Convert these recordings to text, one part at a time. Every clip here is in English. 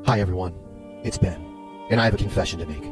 Hi everyone, it's Ben, and I have a confession to make.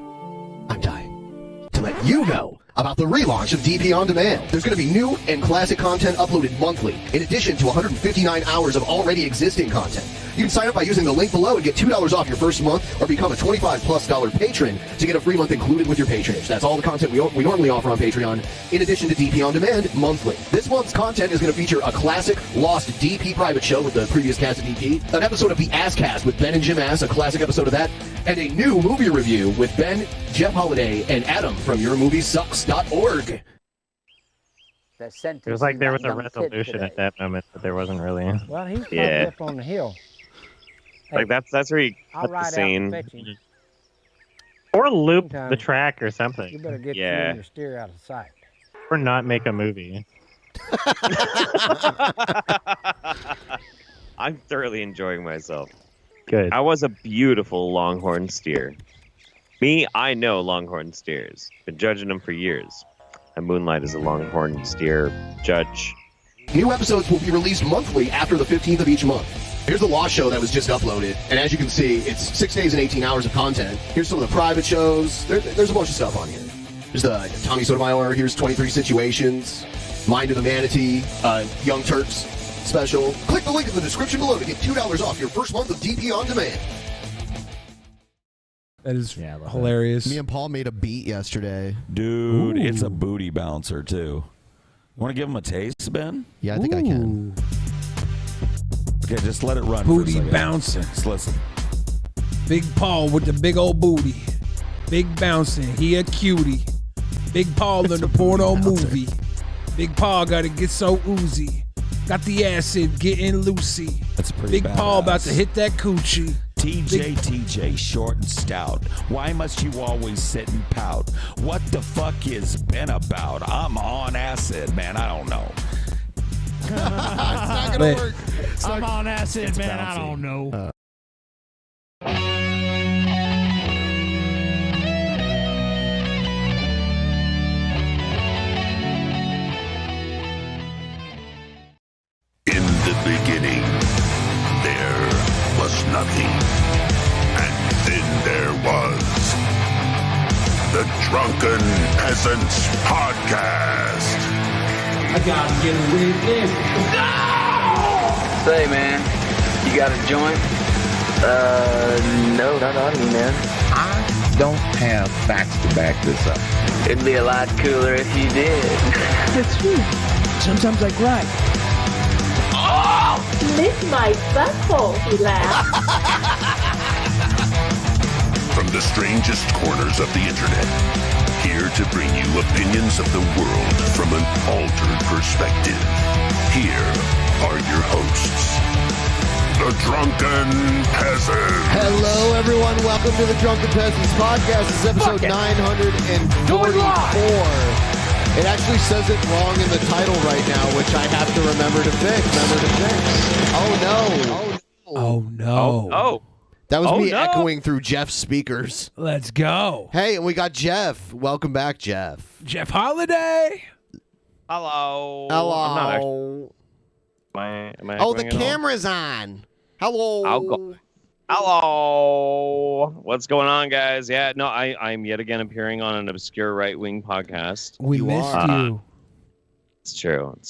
I'm dying to let you know about the relaunch of DP On Demand. There's going to be new and classic content uploaded monthly, in addition to 159 hours of already existing content. You can sign up by using the link below and get $2 off your first month, or become a $25+ patron to get a free month included with your patronage. That's all the content we normally offer on Patreon, in addition to DP On Demand monthly. This month's content is going to feature a classic Lost DP private show with the previous cast of DP, an episode of The Ass Cast with Ben and Jim Ass, a classic episode of that, and a new movie review with Ben, Jeff Holiday, and Adam from YourMovieSucks.org. It was like there was a resolution at that moment, but there wasn't really. Well, he's probably up on the hill. Like that's where you cut the scene. Or loop the track or something. You better get you and your steer out of sight. Or not make a movie. I'm thoroughly enjoying myself. Good. I was a beautiful longhorn steer. Me, I know longhorn steers. Been judging them for years. I moonlight as a longhorn steer judge. New episodes will be released monthly after the 15th of each month. Here's the Lost show that was just uploaded, and as you can see, it's 6 days and 18 hours of content. Here's some of the private shows. There's a bunch of stuff on here. There's the Tommy Sotomayor, here's 23 Situations, Mind of the Manatee, Young Turks special. Click the link in the description below to get $2 off your first month of DP On Demand. That is hilarious. Me and Paul made a beat yesterday. Dude, it's a booty bouncer, too. Want to give him a taste, Ben? Yeah, I think I can. Okay, just let it run Booty for a second. bouncing. Just listen. Big Paul with the big old booty. Big bouncing. He a cutie. Big Paul in the porno movie. Big Paul got to get so oozy. Got the acid getting loosey. That's pretty Big Paul about to hit that coochie. TJ, short and stout. Why must you always sit and pout? What the fuck is Ben about? I'm on acid, man. I don't know. It's not gonna work. I'm on acid, man. I don't know. In the beginning, there was nothing. And then there was the Drunken Peasants Podcast. I gotta get away with this. No! Say, man, you got a joint? No, not on me, man. I don't have facts to back this up. It'd be a lot cooler if you did. That's true. Sometimes I cry. Oh! Lick my butthole, he laughed. From the strangest corners of the internet, here to bring you opinions of the world from an altered perspective. Here are your hosts, the Drunken Peasants. Hello, everyone. Welcome to the Drunken Peasants Podcast. This is episode 944. It actually says it wrong in the title right now, which I have to remember to fix. Oh, no. Oh, no. Oh. That was me echoing through Jeff's speakers. Let's go. Hey, and we got Jeff. Welcome back, Jeff. Jeff Holiday. Hello. Hello. Am I Oh, the camera's on. Hello. I'll go. Hello. What's going on, guys? Yeah, no, I'm yet again appearing on an obscure right-wing podcast. We missed you. It's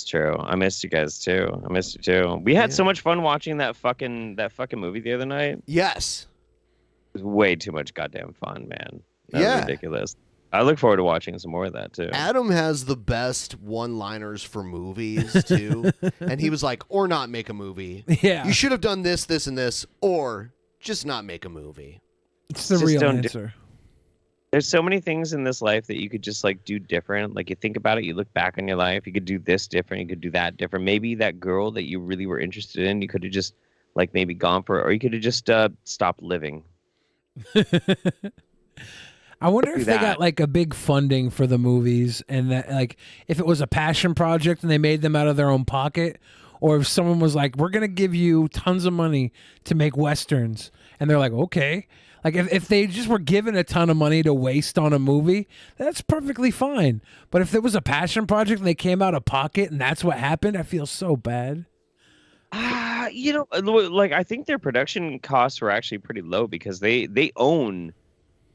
true. I missed you guys too. I missed you too. We had so much fun watching that fucking movie the other night. Yes. It was way too much goddamn fun, man. That was ridiculous. I look forward to watching some more of that too. Adam has the best one-liners for movies too. And he was like, or not make a movie. Yeah. You should have done this, this, and this, or just not make a movie. It's the real answer. There's so many things in this life that you could just like do different. Like you think about it, you look back on your life, you could do this different, you could do that different. Maybe that girl that you really were interested in, you could have just like maybe gone for it, or you could have just stopped living. I wonder if they got like a big funding for the movies, and that like if it was a passion project and they made them out of their own pocket, or if someone was like, we're going to give you tons of money to make Westerns, and they're like, okay. Like, if they just were given a ton of money to waste on a movie, that's perfectly fine. But if it was a passion project and they came out of pocket and that's what happened, I feel so bad. Like I think their production costs were actually pretty low because they own,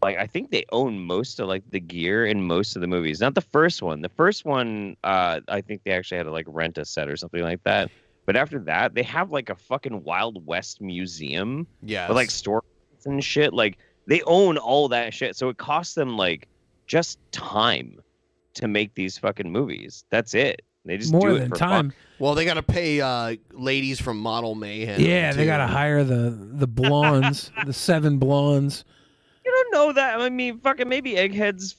like I think they own most of like the gear in most of the movies. Not the first one. The first one, I think they actually had to like rent a set or something like that. But after that, they have like a fucking Wild West museum with like store and shit. Like they own all that shit, so it costs them like just time to make these fucking movies. That's it. They just More do it than for time. fun. Well, they got to pay ladies from Model Mayhem. Yeah, too. they got to hire the blondes, the 7 blondes. You don't know that. I mean, fucking maybe Egghead's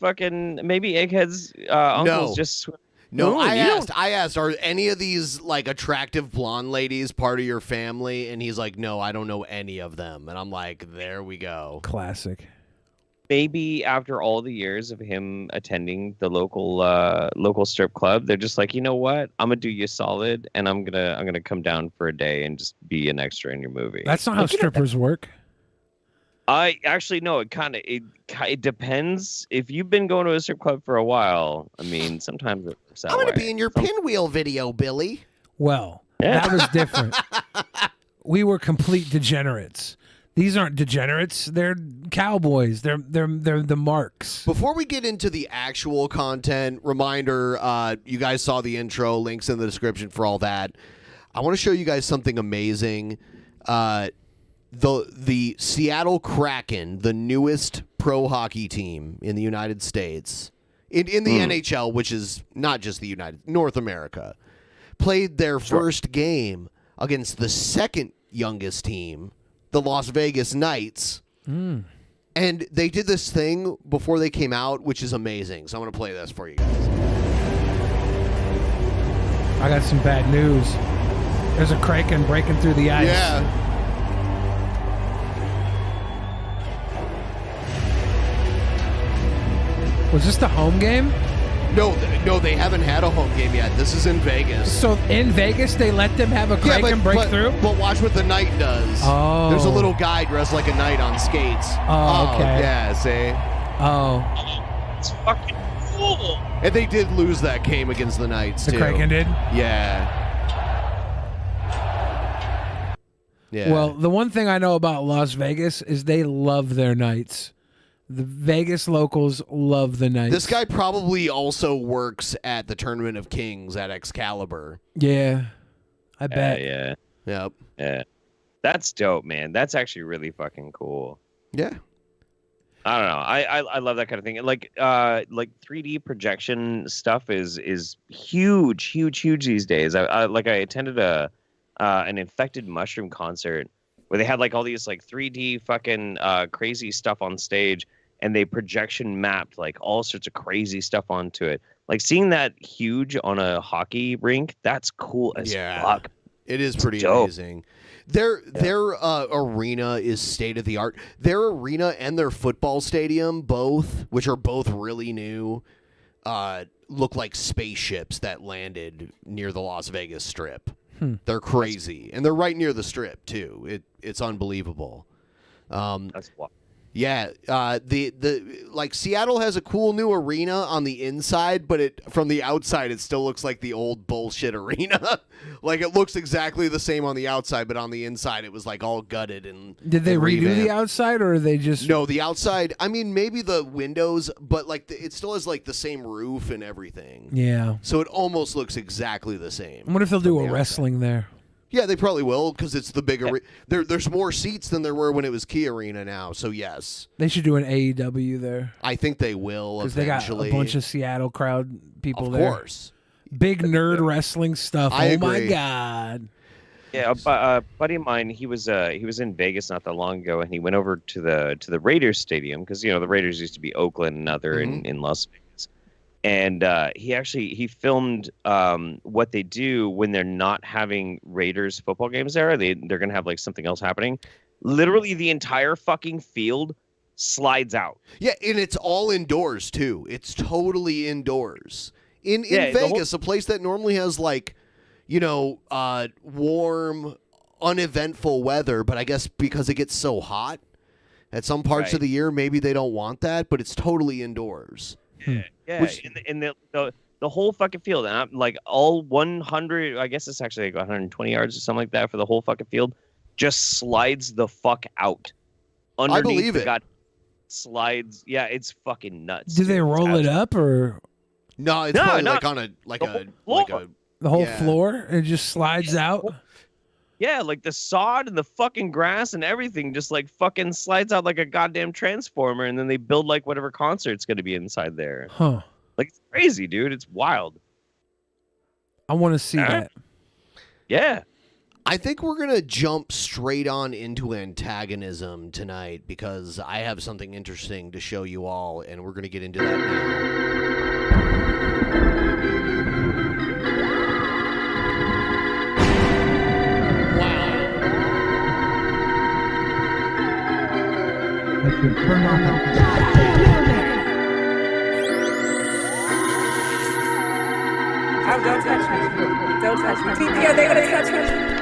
uncles just. No, I asked, are any of these like attractive blonde ladies part of your family? And he's like, no, I don't know any of them. And I'm like, there we go. Classic. Maybe after all the years of him attending the local strip club, they're just like, you know what? I'm gonna do you solid, and I'm gonna come down for a day and just be an extra in your movie. That's not how strippers work. I actually no. It depends. If you've been going to a strip club for a while, I mean, sometimes it works that I'm going to way. be in your pinwheel video, Billy. Well, that was different. We were complete degenerates. These aren't degenerates. They're cowboys. They're the marks. Before we get into the actual content, reminder, you guys saw the intro, links in the description for all that. I want to show you guys something amazing. The Seattle Kraken, the newest pro hockey team in the United States, in the NHL, which is not just the North America, played their first game against the second youngest team, the Las Vegas Knights. And they did this thing before they came out, which is amazing. So I'm going to play this for you guys. I got some bad news. There's a Kraken breaking through the ice. Yeah. Was this the home game? No, they haven't had a home game yet. This is in Vegas. So in Vegas, they let them have a Kraken break through? But watch what the knight does. Oh. There's a little guy dressed like a knight on skates. Oh, okay. Yeah, see? Oh. It's fucking cool. And they did lose that game against the Knights, The too. Kraken did? Yeah. Yeah. Well, the one thing I know about Las Vegas is they love their Knights. The Vegas locals love the Knights. This guy probably also works at the Tournament of Kings at Excalibur. Yeah, I bet. Yeah. Yep. Yeah. That's dope, man. That's actually really fucking cool. Yeah. I don't know. I love that kind of thing. Like 3D projection stuff is huge these days. I attended an Infected Mushroom concert where they had like all these like 3D fucking crazy stuff on stage, and they projection mapped like all sorts of crazy stuff onto it. Like seeing that huge on a hockey rink, that's cool as fuck. It is pretty dope. amazing. Their arena is state of the art. Their arena and their football stadium, both, which are both really new, look like spaceships that landed near the Las Vegas Strip. They're crazy, and they're right near the Strip too. It's unbelievable. That's wild. Yeah, the like Seattle has a cool new arena on the inside, but from the outside it still looks like the old bullshit arena. Like it looks exactly the same on the outside, but on the inside it was like all gutted and. Did they redo revamped. the outside, or they just? No, the outside. I mean, maybe the windows, but like it still has like the same roof and everything. Yeah. So it almost looks exactly the same. I wonder if they'll do a wrestling there. Yeah, they probably will because it's the big arena. There's more seats than there were when it was Key Arena now. So yes, They should do an AEW there I think they will because they got eventually. a bunch of Seattle crowd people Of there. course. Big nerd wrestling stuff. I Oh my agree. god. Yeah, a buddy of mine, he was in Vegas not that long ago, and he went over to the Raiders stadium because the Raiders used to be Oakland and other in Las Vegas. And he filmed what they do when they're not having Raiders football games there. They're gonna have like something else happening. Literally, the entire fucking field slides out. Yeah, and it's all indoors too. It's totally indoors. In Vegas, a place that normally has like, warm, uneventful weather, but I guess because it gets so hot at some parts of the year, maybe they don't want that, but it's totally indoors. Yeah, Which- and The whole fucking field. And I'm like all 100, I guess it's actually like 120 yards or something like that for the whole fucking field, just slides the fuck out. Underneath I believe it. got slides. Yeah, it's fucking nuts. Do they roll it up or? No, it's probably like on a the whole floor. It just slides out. Yeah, like the sod and the fucking grass and everything just like fucking slides out like a goddamn transformer, and then they build like whatever concert's gonna be inside there. Huh. Like it's crazy, dude. It's wild. I want to see that. Yeah. I think we're going to jump straight on into antagonism tonight because I have something interesting to show you all, and we're going to get into that Oh, don't touch me. Don't touch me. TP, are they going to touch me?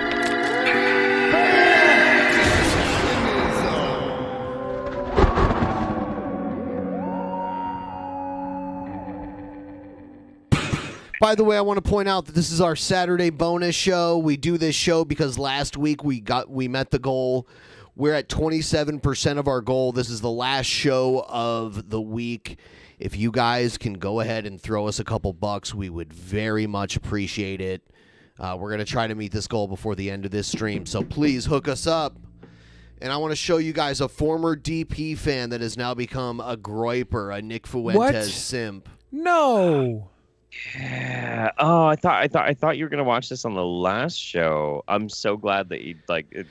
By the way, I want to point out that this is our Saturday bonus show. We do this show because last week we met the goal. We're at 27% of our goal. This is the last show of the week. If you guys can go ahead and throw us a couple bucks, we would very much appreciate it. We're going to try to meet this goal before the end of this stream, so please hook us up. And I want to show you guys a former DP fan that has now become a groiper, a Nick Fuentes simp. No. Yeah. Oh, I thought you were gonna watch this on the last show. I'm so glad that you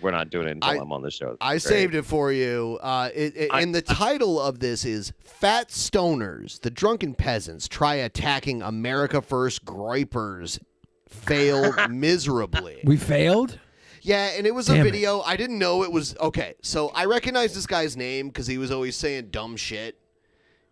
we're not doing it until I'm on the show. I saved it for you. And the title of this is Fat Stoners, the Drunken Peasants Try Attacking America First Groipers Failed Miserably. We failed? Yeah, and it was a video. I didn't know it was... Okay, so I recognized this guy's name because he was always saying dumb shit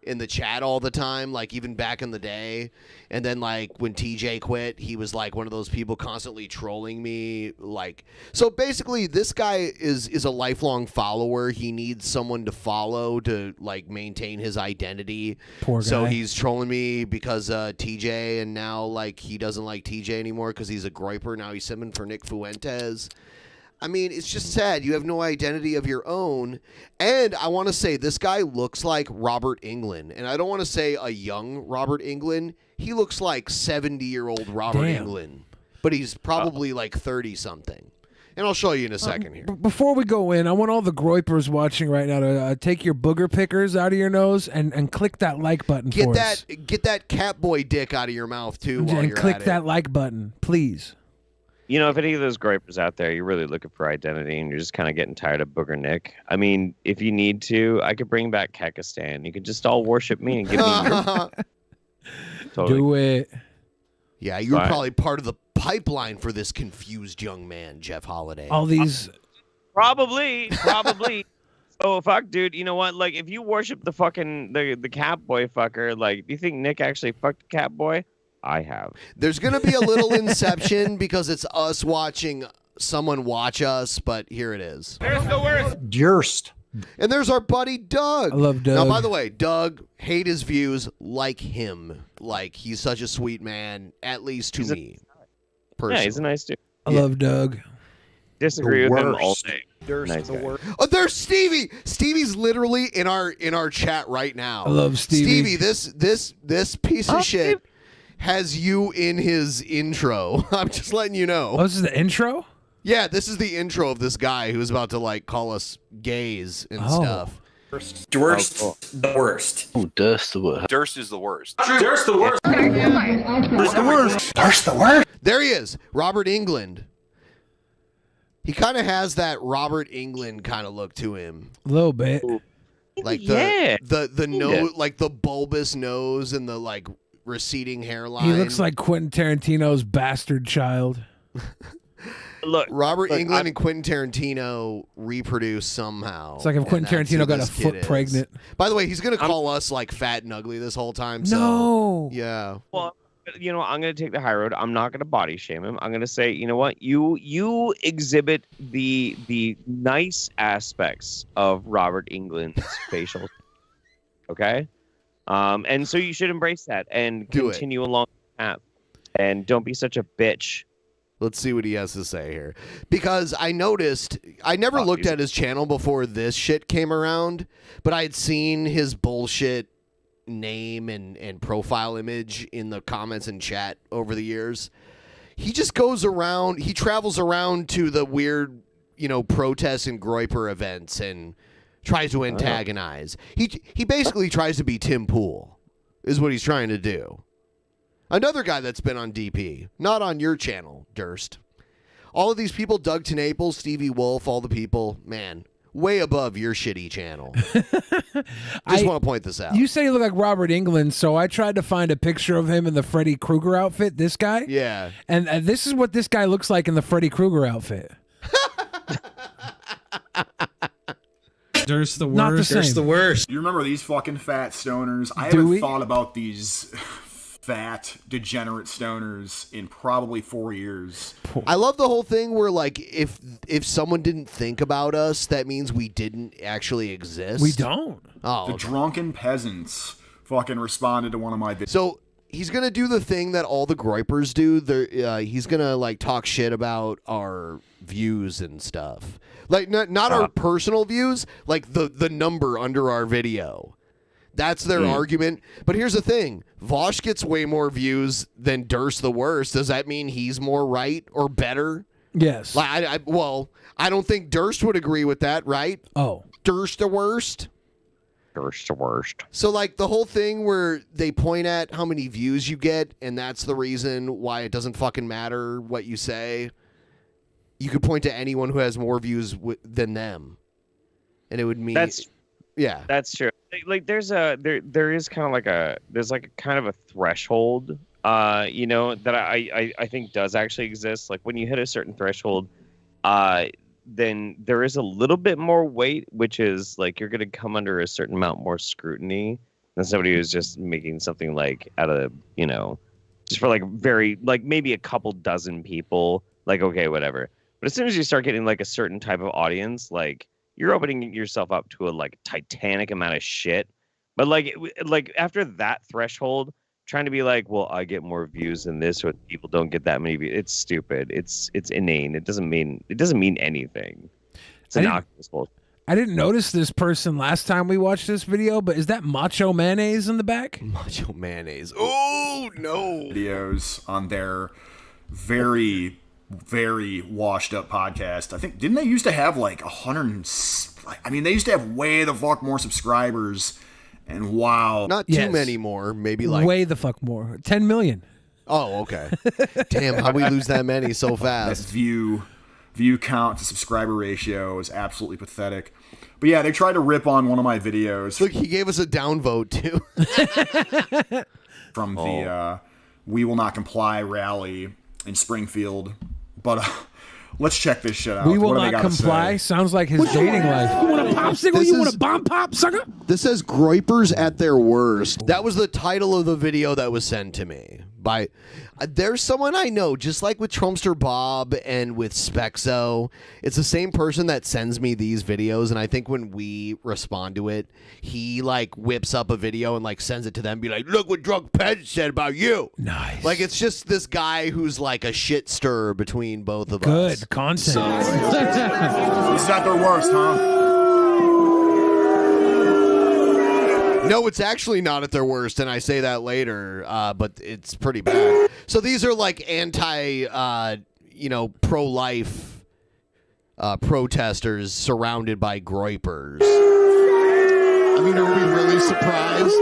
in the chat all the time, like even back in the day. And then like when TJ quit, he was like one of those people constantly trolling me. Like, so basically this guy is a lifelong follower. He needs someone to follow to like maintain his identity. Poor guy. So he's trolling me because TJ, and now like he doesn't like TJ anymore because he's a groiper. Now he's simming for Nick Fuentes. I mean, it's just sad. You have no identity of your own. And I want to say this guy looks like Robert Englund. And I don't want to say a young Robert Englund. He looks like 70-year-old Robert Englund. But he's probably like 30-something. And I'll show you in a second here. Before we go in, I want all the groipers watching right now to take your booger pickers out of your nose and click that like button for us. Get that Catboy dick out of your mouth, too, while and you're click at that it. like button, please. You know, if any of those groipers out there, you're really looking for identity and you're just kind of getting tired of Booger Nick, I mean, if you need to, I could bring back Kekistan. You could just all worship me and give me your... Totally. Do it. Yeah, you were probably part of the pipeline for this confused young man, Jeff Holiday. All these... Probably. Oh, fuck, dude. You know what? Like, if you worship the fucking... the Catboy fucker, like, do you think Nick actually fucked Catboy? I have. There's going to be a little inception because it's us watching someone watch us, but here it is. There's the worst. Durst. And there's our buddy Doug. I love Doug. Now, by the way, Doug, hate his views, like him. Like, he's such a sweet man, at least to me. Personally. Yeah, he's a nice dude. I love Doug. Disagree with him all day. Durst, nice the worst. Oh, there's Stevie. Stevie's literally in our chat right now. I love Stevie. Stevie, this piece of shit has you in his intro. I'm just letting you know. Oh, this is the intro? Yeah, this is the intro of this guy who's about to like call us gays and stuff. Durst, the worst. Oh, Durst the worst. Durst is the worst. Durst the worst. Durst the worst. Durst the worst. There he is, Robert Englund. He kind of has that Robert Englund kind of look to him. A little bit. Like the nose, like the bulbous nose and the like receding hairline. He looks like Quentin Tarantino's bastard child. Look, Robert Englund and Quentin Tarantino reproduce somehow. It's like if Quentin Tarantino got a foot pregnant. By the way, he's going to call us like fat and ugly this whole time. So, no. Yeah. Well, you know, I'm going to take the high road. I'm not going to body shame him. I'm going to say, you know what? You exhibit the nice aspects of Robert Englund's facial. Okay? And so you should embrace that and continue along and don't be such a bitch. Let's see what he has to say here. Because I noticed, I never looked at his channel before this shit came around, but I had seen his bullshit name and profile image in the comments and chat over the years. He just goes around, he travels around to the weird, protests and Groyper events and tries to antagonize. He basically tries to be Tim Pool, is what he's trying to do. Another guy that's been on DP, not on your channel, Durst. All of these people, Doug Naples, Stevie Wolf, all the people, man, way above your shitty channel. Just want to point this out. You say you look like Robert Englund, so I tried to find a picture of him in the Freddy Krueger outfit, this guy. Yeah. And this is what this guy looks like in the Freddy Krueger outfit. Durst the worst. Not the same. Durst the worst. You remember these fucking fat stoners? I Do haven't we? thought about these fat, degenerate stoners in probably 4 years. I love the whole thing where, like, if someone didn't think about us, that means we didn't actually exist. We don't. Oh, The Drunken Peasants fucking responded to one of my videos. So he's gonna do the thing that all the Groypers do. He's gonna like talk shit about our views and stuff. Like not our personal views, like the number under our video. That's their argument. But here's the thing: Vosh gets way more views than Durst the Worst. Does that mean he's more right or better? Yes. Like I don't think Durst would agree with that, right? Oh, Durst the Worst. Durst the worst. So, like, the whole thing where they point at how many views you get, and that's the reason why it doesn't fucking matter what you say. You could point to anyone who has more views than them, and it would mean That's true. Like there is kind of like a kind of a threshold, that I think does actually exist. Like when you hit a certain threshold, then there is a little bit more weight, which is like you're going to come under a certain amount more scrutiny than somebody who's just making something like out of, just for like very, like maybe a couple dozen people, like, okay, whatever. But as soon as you start getting like a certain type of audience, like you're opening yourself up to a like titanic amount of shit. But like after that threshold, trying to be like, well, I get more views than this, or people don't get that many views. It's stupid. It's inane. It doesn't mean anything. It's innocuous bullshit. I didn't notice this person last time we watched this video, but is that Macho Mayonnaise in the back? Macho Mayonnaise. Oh no! Videos on their very, very washed up podcast. I think didn't they used to have like 100? I mean, they used to have way the fuck more subscribers. And wow. Not too many more, maybe like... Way the fuck more. 10 million. Oh, okay. Damn, how we lose that many so fast? That view count to subscriber ratio is absolutely pathetic. But yeah, they tried to rip on one of my videos. Look, he gave us a downvote, too. From the We Will Not Comply rally in Springfield. But... let's check this shit out. We will not comply. Sounds like his dating life. You want a popsicle? You want a bomb pop, sucker? This says Groypers at their worst. That was the title of the video that was sent to me. There's someone I know, just like with Trumpster Bob and with Spexo. It's the same person that sends me these videos, and I think when we respond to it, he like whips up a video and like sends it to them, be like, "Look what Drunk Peasants said about you." Nice. Like it's just this guy who's like a shit stir between both of us. Good content. This is at their worst, huh? No, it's actually not at their worst, and I say that later, but it's pretty bad. So these are like pro-life protesters surrounded by Groypers. I mean, are we really surprised?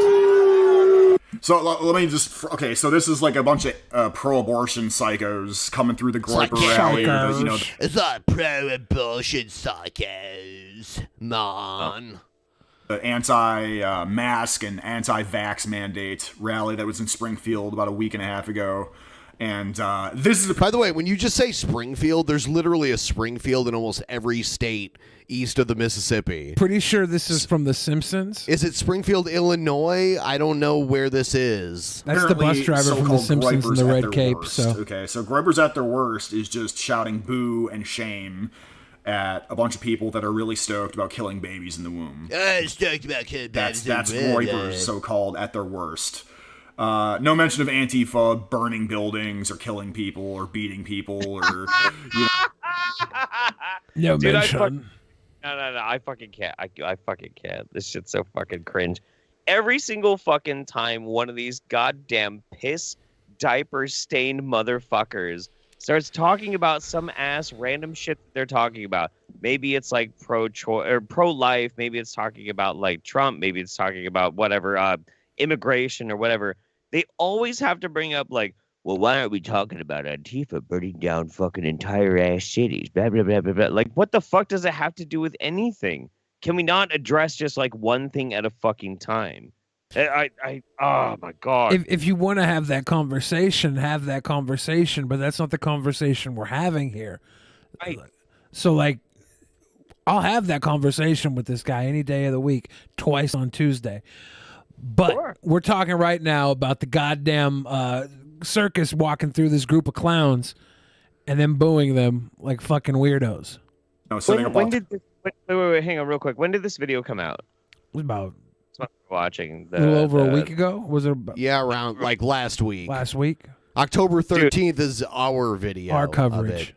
So let me just... Okay, so this is like a bunch of pro-abortion psychos coming through the Groyper rally. It's like pro-abortion psychos, man. The anti-mask and anti-vax mandate rally that was in Springfield about a week and a half ago. And this is... By the way, when you just say Springfield, there's literally a Springfield in almost every state east of the Mississippi. Pretty sure this is from The Simpsons. Is it Springfield, Illinois? I don't know where this is. That's the bus driver from The Simpsons in the red cape. Okay, so Groypers at their worst is just shouting boo and shame at a bunch of people that are really stoked about killing babies in the womb. Stoked about killing babies. That's Groypers, so-called, at their worst. No mention of Antifa burning buildings or killing people or beating people or, you know. No mention. No, I fucking can't. I fucking can't. This shit's so fucking cringe. Every single fucking time one of these goddamn piss diaper stained motherfuckers starts talking about some ass random shit that they're talking about. Maybe it's like pro-choice or pro-life. Maybe it's talking about like Trump. Maybe it's talking about whatever, immigration or whatever. They always have to bring up like, well, why aren't we talking about Antifa burning down fucking entire ass cities? Blah, blah, blah, blah, blah. Like, what the fuck does it have to do with anything? Can we not address just like one thing at a fucking time? Oh my God. If you want to have that conversation, but that's not the conversation we're having here. Right. So like, I'll have that conversation with this guy any day of the week, twice on Tuesday. But we're talking right now about the goddamn circus walking through this group of clowns and then booing them like fucking weirdos. No, when did this, wait, hang on real quick. When did this video come out? It was about watching a little over a week ago. Was it about, Yeah, around like last week. last week? October 13th is our video. Our of coverage. it.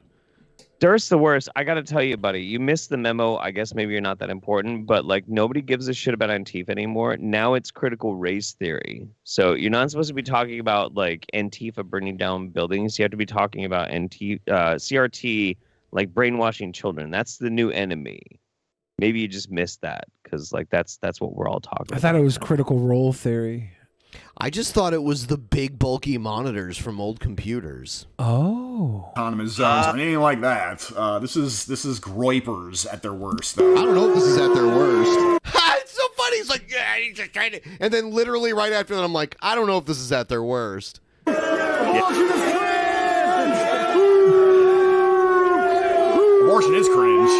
Durst the worst. I gotta tell you, buddy, you missed the memo. I guess maybe you're not that important, but like nobody gives a shit about Antifa anymore. Now it's critical race theory. So you're not supposed to be talking about like Antifa burning down buildings. You have to be talking about CRT like brainwashing children. That's the new enemy. Maybe you just missed that because like that's what we're all talking about. I thought it was critical role theory. I just thought it was the big bulky monitors from old computers. Oh. Autonomous zones or anything like that. This is groypers at their worst, though. I don't know if this is at their worst. It's so funny. He's like, yeah, he's just trying to. And then literally right after that, I'm like, I don't know if this is at their worst. Abortion is cringe.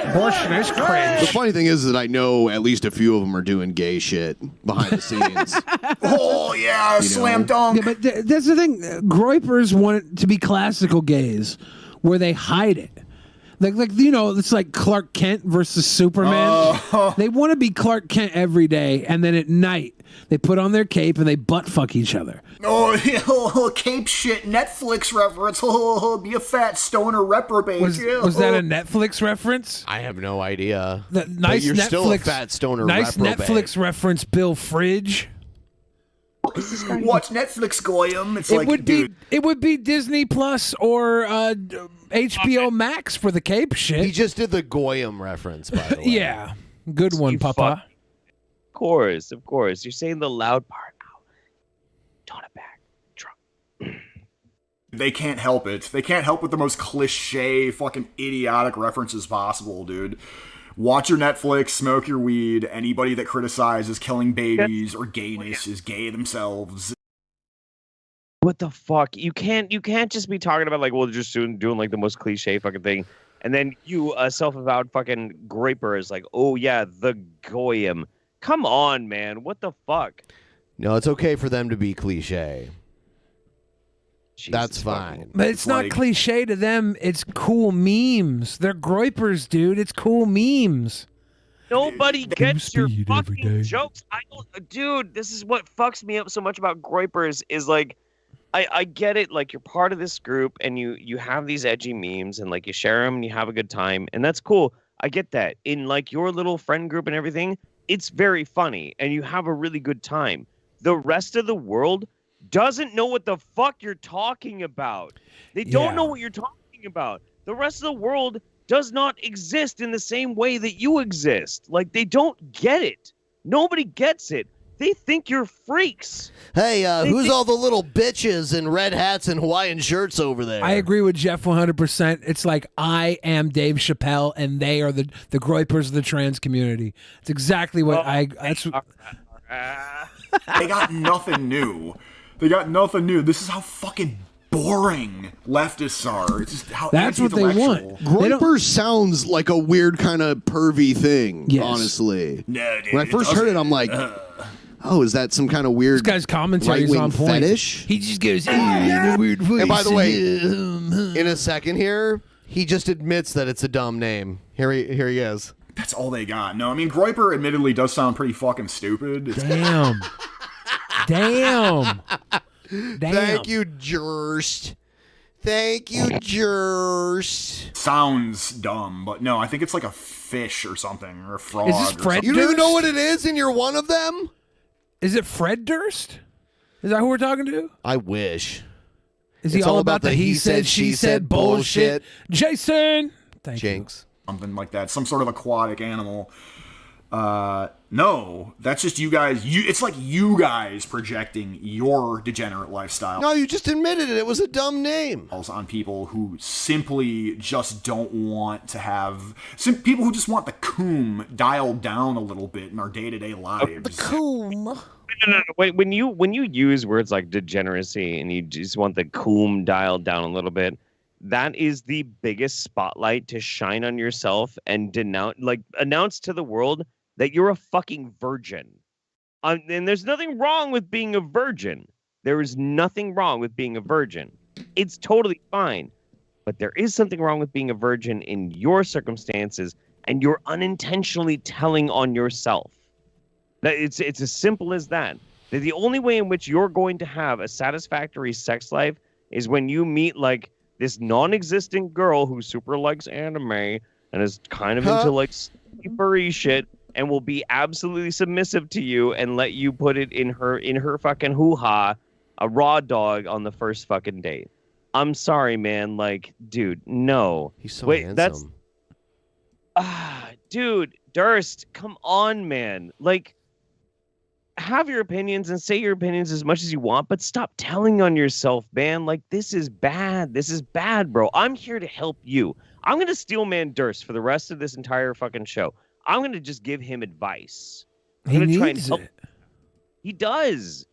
Abortion is cringe. The funny thing is that I know at least a few of them are doing gay shit behind the scenes. Oh, yeah, slam dunk. Yeah, but that's the thing. Groypers want it to be classical gays where they hide it. Like you know, it's like Clark Kent versus Superman. They want to be Clark Kent every day, and then at night they put on their cape and they butt fuck each other. Oh, cape shit, Netflix reference. Be a fat stoner reprobate. Was that a Netflix reference? I have no idea. Nice you're Netflix, still a fat stoner nice reprobate. Netflix reference, Bill Fridge. Watch Netflix, Goyim. It's it would be Disney Plus or HBO Max for the cape shit. He just did the Goyim reference, by the way. Yeah, good one, Papa. Of course. You're saying the loud part. Tone it back. They can't help it. They can't help with the most cliche, fucking idiotic references possible, dude. Watch your Netflix, smoke your weed. Anybody that criticizes killing babies or gayness is gay themselves. What the fuck? You can't just be talking about like, well, just doing like the most cliche fucking thing, and then you self-avowed fucking groyper is like, oh yeah, the Goyim. Come on, man. What the fuck? No, it's okay for them to be cliche. Jesus, that's fine. But it's not cliche to them. It's cool memes. They're groypers, dude. It's cool memes. Nobody gets your fucking jokes. Dude, this is what fucks me up so much about groypers is like, I get it. Like you're part of this group and you have these edgy memes and like you share them and you have a good time and that's cool. I get that. In like your little friend group and everything, it's very funny and you have a really good time. The rest of the world doesn't know what the fuck you're talking about. They don't know what you're talking about. The rest of the world does not exist in the same way that you exist. Like, they don't get it. Nobody gets it. They think you're freaks. Hey, who's all the little bitches in red hats and Hawaiian shirts over there? I agree with Jeff 100%. It's like I am Dave Chappelle and they are the groypers of the trans community. It's exactly what They got nothing new. This is how fucking boring leftists are. It's just how that's what they want. Groyper sounds like a weird kind of pervy thing, honestly. No, dude, when I first heard it, I'm like, oh, is that some kind of weird this guy's commentary is on point. Fetish? He just goes, in a weird voice. And by the way, in a second here, he just admits that it's a dumb name. Here he is. That's all they got. No, I mean, Groyper admittedly does sound pretty fucking stupid. Damn. Damn. Thank you, Jerst. Thank you, Jerst. Sounds dumb, but no, I think it's like a fish or something, or a frog. Is this Fred You don't even know Durst? what it is, and you're one of them? Is it Fred Durst? Is that who we're talking to? I wish. Is he It's all about the he said, she said bullshit? Jason! Thank Jinx. Something like that. Some sort of aquatic animal. No, that's just you guys. It's like you guys projecting your degenerate lifestyle. No, you just admitted it. It was a dumb name. On people who simply just don't want to have... people who just want the coom dialed down a little bit in our day-to-day lives. The coom. No. Wait, when you use words like degeneracy and you just want the coom dialed down a little bit, that is the biggest spotlight to shine on yourself and announce to the world that you're a fucking virgin. And there's nothing wrong with being a virgin. There is nothing wrong with being a virgin. It's totally fine. But there is something wrong with being a virgin in your circumstances, and you're unintentionally telling on yourself. It's as simple as that. The only way in which you're going to have a satisfactory sex life is when you meet like this non-existent girl who super likes anime and is kind of into like furry shit and will be absolutely submissive to you and let you put it in her fucking hoo-ha, a raw dog on the first fucking date. I'm sorry, man. Like, dude, no. He's so handsome. Dude, Durst, come on, man. Like, have your opinions and say your opinions as much as you want, but stop telling on yourself, man. Like, this is bad. This is bad, bro. I'm here to help you. I'm going to steel man Durst for the rest of this entire fucking show. I'm going to just give him advice. I'm going to try and help. He does.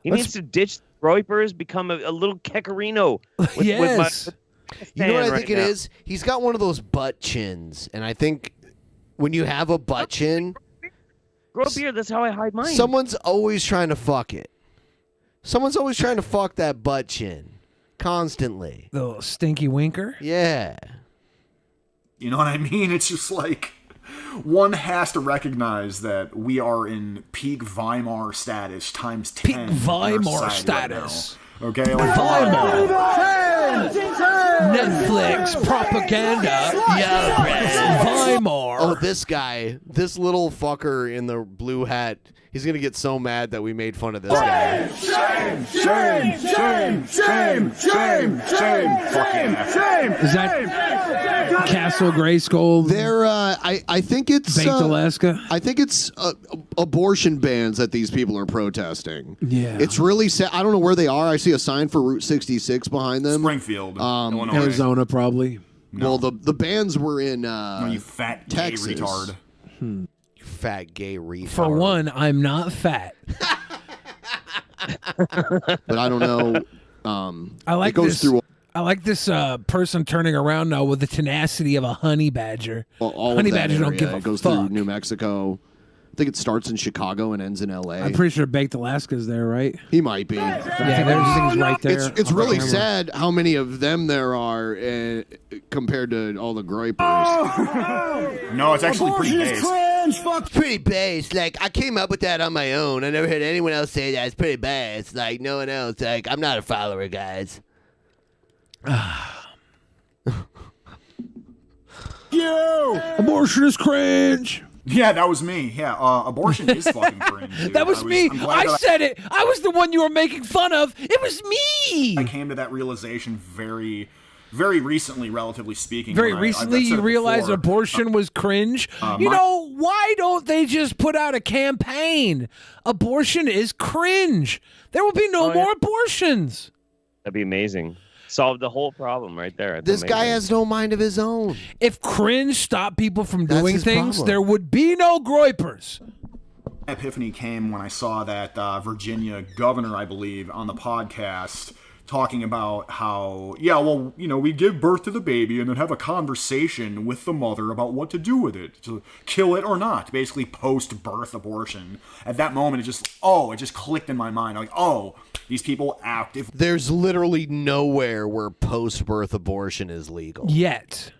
He needs to ditch the groypers, become a little kekarino. Yes. You know what I think it is? He's got one of those butt chins, and I think when you have a butt chin, grow a beard. That's how I hide mine. Someone's always trying to fuck it. Someone's always trying to fuck that butt chin, constantly. The little stinky winker. Yeah. You know what I mean? It's just like one has to recognize that we are in peak Weimar status times 10. Peak Weimar status. Right, okay, like Netflix propaganda. Yeah, Weimar. Oh, this guy, this little fucker in the blue hat, he's gonna get so mad that we made fun of this guy. Shame! Shame! Shame! Shame! Shame! Shame! Fucking shame! Is that Castle Grayskull? They're, I think it's Baked Alaska. I think it's abortion bans that these people are protesting. Yeah, it's really sad. I don't know where they are. I see a sign for Route 66 behind them. Springfield, Illinois. Arizona, probably. No. Well, the bans were in you fat gay Texas. retard. You fat gay retard. For one, I'm not fat. But I don't know. I like it goes this. through. I like this person turning around now with the tenacity of a honey badger. Well, all honey of that badgers don't area. give a It goes fuck. through New Mexico. I think it starts in Chicago and ends in L.A. I'm pretty sure Baked Alaska's there, right? He might be. Yeah, there's things right there. It's really sad how many of them there are compared to all the groypers. No, it's actually pretty base. Pretty base. Like, I came up with that on my own. I never heard anyone else say that. It's pretty base. Like, no one else. Like, I'm not a follower, guys. Abortion is cringe. Yeah, that was me. Yeah, abortion is fucking cringe. Dude. That was me. I'm glad I that said it. I was the one you were making fun of. It was me. I came to that realization very, very recently, relatively speaking. Very when recently, I've said you it realized before. abortion was cringe. You know, why don't they just put out a campaign? Abortion is cringe. There will be no more abortions. That'd be amazing. Solve the whole problem right there. It's This guy amazing. has no mind of his own. If cringe stopped people from That's doing his things, problem. there would be no groypers. Epiphany came when I saw that Virginia governor, I believe, on the podcast talking about how, we give birth to the baby and then have a conversation with the mother about what to do with it, to kill it or not, basically post-birth abortion. At that moment, it just clicked in my mind. Like, these people active. There's literally nowhere where post-birth abortion is legal. Yet.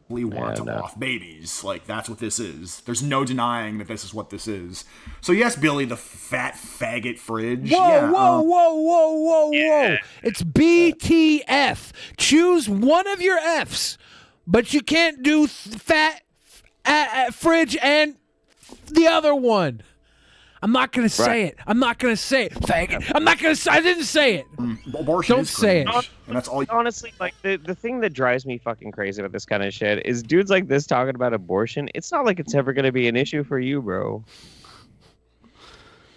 want off babies. Like, that's what this is. There's no denying that this is what this is. So yes, Billy, the fat faggot fridge. Whoa. It's BTF. Choose one of your Fs, but you can't do fat fridge and the other one. I'm not going to say it. Faggot. I'm not going to say I didn't say it. Abortion Don't is say it. cringe, and that's all. Honestly, like the thing that drives me fucking crazy about this kind of shit is dudes like this talking about abortion. It's not like it's ever going to be an issue for you, bro.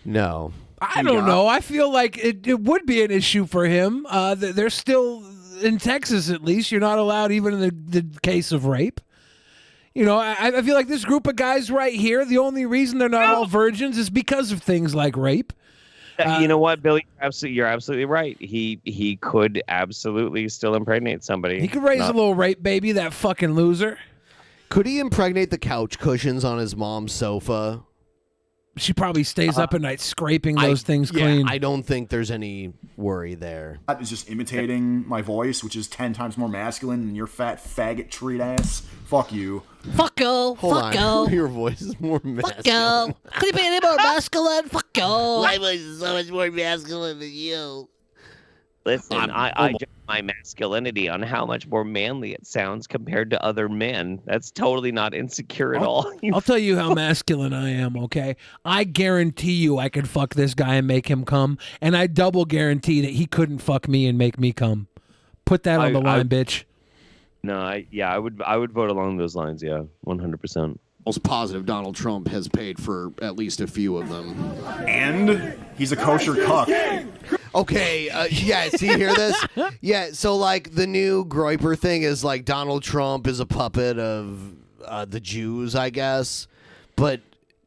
No. I don't know. I feel like it would be an issue for him. They're still, in Texas at least, you're not allowed even in the case of rape. You know, I feel like this group of guys right here, the only reason they're not all virgins is because of things like rape. You know what, Billy? You're absolutely right. He could absolutely still impregnate somebody. He could raise a little rape baby, that fucking loser. Could he impregnate the couch cushions on his mom's sofa? She probably stays up at night scraping those things clean. I don't think there's any worry there. That is just imitating my voice, which is 10 times more masculine than your fat faggot treat ass. Fuck you. Fuck you. Hold Fuck on. you. Your voice is more masculine. Fuck you. Could you be any more masculine? Fuck you. My voice is so much more masculine than you. Listen, I judge my masculinity on how much more manly it sounds compared to other men. That's totally not insecure at all. I'll tell you how masculine I am, okay? I guarantee you I could fuck this guy and make him come, and I double guarantee that he couldn't fuck me and make me come. Put that on the line, bitch. No, I would vote along those lines, yeah, 100%. Most positive Donald Trump has paid for at least a few of them. And he's a kosher cuck. Okay, yeah, see, hear this? Yeah, so, like, the new Groiper thing is, like, Donald Trump is a puppet of the Jews, I guess, but...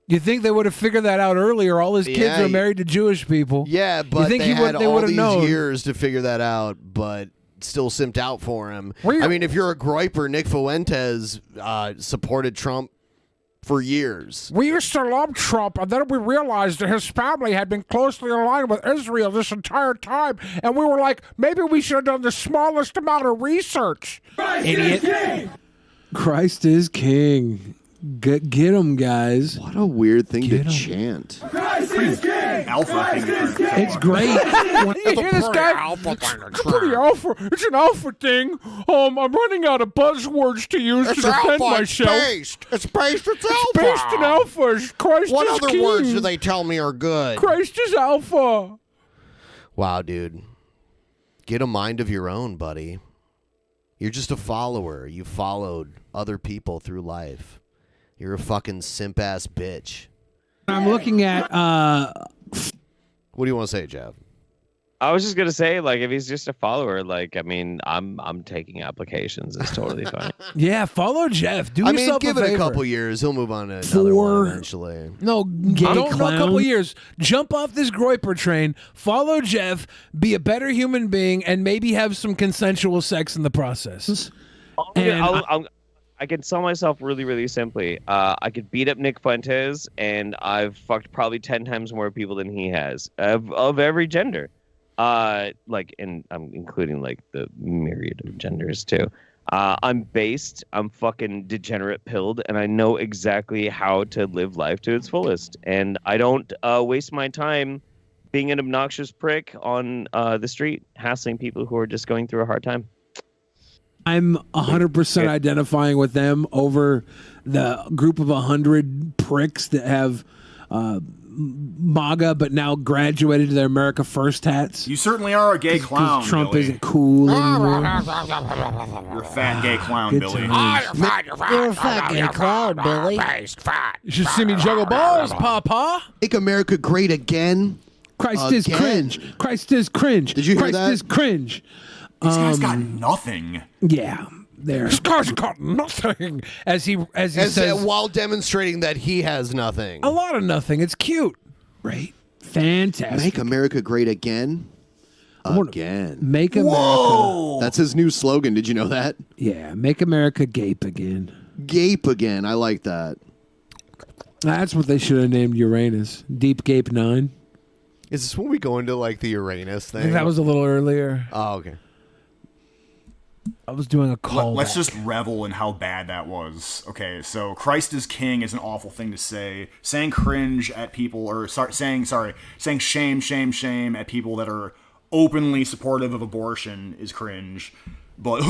You think they would have figured that out earlier? All his kids are married to Jewish people. Yeah, but you think they had all these known? years to figure that out, but still simped out for him. I mean, if you're a Groiper, Nick Fuentes supported Trump for years. We used to love Trump, and then we realized that his family had been closely aligned with Israel this entire time, and we were like, maybe we should have done the smallest amount of research. Idiot. Christ is king. Get him, guys. What a weird thing to chant. Alpha thing. It's great. You hear this guy? It's pretty alpha. It's an alpha thing. I'm running out of buzzwords to use to defend myself. It's based. It's alpha. It's based in alpha. Christ What is other king. words do they tell me are good? Christ is alpha. Wow, dude. Get a mind of your own, buddy. You're just a follower. You followed other people through life. You're a fucking simp-ass bitch. I'm looking at... What do you want to say, Jeff? I was just gonna say, like, if he's just a follower, like, I mean, I'm taking applications. It's totally fine. Yeah, follow Jeff. Do I mean, yourself give a it favor. a couple years. He'll move on to another one eventually. No, no, a couple years. Jump off this Groiper train. Follow Jeff. Be a better human being, and maybe have some consensual sex in the process. I could sell myself really, really simply. I could beat up Nick Fuentes, and I've fucked probably 10 times more people than he has of every gender. And I'm including like the myriad of genders too. I'm based, I'm fucking degenerate pilled, and I know exactly how to live life to its fullest. And I don't waste my time being an obnoxious prick on the street, hassling people who are just going through a hard time. I'm 100% identifying with them over the group of 100 pricks that have MAGA, but now graduated to their America First hats. You certainly are a gay clown, Trump Billy. isn't cool anymore. You're a fat gay clown, Billy. You're a fat gay clown, Billy. You should see me juggle balls, Papa. Make America great again. Christ is cringe. Christ is cringe. Did you hear Christ that? is cringe. These guys got nothing. Yeah. This guy's got nothing. As he says, while demonstrating that he has nothing. A lot of nothing. It's cute. Right? Fantastic. Make America great again. Again. Make America. Whoa! That's his new slogan. Did you know that? Yeah. Make America gape again. Gape again. I like that. That's what they should have named Uranus. Deep Gape 9. Is this when we go into like the Uranus thing? I think that was a little earlier. Oh, okay. I was doing a call. Let's just revel in how bad that was. Okay, so Christ is king is an awful thing to say. Saying cringe at people, or saying shame, shame, shame at people that are openly supportive of abortion is cringe. But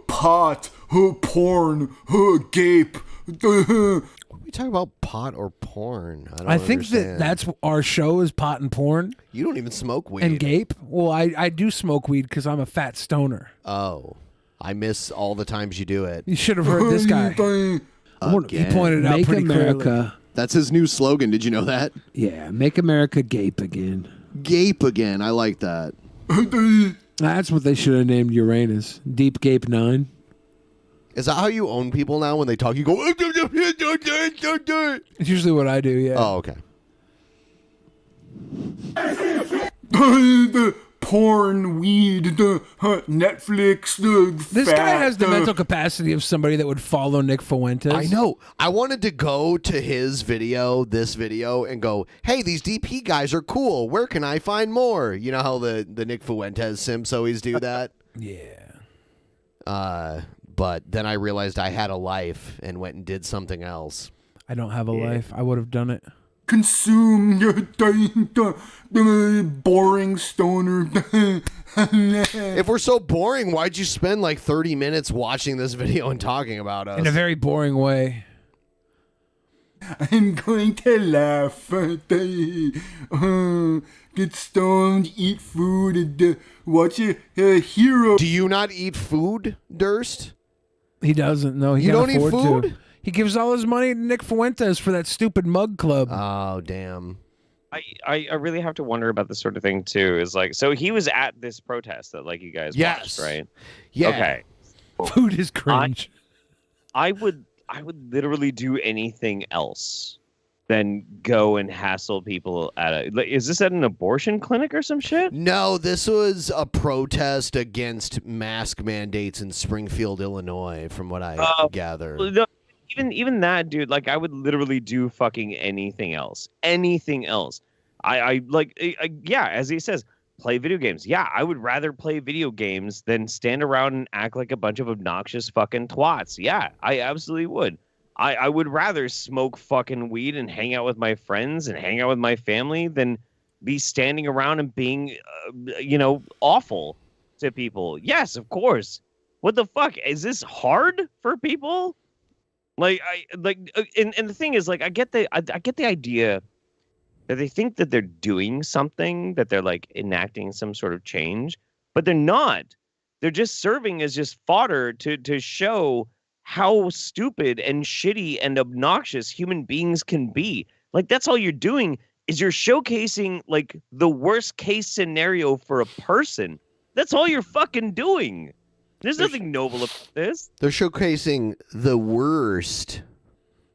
pot, porn, gape. We talk about pot or porn. I think that's our show is pot and porn. You don't even smoke weed. And gape. Well, I do smoke weed because I'm a fat stoner. Oh, I miss all the times you do it. You should have heard this guy. He pointed out pretty America. clearly. That's his new slogan. Did you know that? Yeah, make America gape again. Gape again. I like that. That's what they should have named Uranus. Deep Gape 9. Is that how you own people now? When they talk, you go, don't do it. It's usually what I do, yeah. Oh, okay. Porn, weed, Netflix. This guy has the mental capacity of somebody that would follow Nick Fuentes. I know. I wanted to go to his video, this video, and go, hey, these DP guys are cool. Where can I find more? You know how the Nick Fuentes Simps always do that? Yeah. But then I realized I had a life and went and did something else. I don't have a life. I would have done it. Consume boring stoner. If we're so boring, why'd you spend like 30 minutes watching this video and talking about us? In a very boring way. I'm going to laugh. Get stoned, eat food, watch a hero. Do you not eat food, Durst? He doesn't. No, he You can't don't eat afford to. food? He gives all his money to Nick Fuentes for that stupid mug club. Oh, damn. I really have to wonder about this sort of thing too. Is like, so he was at this protest that like you guys watched, right? Yeah. Okay. Food is cringe. I would literally do anything else than go and hassle people at a. Like, is this at an abortion clinic or some shit? No, this was a protest against mask mandates in Springfield, Illinois, from what I gather. No, even that, dude. Like, I would literally do fucking anything else. Anything else. I yeah, as he says, play video games. Yeah, I would rather play video games than stand around and act like a bunch of obnoxious fucking twats. Yeah, I absolutely would. I would rather smoke fucking weed and hang out with my friends and hang out with my family than be standing around and being, awful to people. Yes, of course. What the fuck? Is this hard for people? And the thing is, like, I get the idea that they think that they're doing something, that they're like enacting some sort of change, but they're not. They're just serving as just fodder to show how stupid and shitty and obnoxious human beings can be. Like, that's all you're doing is you're showcasing like the worst case scenario for a person. That's all you're fucking doing. There's nothing noble about this. They're showcasing the worst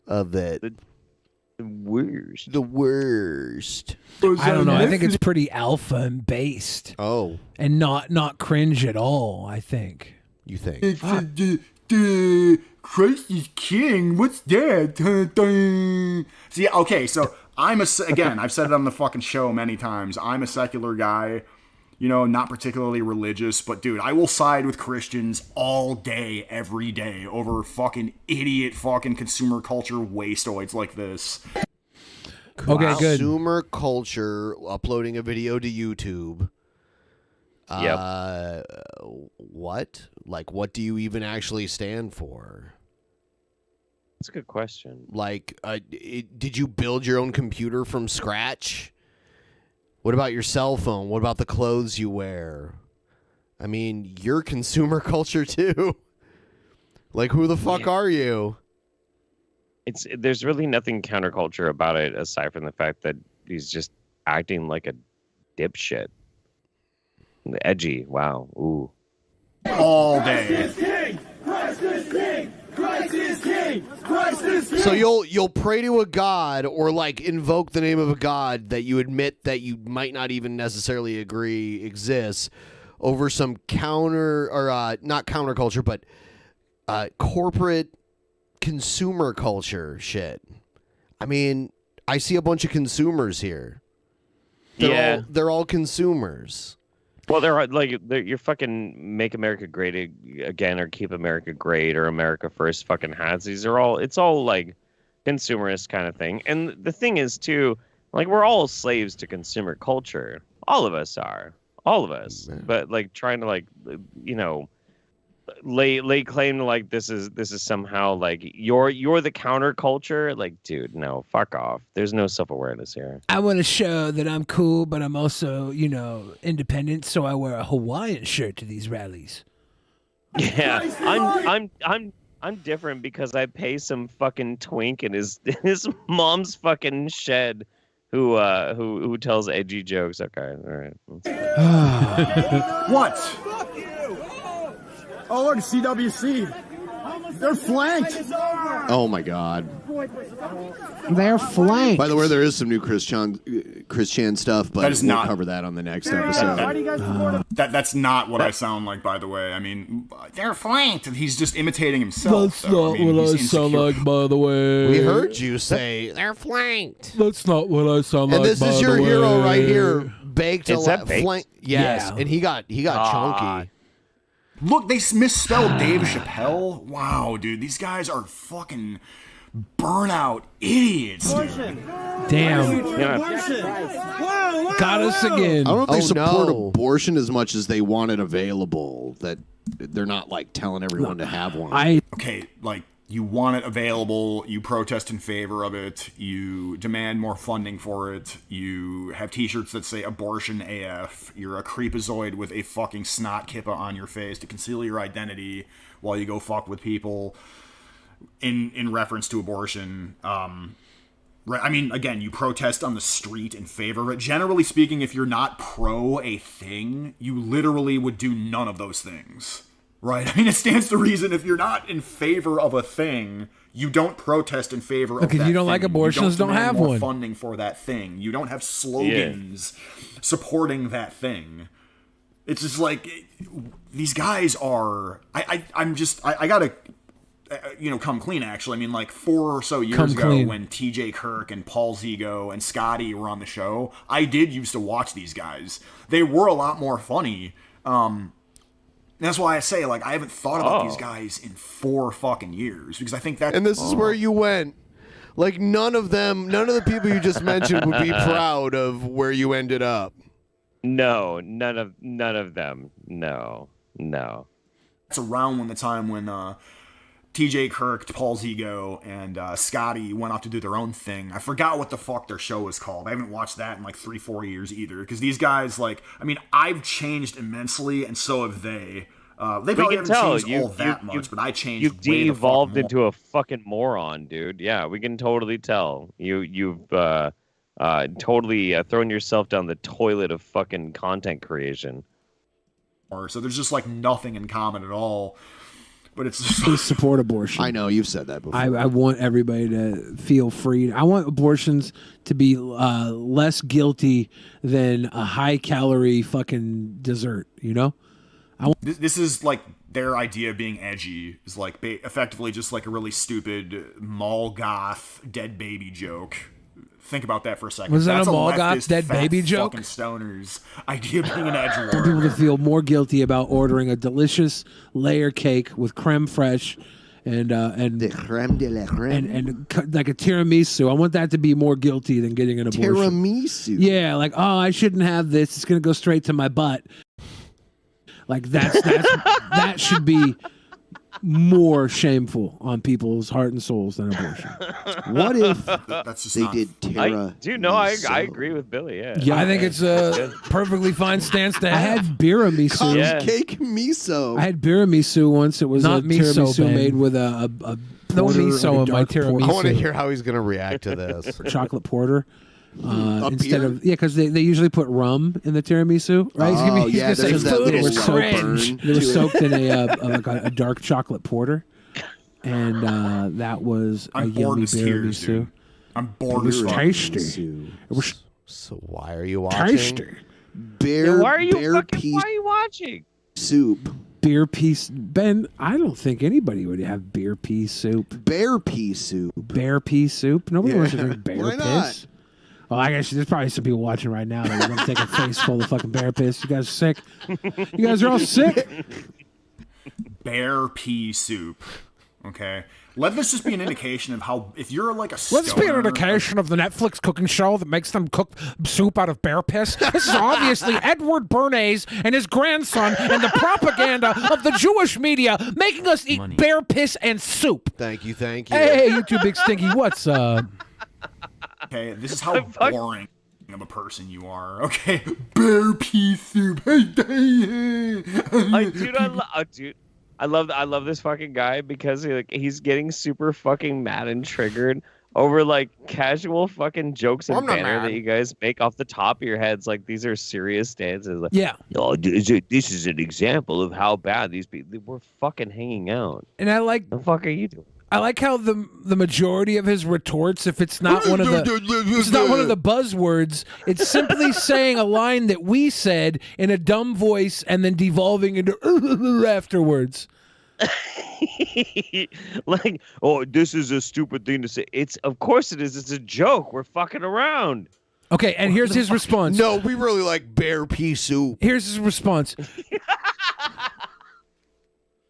of it. The worst. The worst. I don't know. I think it's pretty alpha and based. Oh. And not cringe at all, I think. You think? Christ is king. What's that? See, okay, so again, I've said it on the fucking show many times. I'm a secular guy, not particularly religious, but dude, I will side with Christians all day, every day over fucking idiot fucking consumer culture wasteoids like this. Okay, good. Consumer culture uploading a video to YouTube. Yep. What? Like, what do you even actually stand for? That's a good question. Like, did you build your own computer from scratch? What about your cell phone? What about the clothes you wear? I mean, you're consumer culture too. Like, who the fuck are you? There's really nothing counterculture about it aside from the fact that he's just acting like a dipshit. Edgy. Wow. Ooh. All day. So you'll pray to a god or like invoke the name of a god that you admit that you might not even necessarily agree exists over some not counterculture, but corporate consumer culture shit. I mean, I see a bunch of consumers here. They're all consumers. Well, you're fucking Make America Great Again or Keep America Great or America First fucking hats. It's all like consumerist kind of thing. And the thing is too, like we're all slaves to consumer culture. All of us are. All of us. But like trying to like, you know, lay claim to like this is somehow like you're the counterculture. Like, dude, no, fuck off. There's no self-awareness here. I want to show that I'm cool, but I'm also, you know, independent, so I wear a Hawaiian shirt to these rallies. Yeah, I'm different because I pay some fucking twink in his mom's fucking shed who tells edgy jokes. Okay, all right. What? Oh, look, CWC. They're flanked. Oh my God. They're flanked. By the way, there is some new Chris Chan stuff, but That is we'll not- cover that on the next episode. That's not what I sound like, by the way. I mean, they're flanked, and he's just imitating himself. That's not what I sound like, by the way. We heard you say They're flanked. That's not what I sound and like. this is your hero right here, baked Is that baked? flank. Yes, Yeah. and he got chunky. Look, they misspelled Dave Chappelle. Wow, dude, these guys are fucking burnout idiots, dude. Damn. Got us again. I don't know if they support no. abortion as much as they want it available. That they're not like telling everyone to have one. Okay, like you want it available, you protest in favor of it, you demand more funding for it, you have t-shirts that say abortion AF, you're a creepazoid with a fucking snot kippa on your face to conceal your identity while you go fuck with people in reference to abortion. Right, I mean, again, you protest on the street in favor of it. Generally speaking, if you're not pro a thing, you literally would do none of those things. Right? I mean, it stands to reason if you're not in favor of a thing, you don't protest in favor of that Because you don't like thing. abortions, You don't demand have more one. funding for that thing. You don't have slogans supporting that thing. It's just like, these guys are... I gotta... come clean, actually. I mean, like 4 or so years ago when TJ Kirk and Paul Zigo and Scotty were on the show, I did used to watch these guys. They were a lot more funny. That's why I say, like, I haven't thought about these guys in 4 fucking years, because I think that... And this is where you went. Like, none of the people you just mentioned would be proud of where you ended up. No, none of them. No. It's around the time when TJ Kirk, Paul Zigo, and Scotty went off to do their own thing. I forgot what the fuck their show was called. I haven't watched that in like 3-4 years either. Because these guys, like, I mean, I've changed immensely, and so have they. They probably haven't changed all that much, but I changed. You've de-evolved into a fucking moron, dude. Yeah, we can totally tell. You've totally thrown yourself down the toilet of fucking content creation. So there's just like nothing in common at all. But it's just Please support abortion. I know, you've said that before. I want everybody to feel free. I want abortions to be less guilty than a high-calorie fucking dessert, you know? This is like their idea of being edgy is like effectively just like a really stupid mall goth dead baby joke. Think about that for a second. Was that That's a mall leftist, goth dead fat baby joke? Fucking stoners idea of being an edge I want people to feel more guilty about ordering a delicious layer cake with creme fraiche and the creme de la creme and like a tiramisu. I want that to be more guilty than getting an abortion. Tiramisu. Yeah, like, oh, I shouldn't have this. It's gonna go straight to my butt. Like that's that should be more shameful on people's heart and souls than abortion. What if that's just they did tiramisu? I agree with Billy. Yeah, Yeah, I think it's a perfectly fine stance to I have. had biramisu. Cake miso. I had biramisu once. It was Not a miso, tiramisu Ben. made with a No porter, miso like a in my dark porter. tiramisu. I want to hear how he's going to react to this. Chocolate porter. Instead beer? of because they usually put rum in the tiramisu, right? Oh, he's yeah, gonna say there's that food little is soap cringe. burn They were to it. soaked in a dark chocolate porter, and that was a I'm bored yummy as tears, tiramisu. dude. I'm bored It as was fuck. tasty. It was So why are you watching? tasty. Bear, why are you bear pea watching? soup. Beer pea Ben, I don't think anybody would have beer pea soup. Bear pea soup. Bear pea soup? Nobody wants to Yeah, drink bear why not? piss. Well, I guess there's probably some people watching right now that are going to take a face full of fucking bear piss. You guys are sick. You guys are all sick. Bear pea soup. Okay. Let this just be an indication of how, if you're like a stoner... Let's be an indication of the Netflix cooking show that makes them cook soup out of bear piss. This is obviously Edward Bernays and his grandson and the propaganda of the Jewish media making us eat bear piss and soup. Thank you. Hey, you two big stinky. What's up? Okay, this is how boring of a person you are. Okay, bear pea soup. Dude, I love this fucking guy because he's getting super fucking mad and triggered over like casual fucking jokes and banter that you guys make off the top of your heads. Like these are serious stances. Like, yeah. Oh, this is an example of how bad these people were fucking hanging out. And I like. The fuck are you doing? I like how the majority of his retorts, if it's not one of the buzzwords, it's simply saying a line that we said in a dumb voice and then devolving into afterwards. Like, oh, this is a stupid thing to say. Of course it is. It's a joke. We're fucking around. Okay, and here's his response. No, we really like bear pea soup. Here's his response.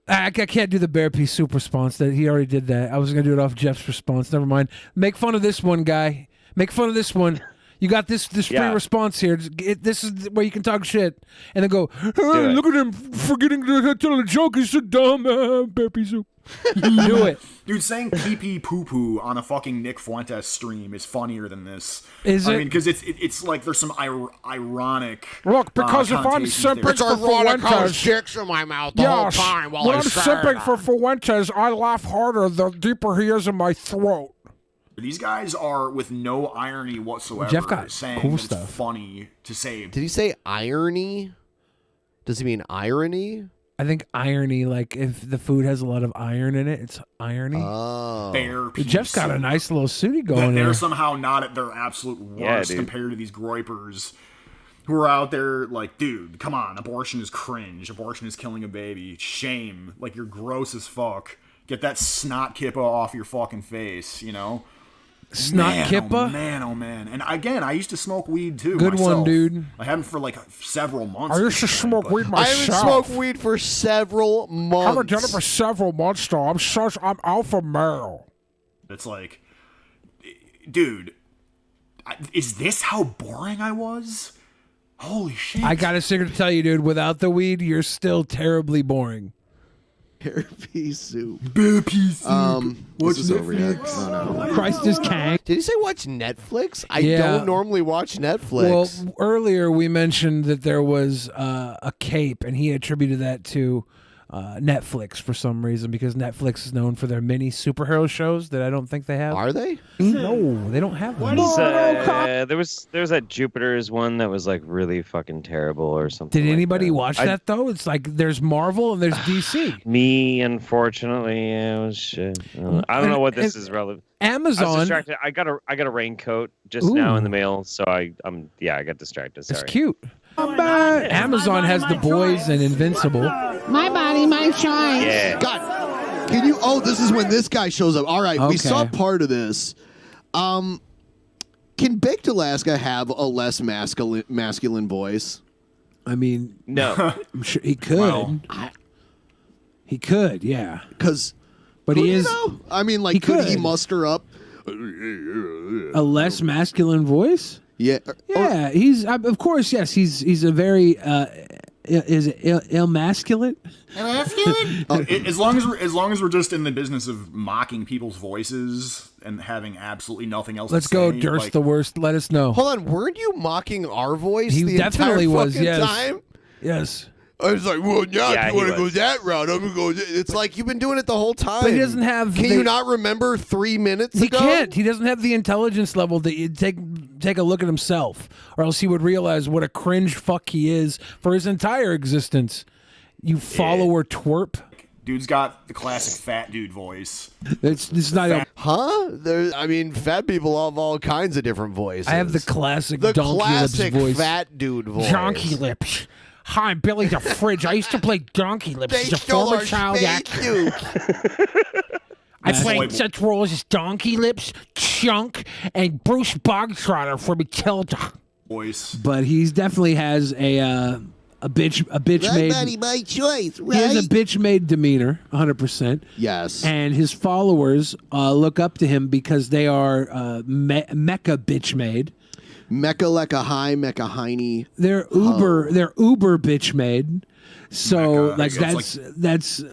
I can't do the bear pea soup response. That he already did that. I was gonna do it off Jeff's response. Never mind. Make fun of this one, guy. Make fun of this one. You got this free response here. This is where you can talk shit, and then go. Hey, look at him forgetting to tell a joke. He's so dumb. Bear pea soup. Do it, dude. Saying pee pee poo poo on a fucking Nick Fuentes stream is funnier than this. Is it? I mean, because it's like there's some ironic. Look, because if I'm simping for Fuentes, sticks in my mouth the whole time while when I I'm simping for Fuentes, I laugh harder the deeper he is in my throat. These guys are with no irony whatsoever. Jeff got saying cool that stuff. It's funny to say. Did he say irony? Does he mean irony? I think irony, like if the food has a lot of iron in it, it's irony. Oh. Bear pea Jeff's got a nice little suitie going They're there. somehow not at their absolute worst compared to these groypers who are out there like, dude, come on, abortion is cringe. Abortion is killing a baby. Shame. Like, you're gross as fuck. Get that snot kippa off your fucking face, you know? Snot kippa? Oh man, oh man. And again, I used to smoke weed too. Good myself. one, dude. I haven't for like several months. I used to smoke weed myself. I haven't smoked weed for several months. I haven't done it for several months though. I'm alpha male. It's like, dude, is this how boring I was? Holy shit. I got a secret to tell you, dude. Without the weed, you're still terribly boring. Bear pea soup. Bear pea soup. This is over yet. Oh, no. Christ is king. Did he say watch Netflix? I don't normally watch Netflix. Well, earlier we mentioned that there was a cape, and he attributed that to Netflix for some reason, because Netflix is known for their mini superhero shows that I don't think they have. Are they? No, they don't have one. There was that Jupiter's one that was like really fucking terrible or something. Did like anybody that. watch that though? It's like there's Marvel and there's DC. Me, unfortunately, it was shit. I don't know what this is relevant. Amazon. I was distracted. I got a raincoat just now in the mail, so I got distracted. Sorry. It's cute. Amazon has The Boys and Invincible. My body, my choice. Yeah. God, can you? Oh, this is when this guy shows up. All right, we saw part of this. Can Baked Alaska have a less masculine voice? I mean, no. I'm sure he could. Well, he could, yeah. But he is. I mean, like, could he muster up a less masculine voice? Yeah. Yeah, he's of course, yes, he's a very is it emasculate? As long as we're just in the business of mocking people's voices and having absolutely nothing else Let's to go, say, Durst like, the worst. Let us know. Hold on, weren't you mocking our voice He the definitely entire was, fucking yes. time? Yes. I was like, well, Yeah, if you want to he go was. that route, I'm going to go. It's like you've been doing it the whole time. But he doesn't have Can the- you not remember 3 minutes He ago? can't. He doesn't have the intelligence level that you take a look at himself, or else he would realize what a cringe fuck he is for his entire existence. You follower twerp. Dude's got the classic fat dude voice. It's not. Huh? I mean, fat people have all kinds of different voices. I have the classic the donkey classic lips voice. fat dude voice. Donkey lips. Hi, I'm Billy the Fridge. I used to play Donkey Lips They as a stole former our child space actor. suit. I I played such roles as Donkey Lips, Chunk, and Bruce Bogtrotter for Matilda. Voice. But he definitely has a bitch made. My choice, right? He has a bitch made demeanor, 100%. Yes. And his followers look up to him because they are mecha bitch made. Mecha like a high, mecha hiney. They're uber bitch made. So Mecha, that's a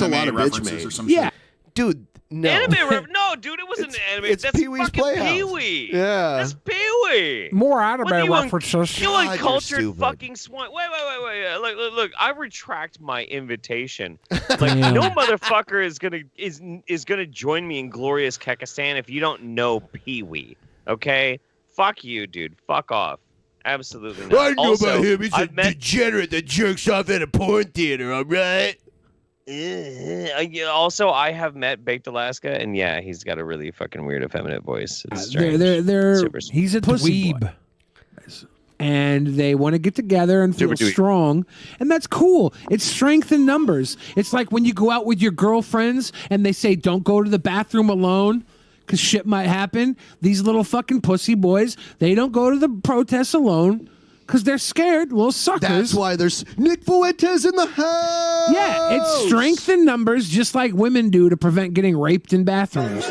lot of bitch made. Or some yeah, shit. Dude. No. No, dude, it wasn't an anime. It's That's Pee-wee's fucking Playhouse. Pee-wee. Yeah. That's Pee-wee. More anime What do you references. You God, uncultured you're stupid. fucking swine. Wait. Look, I retract my invitation. Like, no motherfucker is gonna join me in glorious Kekistan if you don't know Pee-wee. Okay? Fuck you, dude. Fuck off. Absolutely not. I know Also, about him. He's a I've met- degenerate that jerks off at a porn theater, all right? Also, I have met Baked Alaska, and yeah, he's got a really fucking weird, effeminate voice. It's strange. Super he's a pussy dweeb. And they want to get together and feel strong. And that's cool. It's strength in numbers. It's like when you go out with your girlfriends and they say, don't go to the bathroom alone because shit might happen. These little fucking pussy boys, they don't go to the protests alone because they're scared, little suckers. That's why there's Nick Fuentes in the house. Yeah, it's strength in numbers, just like women do to prevent getting raped in bathrooms.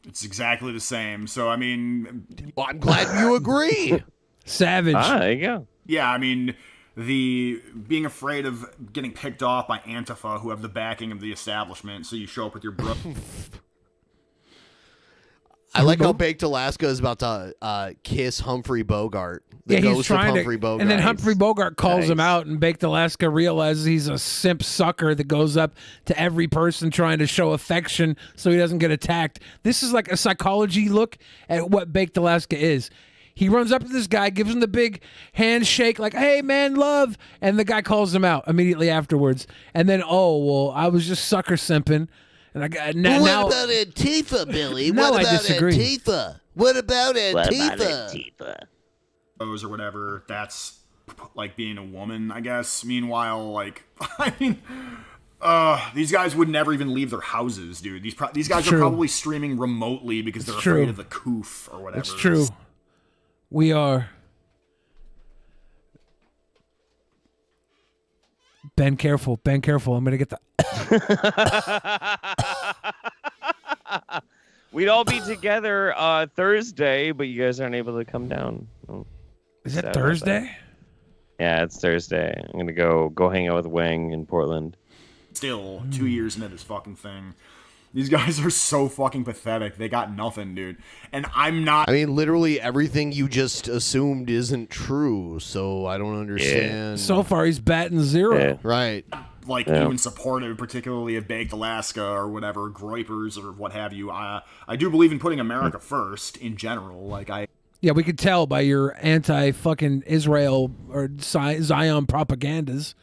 It's exactly the same. So, I mean... Well, I'm glad you agree. Savage. There you go. Yeah, I mean, the being afraid of getting picked off by Antifa, who have the backing of the establishment, so you show up with your bro... I like how Baked Alaska is about to kiss Humphrey Bogart. The Yeah, he's ghost of trying Humphrey Bogart. And then Humphrey Bogart calls him out, and Baked Alaska realizes he's a simp sucker that goes up to every person trying to show affection so he doesn't get attacked. This is like a psychology look at what Baked Alaska is. He runs up to this guy, gives him the big handshake, like, hey, man, love. And the guy calls him out immediately afterwards. And then, oh, well, I was just sucker simping. And I got now. What about Antifa, Billy? No, what I about disagree. Antifa? What about Antifa? Or whatever, that's like being a woman, I guess. Meanwhile, like, I mean, these guys would never even leave their houses, dude. These guys are probably streaming remotely because they're afraid of the coof or whatever. It's true. We are. Ben, careful. Ben, careful. I'm going to get the... We'd all be together Thursday, but you guys aren't able to come down. Is it Thursday? Yeah, it's Thursday. I'm gonna go hang out with Wang in Portland. Still 2 years into this fucking thing. These guys are so fucking pathetic. They got nothing, dude. And I'm not... I mean, literally everything you just assumed isn't true, so I don't understand. So far, he's batting zero. Right. Like, even supportive, particularly of Baked Alaska or whatever, Groypers or what have you. I do believe in putting America first in general. Like, Yeah, we could tell by your anti-fucking Israel or Zion propagandas.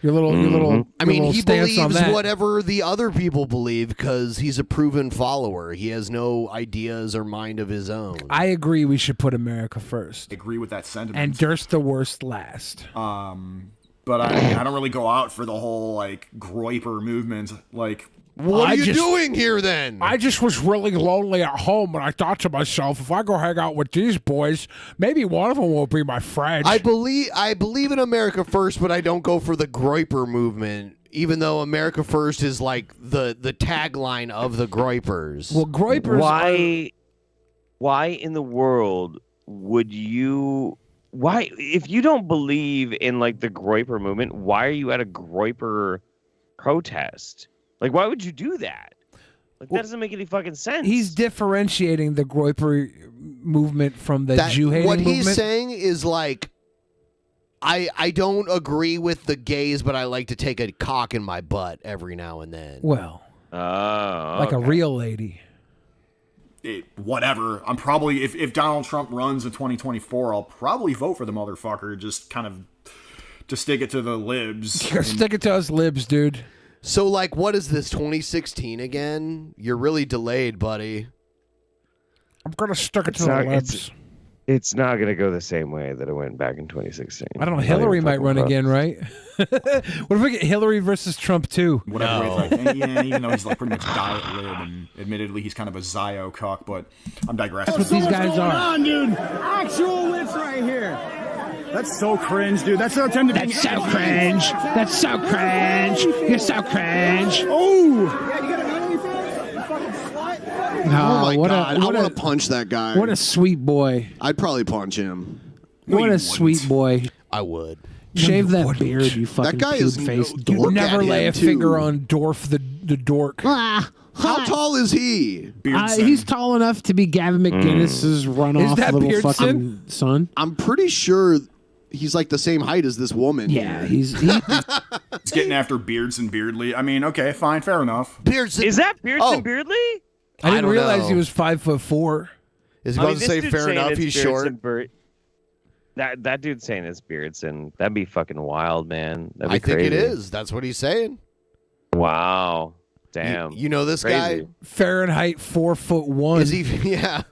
Your little. I mean, he stance on believes that. whatever the other people believe because he's a proven follower. He has no ideas or mind of his own. I agree we should put America first. I agree with that sentiment. And Durst the worst last. But I don't really go out for the whole, like, Groyper movement. Like, what are you doing here, then? I just was really lonely at home, and I thought to myself, if I go hang out with these boys, maybe one of them will be my friend. I believe in America first, but I don't go for the Groyper movement, even though America first is like the tagline of the Groypers. Well, Groypers Why in the world would you... Why, if you don't believe in, like, the Groyper movement, why are you at a Groyper protest? Like, why would you do that? Like, that doesn't make any fucking sense. He's differentiating the Groyper movement from the Jew-hating movement. What he's saying is, like, I don't agree with the gays, but I like to take a cock in my butt every now and then. Well, like a real lady. Whatever. I'm probably, if Donald Trump runs in 2024, I'll probably vote for the motherfucker. Just kind of to stick it to the libs. Stick it to us libs, dude. So, like, what is this, 2016 again? You're really delayed, buddy. I'm going to stick it to the libs. It's not going to go the same way that it went back in 2016. I don't know. Hillary might run again, right? What if we get Hillary versus Trump too? Whatever. Like, yeah, even though he's like pretty much diet lib, and admittedly he's kind of a Zio cuck, but I'm digressing. That's what these guys are. On, dude. Actual wits right here. That's so cringe, dude. That's so tempting. That's so cringe. That's so cringe. You're so cringe. Oh. Oh my what God. A, I want to punch that guy. What a sweet boy. I'd probably punch him. What a sweet boy. I would. Shave that beard, you fucking That guy is face. You never lay a finger on Dorf the dork. Ah, How tall is he? He's tall enough to be Gavin McGinnis's runoff Is that little Beardson? fucking son. I'm pretty sure he's like the same height as this woman. Yeah, he's He's getting after Beardson Beardly. I mean, okay, fine, fair enough. Beardson. Is that Beardson Beardly? I didn't don't realize know. he was 5'4". Is he about to say fair enough? He's short. That dude's saying it's Beardson. That'd be fucking wild, man. That'd be I think it crazy. is. That's what he's saying. Wow. Damn. You know this Crazy. guy? Fahrenheit 4'1". Is he? Yeah.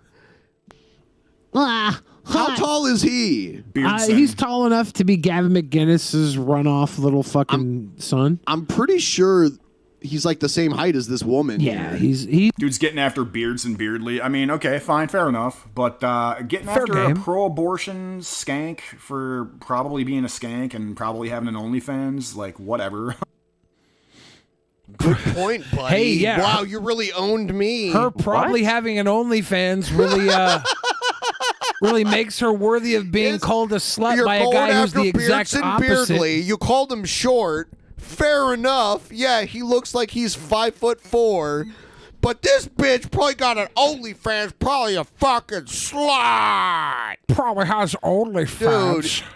Ah, How tall is he? he's tall enough to be Gavin McGinnis's runoff little fucking son. I'm pretty sure he's like the same height as this woman. Yeah, Dude's getting after Beardson Beardly. I mean, okay, fine, fair enough. But getting Fair after game. a pro-abortion skank for probably being a skank and probably having an OnlyFans, like, whatever. Good point, buddy. Hey, yeah. Wow, you really owned me. Her probably having an OnlyFans really really makes her worthy of being called a slut You're by a going guy who's after the exact Beardson opposite. Beardly. You called him short. Fair enough. Yeah, he looks like he's 5'4". But this bitch probably got an OnlyFans, probably a fucking slut. Probably has OnlyFans. Dude,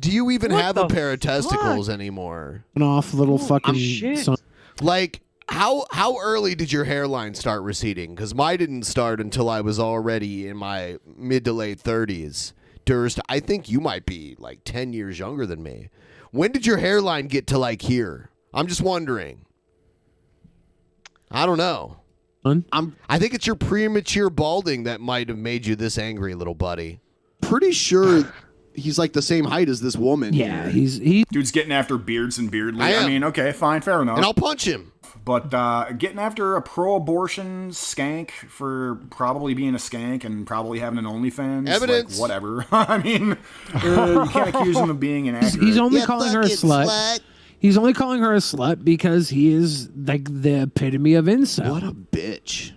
do you even What have a the pair of testicles anymore? Runoff little fucking son. Like, how early did your hairline start receding? Because mine didn't start until I was already in my mid to late 30s. Durst, I think you might be like 10 years younger than me. When did your hairline get to like here? I'm just wondering. I don't know. I think it's your premature balding that might have made you this angry, little buddy. Pretty sure he's like the same height as this woman. Yeah, Dude's getting after Beardson Beardly. I mean, okay, fine, fair enough. And I'll punch him. But getting after a pro-abortion skank for probably being a skank and probably having an OnlyFans, Evidence. like, whatever. I mean, you can't accuse him of being inaccurate. He's only calling her a slut. He's only calling her a slut because he is like the epitome of incel. What a bitch.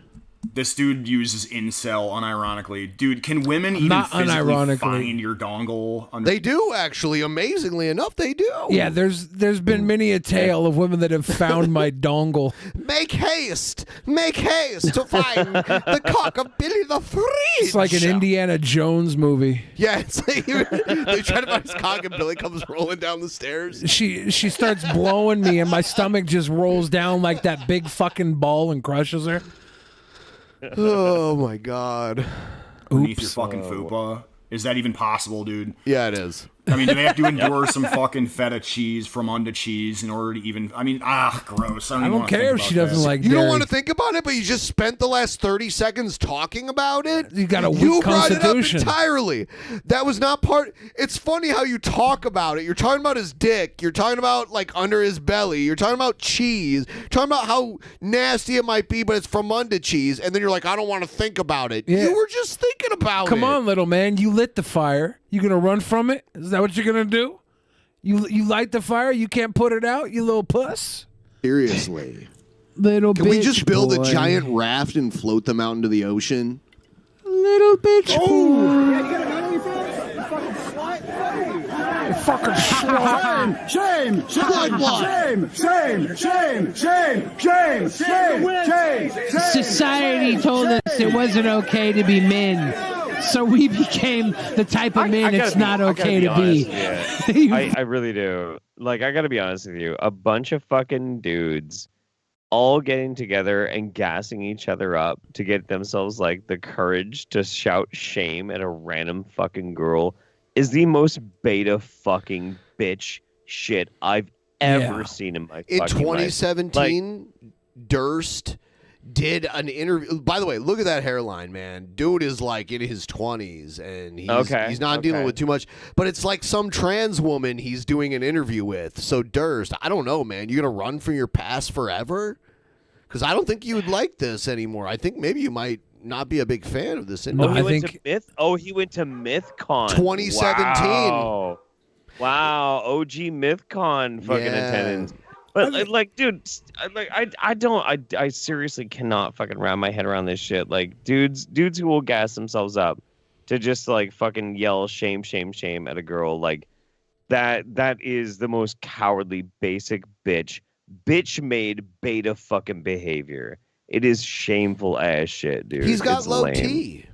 This dude uses incel unironically. Dude, can women even Not physically unironically. find your dongle? They do, actually. Amazingly enough, they do. Yeah, there's been many a tale of women that have found my dongle. Make haste to find the cock of Billy the Fridge. It's like an Indiana Jones movie. Yeah, it's like they try to find his cock and Billy comes rolling down the stairs. She starts blowing me and my stomach just rolls down like that big fucking ball and crushes her. Oh my God. Beneath your fucking fupa. Is that even possible, dude? Yeah, it is. I mean, do they have to endure some fucking feta cheese from under cheese in order to even... I mean, gross. I don't care if she doesn't like You dairy. don't want to think about it, but you just spent the last 30 seconds talking about it? You got a weak You brought it up constitution. entirely. That was not part... It's funny how you talk about it. You're talking about his dick. You're talking about, like, under his belly. You're talking about cheese. You're talking about how nasty it might be, but it's from under cheese. And then you're like, I don't want to think about it. Yeah. You were just thinking about it. Come on, little man. You lit the fire. You gonna run from it? Is that what you're gonna do? You light the fire? You can't put it out, you little puss? Seriously. Little Can bitch we just build boy. a giant raft and float them out into the ocean? Little bitch boy. Yeah, you got an OnlyFans? You fucking slut? Hey. Fucking slut. Shame! Society told us it wasn't okay to be men. So we became the type of men it's not okay to be. I really do. Like, I gotta be honest with you. A bunch of fucking dudes all getting together and gassing each other up to get themselves, like, the courage to shout shame at a random fucking girl is the most beta fucking bitch shit I've ever seen in my fucking In life. 2017, Durst did an interview. By the way, look at that hairline, man. Dude is like in his 20s, and he's not dealing with too much. But it's like some trans woman he's doing an interview with. So Durst, I don't know, man. You gonna run from your past forever? Because I don't think you would like this anymore. I think maybe you might not be a big fan of this anymore. He went to MythCon 2017. Wow, OG MythCon fucking attendance. But like, dude, like I seriously cannot fucking wrap my head around this shit. Like, dudes who will gas themselves up to just like fucking yell shame, shame, shame at a girl, like that is the most cowardly, basic bitch made beta fucking behavior. It is shameful ass shit, dude. He's got it's low lame. T.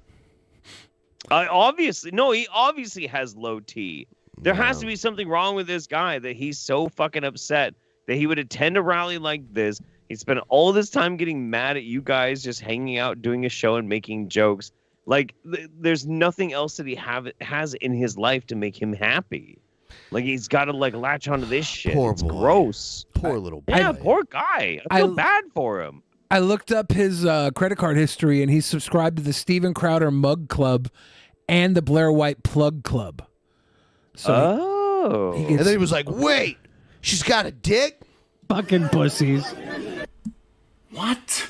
He obviously has low T. There has to be something wrong with this guy that he's so fucking upset that he would attend a rally like this. He spent all this time getting mad at you guys, just hanging out, doing a show and making jokes. Like, there's nothing else that he has in his life to make him happy. Like, he's got to like latch onto this shit. Poor it's boy. Gross. Poor little boy. Yeah, poor guy. I feel bad for him. I looked up his credit card history, and he's subscribed to the Steven Crowder Mug Club and the Blair White Plug Club. So and then he was like, wait, she's got a dick? Fucking pussies. What?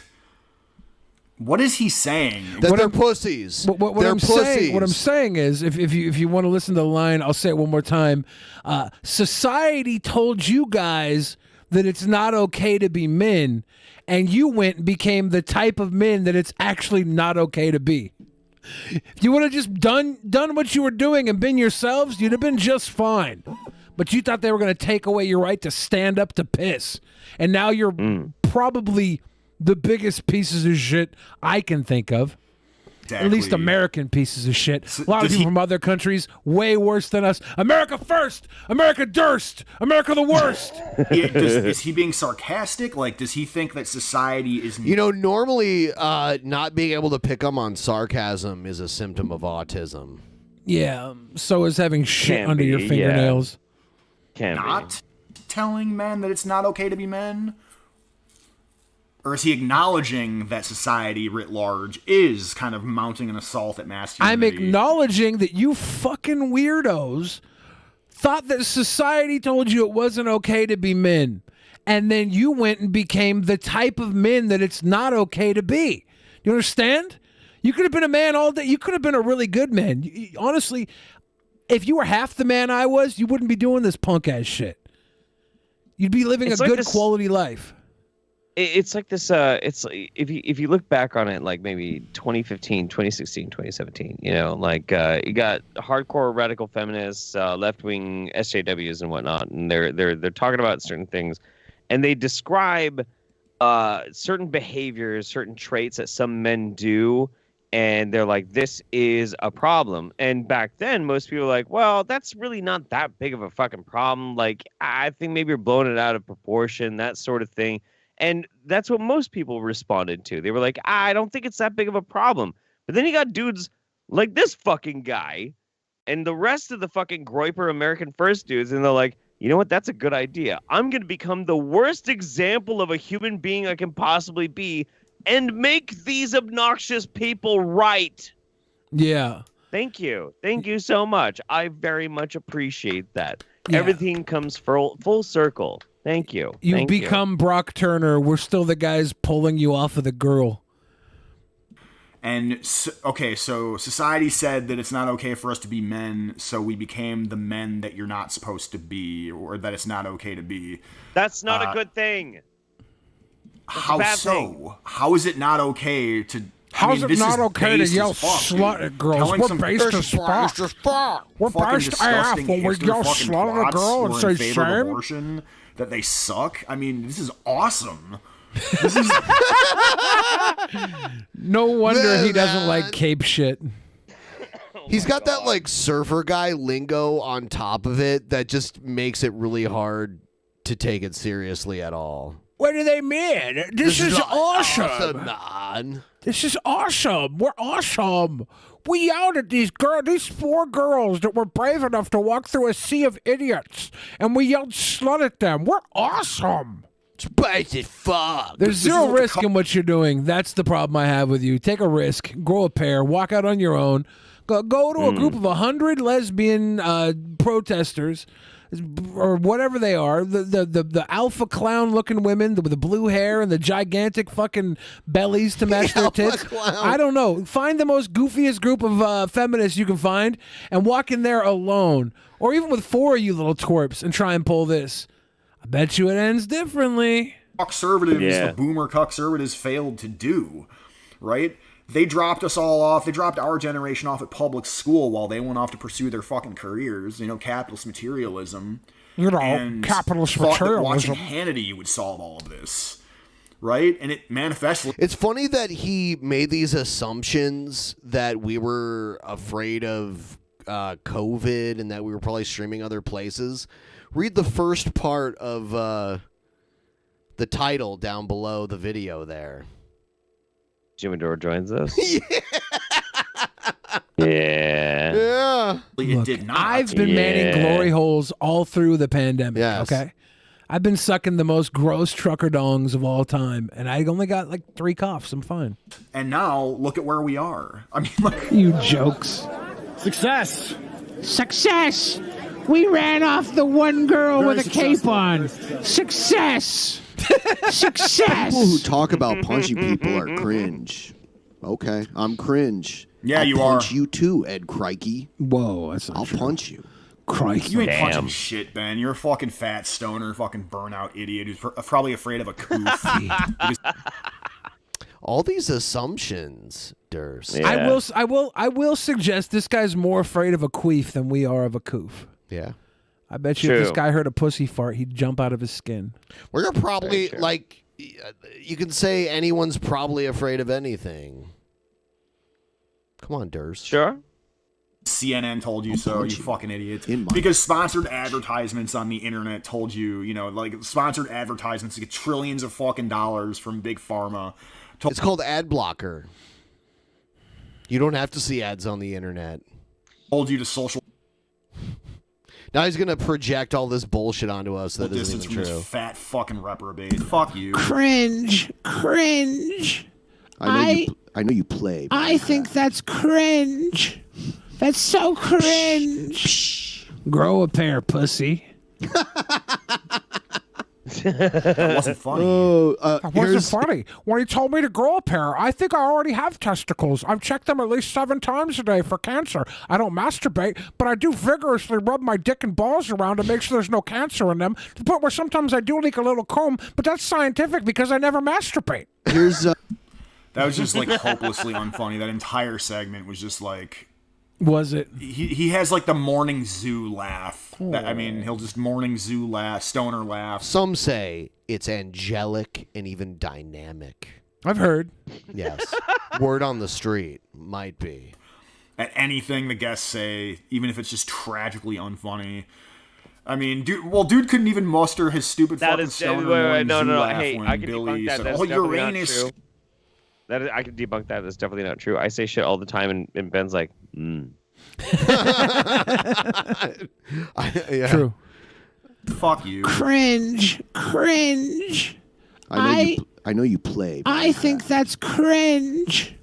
What is he saying? That they're pussies. What They're I'm pussies. saying is, if you want to listen to the line, I'll say it one more time. Society told you guys that it's not okay to be men, and you went and became the type of men that it's actually not okay to be. If you would have just done what you were doing and been yourselves, you'd have been just fine. But you thought they were going to take away your right to stand up to piss. And now you're probably the biggest pieces of shit I can think of. Exactly. At least American pieces of shit. A lot of people from other countries, way worse than us. America first! America Durst! America the worst! Is he being sarcastic? Like, does he think that society is... You know, normally not being able to pick up on sarcasm is a symptom of autism. Yeah, so is having shit under your fingernails. Not telling men that it's not okay to be men? Or is he acknowledging that society writ large is kind of mounting an assault at masculinity? I'm acknowledging that you fucking weirdos thought that society told you it wasn't okay to be men. And then you went and became the type of men that it's not okay to be. You understand? You could have been a man all day. You could have been a really good man. Honestly, if you were half the man I was, you wouldn't be doing this punk ass shit. You'd be living a good quality life. It's like this, it's like, if you look back on it, like maybe 2015, 2016, 2017, you know, like you got hardcore radical feminists, left-wing SJWs and whatnot, and they're talking about certain things, and they describe certain behaviors, certain traits that some men do, and they're like, this is a problem. And back then, most people were like, well, that's really not that big of a fucking problem. Like, I think maybe you're blowing it out of proportion, that sort of thing. And that's what most people responded to. They were like, I don't think it's that big of a problem. But then you got dudes like this fucking guy and the rest of the fucking Groiper American First dudes. And they're like, you know what? That's a good idea. I'm going to become the worst example of a human being I can possibly be and make these obnoxious people right. Yeah. Thank you. Thank you so much. I very much appreciate that. Yeah. Everything comes full circle. Thank you. You become Brock Turner. We're still the guys pulling you off of the girl. And, so society said that it's not okay for us to be men, so we became the men that you're not supposed to be, or that it's not okay to be. That's not a good thing. How so? Thing. How is it not okay to... How's it not okay to yell slut at girls? We're based as fuck. We're based AF when we yell slut at a girl and say shame. Abortion, that they suck. I mean, this is awesome. This is... No wonder he doesn't like Cape shit. He's got that like surfer guy lingo on top of it that just makes it really hard to take it seriously at all. What do they mean? This is awesome. Man. This is awesome. We're awesome. We yelled at these four girls that were brave enough to walk through a sea of idiots, and we yelled slut at them. We're awesome. Spicy fuck. There's zero risk in what you're doing. That's the problem I have with you. Take a risk, grow a pair, walk out on your own, go to a group of 100 lesbian protesters, or whatever they are, the alpha clown looking women with the blue hair and the gigantic fucking bellies to match their tits. I don't know. Find the most goofiest group of feminists you can find and walk in there alone, or even with 4 of you little twerps, and try and pull this. I bet you it ends differently. Conservatives, the boomer conservatives failed to do, right? They dropped us all off. They dropped our generation off at public school while they went off to pursue their fucking careers. Capitalist materialism. Capitalist thought materialism. That watching Hannity would solve all of this, right? And it manifests. It's funny that he made these assumptions that we were afraid of COVID and that we were probably streaming other places. Read the first part of the title down below the video there. Jimmy Dore joins us. Yeah. It did not. I've been manning glory holes all through the pandemic. Yes. Okay. I've been sucking the most gross trucker dongs of all time, and I only got like 3 coughs. I'm fine. And now look at where we are. I mean, look. You jokes. Success. Success. We ran off the one girl Very with a cape successful. on. Success. Success. People who talk about punching people are cringe. Okay, I'm cringe. Yeah, I'll you punch are. you too, Ed Crikey. Whoa, that's not I'll true. punch you. Crikey. You ain't punching shit, Ben. You're a fucking fat stoner, fucking burnout idiot who's probably afraid of a coof. All these assumptions, Durst. Yeah. I will suggest this guy's more afraid of a queef than we are of a coof. Yeah. I bet you if this guy heard a pussy fart, he'd jump out of his skin. We're probably, like, you can say anyone's probably afraid of anything. Come on, Durst. Sure. CNN told you so, you fucking idiots. Because sponsored advertisements on the internet told you, like sponsored advertisements get trillions of fucking dollars from big pharma. It's called ad blocker. You don't have to see ads on the internet. Told you to social. Now he's gonna project all this bullshit onto us that isn't distance even from true. this fat fucking reprobate. Fuck you. Cringe. Cringe. I know you play. I think that's cringe. That's so cringe. Grow a pair, pussy. That wasn't funny. That wasn't funny. When he told me to grow a pair, I think I already have testicles. I've checked them at least 7 times a day for cancer. I don't masturbate, but I do vigorously rub my dick and balls around to make sure there's no cancer in them, to the point where sometimes I do leak a little comb, but that's scientific because I never masturbate. Here's That was just like hopelessly unfunny. That entire segment was just like. Was it? He has like the morning zoo laugh. He'll just morning zoo laugh, stoner laugh. Some say it's angelic and even dynamic. I've heard. Yes. Word on the street. Might be. At anything the guests say, even if it's just tragically unfunny. I mean, dude couldn't even muster his stupid fucking stoner morning zoo laugh Hey, when I can Billy debunk that. said, That's "Oh, definitely Uranus." not true. I can debunk that. That's definitely not true. I say shit all the time, and Ben's like, Yeah. True. Fuck you. Cringe. Cringe. I know you play. I think that's cringe.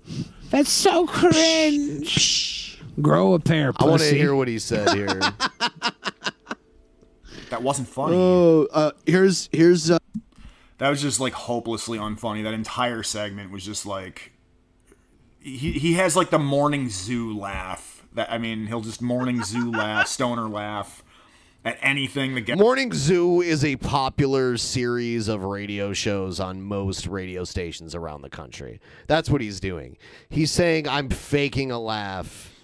That's so cringe. Grow a pair, pussy. I want to hear what he said here. That wasn't funny. Oh, here's. That was just like hopelessly unfunny. That entire segment was just like. He has like the morning zoo laugh. He'll just morning zoo laugh, stoner laugh at anything that gets. Morning Zoo is a popular series of radio shows on most radio stations around the country. That's what he's doing. He's saying, I'm faking a laugh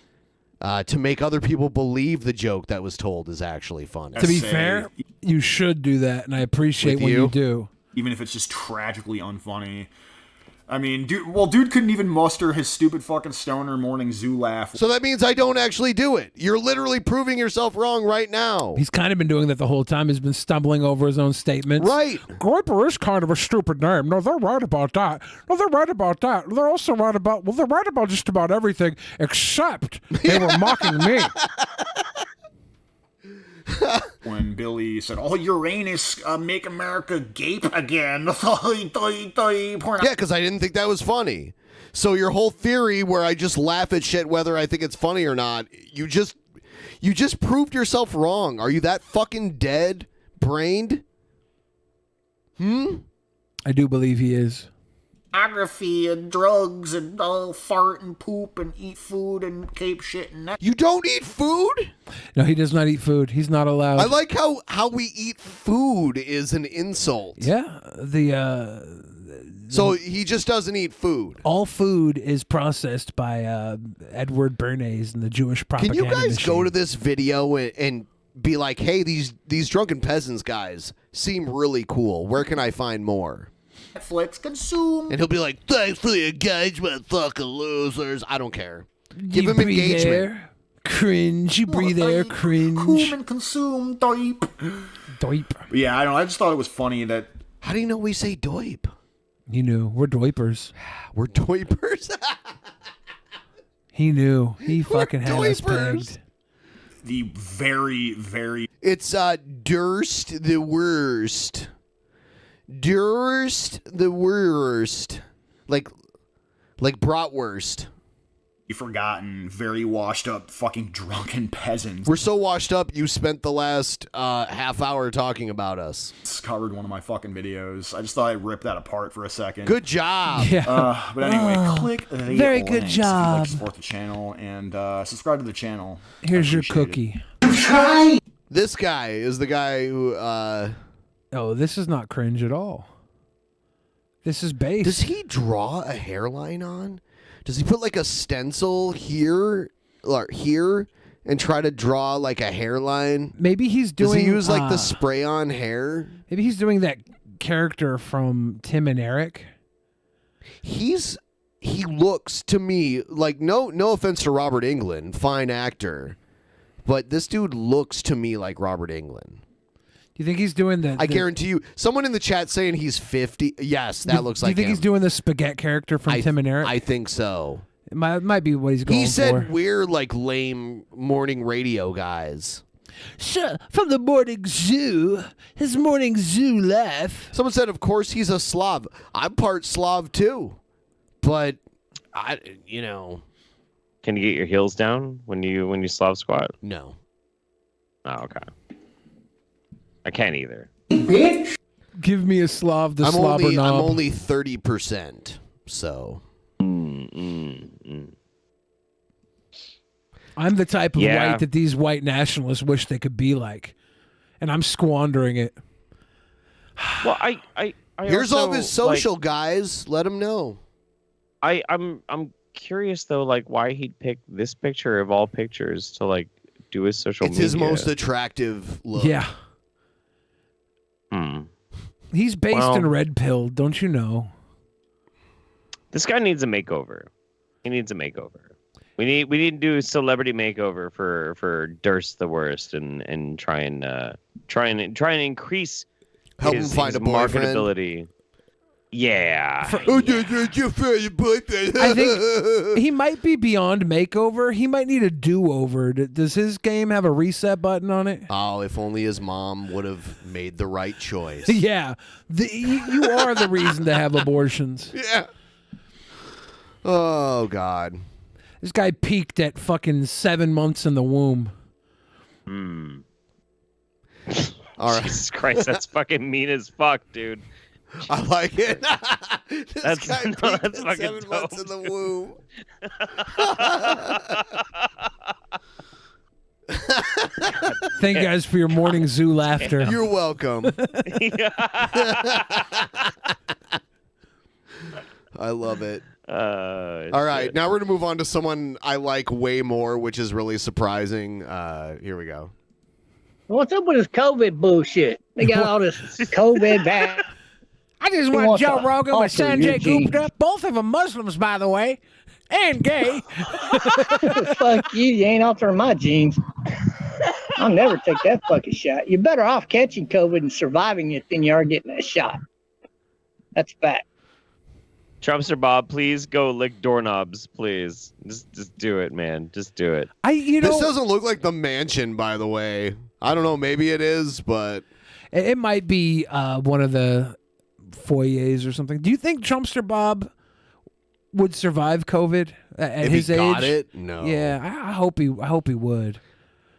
to make other people believe the joke that was told is actually funny. To be fair, you should do that, and I appreciate when you do. Even if it's just tragically unfunny. I mean, dude couldn't even muster his stupid fucking stoner morning zoo laugh. So that means I don't actually do it. You're literally proving yourself wrong right now. He's kind of been doing that the whole time. He's been stumbling over his own statements. Right. Groiper is kind of a stupid name. No, they're right about that. No, they're right about that. They're also right about, they're right about just about everything, except they were mocking me. when Billy said, "Oh, Uranus, make America gape again." Yeah, because I didn't think that was funny. So your whole theory where I just laugh at shit whether I think it's funny or not, you just proved yourself wrong. Are you that fucking dead-brained? I do believe he is. Pornography and drugs and fart and poop and eat food and cape shit and that. You don't eat food? No, he does not eat food. He's not allowed. I like how we eat food is an insult. Yeah, So he just doesn't eat food. All food is processed by Edward Bernays and the Jewish Can propaganda you guys machine. go to this video and be like, hey, these drunken peasants guys seem really cool. Where can I find more? Netflix consume. And he'll be like, thanks for the engagement, fucking losers. I don't care. Give You him breathe engagement. air, cringe. You breathe air, cringe. Consume and consume, doip. Doip. Yeah, I don't know. I just thought it was funny that. How do you know we say doip? You knew. We're doipers. We're doipers? He knew. He fucking had us doipers. pegged. The very, very. It's Durst the worst. Durst the worst. Like bratwurst. Forgotten, very washed up, fucking drunken peasants. We're so washed up, you spent the last half hour talking about us. It's covered one of my fucking videos. I just thought I'd rip that apart for a second. Good job. Yeah. But anyway, click the very good links if you'd like job. to support the channel and subscribe to the channel. Here's your cookie. This guy is the guy who. Oh, this is not cringe at all. This is base. Does he draw a hairline on? Does he put like a stencil here or here and try to draw like a hairline? Maybe he's doing. Does he use like the spray on hair? Maybe he's doing that character from Tim and Eric. He looks to me like no offense to Robert Englund, fine actor, but this dude looks to me like Robert Englund. Do you think he's doing the? I guarantee you, someone in the chat saying he's 50. Yes, that looks like. Do you think him. he's doing the spaghetti character from Tim and Eric? I think so. It might be what he's going for. He said we're like lame morning radio guys. Sure, from the morning zoo, his morning zoo laugh. Someone said, of course he's a Slav. I'm part Slav too, but Can you get your heels down when you Slav squat? No. Oh, okay. I can't either. Bitch. Give me a Slav the slobber knob. I'm only 30%, so. I'm the type of white that these white nationalists wish they could be like, and I'm squandering it. Well, I Here's also, all of his social guys. Let him know. I'm curious though, like why he'd pick this picture of all pictures to like do his social media. It's his most attractive look. Yeah. He's based in Red Pill, don't you know? This guy needs a makeover. He needs a makeover. We need to do a celebrity makeover for Durst the worst and try and increase Help his, him find his a boyfriend. marketability. Yeah. I think he might be beyond makeover. He might need a do-over. Does his game have a reset button on it? Oh, if only his mom would have made the right choice. Yeah. You are the reason to have abortions. Yeah. Oh, God. This guy peaked at fucking 7 months in the womb. All right. Jesus Christ, that's fucking mean as fuck, dude. I like it. That's fucking fucking 7 dope. months in the womb. Thank you guys for your morning zoo laughter. You're welcome. I love it. All right, now we're going to move on to someone I like way more, which is really surprising. Here we go. What's up with this COVID bullshit? They got all this COVID back. I just want Joe Rogan with Sanjay Gupta. Both of them Muslims, by the way, and gay. Fuck you. You ain't altering my genes. I'll never take that fucking shot. You're better off catching COVID and surviving it than you are getting that shot. That's fact. Trumpster Bob, please go lick doorknobs, please. Just do it, man. Just do it. This doesn't look like the mansion, by the way. I don't know. Maybe it is, but It might be one of the foyers or something. Do you think Trumpster Bob would survive COVID at if his he age? got it, no. Yeah, I hope he would.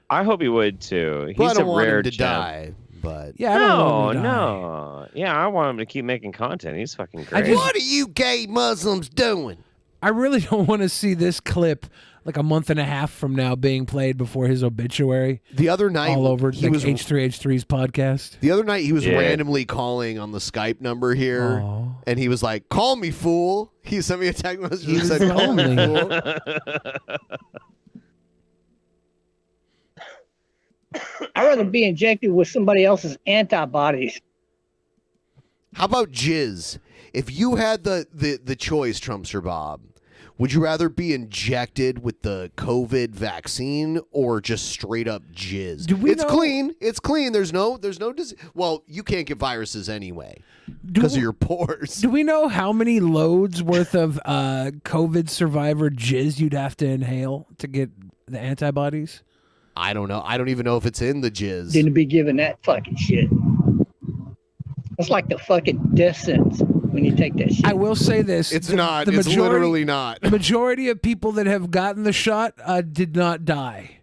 I hope he would too. Well, I He's don't a want rare him to gem. die, but Yeah, I don't want him to die. No. Yeah, I want him to keep making content. He's fucking great. What are you gay Muslims doing? I really don't want to see this clip like a month and a half from now being played before his obituary. The other night, all over he was H3H3's podcast. The other night, he was randomly calling on the Skype number here, and he was like, "Call me, fool." He sent me a text message and said, "Call me, fool." I'd rather be injected with somebody else's antibodies. How about jizz? If you had the choice, Trumpster Bob, would you rather be injected with the COVID vaccine or just straight up jizz? It's clean. It's clean. There's no disease. Well, you can't get viruses anyway because of your pores. Do we know how many loads worth of COVID survivor jizz you'd have to inhale to get the antibodies? I don't know. I don't even know if it's in the jizz. Didn't be given that fucking shit. It's like the fucking death sentence when you take that shit. I will say this. It's not. It's literally not. The majority of people that have gotten the shot did not die.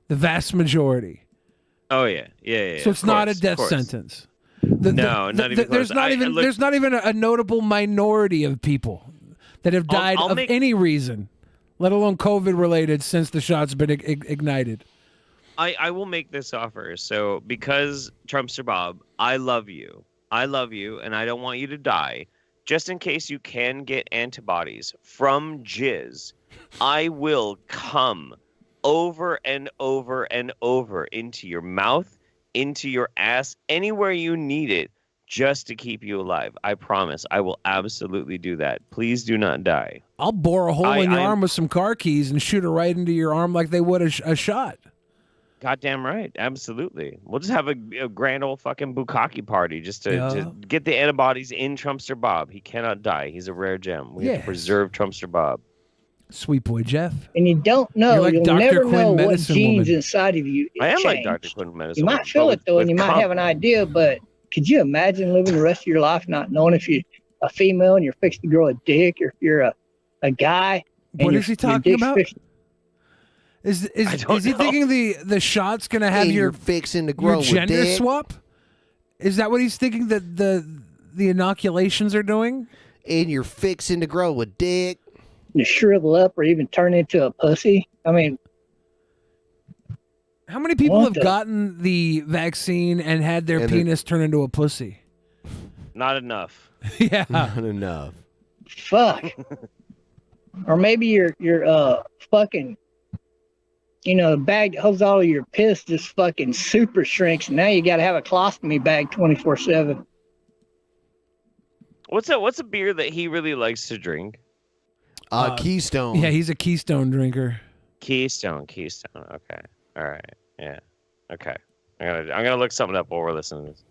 The vast majority. Oh yeah. So it's not a death sentence. Not even there's close. There's not even a notable minority of people that have died of any reason, let alone COVID related, since the shot's been ignited. I will make this offer. So because Trumpster Bob, I love you, and I don't want you to die. Just in case you can get antibodies from jizz, I will come over and over and over into your mouth, into your ass, anywhere you need it, just to keep you alive. I promise. I will absolutely do that. Please do not die. I'll bore a hole in your arm with some car keys and shoot it right into your arm like they would a shot. Goddamn right. Absolutely. We'll just have a grand old fucking bukkake party just to get the antibodies in Trumpster Bob. He cannot die. He's a rare gem. We have to preserve Trumpster Bob. Sweet boy Jeff. And you don't know. You're like You'll Dr. never Quinn, know what medicine genes woman. inside of you I am change. like Dr. Quinn Medicine. You might feel it though, and you might have an idea, but could you imagine living the rest of your life not knowing if you're a female and you're fixed to grow a dick, or if you're a guy? And What is he talking about? Is he thinking the shot's gonna have Hey, your you're fixing to grow a gender dick. swap? Is that what he's thinking that the inoculations are doing? And you're fixing to grow a dick. You shrivel up or even turn into a pussy. I mean, how many people What have the- gotten the vaccine and had their And penis turn into a pussy? Not enough. Yeah, Not enough. fuck. Or maybe your fucking, the bag that holds all of your piss just fucking super shrinks. Now you got to have a colostomy bag 24/7. What's a beer that he really likes to drink? Keystone. Yeah, he's a Keystone drinker. Keystone. Okay. All right. Yeah. Okay. I'm gonna look something up while we're listening to this.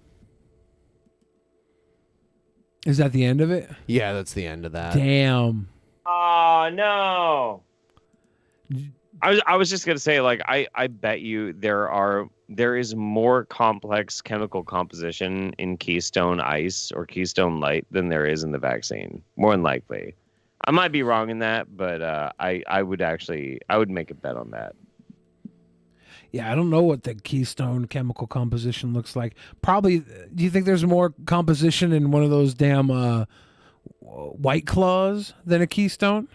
Is that the end of it? Yeah, that's the end of that. Damn. Oh no. I was just gonna say, like, I bet you there is more complex chemical composition in Keystone Ice or Keystone Light than there is in the vaccine. More than likely. I might be wrong in that, but I would make a bet on that. Yeah, I don't know what the Keystone chemical composition looks like. Probably, do you think there's more composition in one of those damn White Claws than a Keystone?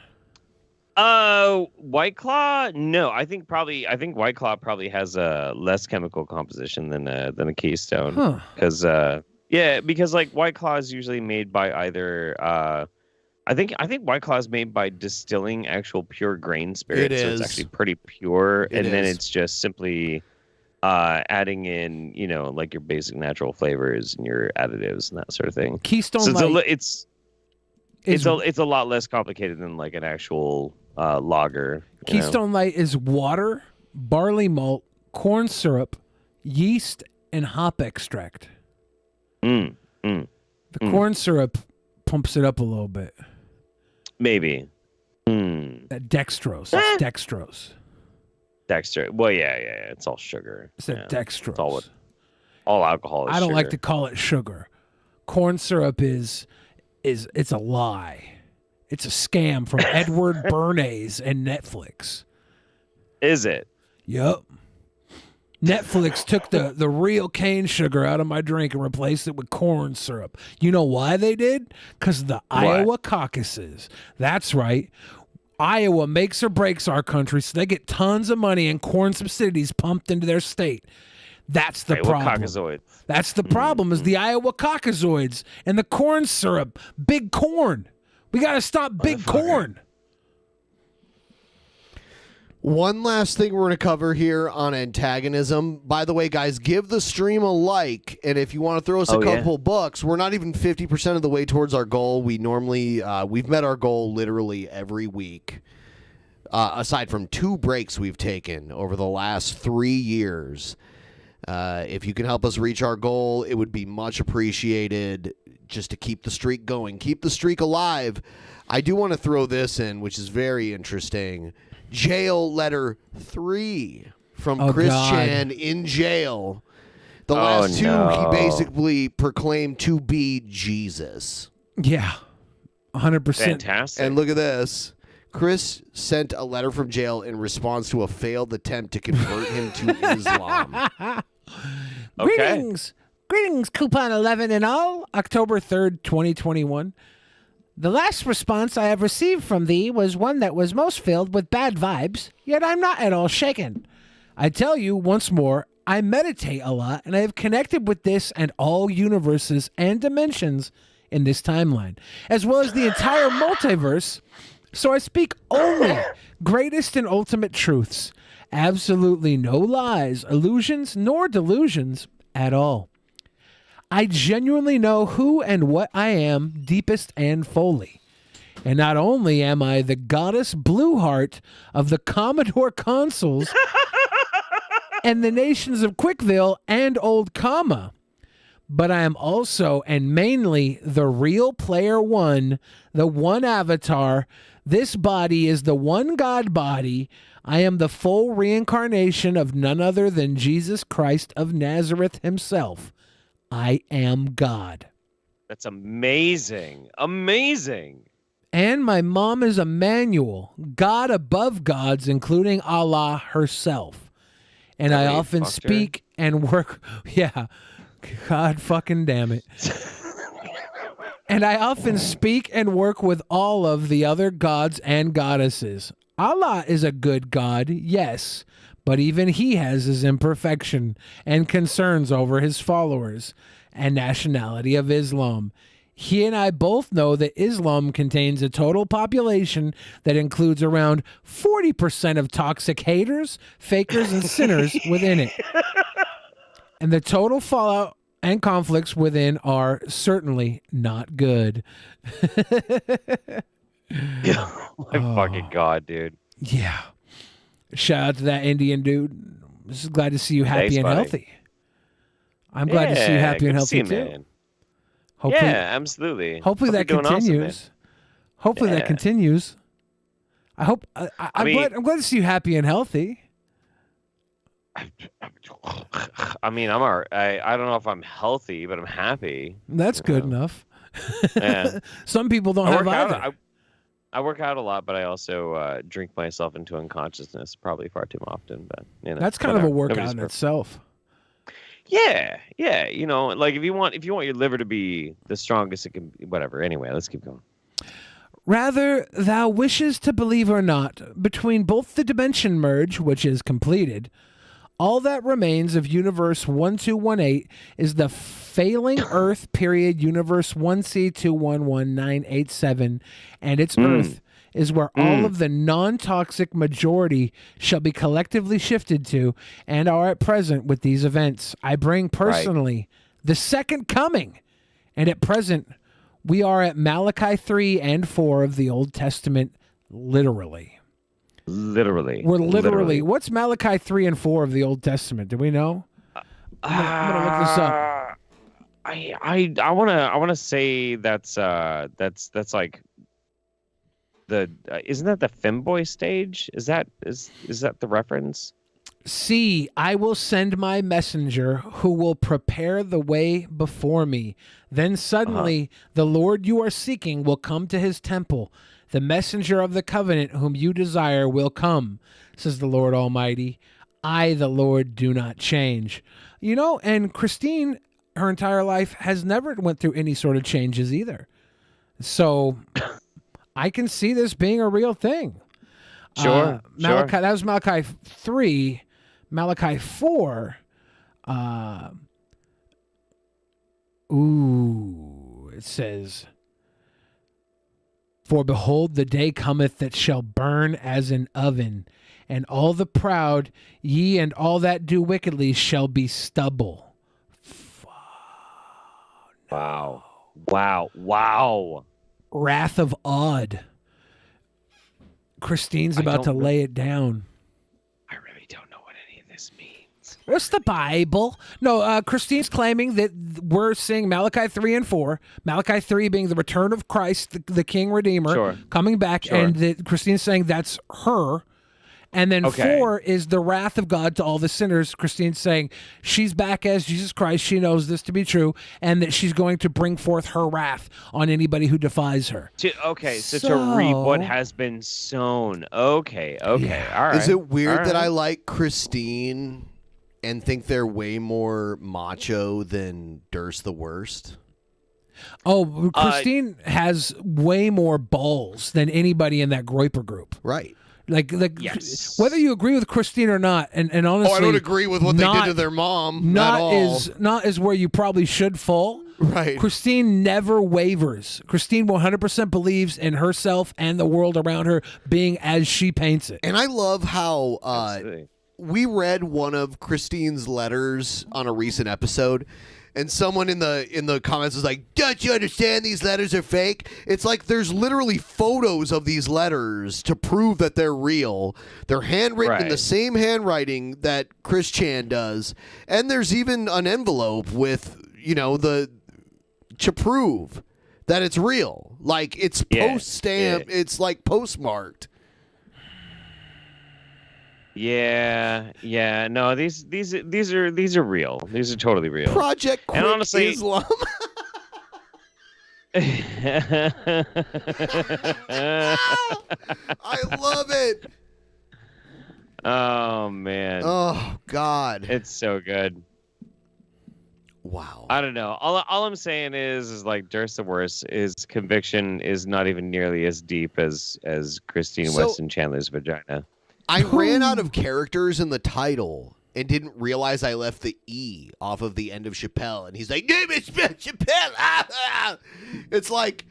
White Claw? No, I think White Claw probably has a less chemical composition than a Keystone. Huh. Because like White Claw is usually made by either I think White Claw is made by distilling actual pure grain spirit. It so is. It's actually pretty pure, It then is. it's just simply adding in, like your basic natural flavors and your additives and that sort of thing. Keystone So Light. it's a lot less complicated than like an actual lager. Keystone Light is water, barley malt, corn syrup, yeast, and hop extract. The corn syrup pumps it up a little bit. Maybe. That dextrose. It's dextrose. Dexter. Well, yeah. It's all sugar. It's dextrose. It's all alcohol is I don't sugar. like to call it sugar. Corn syrup is it's a lie. It's a scam from Edward Bernays and Netflix. Is it? Yep. Netflix took the real cane sugar out of my drink and replaced it with corn syrup. You know why they did? Because of the Iowa caucuses. That's right. Iowa makes or breaks our country, so they get tons of money and corn subsidies pumped into their state. That's the problem. Caucasoids. That's the problem is the Iowa caucasoids and the corn syrup. Big corn. We got to stop big corn. One last thing we're going to cover here on antagonism. By the way, guys, give the stream a like, and if you want to throw us a couple bucks, we're not even 50% of the way towards our goal. We normally, we've met our goal literally every week, aside from 2 breaks we've taken over the last 3 years. If you can help us reach our goal, it would be much appreciated just to keep the streak going, keep the streak alive. I do want to throw this in, which is very interesting. Jail letter 3 from Chris Chan in jail. The last 2 he basically proclaimed to be Jesus. Yeah, 100%. Fantastic. And look at this. Chris sent a letter from jail in response to a failed attempt to convert him to Islam. Greetings, Coupon 11 and all. October 3rd, 2021. The last response I have received from thee was one that was most filled with bad vibes, yet I'm not at all shaken. I tell you once more, I meditate a lot, and I have connected with this and all universes and dimensions in this timeline, as well as the entire multiverse, so I speak only greatest and ultimate truths. Absolutely no lies, illusions, nor delusions at all. I genuinely know who and what I am, deepest and fully. And not only am I the goddess Blueheart of the Commodore consoles and the nations of Quickville and Old Comma, but I am also and mainly the real player one, the one avatar. This body is the one God body. I am the full reincarnation of none other than Jesus Christ of Nazareth himself. I am God. That's amazing. Amazing. And my mom is Emmanuel, God above gods, including Allah herself. And I often speak and work. Yeah, God fucking damn it. And I often speak and work with all of the other gods and goddesses. Allah is a good God, yes, but even he has his imperfection and concerns over his followers and nationality of Islam. He and I both know that Islam contains a total population that includes around 40% of toxic haters, fakers, and sinners within it. And the total fallout and conflicts within are certainly not good. My fucking God, dude. Yeah. Shout out to that Indian dude. Just glad to see you happy and healthy. I'm glad to see you happy and healthy too. Man. Hopefully, yeah, absolutely. Hopefully that continues. Awesome, hopefully that continues. I hope. I'm glad to see you happy and healthy. I mean, I'm all right. I don't know if I'm healthy, but I'm happy. That's good enough. Yeah. Some people don't have either. I work out a lot, but I also drink myself into unconsciousness probably far too often. But that's kind of a workout in itself. Yeah. You know, like if you want your liver to be the strongest it can be, whatever. Anyway, let's keep going. Rather, thou wishes to believe or not, between both the dimension merge, which is completed, all that remains of Universe 1218 is the failing Earth period Universe 1C211987, and its Earth is where all of the non-toxic majority shall be collectively shifted to and are at present with these events. I bring personally the second coming, and at present we are at Malachi 3 and 4 of the Old Testament, literally. We're literally. What's Malachi 3 and 4 of the Old Testament? Do we know? I'm gonna look this up. I wanna say that's like isn't that the femboy stage? Is that the reference? See, I will send my messenger who will prepare the way before me. Then suddenly the Lord you are seeking will come to his temple. The messenger of the covenant whom you desire will come, says the Lord Almighty. I, the Lord, do not change. You know, and Christine, her entire life, has never went through any sort of changes either. So I can see this being a real thing. Sure. Malachi, that was Malachi 3. Malachi 4. It says, for behold, the day cometh that shall burn as an oven, and all the proud, ye and all that do wickedly, shall be stubble. Wow. Wow. Wrath of Odd. Christine's about to lay it down. I really don't know what any of this means. It's the Bible. No, Christine's claiming that we're seeing Malachi 3 and 4. Malachi 3 being the return of Christ, the King Redeemer, coming back, and that Christine's saying that's her. And then 4 is the wrath of God to all the sinners. Christine's saying she's back as Jesus Christ. She knows this to be true, and that she's going to bring forth her wrath on anybody who defies her. So to reap what has been sown. Okay. Yeah. All right. Is it weird that I like Christine and think they're way more macho than Durst the Worst? Oh, Christine has way more balls than anybody in that Groiper group. Right. Like whether you agree with Christine or not, and honestly, I don't agree with what they did to their mom. At all. Not is where you probably should fall. Right. Christine never wavers. Christine 100% believes in herself and the world around her being as she paints it. And I love how we read one of Christine's letters on a recent episode. And someone in the comments was like, don't you understand these letters are fake? It's like there's literally photos of these letters to prove that they're real. They're handwritten in the same handwriting that Chris Chan does. And there's even an envelope with, to prove that it's real. Like it's post-stamped. It's like postmarked. Yeah. No, these are real. These are totally real. Project Quick and honestly, Islam. I love it. Oh man. Oh God. It's so good. Wow. I don't know. All I'm saying is like Durst the Worst, his conviction is not even nearly as deep as Christine Weston Chandler's vagina. I ran out of characters in the title and didn't realize I left the E off of the end of Chappelle. And he's like, name it Chappelle. It's like,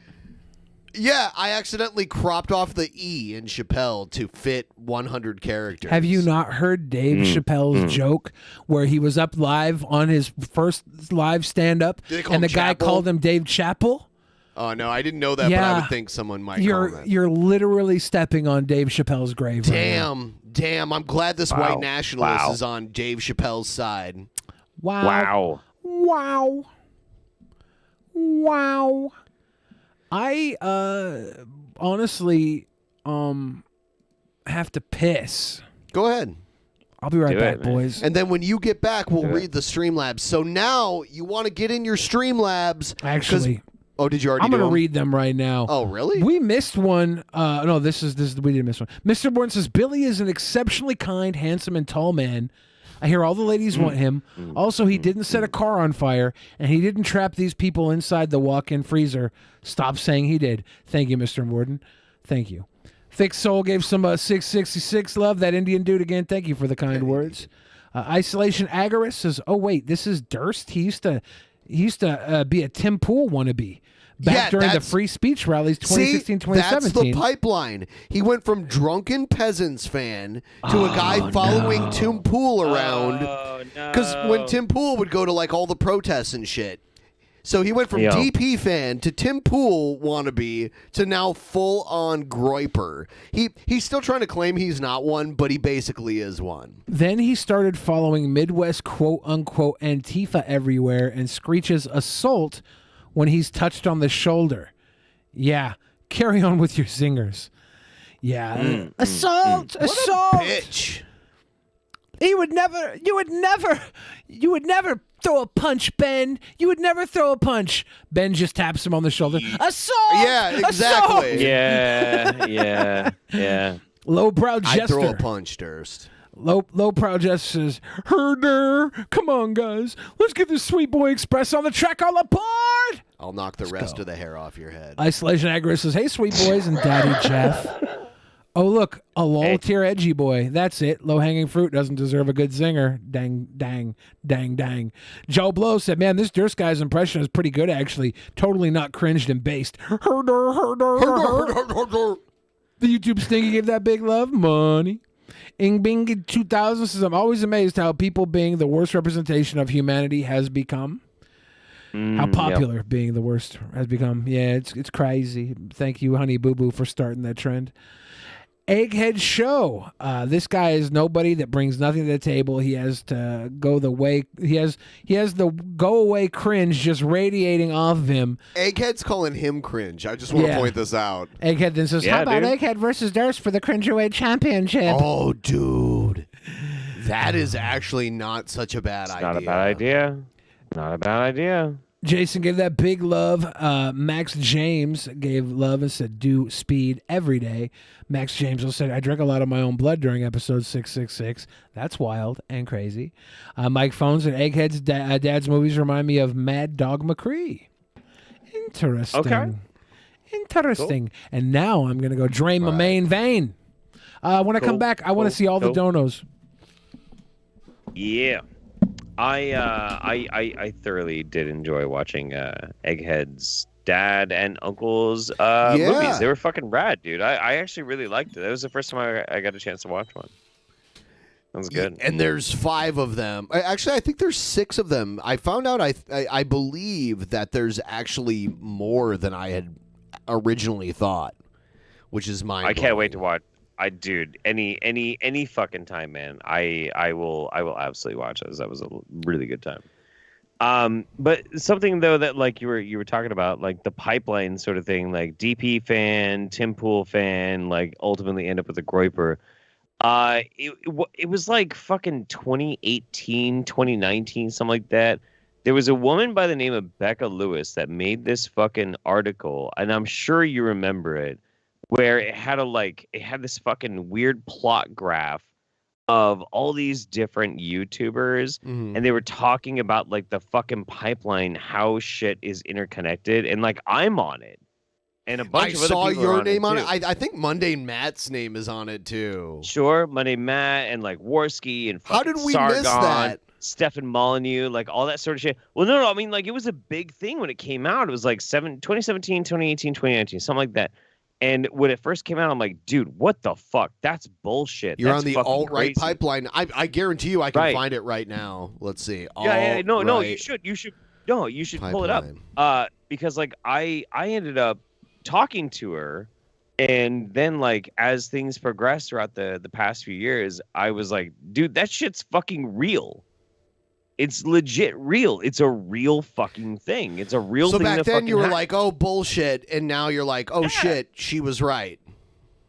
yeah, I accidentally cropped off the E in Chappelle to fit 100 characters. Have you not heard Dave Chappelle's joke where he was up live on his first live stand-up and the guy called him Dave Chappell? Oh, no, I didn't know that, but I would think someone might call that. You're literally stepping on Dave Chappelle's grave. Damn. I'm glad this white nationalist is on Dave Chappelle's side. Wow. I honestly have to piss. Go ahead. I'll be right back, boys. And then when you get back, we'll read the Streamlabs. So now you want to get in your Streamlabs. Actually. Oh, did you already I'm do going to them? read them right now. Oh, really? We missed one. No, this is we didn't miss one. Mr. Bourne says, Billy is an exceptionally kind, handsome, and tall man. I hear all the ladies want him. Also, he didn't set a car on fire, and he didn't trap these people inside the walk-in freezer. Stop saying he did. Thank you, Mr. Warden. Thank you. Thick Soul gave some 666 love. That Indian dude again. Thank you for the kind words. Isolation Agarist says, oh, wait, this is Durst? He used to be a Tim Pool wannabe. Back during the free speech rallies 2016, 2017. That's the pipeline. He went from Drunken Peasants fan to a guy following Tim Pool around. Because when Tim Pool would go to like all the protests and shit. So he went from DP fan to Tim Pool wannabe to now full on Groiper. He's still trying to claim he's not one, but he basically is one. Then he started following Midwest quote-unquote Antifa everywhere and screeches assault when he's touched on the shoulder. Yeah, carry on with your zingers. Yeah. Assault! Assault! Bitch. You would never throw a punch, Ben. You would never throw a punch. Ben just taps him on the shoulder. Assault! Yeah, exactly. Yeah. Lowbrow jester. I throw a punch, Durst. Lowbrow jester says, Herder, come on, guys. Let's get this Sweet Boy Express on the track all aboard. I'll knock the rest of the hair off your head. Isolation Aggro says, hey, Sweet Boys and Daddy Jeff. Oh, look, a low-tier edgy boy. That's it. Low-hanging fruit doesn't deserve a good zinger. Dang, dang, dang, dang. Joe Blow said, man, this Durst guy's impression is pretty good, actually. Totally not cringed and based. Herder. The YouTube Stinky gave that big love. Money. Ing Bing 2000 says, I'm always amazed how people being the worst representation of humanity has become. How popular being the worst has become. Yeah, it's crazy. Thank you, Honey Boo Boo, for starting that trend. Egghead Show. This guy is nobody that brings nothing to the table. He has to go the way. He has the go away cringe just radiating off of him. Egghead's calling him cringe. I just want to point this out. Egghead then says, "How about Egghead versus Durst for the Cringerweight Championship?" Oh, dude, that is actually not such a bad idea. Not a bad idea. Not a bad idea. Jason gave that big love. Max James gave love and said, do speed every day. Max James also said, I drank a lot of my own blood during episode 666. That's wild and crazy. Mike Phones and Egghead's dad's movies remind me of Mad Dog McCree. Interesting. Okay. Interesting. Cool. And now I'm going to go drain my main vein. When I come back, I want to see all the donos. Yeah. I thoroughly did enjoy watching Egghead's dad and uncle's movies. They were fucking rad, dude. I actually really liked it. That was the first time I got a chance to watch one. That was good. And there's 5 of them. Actually, I think there's 6 of them. I found out, I believe that there's actually more than I had originally thought, which is mind-blowing. I can't wait to watch. Dude, any fucking time, man. I will absolutely watch this. That was a really good time. But something though that like you were talking about, like the pipeline sort of thing, like DP fan, Tim Pool fan, like ultimately end up with a Groiper. It was like fucking 2018, 2019, something like that. There was a woman by the name of Becca Lewis that made this fucking article, and I'm sure you remember it, where it had this fucking weird plot graph of all these different YouTubers, and they were talking about like the fucking pipeline, how shit is interconnected, and like I'm on it, and a bunch of other people I saw your name on it. I think Monday Matt's name is on it too. Sure, Monday Matt and like Warski and how did we Sargon, miss that? Stefan Molyneux, like all that sort of shit. Well, no, I mean like it was a big thing when it came out. It was like 2017, 2018, 2019, something like that. And when it first came out, I'm like, dude, what the fuck? That's bullshit. You're That's on the alt-right pipeline. I guarantee you I can find it right now. Let's see. No, you should pull it up. Because like I ended up talking to her, and then like as things progressed throughout the past few years, I was like, dude, that shit's fucking real. It's legit real. It's a real fucking thing. It's a real thing. So back then you were like, oh, bullshit. And now you're like, oh, shit, she was right.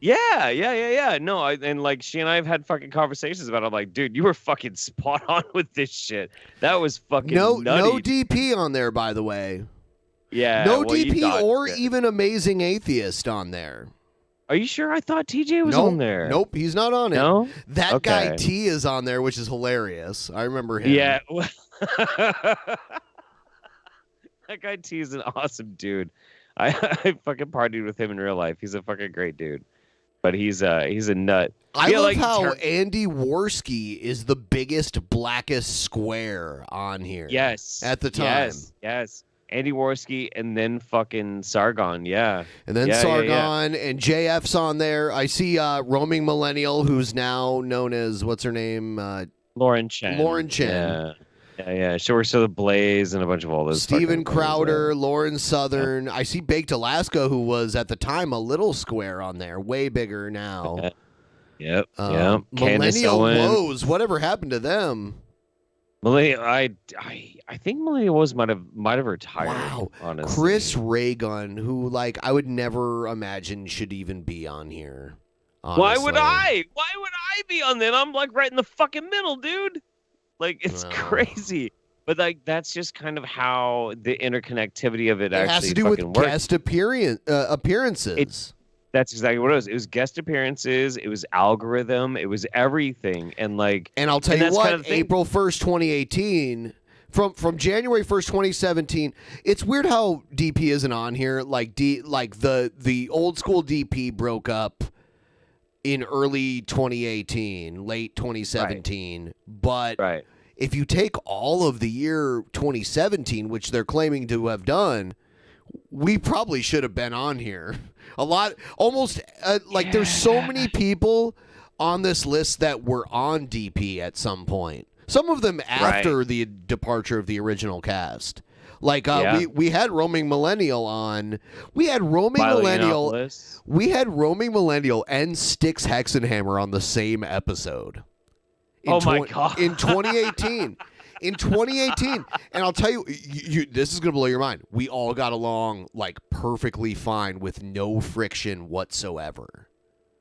Yeah. No, and like she and I have had fucking conversations about it. I'm like, dude, you were fucking spot on with this shit. That was fucking nutty. No DP on there, by the way. Yeah. No DP or even Amazing Atheist on there. Are you sure? I thought TJ was on there. Nope, he's not on it. No? That guy T is on there, which is hilarious. I remember him. Yeah. That guy T is an awesome dude. I fucking partied with him in real life. He's a fucking great dude. But he's a nut. I love how Andy Warski is the biggest, blackest square on here. Yes. At the time. Yes. Andy Warski and then fucking Sargon, yeah. And then Sargon and JF's on there. I see Roaming Millennial, who's now known as, what's her name? Lauren Chen. Yeah. She works for The Blaze and a bunch of all those. Steven Crowder, Lauren Southern. I see Baked Alaska, who was at the time a little square on there. Way bigger now. Yep. Millennial Lows. Whatever happened to them? Millennial, I think Millennial might have retired. Wow, honestly. Chris Raygun, who like I would never imagine should even be on here. Honestly. Why would I be on that? I'm like right in the fucking middle, dude. Like it's crazy. But like that's just kind of how the interconnectivity of it actually has to do with works. guest appearances. That's exactly what it was. It was guest appearances. It was algorithm. It was everything. And I'll tell you what, kind of April 1st, 2018, from January 1st, 2017, it's weird how DP isn't on here. The old school DP broke up in early 2018, late 2017. But if you take all of the year 2017, which they're claiming to have done, we probably should have been on here. There's so many people on this list that were on DP at some point. Some of them after the departure of the original cast. We had Roaming Millennial on. We had Roaming Millennial and Styx Hexenhammer on the same episode. My God. In 2018. In 2018, and I'll tell you, this is going to blow your mind. We all got along perfectly fine with no friction whatsoever.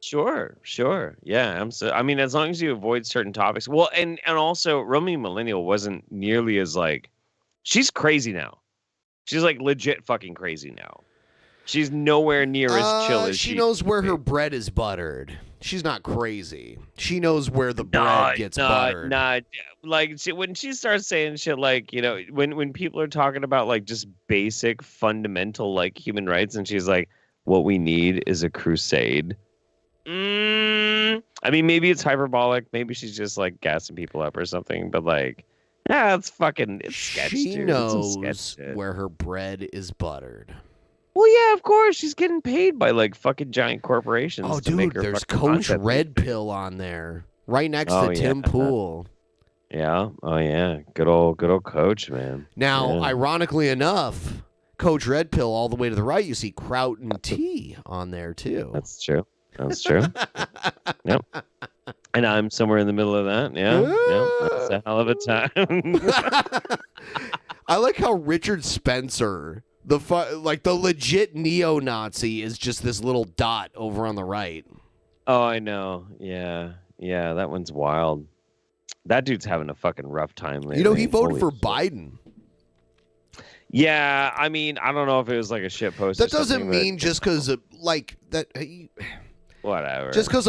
Sure. Yeah, I mean, as long as you avoid certain topics. Well, and also, Roaming Millennial wasn't nearly as she's crazy now. She's legit fucking crazy now. She's nowhere near as chill as she knows where her bread is buttered. She's not crazy. She knows where the bread gets buttered. When she starts saying shit when people are talking about just basic fundamental human rights, and she's like, what we need is a crusade. I mean, maybe it's hyperbolic. Maybe she's just gassing people up or something. But it's sketch. She dude. knows where her bread is buttered. Well, yeah, of course. She's getting paid by fucking giant corporations. Oh, to make her there's fucking Coach content. Red Pill on there, right next to Tim Pool. Yeah. Oh, yeah. Good old Coach, man. Now, ironically enough, Coach Red Pill all the way to the right, you see Kraut and T on there too. That's true. Yep. And I'm somewhere in the middle of that. Yeah. That's a hell of a time. I like how Richard Spencer, the legit neo-Nazi, is just this little dot over on the right. Oh, I know. Yeah, that one's wild. That dude's having a fucking rough time lately. He voted for Biden. Yeah, I mean, I don't know if it was a shit post. That doesn't mean just because that. Whatever. Just because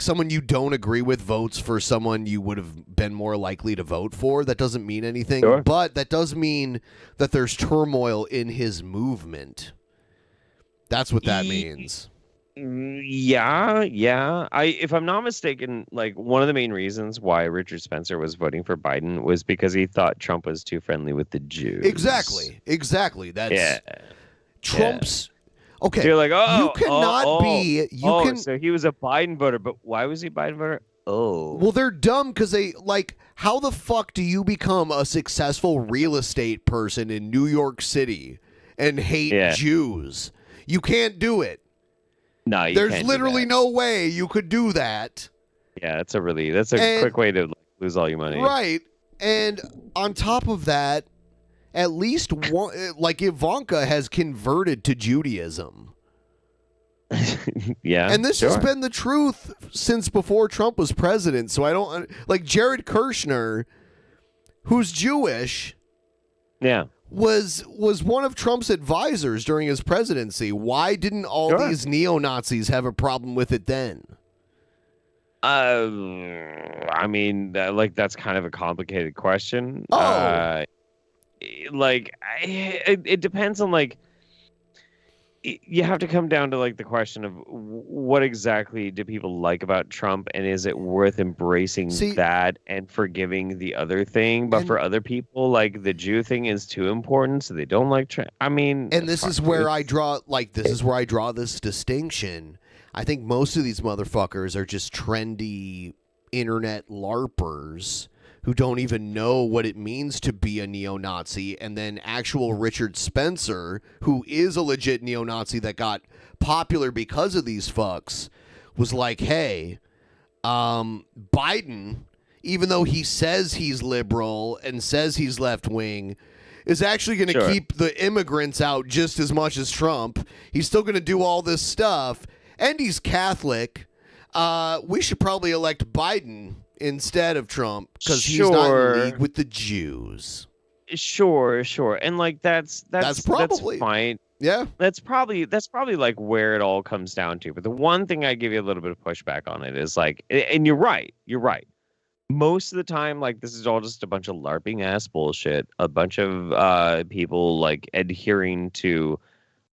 someone you don't agree with votes for someone you would have been more likely to vote for, that doesn't mean anything. Sure. But that does mean that there's turmoil in his movement. That's what that means. Yeah. If I'm not mistaken, one of the main reasons why Richard Spencer was voting for Biden was because he thought Trump was too friendly with the Jews. Exactly. That's Trump's. Yeah. Okay, so you're like, you cannot be. So he was a Biden voter, but why was he Biden voter? Oh, well, they're dumb because they how the fuck do you become a successful real estate person in New York City and hate Jews? You can't do it. No, you there's can't literally no way you could do that. Yeah, that's a quick way to lose all your money. Right, and on top of that, at least one, Ivanka has converted to Judaism. Yeah. And this has been the truth since before Trump was president. So I don't Jared Kushner, who's Jewish. Yeah. Was one of Trump's advisors during his presidency. Why didn't all these neo-Nazis have a problem with it then? I mean, that's kind of a complicated question. Oh. It depends on you have to come down to the question of what exactly do people like about Trump, and is it worth embracing that and forgiving the other thing? But for other people, the Jew thing is too important, so they don't like Trump. I mean, and this is where I draw this distinction. I think most of these motherfuckers are just trendy internet LARPers who don't even know what it means to be a neo-Nazi, and then actual Richard Spencer, who is a legit neo-Nazi that got popular because of these fucks, was like, hey, Biden, even though he says he's liberal and says he's left-wing, is actually going to keep the immigrants out just as much as Trump. He's still going to do all this stuff, and he's Catholic. we should probably elect Biden instead of Trump because he's not in league with the Jews. Sure. And like that's probably fine. Yeah. That's probably like where it all comes down to. But the one thing I give you a little bit of pushback on it is like, and you're right. Most of the time, like, this is all just a bunch of LARPing ass bullshit. A bunch of people like adhering to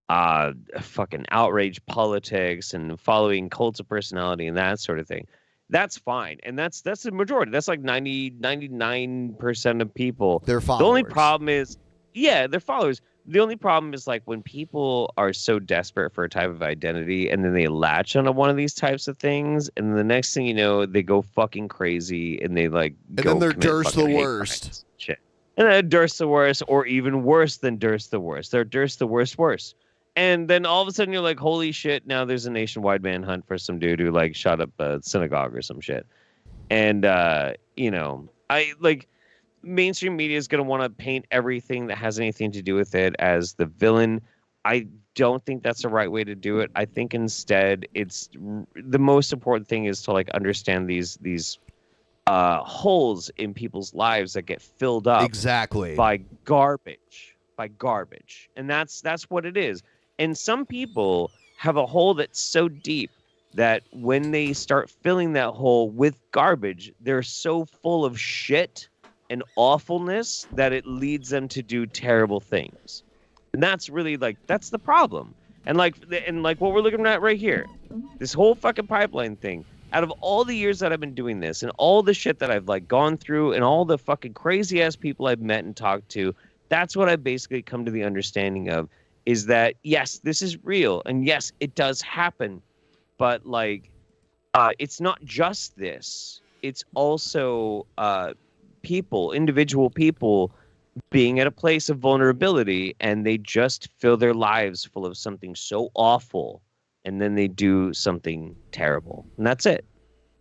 fucking outrage politics and following cults of personality and that sort of thing. That's fine. And that's the majority. That's like 99% of people. They're followers. The only problem is, yeah, they're followers. The only problem is like when people are so desperate for a type of identity and then they latch onto one of these types of things, and the next thing you know, they go fucking crazy and they like and then they're Durst the worst. Shit. And then Durst the worst, or even worse than Durst the worst. They're Durst the worst. And then all of a sudden you're like, holy shit, now there's a nationwide manhunt for some dude who like shot up a synagogue or some shit. And you know, I like mainstream media is going to want to paint everything that has anything to do with it as the villain. I don't think that's the right way to do it. I think instead it's the most important thing is to like understand these holes in people's lives that get filled up by garbage, and that's what it is. And some people have a hole that's so deep that when they start filling that hole with garbage, they're so full of shit and awfulness that it leads them to do terrible things. And that's really like, that's the problem. And like what we're looking at right here, this whole fucking pipeline thing, out of all the years that I've been doing this and all the shit that I've like gone through and all the fucking crazy ass people I've met and talked to, that's what I've basically come to the understanding of, is that yes, this is real. And yes, it does happen. But like, it's not just this. It's also, individual people being at a place of vulnerability, and they just fill their lives full of something so awful, and then they do something terrible, and that's it.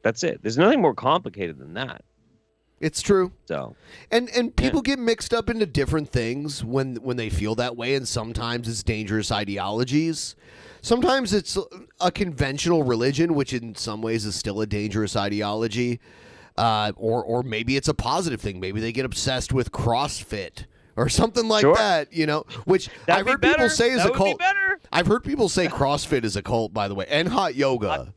There's nothing more complicated than that. It's true. So, and people get mixed up into different things when they feel that way, and sometimes it's dangerous ideologies. Sometimes it's a conventional religion, which in some ways is still a dangerous ideology. Or maybe it's a positive thing. Maybe they get obsessed with CrossFit or something like that, you know, which I've heard people say is a cult. I've heard people say CrossFit is a cult, by the way, and hot yoga.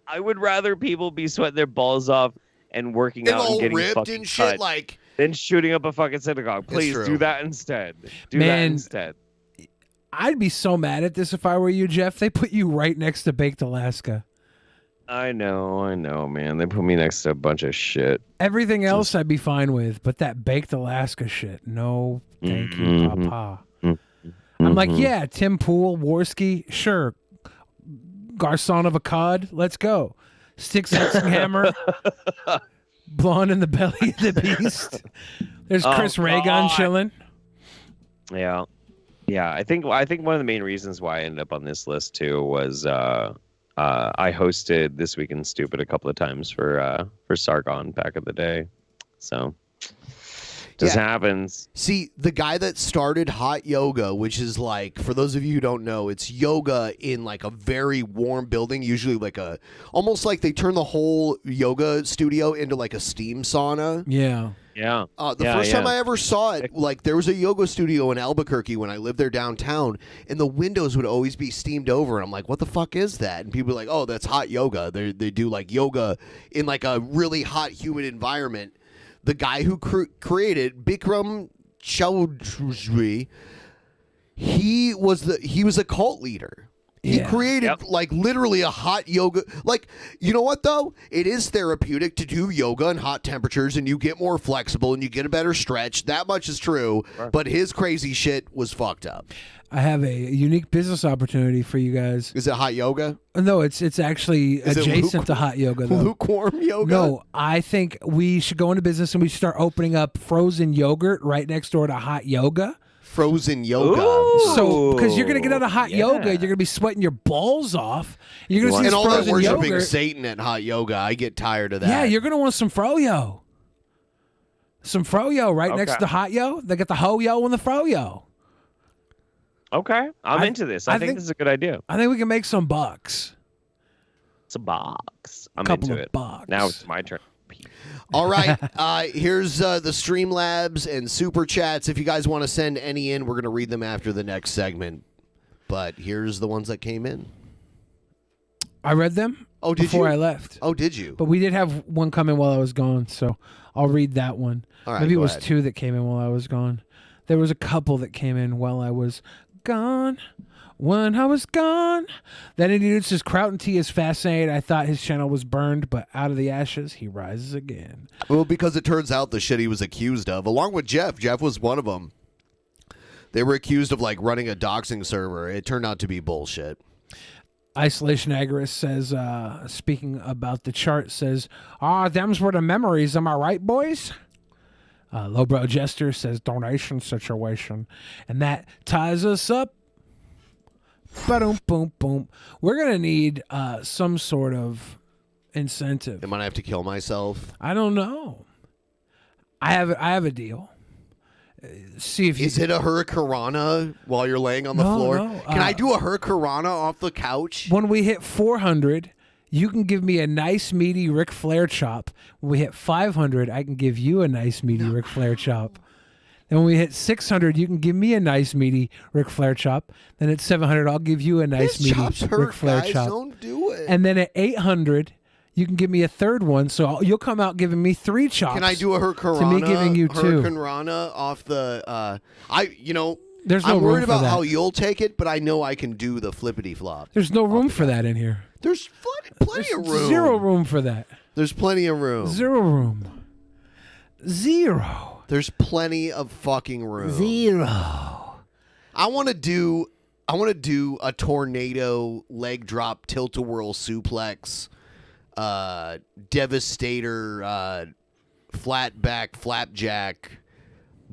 I would rather people be sweating their balls off and working out and getting ripped fucking and shit, cut like than shooting up a fucking synagogue. Please do that instead. I'd be so mad at this if I were you, Jeff. They put you right next to Baked Alaska. I know, man. They put me next to a bunch of shit. Everything else I'd be fine with, but that Baked Alaska shit, no, thank you, Papa. I'm like, yeah, Tim Pool, Worski, sure. Garçon of a cod, let's go. Sticks Hammer, Blonde in the Belly of the Beast. There's Chris Reagan chilling. Yeah. I think one of the main reasons why I ended up on this list too was I hosted This Week in Stupid a couple of times for Sargon back in the day. So just happens. See, the guy that started hot yoga, which is like, for those of you who don't know, it's yoga in like a very warm building, usually like almost like they turn the whole yoga studio into like a steam sauna. Yeah. Yeah. The first time I ever saw it, like there was a yoga studio in Albuquerque when I lived there downtown, and the windows would always be steamed over. And I'm like, what the fuck is that? And people are like, oh, that's hot yoga. They do like yoga in like a really hot, humid environment. The guy who created Bikram Choudhury, he was a cult leader. He created like literally a hot yoga. Like, you know what though? It is therapeutic to do yoga in hot temperatures, and you get more flexible and you get a better stretch. That much is true. Sure. But his crazy shit was fucked up. I have a unique business opportunity for you guys. Is it hot yoga? No, it's actually adjacent to hot yoga. Though. Lukewarm yoga? No, I think we should go into business and we should start opening up frozen yogurt right next door to hot yoga. Frozen yoga. Ooh. So, because you're going to get out of hot yoga, you're going to be sweating your balls off. You're going to see and all that frozen worshiping yogurt. Satan at hot yoga. I get tired of that. Yeah, you're going to want some froyo. Some froyo right next to hot yo. They got the ho yo and the froyo. Okay, I'm into this. I think this is a good idea. I think we can make some bucks. It's a box. I'm Couple into of it. bucks. Now it's my turn. All right, here's the Streamlabs and Super Chats. If you guys want to send any in, we're going to read them after the next segment. But here's the ones that came in. I read them before I left. Oh, did you? But we did have one come in while I was gone, so I'll read that one. All right, Maybe it go was ahead. 2 that came in while I was gone. There was a couple that came in while I was gone. When I was gone. That Indian says Crown T is fascinating. I thought his channel was burned, but out of the ashes, he rises again. Well, because it turns out the shit he was accused of, along with Jeff. Jeff was one of them. They were accused of like running a doxing server. It turned out to be bullshit. Isolation Agorist says, speaking about the chart, says, them's were the memories. Am I right, boys? Lowbrow Jester says, donation situation. And that ties us up. Ba-dum, boom, boom. We're going to need some sort of incentive. Am I going to have to kill myself? I don't know. I have a deal. See if you Is it a hurricanrana while you're laying on the No, floor? no, Can I do a hurricanrana off the couch? When we hit 400, you can give me a nice meaty Ric Flair chop. When we hit 500, I can give you a nice meaty Ric Flair chop. Then when we hit 600, you can give me a nice meaty Ric Flair chop. Then at 700, I'll give you a nice These meaty chops Ric hurt, Flair guys. chop. Don't do it. And then at 800, you can give me a third one. So you'll come out giving me 3 chops. Can I do a hurricanrana? To me giving you 2. Hurricanrana off the. There's no I'm worried room for about that. how you'll take it, but I know I can do the flippity flop. There's no room for that in here. There's plenty of room. 0 room for that. There's plenty of room. 0 room. 0. There's plenty of fucking room. 0. I want to do a tornado leg drop tilt-a-whirl suplex, devastator, flat back flapjack,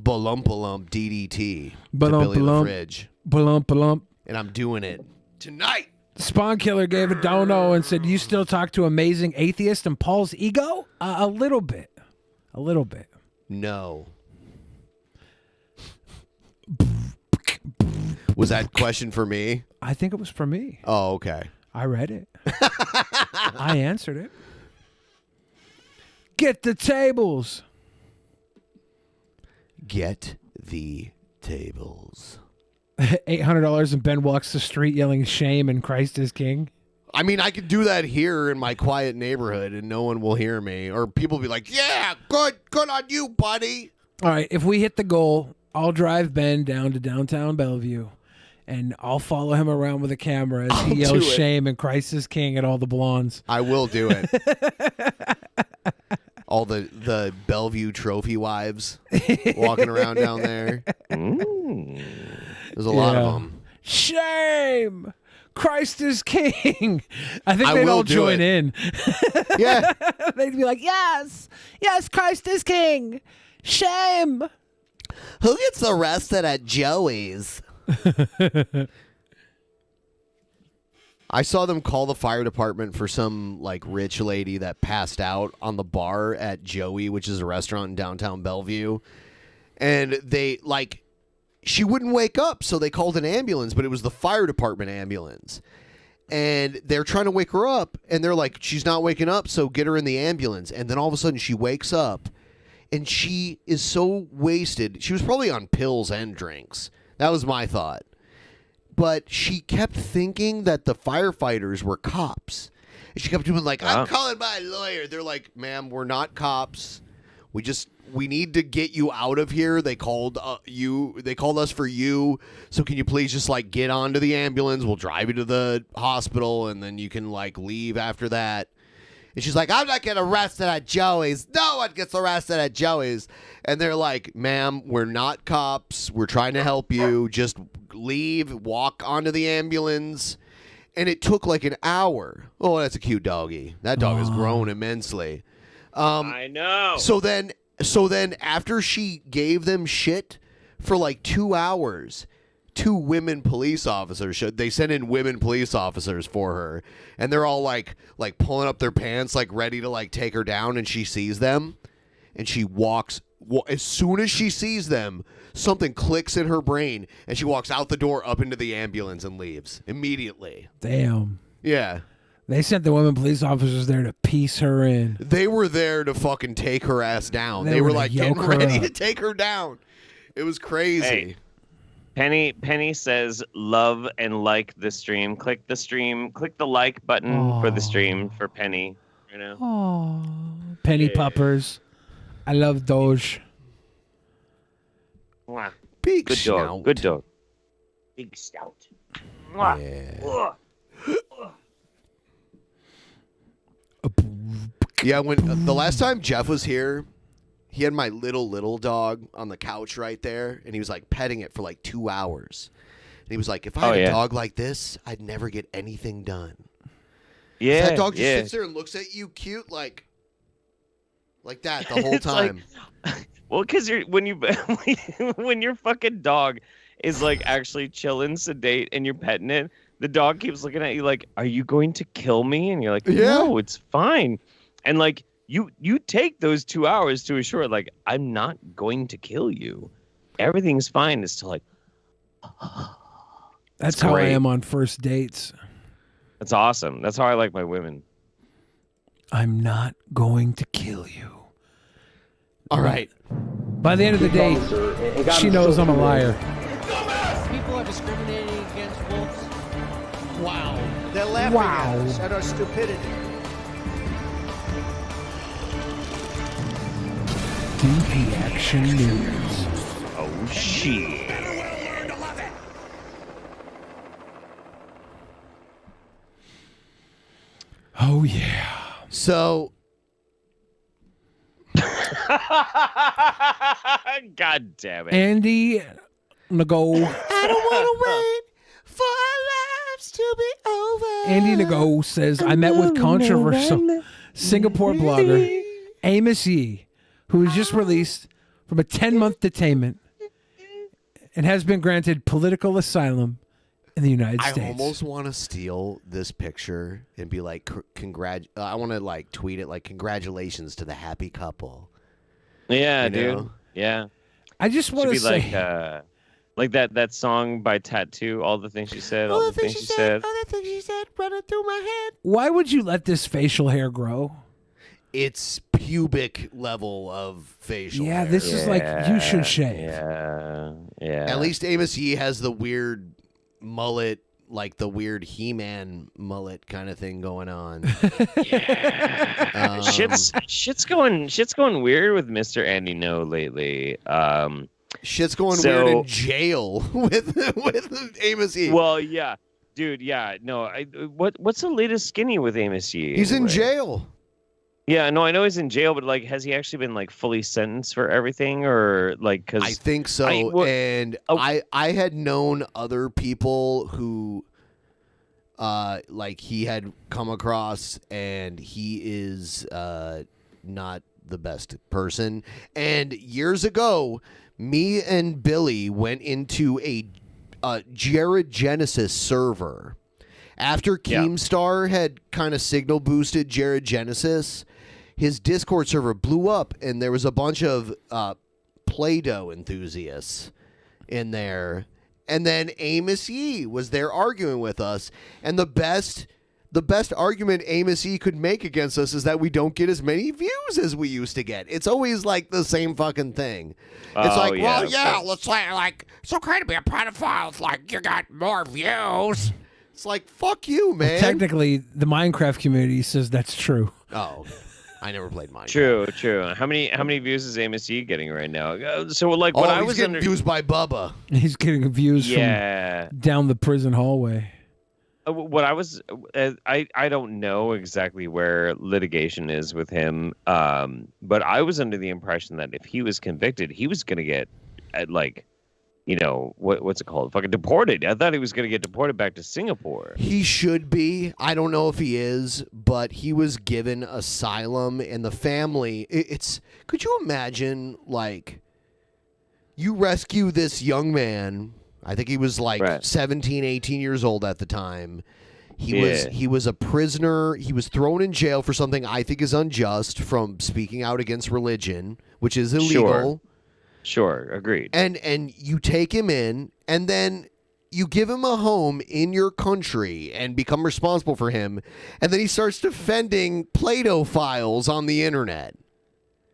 balumpalump DDT to Billy the Fridge. Balump. And I'm doing it tonight. Spawn Killer gave a dono and said, "You still talk to Amazing Atheist and Paul's ego?" A little bit. No. Was that question for me? I think it was for me. Oh, okay. I read it. I answered it. Get the tables. Get the tables. $800 and Ben walks the street yelling shame and Christ is king. I mean, I could do that here in my quiet neighborhood and no one will hear me. Or people will be like, yeah, good on you, buddy. All right, if we hit the goal, I'll drive Ben down to downtown Bellevue and I'll follow him around with a camera as he yells shame and Christ is king at all the blondes. I will do it. All the Bellevue trophy wives walking around down there. There's a lot of them. Shame! Christ is king. I think they'd all join in. Yeah. They'd be like, yes, Christ is king. Shame. Who gets arrested at Joey's? I saw them call the fire department for some like rich lady that passed out on the bar at Joey, which is a restaurant in downtown Bellevue. And they she wouldn't wake up, so they called an ambulance, but it was the fire department ambulance. And they're trying to wake her up, and they're like, she's not waking up, so get her in the ambulance. And then all of a sudden she wakes up, and she is so wasted. She was probably on pills and drinks. That was my thought. But she kept thinking that the firefighters were cops. And she kept doing like, I'm calling my lawyer. They're like, ma'am, we're not cops. We need to get you out of here. They called They called us for you. So can you please just like get onto the ambulance? We'll drive you to the hospital, and then you can like leave after that. And she's like, I'm not getting arrested at Joey's. No one gets arrested at Joey's. And they're like, ma'am, we're not cops. We're trying to help you. Just leave, walk onto the ambulance. And it took like an hour. Oh, that's a cute doggy. That dog has grown immensely. I know. So then after she gave them shit for like 2 hours, 2 women police officers they sent in women police officers for her, and they're all like pulling up their pants, like ready to like take her down, and she sees them, and she walks. As soon as she sees them, something clicks in her brain, and she walks out the door, up into the ambulance, and leaves immediately. Damn. Yeah. They sent the women police officers there to piece her in. They were there to fucking take her ass down. They were like getting ready to take her down. It was crazy. Hey, Penny says love and like the stream. Click the like button for the stream for Penny. You know. Oh, Penny puppers. I love Doge. Mwah. Big Good snout. dog. Good dog. Big stout. Mwah. Yeah. Yeah, when the last time Jeff was here, he had my little dog on the couch right there, and he was like petting it for like 2 hours. And he was like, if I had a dog like this, I'd never get anything done. Yeah, that dog just sits there and looks at you cute like that the whole time. Well, because when your fucking dog is like actually chilling, sedate, and you're petting it, the dog keeps looking at you like, "Are you going to kill me?" And you're like, "No, it's fine." And like you take those 2 hours to assure, like, I'm not going to kill you. Everything's fine. It's to like. That's how I am on first dates. That's awesome. That's how I like my women. I'm not going to kill you. All right. By the end of the day, she knows I'm a liar. People are discriminating against wolves. Wow. They're laughing at us, at our stupidity. DP Action News. Oh, shit. Oh, yeah. So. God damn it. Andy Nago. I don't want to wait for our lives to be over. Andy Nago says, I met with controversial Singapore blogger Amos Yee, who was just released from a 10-month detainment and has been granted political asylum in the United States. I almost want to steal this picture and be like, I want to like tweet it like, congratulations to the happy couple. Yeah, You dude. know? Yeah. I just want to be say, like that song by Tattoo, all the things she said, all the things she said. All the things she said running through my head. why would you let this facial hair grow? It's pubic level of facial hair. This is like, you should shave. Yeah. At least Amos Yee has the weird mullet, like the weird He-Man mullet kind of thing going on. Shit's going weird with Mr. Andy No lately. Shit's going weird in jail with Amos Yee. Well, yeah, dude, yeah, no. What's the latest skinny with Amos Yee? He's in jail. Yeah, no, I know he's in jail, but like, has he actually been like fully sentenced for everything, or like? Cause I think so. I had known other people who, like he had come across, and he is not the best person. And years ago, me and Billy went into a Jared Genesis server. After Keemstar had kind of signal boosted Jared Genesis, his Discord server blew up, and there was a bunch of Play-Doh enthusiasts in there. And then Amos Yee was there arguing with us. And the best argument Amos Yee could make against us is that we don't get as many views as we used to get. It's always like the same fucking thing. It's like, Let's say, like, it's okay to be a pedophile. It's like, you got more views. It's like, fuck you, man. Well, technically, the Minecraft community says that's true. Oh, I never played Minecraft. True. How many views is Amos Yee getting right now? So like, when I was getting views by Bubba. He's getting views from down the prison hallway. What I was, I don't know exactly where litigation is with him, but I was under the impression that if he was convicted, he was going to get, like, you know, what's it called? Fucking deported. I thought he was going to get deported back to Singapore. He should be. I don't know if he is, but he was given asylum, and the family, it's, could you imagine, like, you rescue this young man. I think he was like 17, 18 years old at the time. He was a prisoner. He was thrown in jail for something I think is unjust, from speaking out against religion, which is illegal. Sure, agreed. And you take him in, and then you give him a home in your country and become responsible for him, and then he starts defending Play-Doh files on the internet.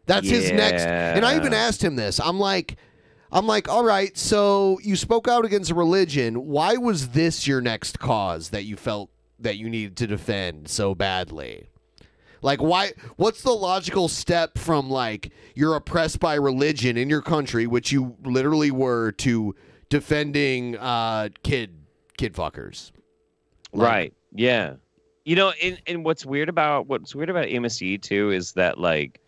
That's his next. And I even asked him this. I'm like, all right, so you spoke out against a religion. Why was this your next cause that you felt that you needed to defend so badly? Like, why? What's the logical step from, like, you're oppressed by religion in your country, which you literally were, to defending kid fuckers? Like, Right. Yeah. You know, and what's weird about Amos E too is that, like,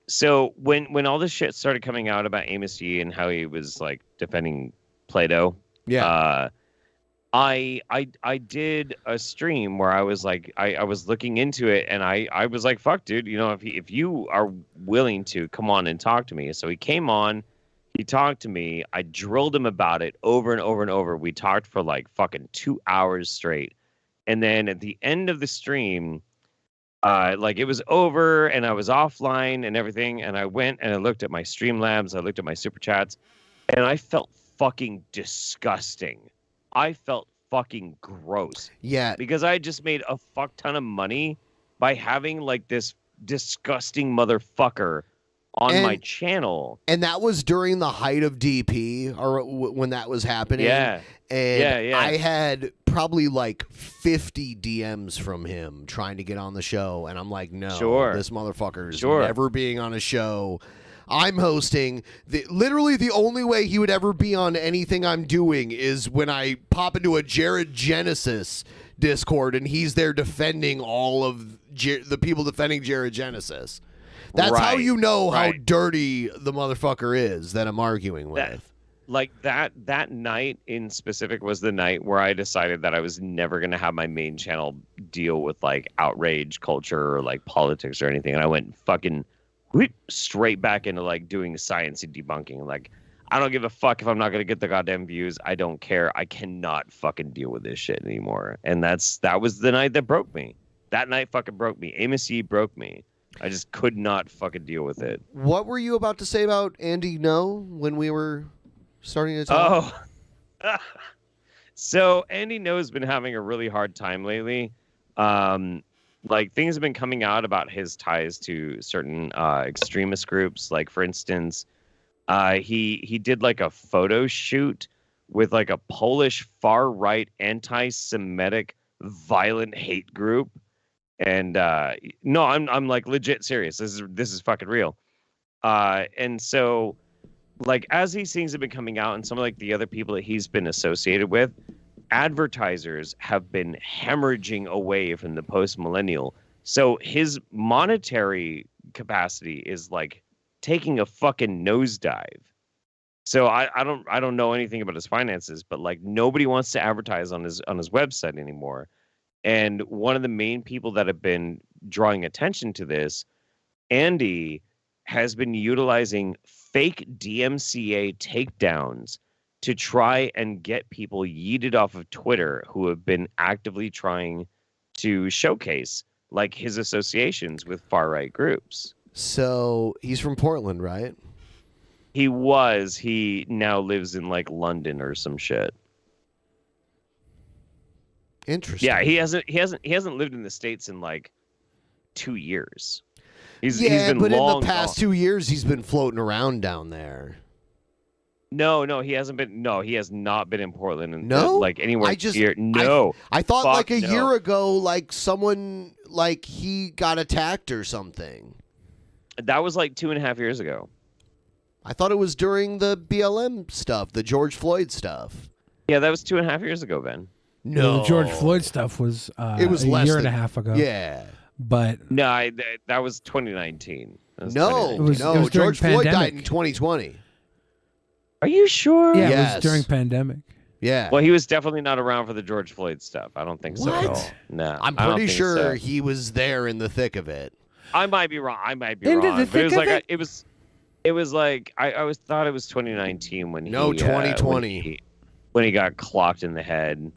so when all this shit started coming out about Amos E and how he was like defending Play-Doh, I did a stream where I was like, I was looking into it, and I was like, fuck, dude, you know, if you are willing to come on and talk to me. So he came on, he talked to me, I drilled him about it over and over and over. We talked for like fucking 2 hours straight. And then at the end of the stream, like it was over and I was offline and everything. And I went and I looked at my Streamlabs, I looked at my super chats, and I felt fucking disgusting. I felt fucking gross. Yeah. Because I just made a fuck ton of money by having like this disgusting motherfucker on my channel. And that was during the height of DP, or when that was happening. Yeah. And Yeah. I had probably like 50 DMs from him trying to get on the show. And I'm like, no, this motherfucker's never being on a show. I'm hosting. Literally the only way he would ever be on anything I'm doing is when I pop into a Jared Genesis Discord and he's there defending all of the people defending Jared Genesis. That's how you know how dirty the motherfucker is that I'm arguing with. Like that night in specific was the night where I decided that I was never going to have my main channel deal with like outrage culture or like politics or anything. And I went fucking straight back into like doing science and debunking. Like, I don't give a fuck if I'm not going to get the goddamn views. I don't care. I cannot fucking deal with this shit anymore. And that was the night that broke me. That night fucking broke me. Amos E broke me. I just could not fucking deal with it. What were you about to say about Andy No when we were starting to talk? Oh. So Andy No has been having a really hard time lately. Like, things have been coming out about his ties to certain extremist groups. Like, for instance, he did like a photo shoot with like a Polish far-right anti-Semitic violent hate group. And no, I'm like legit serious. This is fucking real. And so, like, as these things have been coming out, and some of like the other people that he's been associated with, advertisers have been hemorrhaging away from the post-millennial. So his monetary capacity is like taking a fucking nosedive. So I don't know anything about his finances, but like nobody wants to advertise on his website anymore. And one of the main people that have been drawing attention to this, Andy, has been utilizing fake DMCA takedowns to try and get people yeeted off of Twitter who have been actively trying to showcase like his associations with far-right groups. So he's from Portland, right? He was. He now lives in like London or some shit. Interesting. Yeah, he hasn't lived in the States in like 2 years. He's been but in long the past gone. 2 years, he's been floating around down there. No, he hasn't been. No, he has not been in Portland. And No? like anywhere I just- near. No, I thought Fuck like a no. year ago, like someone, like he got attacked or something. That was like 2.5 years ago. I thought it was during the BLM stuff, the George Floyd stuff. Yeah, that was 2.5 years ago, Ben. No. The George Floyd stuff was It was a less year and a than- half ago. Yeah. But No, that was 2019. That was No, 2019. It was during George Floyd died pandemic. in 2020. Are you sure? yeah, it Yes. was during pandemic. Yeah. Well, he was definitely not around for the George Floyd stuff. I don't think so at What? all. No, I'm I don't pretty think sure so. he was there in the thick of it. I might be wrong. I might be Into wrong. the But it was thick of like it? it was like I always thought it was 2019 when No, he 2020. when he got clocked in the head.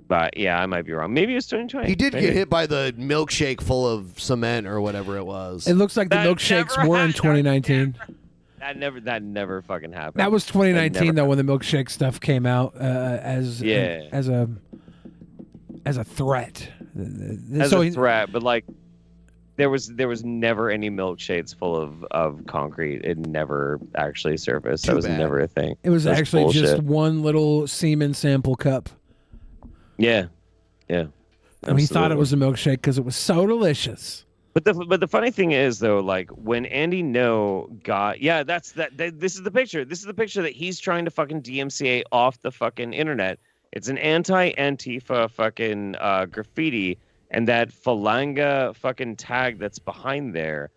But yeah, I might be wrong. Maybe it was 2020. He did Maybe. get hit by the milkshake full of cement or whatever it was. It looks like the That milkshakes never were in happened. 2019. That never fucking happened. That was 2019 though, when the milkshake stuff came out as a threat. As a threat, but like there was never any milkshakes full of concrete. It never actually surfaced. That was never a thing. It was That's actually bullshit. just one little semen sample cup. Yeah. And he thought it was a milkshake because it was so delicious. But the funny thing is though, like when Andy No got this is the picture. This is the picture that he's trying to fucking DMCA off the fucking internet. It's an anti-Antifa fucking graffiti, and that Falanga fucking tag that's behind there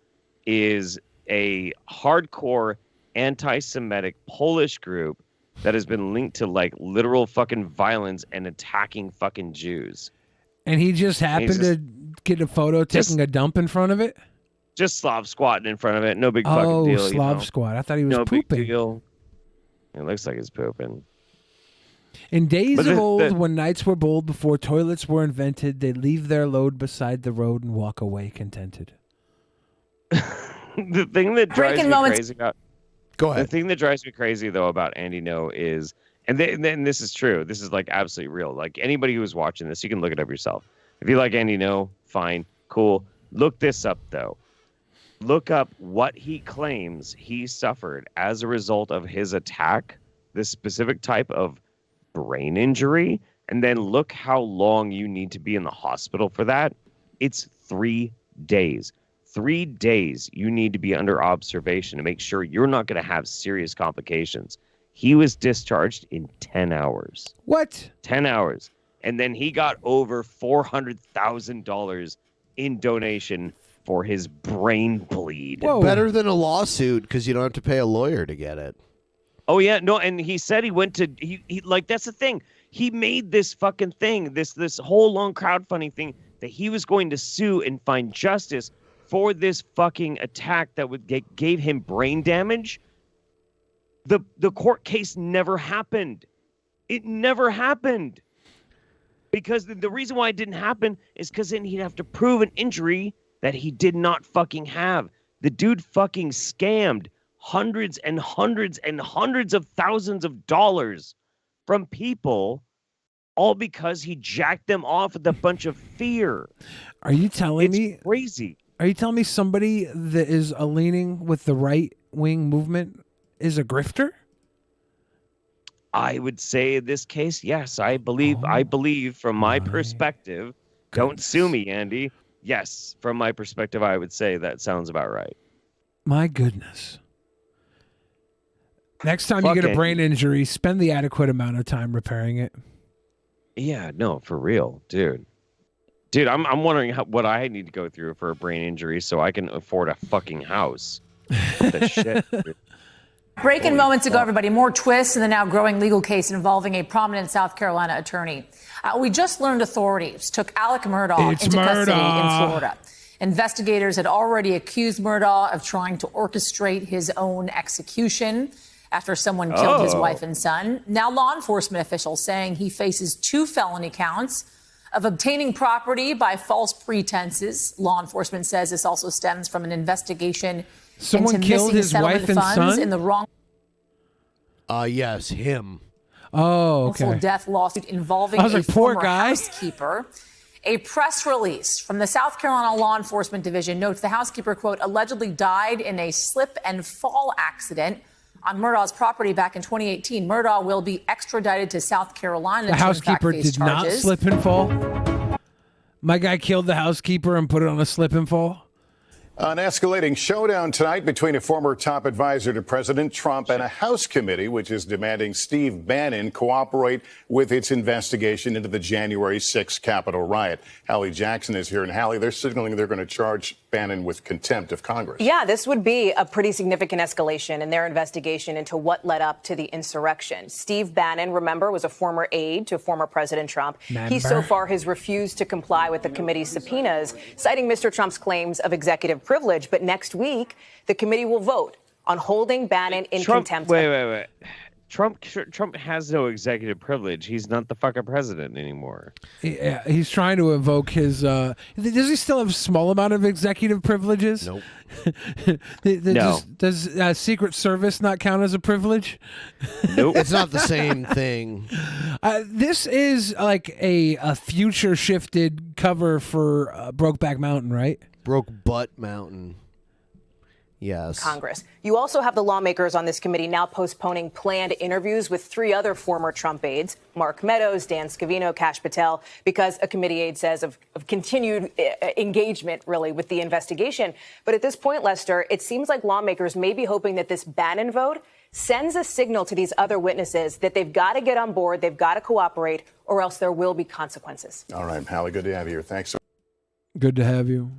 is a hardcore anti-Semitic Polish group that has been linked to like literal fucking violence and attacking fucking Jews. And he just happened to get a photo taking a dump in front of it? Just Slav squatting in front of it. No big fucking deal. Slav squat. I thought he was pooping. Big deal. It looks like he's pooping. In days of old, when nights were bold before toilets were invented, they leave their load beside the road and walk away contented. The thing that drives me crazy about... Go ahead. The thing that drives me crazy, though, about Andy No is... And then this is true. This is like absolutely real. Like anybody who's watching this, you can look it up yourself. If you like Andy No, fine, cool. Look this up, though. Look up what he claims he suffered as a result of his attack, this specific type of brain injury, and then look how long you need to be in the hospital for that. It's 3 days. 3 days you need to be under observation to make sure you're not going to have serious complications. He was discharged in 10 hours. What? 10 hours. And then he got over $400,000 in donation for his brain bleed. Whoa. Better than a lawsuit because you don't have to pay a lawyer to get it. Oh, yeah. No, and he said he went to... He like, that's the thing. He made this fucking thing, this whole long crowdfunding thing, that he was going to sue and find justice for this fucking attack that gave him brain damage. The court case never happened. It never happened. Because the reason why it didn't happen is because then he'd have to prove an injury that he did not fucking have. The dude fucking scammed hundreds and hundreds and hundreds of thousands of dollars from people, all because he jacked them off with a bunch of fear. Are you telling me? Crazy. Are you telling me somebody that is leaning with the right wing movement is a grifter? I would say in this case, yes. I believe from my perspective, don't sue me, Andy. Yes, from my perspective, I would say that sounds about right. My goodness. Next time you get a brain injury, spend the adequate amount of time repairing it. Yeah, no, for real, dude. Dude, I'm wondering what I need to go through for a brain injury so I can afford a fucking house. What the shit, dude. Breaking moments ago, everybody, more twists in the now growing legal case involving a prominent South Carolina attorney. We just learned authorities took Alec Murdaugh into custody in Florida. Investigators had already accused Murdaugh of trying to orchestrate his own execution after someone killed his wife and son. Now law enforcement officials saying he faces 2 felony counts of obtaining property by false pretenses. Law enforcement says this also stems from an investigation Someone into killed missing his wife and funds son? in the wrong. Yes, him. Oh, okay. Wrongful death lawsuit involving I was a like, poor former guy. housekeeper. A press release from the South Carolina Law Enforcement Division notes the housekeeper, quote, allegedly died in a slip and fall accident on Murdaugh's property back in 2018. Murdaugh will be extradited to South Carolina. The housekeeper did not slip and fall? My guy killed the housekeeper and put it on a slip and fall? An escalating showdown tonight between a former top advisor to President Trump and a House committee which is demanding Steve Bannon cooperate with its investigation into the January 6th Capitol riot. Hallie Jackson is here. And Hallie, they're signaling they're going to charge Bannon with contempt of Congress. Yeah, this would be a pretty significant escalation in their investigation into what led up to the insurrection. Steve Bannon, remember, was a former aide to former President Trump. He so far has refused to comply with the committee's subpoenas, citing Mr. Trump's claims of executive privilege. But next week, the committee will vote on holding Bannon in contempt. Wait. Trump has no executive privilege. He's not the fucking president anymore. Yeah, he's trying to evoke his. Does he still have a small amount of executive privileges? Nope. No. Does Secret Service not count as a privilege? Nope. It's not the same thing. This is like a future shifted cover for Brokeback Mountain, right? Broke Butt Mountain. Yes. Congress. You also have the lawmakers on this committee now postponing planned interviews with 3 other former Trump aides, Mark Meadows, Dan Scavino, Kash Patel, because a committee aide says of continued engagement, really, with the investigation. But at this point, Lester, it seems like lawmakers may be hoping that this Bannon vote sends a signal to these other witnesses that they've got to get on board, they've got to cooperate, or else there will be consequences. All right, Hallie, good to have you here. Thanks. Good to have you,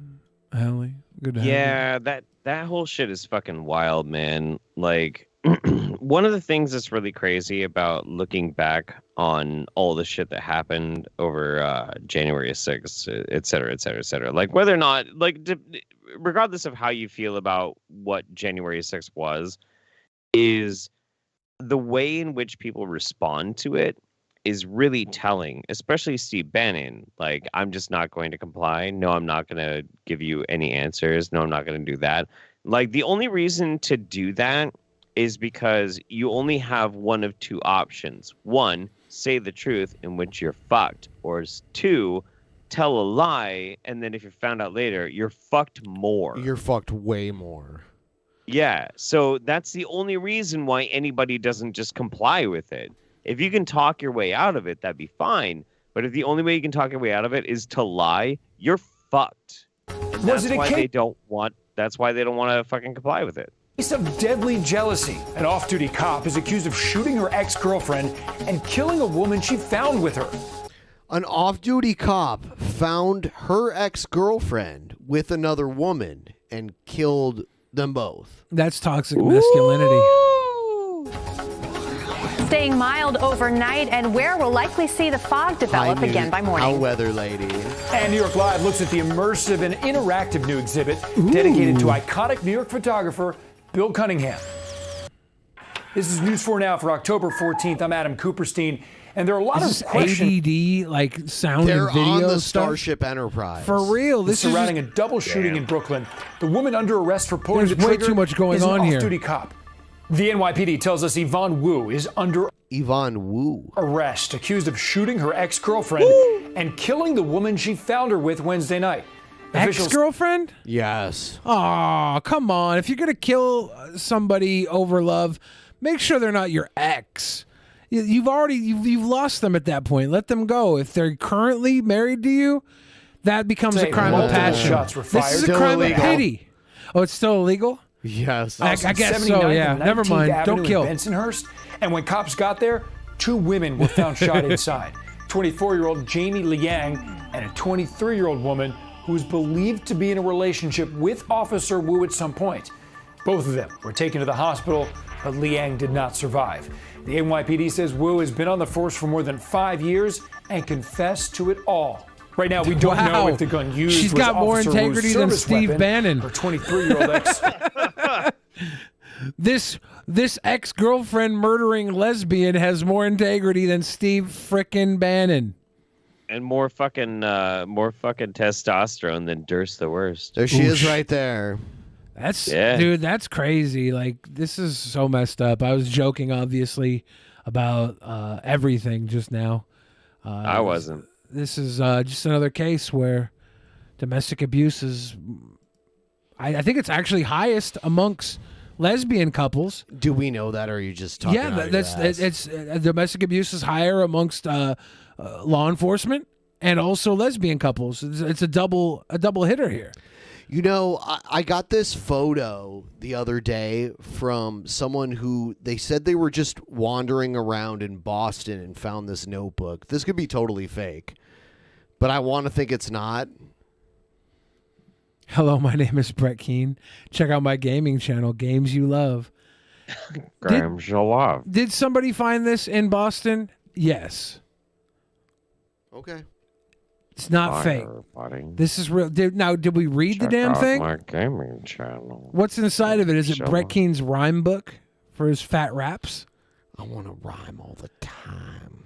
Hallie. Good to have you. Yeah, that whole shit is fucking wild, man. Like, one of the things that's really crazy about looking back on all the shit that happened over January 6th, et cetera, et cetera, et cetera. Like, whether or not, like, regardless of how you feel about what January 6th was, is the way in which people respond to it is really telling, especially Steve Bannon. Like, I'm just not going to comply. No, I'm not going to give you any answers. No, I'm not going to do that. Like, the only reason to do that is because you only have one of 2 options. 1, say the truth, in which you're fucked. Or 2, tell a lie, and then if you're found out later, you're fucked more. You're fucked way more. Yeah, so that's the only reason why anybody doesn't just comply with it. If you can talk your way out of it, that'd be fine. But if the only way you can talk your way out of it is to lie, you're fucked. And that's why they don't want. That's why they don't want to fucking comply with it. Case of deadly jealousy. An off-duty cop is accused of shooting her ex-girlfriend and killing a woman she found with her. An off-duty cop found her ex-girlfriend with another woman and killed them both. That's toxic masculinity. Staying mild overnight, and where we'll likely see the fog develop again by morning. Our weather lady. And New York Live looks at the immersive and interactive new exhibit dedicated to iconic New York photographer Bill Cunningham. This is News 4 Now for October 14th. I'm Adam Cooperstein, and there are a lot of questions. ADD, like sound They're and video on the stuff? Starship Enterprise. For real, this is surrounding a double shooting in Brooklyn. The woman under arrest for pulling There's the way trigger too much going is an on here. off-duty cop. The NYPD tells us Yvonne Wu is under arrest, accused of shooting her ex-girlfriend and killing the woman she found her with Wednesday night. Ex-girlfriend? Yes. Aw, come on. If you're going to kill somebody over love, make sure they're not your ex. You've lost them at that point. Let them go. If they're currently married to you, that becomes a crime of passion. Shots were fired. This is a crime of pity. Oh, it's still illegal? Yes. I guess so, yeah. Never mind. Don't kill. Bensonhurst. And when cops got there, 2 women were found shot inside. 24-year-old Jamie Liang and a 23-year-old woman who is believed to be in a relationship with Officer Wu at some point. Both of them were taken to the hospital, but Liang did not survive. The NYPD says Wu has been on the force for more than 5 years and confessed to it all. Right now, we don't know if the gun used She's was got more Officer integrity Wu's than service Steve weapon, Bannon. Her 23-year-old ex. This ex-girlfriend murdering lesbian has more integrity than Steve frickin' Bannon. And more fucking testosterone than Durst the Worst. There she is right there. Dude, that's crazy. Like, this is so messed up. I was joking, obviously, about everything just now. I wasn't. This is just another case where domestic abuse is... I think it's actually highest amongst lesbian couples. Do we know that, or are you just talking out of your ass? It's domestic abuse is higher amongst law enforcement and also lesbian couples. It's a double hitter here. You know, I got this photo the other day from someone who they said they were just wandering around in Boston and found this notebook. This could be totally fake, but I want to think it's not. Hello, my name is Brett Keane. Check out my gaming channel, Games You Love. Games You Love. Did somebody find this in Boston? Yes. Okay. It's not fake. This is real. Did we read the damn thing? My gaming channel. What's inside of it? Is it Brett Keane's rhyme book for his fat raps? I want to rhyme all the time.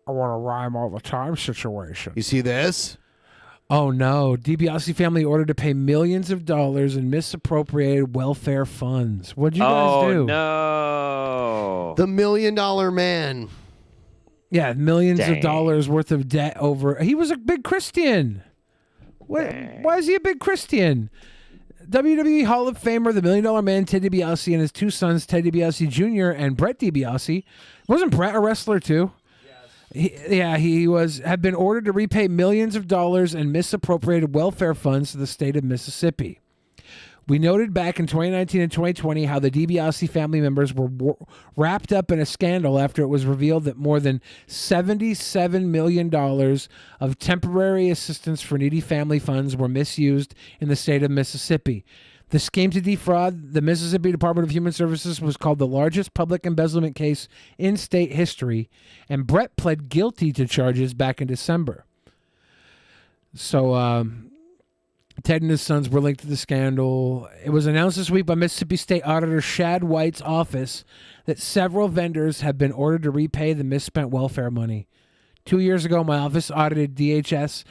I want to rhyme all the time situation. You see this? Oh no, DiBiase family ordered to pay millions of dollars in misappropriated welfare funds. What'd you guys do? Oh no. The $1 Million Man. Yeah, millions Dang. of dollars worth of debt over. He was a big Christian. Why is he a big Christian? WWE Hall of Famer, the $1 Million Man, Ted DiBiase, and his two sons, Ted DiBiase Jr. and Brett DiBiase. Wasn't Brett a wrestler too? He had been ordered to repay millions of dollars in misappropriated welfare funds to the state of Mississippi. We noted back in 2019 and 2020 how the DiBiase family members were wrapped up in a scandal after it was revealed that more than $77 million of temporary assistance for needy family funds were misused in the state of Mississippi. The scheme to defraud the Mississippi Department of Human Services was called the largest public embezzlement case in state history, and Brett pled guilty to charges back in December. So, Ted and his sons were linked to the scandal. It was announced this week by Mississippi State Auditor Shad White's office that several vendors have been ordered to repay the misspent welfare money. 2 years ago, my office audited DHS,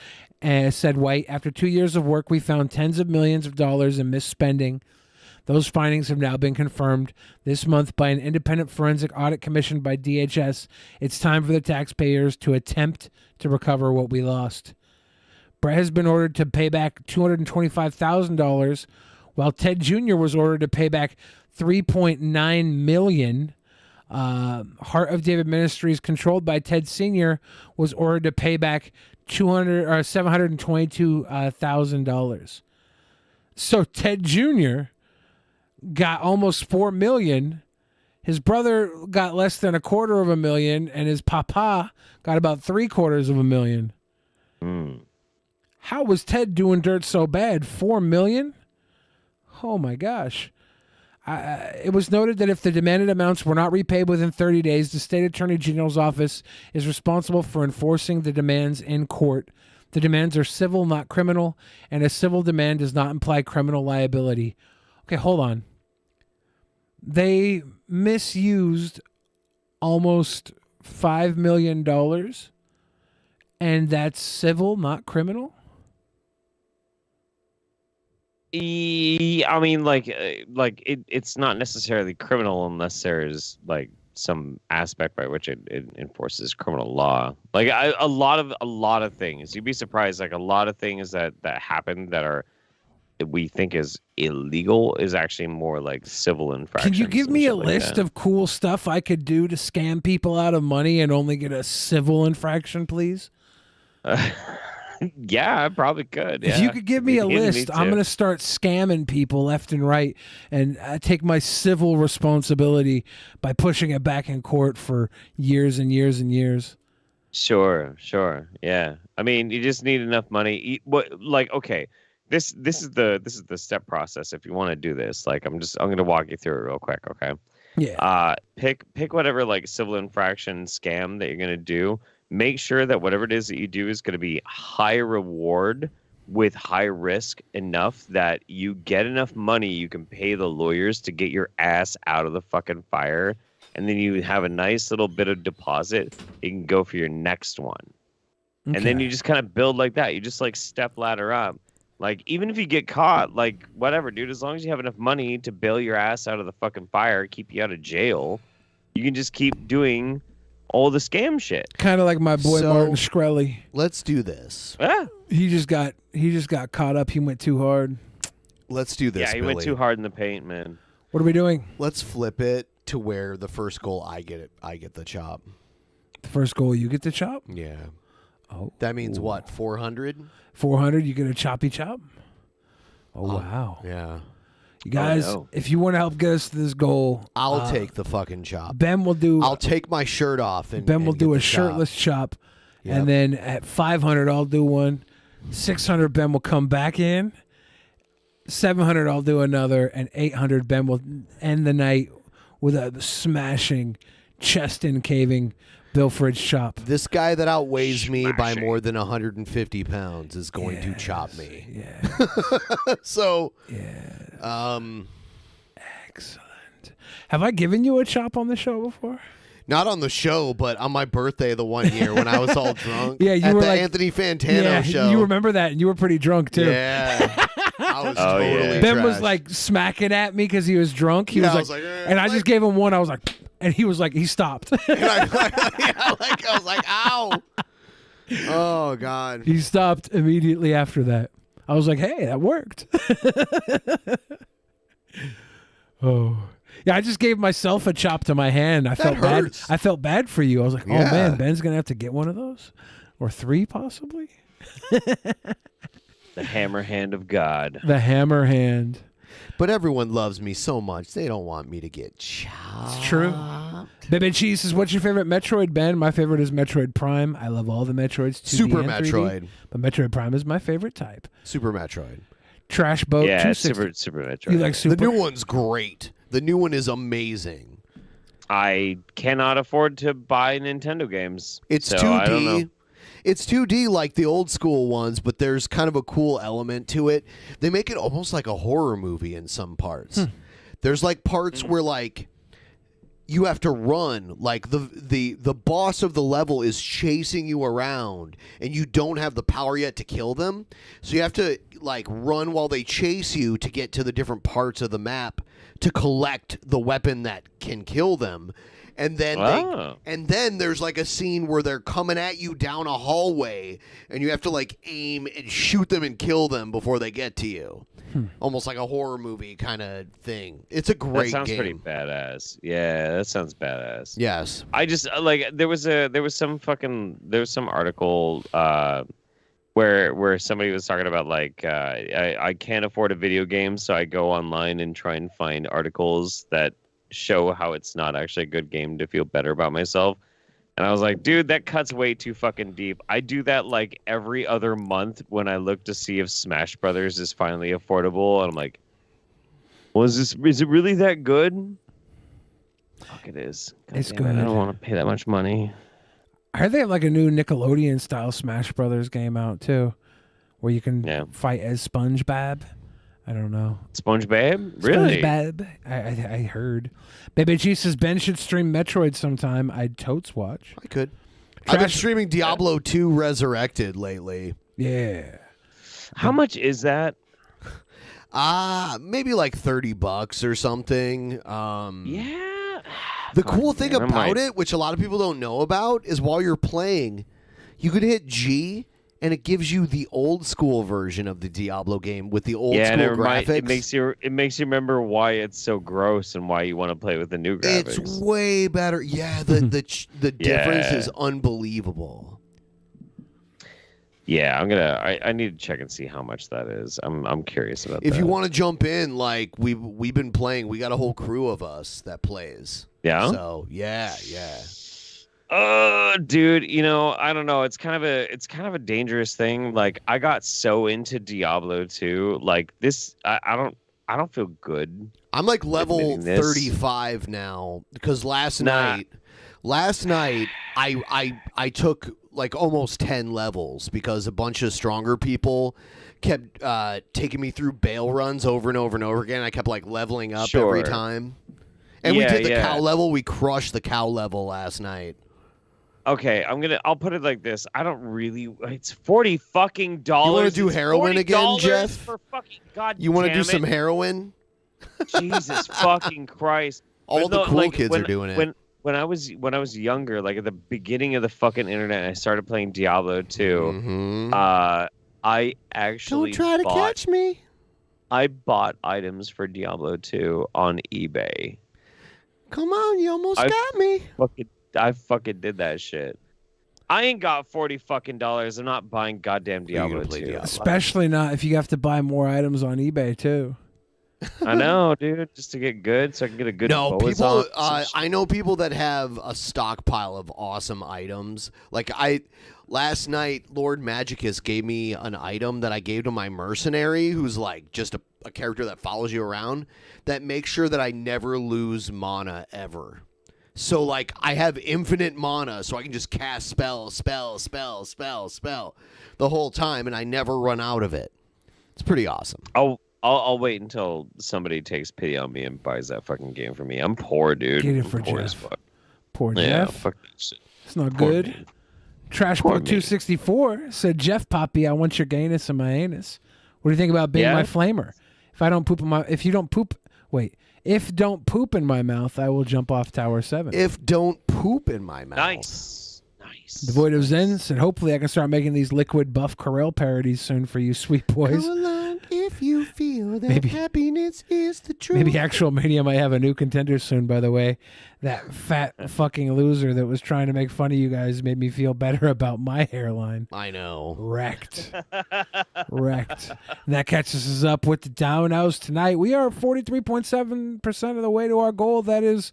said White. After 2 years of work, we found tens of millions of dollars in misspending. Those findings have now been confirmed this month by an independent forensic audit commissioned by DHS. It's time for the taxpayers to attempt to recover what we lost. Brett has been ordered to pay back $225,000, while Ted Jr. was ordered to pay back $3.9 million. Heart of David Ministries, controlled by Ted Sr., was ordered to pay back $722,000. So Ted Jr. got almost $4 million. His brother got less than $250,000, and his papa got about $750,000. How was Ted doing dirt so bad? $4 million? Oh my gosh. It was noted that if the demanded amounts were not repaid within 30 days, the state attorney general's office is responsible for enforcing the demands in court. The demands are civil, not criminal, and a civil demand does not imply criminal liability. Okay, hold on. They misused almost $5 million, and that's civil, not criminal? I mean, it's not necessarily criminal unless there's like some aspect by which it enforces criminal law. Like a lot of things, you'd be surprised. Like a lot of things that happen that we think is illegal is actually more like civil infractions. Can you give me a list of cool stuff I could do to scam people out of money and only get a civil infraction, please? Yeah, I probably could. If you could give me a list, I'm going to start scamming people left and right and take my civil responsibility by pushing it back in court for years and years and years. Sure. Yeah. I mean, you just need enough money. Okay. This is the step process. If you want to do this, like I'm going to walk you through it real quick. Okay. Yeah. Pick whatever like civil infraction scam that you're going to do. Make sure that whatever it is that you do is going to be high reward with high risk enough that you get enough money you can pay the lawyers to get your ass out of the fucking fire, and then you have a nice little bit of deposit. You can go for your next one. Okay. And then you just kind of build like that. You just like step ladder up. Like even if you get caught, like whatever, dude, as long as you have enough money to bail your ass out of the fucking fire, keep you out of jail, you can just keep doing all the scam shit. Kind of like my boy Martin Shkreli. Let's do this. Yeah. He just got caught up. He went too hard. Let's do this. Yeah, he went too hard in the paint, man. What are we doing? Let's flip it to where the first goal I get the chop. The first goal you get the chop? Yeah. Oh. That means what? 400? 400, you get a choppy chop? Oh, wow. Yeah. You guys, if you want to help get us to this goal, I'll take the fucking chop. Ben will do. I'll take my shirt off and Ben will do a get the shirtless chop, Yep. and then at 500 I'll do one. 600 Ben will come back in. 700 I'll do another, and 800 Ben will end the night with a smashing, chest-in caving Bill Fridge chop. This guy that outweighs me by more than 150 pounds is going to chop me. Yeah. So, excellent. Have I given you a chop on the show before? Not on the show, but on my birthday the one year when I was all drunk. Yeah, you at were the like Anthony Fantano show. You remember that, and you were pretty drunk too. Yeah. I was totally Ben was trashed. like smacking at me because he was drunk. He Yeah, was I was like, and I just gave him one. I was like, and he was like, he stopped. I was like, ow. Oh, God. He stopped immediately after that. I was like, hey, that worked. Oh. Yeah, I just gave myself a chop to my hand. I felt bad. I felt bad for you. I was like, oh Yeah. man, Ben's gonna have to get one of those, or 3 possibly. The hammer hand of God. The hammer hand. But everyone loves me so much, they don't want me to get chopped. It's true. Baby Cheese says, what's your favorite Metroid, Ben? My favorite is Metroid Prime. I love all the Metroids. 2D Super and 3D, Metroid. but Metroid Prime is my favorite type. Super Metroid. Trash Boat. Yeah, 260. Super Metroid. You like Super? The new one's great. The new one is amazing. I cannot afford to buy Nintendo games. It's so 2D. I don't know. It's 2D like the old school ones, but there's kind of a cool element to it. They make it almost like a horror movie in some parts. There's like parts where like you have to run, like the boss of the level is chasing you around and you don't have the power yet to kill them. So you have to like run while they chase you to get to the different parts of the map to collect the weapon that can kill them. And then then there's like a scene where they're coming at you down a hallway and you have to like aim and shoot them and kill them before they get to you. Almost like a horror movie kind of thing. It's a great That sounds game. pretty badass. Yeah, that sounds badass. Yes. I just like there was some article where somebody was talking about like I can't afford a video game, so I go online and try and find articles that show how it's not actually a good game to feel better about myself. And I was like, dude, that cuts way too fucking deep. I do that like every other month when I look to see if Smash Brothers is finally affordable. And I'm like, well, is it really that good? Fuck, it is. God It's damn it, good. I don't want to pay that much money. I heard they have like a new Nickelodeon style Smash Brothers game out too, where you can fight as SpongeBob. I don't know. SpongeBob? Really? SpongeBob. I heard. Baby G says Ben should stream Metroid sometime. I'd totes watch. I could. I've been streaming Diablo 2 Resurrected lately. Yeah. How much is that? Maybe like $30 or something. Yeah. The cool thing damn, I about might- it, which a lot of people don't know about, is while you're playing, you can hit G and it gives you the old school version of the Diablo game with the old school graphics. It makes you remember why it's so gross and why you want to play with the new graphics. It's way better. Yeah, the difference is unbelievable. Yeah, I need to check and see how much that is. I'm curious about that. If you want to jump in, like we've been playing, we got a whole crew of us that plays. Yeah? So yeah. Dude, I don't know. It's kind of a dangerous thing. Like I got so into Diablo 2, like this. I don't feel good. I'm like level admitting this. 35 now because last night I took like almost 10 levels because a bunch of stronger people kept taking me through bail runs over and over and over again. I kept like leveling up every time. And we did the cow level. We crushed the cow level last night. Okay, I'll put it like this. I don't really. It's $40 fucking dollars. You want to do heroin again, Jeff? For fucking God. You want to damn do some it. heroin? Jesus fucking Christ! All the cool kids are doing it. When I was younger, like at the beginning of the fucking internet, I started playing Diablo 2. I actually Don't try to catch me. I bought items for Diablo 2 on eBay. Come on, you almost got me. I fucking did that shit. I ain't got $40 fucking dollars. I'm not buying goddamn Diablo 2. Especially not if you have to buy more items on eBay too. I know, dude. Just to get good, so I can get a good. No, boas people. on. I know people that have a stockpile of awesome items. Like last night, Lord Magicus gave me an item that I gave to my mercenary, who's like just a character that follows you around, that makes sure that I never lose mana ever. So like I have infinite mana, so I can just cast spell the whole time, and I never run out of it. It's pretty awesome. I'll wait until somebody takes pity on me and buys that fucking game for me. I'm poor, dude. Get it I'm for poor Jeff. as fuck. Poor Yeah, Jeff. fuck that shit. It's not Poor good. me. Trashbook 264 said, Jeff Poppy, I want your gayness in my anus. What do you think about being Yeah? my flamer? If don't poop in my mouth, I will jump off Tower 7. If don't poop in my mouth. Nice. The Void of Zen said, hopefully I can start making these liquid buff Corel parodies soon for you sweet boys. Come along if you feel that Maybe- happiness is the truth. Maybe Actual Mania might have a new contender soon, by the way. That fat fucking loser that was trying to make fun of you guys made me feel better about my hairline. I know. Wrecked. Wrecked. And that catches us up with the Dominoes tonight. We are 43.7% of the way to our goal. That is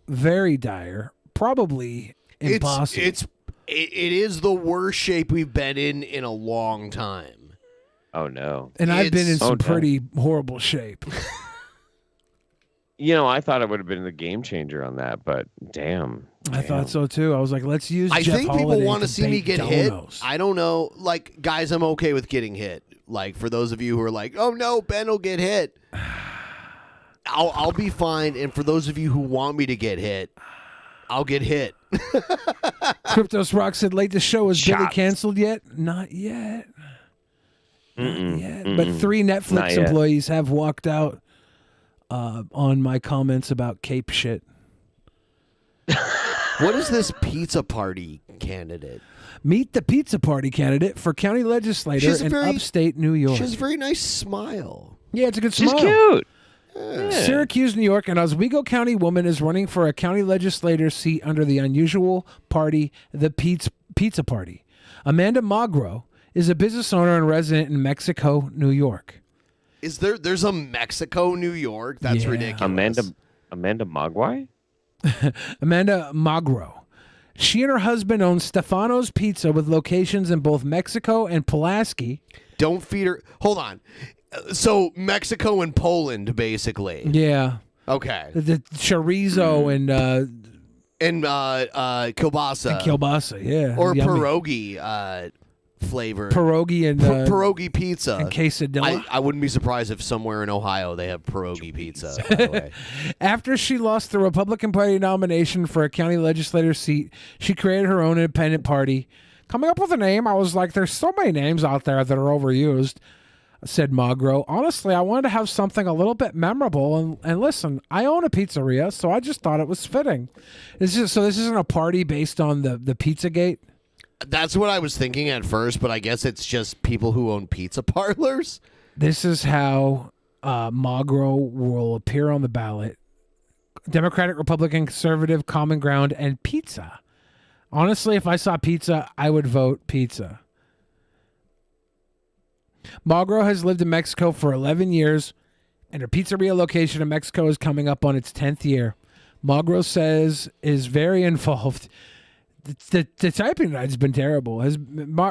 very dire. Probably impossible. It is the worst shape we've been in a long time. Oh no. And I've been in Oh, some no. pretty horrible shape. You know, I thought it would have been the game changer on that, but damn. I thought so too. I was like, let's use I Jeff think people Holiday want to see me bake get donos. hit. I don't know. Like, guys, I'm okay with getting hit. Like, for those of you who are like, oh no, Ben will get hit. I'll be fine. And for those of you who want me to get hit, I'll get hit. Cryptos Rock said, late the show. Is Billy Shots. canceled yet? Not yet. Mm-mm, Yet. mm-mm. But 3 Not Netflix yet. employees have walked out on my comments about Cape shit. What is this pizza party candidate? Meet the pizza party candidate for county legislator in upstate New York. She has a very nice smile. Yeah, it's a good She's smile. cute. Syracuse, New York, an Oswego County woman is running for a county legislator seat under the unusual party, the Pizza Party. Amanda Magro is a business owner and resident in Mexico, New York. Is there's a Mexico, New York? That's Yeah. ridiculous. Amanda Mogwai? Amanda Magro. She and her husband own Stefano's Pizza with locations in both Mexico and Pulaski. Don't feed her. Hold on. So Mexico and Poland, basically. Yeah. Okay. The chorizo and kielbasa. kielbasa, yeah. Or Yummy. pierogi flavor. Pierogi and pierogi pizza. and quesadilla. I wouldn't be surprised if somewhere in Ohio they have pierogi pizza, by the way. After she lost the Republican Party nomination for a county legislator seat, she created her own independent party. Coming up with a name, I was like, there's so many names out there that are overused, said Magro. Honestly, I wanted to have something a little bit memorable. And listen, I own a pizzeria, so I just thought it was fitting. This isn't a party based on the Pizzagate? That's what I was thinking at first, but I guess it's just people who own pizza parlors. This is how Magro will appear on the ballot. Democratic, Republican, Conservative, Common Ground, and Pizza. Honestly, if I saw pizza, I would vote pizza. Magro has lived in Mexico for 11 years, and her pizzeria location in Mexico is coming up on its 10th year. Magro says is very involved. The typing has been terrible.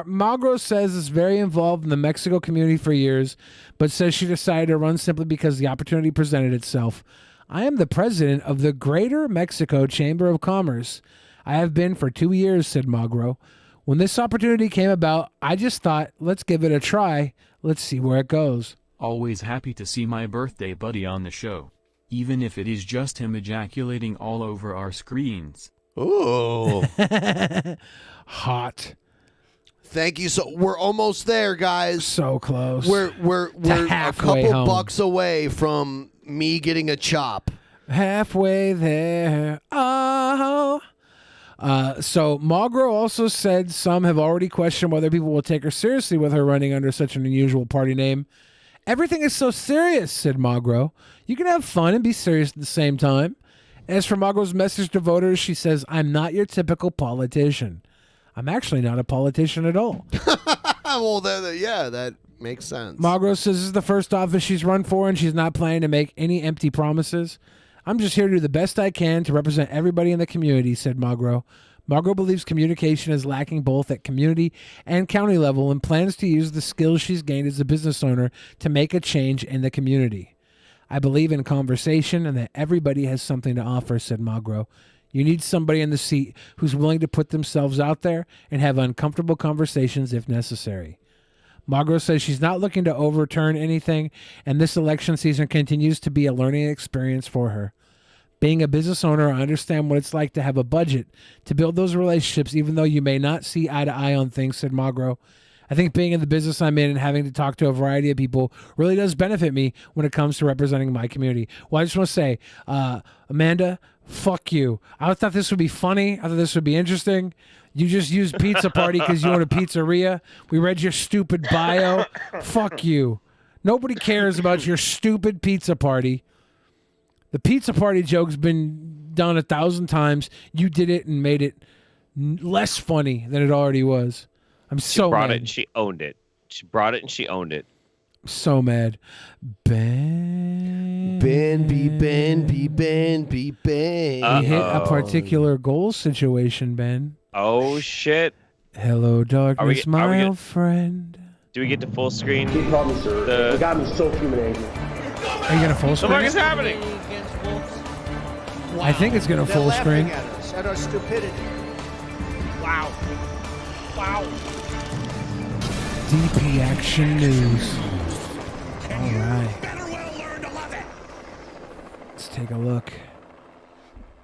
Magro says is very involved in the Mexico community for years, but says she decided to run simply because the opportunity presented itself. I am the president of the Greater Mexico Chamber of Commerce. I have been for 2 years, said Magro. When this opportunity came about, I just thought, let's give it a try. Let's see where it goes. Always happy to see my birthday buddy on the show, even if it is just him ejaculating all over our screens. Ooh. Hot. Thank you. So we're almost there, guys. So close. We're a halfway couple home. bucks away from me getting a chop. Halfway there. Oh. So Magro also said some have already questioned whether people will take her seriously with her running under such an unusual party name. Everything is so serious, said Magro. You can have fun and be serious at the same time. As for Magro's message to voters, she says, I'm not your typical politician. I'm actually not a politician at all. Well, yeah, that makes sense. Magro says this is the first office she's run for, and she's not planning to make any empty promises. I'm just here to do the best I can to represent everybody in the community, said Magro. Magro believes communication is lacking both at community and county level and plans to use the skills she's gained as a business owner to make a change in the community. I believe in conversation and that everybody has something to offer, said Magro. You need somebody in the seat who's willing to put themselves out there and have uncomfortable conversations if necessary. Magro says she's not looking to overturn anything, and this election season continues to be a learning experience for her. Being a business owner, I understand what it's like to have a budget to build those relationships, even though you may not see eye to eye on things, said Magro. I think being in the business I'm in and having to talk to a variety of people really does benefit me when it comes to representing my community. Well, I just want to say, Amanda, fuck you. I thought this would be funny. I thought this would be interesting. You just used Pizza Party because you own a pizzeria. We read your stupid bio. Fuck you. Nobody cares about your stupid Pizza Party. The Pizza Party joke's been done 1,000 times. You did it and made it less funny than it already was. I'm so brought mad. it and she owned it. She brought it and she owned it. So mad. Ben. Ben. We hit a particular goal situation, Ben. Oh, shit. Hello, darkness, my old friend. Do we get to full screen? Keep calling me, sir. You got me so humiliated. Are you going to full screen? What the fuck is happening? I think it's going to full screen. At us, at our stupidity. Wow. Wow. DP Action News. All right. Let's take a look.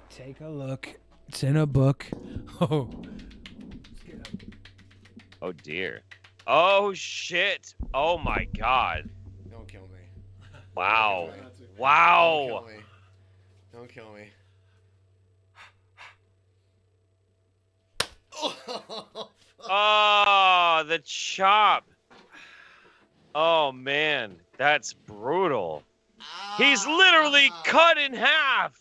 Take a look. It's in a book. Oh. Oh, dear. Oh, shit. Oh, my God. Don't kill me. Wow. Wow. Don't kill me. Oh, the chop. Oh, man. That's brutal. He's literally cut in half.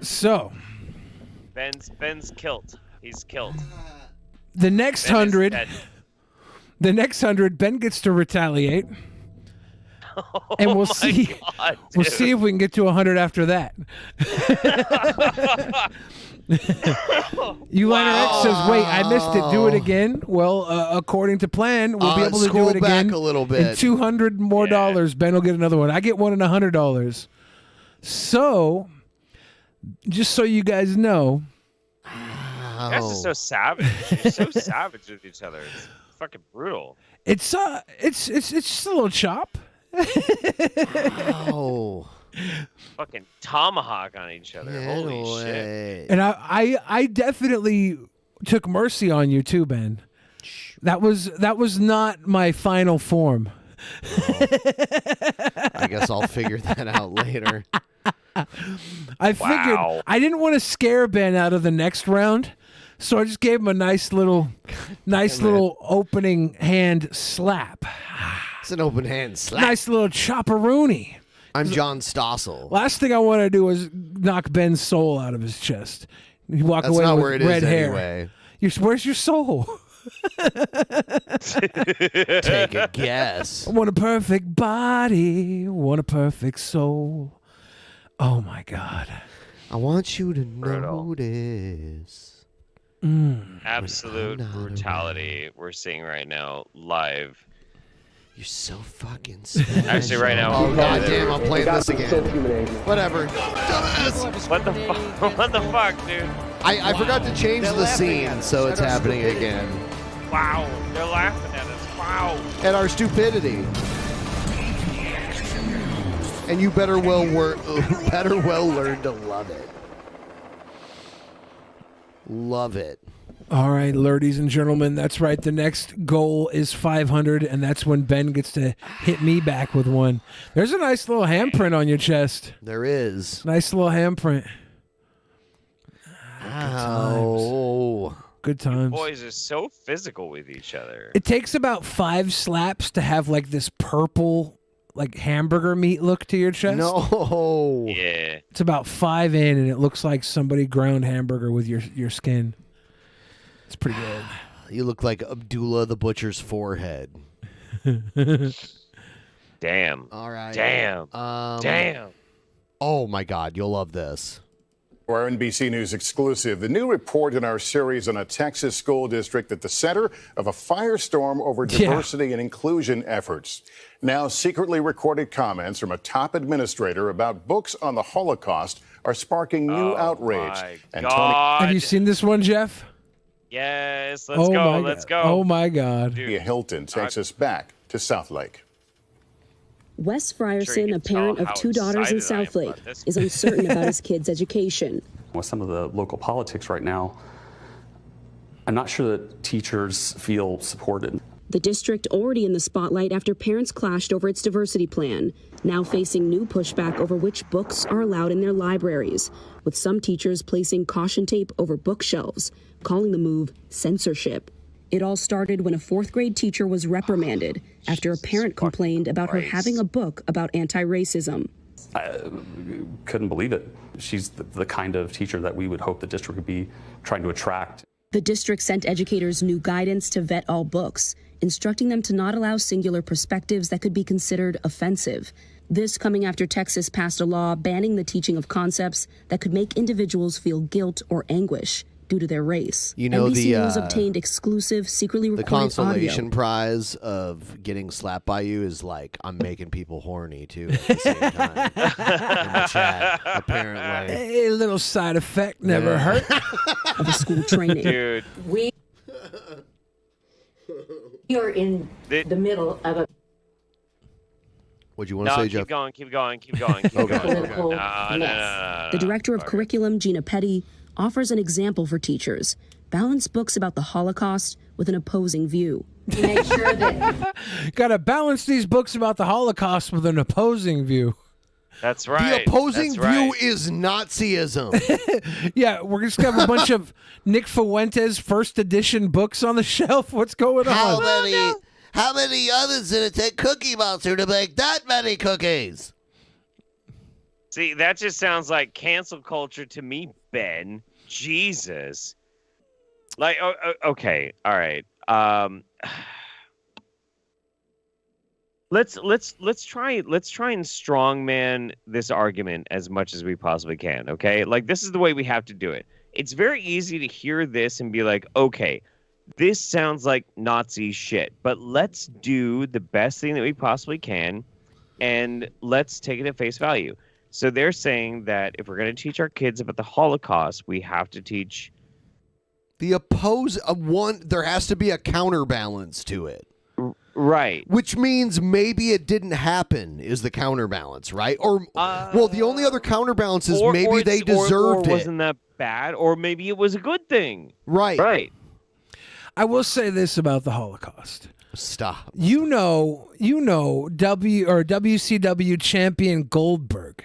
So. Ben's killed. He's killed. The next Ben is 100. dead. The next 100, Ben gets to retaliate. And we'll see. God, we'll see if we can get to 100 after that. Uliner X says, "Wait, I missed it. Do it again." Well, according to plan, we'll be able to do it again. Back a little bit. And $200 more dollars. Ben will get another one. I get one and $100. So, just so you guys know, You guys are so savage. You're so savage with each other. It's fucking brutal. it's just a little chop. Oh. Fucking tomahawk on each other. Holy shit. And I definitely took mercy on you too, Ben. That was not my final form. I guess I'll figure that out later. I figured I didn't want to scare Ben out of the next round, so I just gave him a nice little opening hand slap. It's an open hand slap. Nice little chopperoonie. I'm John Stossel. Last thing I want to do is knock Ben's soul out of his chest. You walk That's away not with where it is red hair. anyway. Where's your soul? Take a guess. I want a perfect body. Want a perfect soul. Oh my God. I want you to notice. Absolute brutality we're seeing right now live. You're so fucking special. Actually, right now. Oh, goddamn, I'm playing this again. Whatever. Dumbass. What the fuck? What the fuck, dude? I forgot to change the scene, so it's happening again. Wow. They're laughing at us. Wow. At our stupidity. And you better well learn to love it. Love it. All right, ladies and gentlemen, that's right. The next goal is 500, and that's when Ben gets to hit me back with one. There's a nice little handprint on your chest. There is. Nice little handprint. Ow. Good times. Boys are so physical with each other. It takes about 5 slaps to have like this purple, like hamburger meat look to your chest. No. Yeah. It's about 5 in, and it looks like somebody ground hamburger with your skin. It's pretty good. You look like Abdullah the Butcher's forehead. Damn. All right. Damn. Damn. Oh my God, you'll love this. Our NBC News exclusive, the new report in our series on a Texas school district at the center of a firestorm over diversity and inclusion efforts. Now, secretly recorded comments from a top administrator about books on the Holocaust are sparking new outrage. Have you seen this one, Jeff? Yes, let's go. Let's go. Oh my God. Hilton takes us back to South Lake. Wes Frierson, a parent of 2 daughters in South Lake, is uncertain about his kids' education. With some of the local politics right now, I'm not sure that teachers feel supported. The district already in the spotlight after parents clashed over its diversity plan, now facing new pushback over which books are allowed in their libraries, with some teachers placing caution tape over bookshelves, calling the move censorship. It all started when a 4th grade teacher was reprimanded after a parent complained about her having a book about anti-racism. I couldn't believe it. She's the kind of teacher that we would hope the district would be trying to attract. The district sent educators new guidance to vet all books, instructing them to not allow singular perspectives that could be considered offensive. This coming after Texas passed a law banning the teaching of concepts that could make individuals feel guilt or anguish due to their race. You know, NBC News obtained exclusive, secretly the recorded consolation audio. prize of getting slapped by you is like, I'm making people horny too at the same time in the chat, apparently. A little side effect never hurt. Of a school training. Dude. We are in the middle of a What'd you want to say, keep Jeff? going, keep going, keep going, keep going. political No. The director of curriculum, Gina Petty, offers an example for teachers. Balance books about the Holocaust with an opposing view. make sure that Got to balance these books about the Holocaust with an opposing view. That's right. The opposing That's right. view is Nazism. Yeah, we're just gonna have a bunch of Nick Fuentes first edition books on the shelf. What's going on? How many ovens did it take Cookie Monster to make that many cookies? See, that just sounds like cancel culture to me, Ben. Jesus. Like, okay, all right. Let's try and strongman this argument as much as we possibly can. Okay, like this is the way we have to do it. It's very easy to hear this and be like, okay, this sounds like Nazi shit, but let's do the best thing that we possibly can, and let's take it at face value. So they're saying that if we're going to teach our kids about the Holocaust, we have to teach the there has to be a counterbalance to it. Right. Which means maybe it didn't happen is the counterbalance, right? Or well, the only other counterbalance is maybe they deserved or it. Wasn't that bad? Or maybe it was a good thing. Right. Right. I will say this about the Holocaust. Stop. You know, WCW champion Goldberg.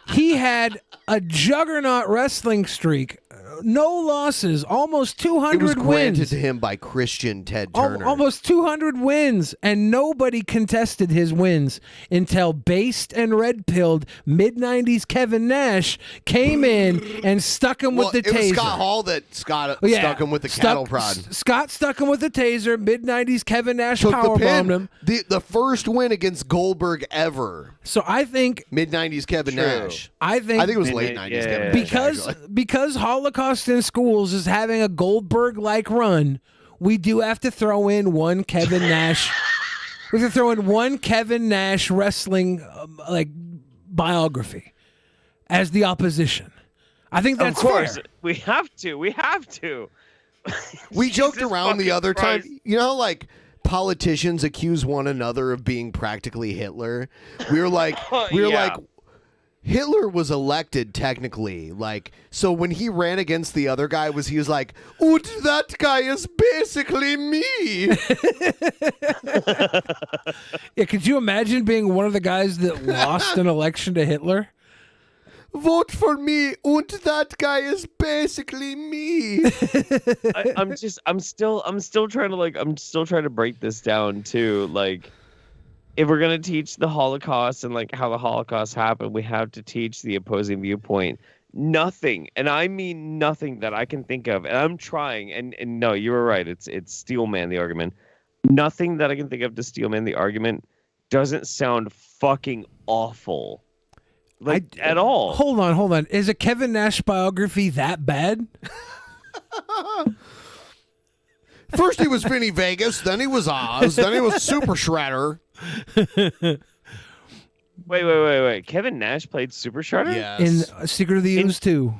He had a juggernaut wrestling streak, no losses, almost 200 It was granted wins. to him by Christian Ted Turner. Almost 200 wins, and nobody contested his wins until based and red-pilled mid-90s Kevin Nash came in and stuck him with the taser. It was Scott Hall that stuck him with the cattle prod. Scott stuck him with the taser. Mid-90s Kevin Nash Took the powerbombed pin. him. The first win against Goldberg ever. So I think mid-90s Kevin Nash. I think it was late 90s Kevin Nash. Because Holocaust in schools is having a Goldberg-like run, we do have to throw in one Kevin Nash. We have to throw in one Kevin Nash wrestling biography as the opposition. I think that's of course. fair. We have to. We have to. We joked around the other Christ. time. You know how, like, politicians accuse one another of being practically Hitler? We were like, Yeah. Hitler was elected technically, like, so when he ran against the other guy, he was like, "Oh, that guy is basically me." Yeah, could you imagine being one of the guys that lost an election to Hitler? Vote for me, and that guy is basically me. I'm still trying to break this down too. Like, if we're gonna teach the Holocaust and like how the Holocaust happened, we have to teach the opposing viewpoint. Nothing, and I mean nothing that I can think of, and I'm trying. And no, you were right. It's steelman the argument. Nothing that I can think of to steelman the argument doesn't sound fucking awful. Like, at all. Hold on. Is a Kevin Nash biography that bad? First he was Vinny Vegas, then he was Oz, then he was Super Shredder. Wait. Kevin Nash played Super Shredder? Yes. In Secret of the Ooze 2.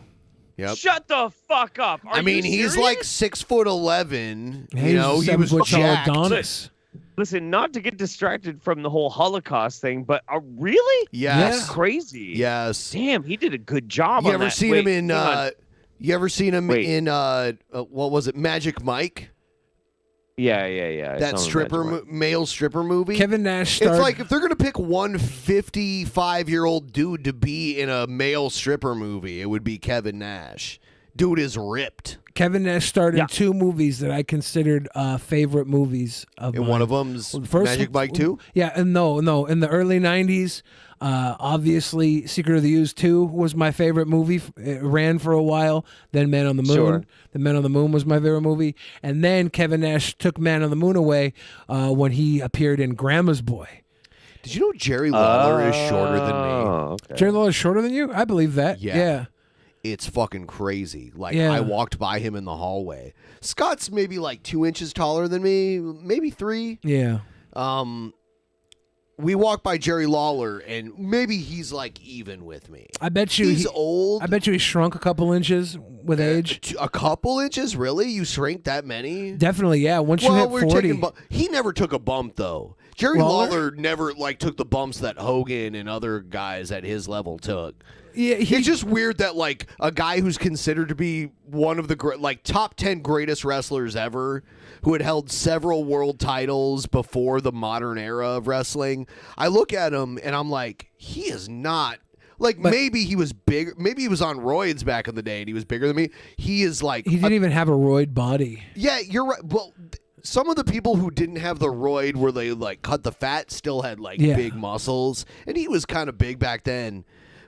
Yep. Shut the fuck up. Are I mean, you he's serious? like 6'11". Yeah, You know, he was jacked. Listen, not to get distracted from the whole Holocaust thing, but really? Yes. That's crazy. Yes. Damn, he did a good job You on ever that. seen Wait, him in? hang on. You ever seen him in? What was it? Magic Mike. Yeah. I That saw him in Magic Mike. male stripper movie. Kevin Nash It's starred- like if they're gonna pick one 55-year-old dude to be in a male stripper movie, it would be Kevin Nash. Dude is ripped. Kevin Nash starred in 2 movies that I considered favorite movies of And mine. one of them's First Magic Mike 2? Yeah, and no, in the early 90s, obviously Secret of the Ooze 2 was my favorite movie. It ran for a while. Then Man on the Moon. Sure. The Man on the Moon was my favorite movie. And then Kevin Nash took Man on the Moon away when he appeared in Grandma's Boy. Did you know Jerry Lawler is shorter than me? Okay. Jerry Lawler is shorter than you? I believe that. Yeah. It's fucking crazy. Like, Yeah. I walked by him in the hallway. Scott's maybe like 2 inches taller than me, maybe 3. Yeah. We walked by Jerry Lawler, and maybe he's like even with me. I bet you he's old. I bet you he shrunk a couple inches with age. A couple inches, really? You shrink that many? Definitely, yeah. Once you hit 40. He never took a bump though. Jerry Lawler? Lawler never like took the bumps that Hogan and other guys at his level took. Yeah, it's just weird that like a guy who's considered to be one of the top 10 greatest wrestlers ever, who had held several world titles before the modern era of wrestling. I look at him and I'm like, he is not like maybe he was big. Maybe he was on roids back in the day and he was bigger than me. He is like He didn't even have a roid body. yeah, you're right. Well, some of the people who didn't have the roid where they like cut the fat still had like big muscles, and he was kind of big back then.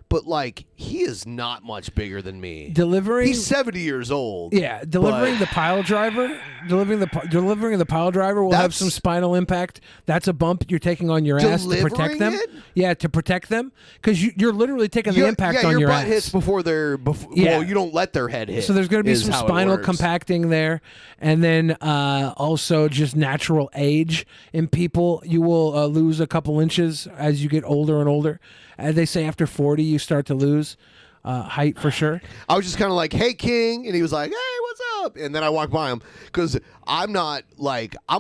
But like he is not much bigger than me. He's 70 years old. Yeah, delivering the pile driver, delivering the pile driver will have some spinal impact. That's a bump you're taking on your ass to protect them. Yeah, to protect them, because you're literally taking the impact on your butt ass. hits before they're well, you don't let their head hit. So there's going to be is some how it spinal works. compacting there, and then also just natural age in people. You will lose a couple inches as you get older and older. As they say, after 40, you start to lose height for sure. I was just kind of like, "Hey, King," and he was like, "Hey, what's up?" And then I walked by him because I'm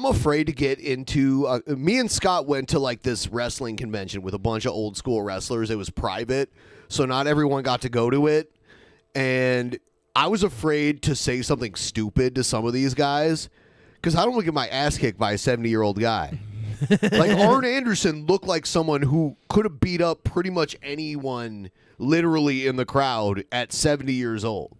afraid to get into. Me and Scott went to like this wrestling convention with a bunch of old school wrestlers. It was private, so not everyone got to go to it, and I was afraid to say something stupid to some of these guys because I don't want to get my ass kicked by a 70-year-old guy. Like Arn Anderson looked like someone who could have beat up pretty much anyone literally in the crowd at 70 years old.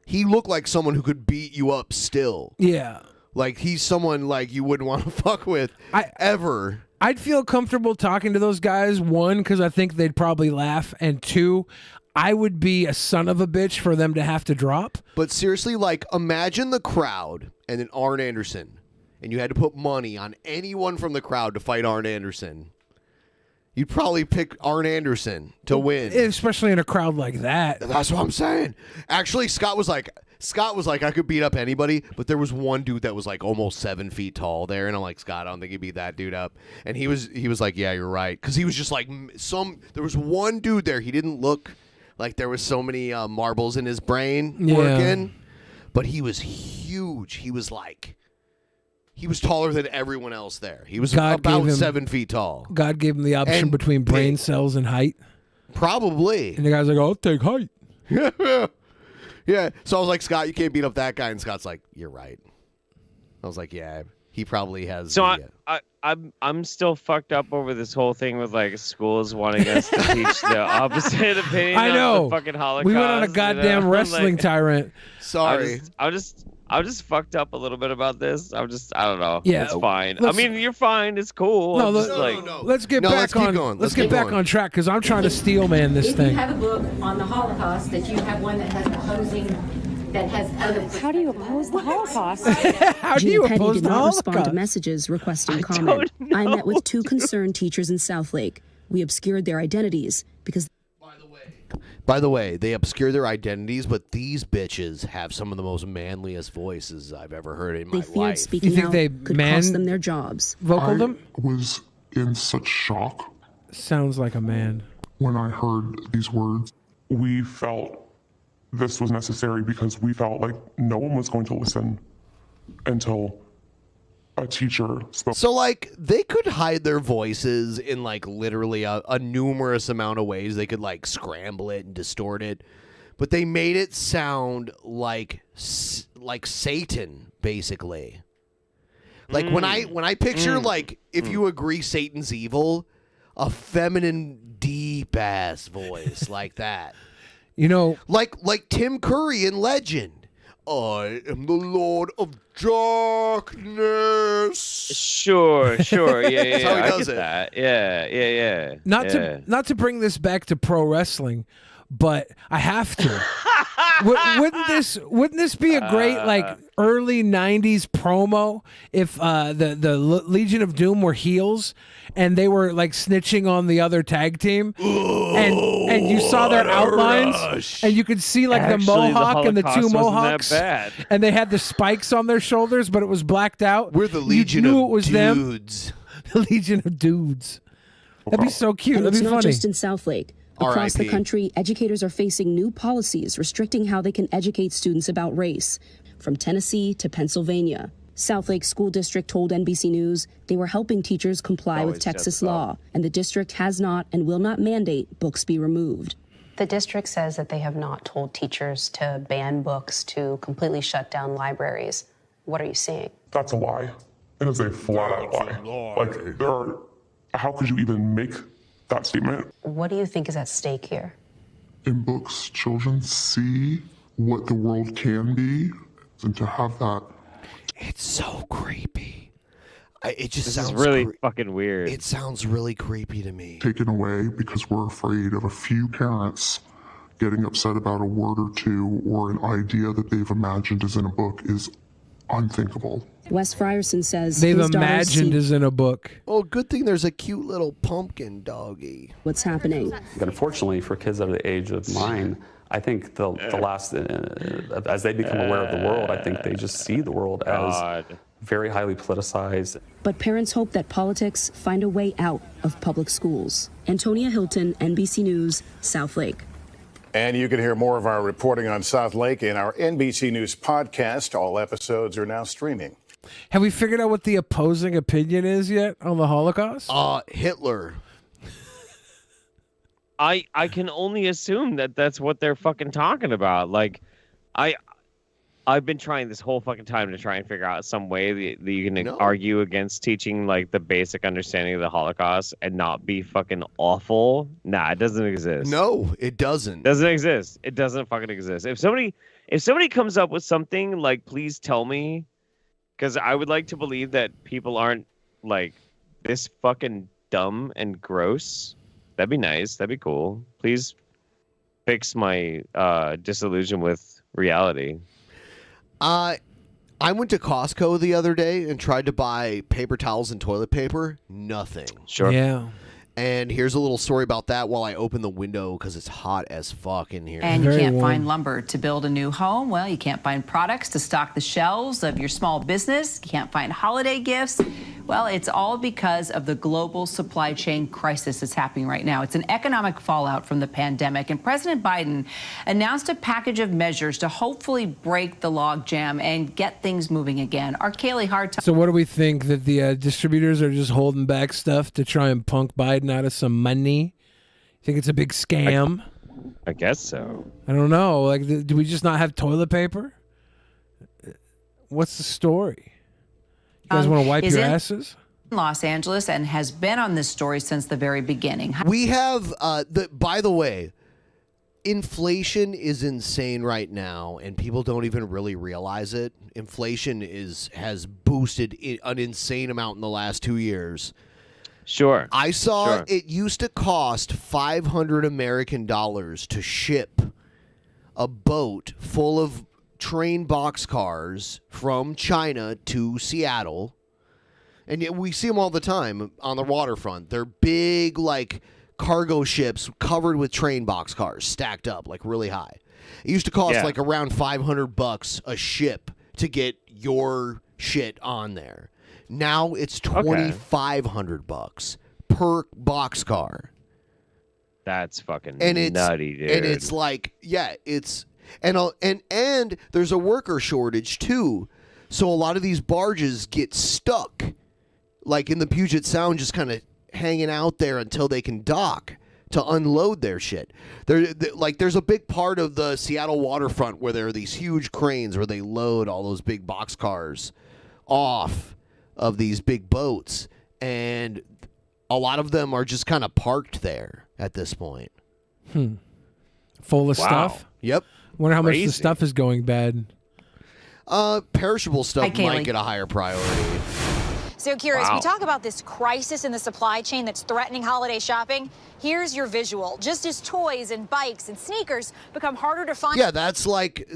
He looked like someone who could beat you up still. Yeah. Like he's someone like you wouldn't want to fuck with ever. I'd feel comfortable talking to those guys, one, because I think they'd probably laugh, and two, I would be a son of a bitch for them to have to drop. But seriously, like imagine the crowd and then Arn Anderson, and you had to put money on anyone from the crowd to fight Arn Anderson. You'd probably pick Arn Anderson to win. Especially in a crowd like that. That's what I'm saying. Actually, Scott was like, I could beat up anybody, but there was one dude that was like almost 7 feet tall there, and I'm like, Scott, I don't think you beat that dude up. And he was like, yeah, you're right, because he was just like there was one dude there. He didn't look like there was so many marbles in his brain working, but he was huge. He was taller than everyone else there. He was about 7 feet tall. God gave him the option between brain cells and height. Probably. And the guy's like, I'll take height. Yeah. So I was like, Scott, you can't beat up that guy. And Scott's like, you're right. I was like, yeah, he probably has. So I'm still fucked up over this whole thing with like schools wanting us to teach the opposite opinion. I know. Of the fucking Holocaust. We went on a goddamn wrestling tyrant. Sorry. I'm just fucked up a little bit about this. I don't know. Yeah, it's fine. I mean, you're fine. It's cool. No, Let's get back on. Let's get back on track because I'm trying to steel man this If thing. you have a book on the Holocaust, that you have one that has opposing, that has other. How do you oppose the Holocaust? How do you Gina Petty oppose did the not respond to Holocaust? messages requesting comment. I met with 2 concerned teachers in Southlake. We obscured their identities because. By the way, they obscure their identities, but these bitches have some of the most manliest voices I've ever heard in my They life. feared speaking out could cost them their jobs. Vocal them? Was in such shock Sounds like a man. when I heard these words. We felt this was necessary because we felt like no one was going to listen until a teacher spoke. So, like, they could hide their voices in, like, literally a numerous amount of ways. They could, like, scramble it and distort it. But they made it sound like Satan, basically. Like, when I picture, like, if you agree Satan's evil, a feminine, deep-ass voice like that. You know, like Tim Curry in Legend. I am the Lord of Darkness. Sure. Yeah. That's how he I does get it. that. Yeah. Not to bring this back to pro wrestling, but I have to. Wouldn't this be a great like early '90s promo if the Legion of Doom were heels and they were like snitching on the other tag team, and you saw their outlines and you could see like the mohawk and the two mohawks, and they had the spikes on their shoulders, but it was blacked out. We're the Legion you knew of it was Dudes. The Legion of Dudes. That'd be so cute. And That'd it's be not funny. just in Southlake. Across the country, educators are facing new policies restricting how they can educate students about race, from Tennessee to Pennsylvania. Southlake School District told NBC News they were helping teachers comply with Texas law, and the district has not and will not mandate books be removed. The district says that they have not told teachers to ban books, to completely shut down libraries. What are you seeing? That's a lie. It is a flat-out lie. Like, how could you even make that statement? What do you think is at stake here? In books, children see what the world can be, and to have that. It's so creepy. It just This sounds is really fucking weird. It sounds really creepy to me. Taken away because we're afraid of a few parents getting upset about a word or two or an idea that they've imagined is in a book is unthinkable. Wes Frierson says They've his daughters imagined see is in a book. Oh, good thing there's a cute little pumpkin doggy. what's happening. But unfortunately, for kids of the age of mine, I think the last, as they become aware of the world, I think they just see the world as very highly politicized. But parents hope that politics find a way out of public schools. Antonia Hilton, NBC News, Southlake. And you can hear more of our reporting on South Lake in our NBC News podcast. All episodes are now streaming. Have we figured out what the opposing opinion is yet on the Holocaust? Hitler. I can only assume that that's what they're fucking talking about. Like, I've been trying this whole fucking time to try and figure out some way that you can argue against teaching like the basic understanding of the Holocaust and not be fucking awful. Nah, it doesn't exist. No, it doesn't. Doesn't exist. It doesn't fucking exist. If somebody comes up with something, like, please tell me, because I would like to believe that people aren't like this fucking dumb and gross. That'd be nice. That'd be cool. Please fix my disillusion with reality. I went to Costco the other day and tried to buy paper towels and toilet paper. Nothing. Sure. Yeah. And here's a little story about that while I open the window because it's hot as fuck in here. And you can't find lumber to build a new home. Well, you can't find products to stock the shelves of your small business. You can't find holiday gifts. Well, it's all because of the global supply chain crisis that's happening right now. It's an economic fallout from the pandemic. And President Biden announced a package of measures to hopefully break the logjam and get things moving again. Our Kaylee Hart. So what do we think, that the distributors are just holding back stuff to try and punk Biden out of some money? Think it's a big scam? I guess so. I don't know. Like, do we just not have toilet paper? What's the story? You guys want to wipe is your in asses? Los Angeles and has been on this story since the very beginning. We have, by the way, inflation is insane right now, and people don't even really realize it. Inflation has boosted an insane amount in the last 2 years. Sure. I saw it used to cost $500 American to ship a boat full of train boxcars from China to Seattle. And yet we see them all the time on the waterfront. They're big, like, cargo ships covered with train boxcars stacked up, like, really high. It used to cost, like, around $500 a ship to get your shit on there. Now it's $2,500 per boxcar. That's fucking and it's nutty, dude. And it's like, yeah, it's And there's a worker shortage too. So a lot of these barges get stuck, like in the Puget Sound, just kind of hanging out there until they can dock to unload their shit. There's a big part of the Seattle waterfront where there are these huge cranes where they load all those big boxcars off of these big boats, and a lot of them are just kind of parked there at this point. Full of stuff? Yep. Wonder how much Crazy. the stuff is going bad. Perishable stuff Hi, Kaylee. might get a higher priority. So, Kira, as Wow. we talk about this crisis in the supply chain that's threatening holiday shopping, here's your visual. Just as toys and bikes and sneakers become harder to find. Yeah, that's like,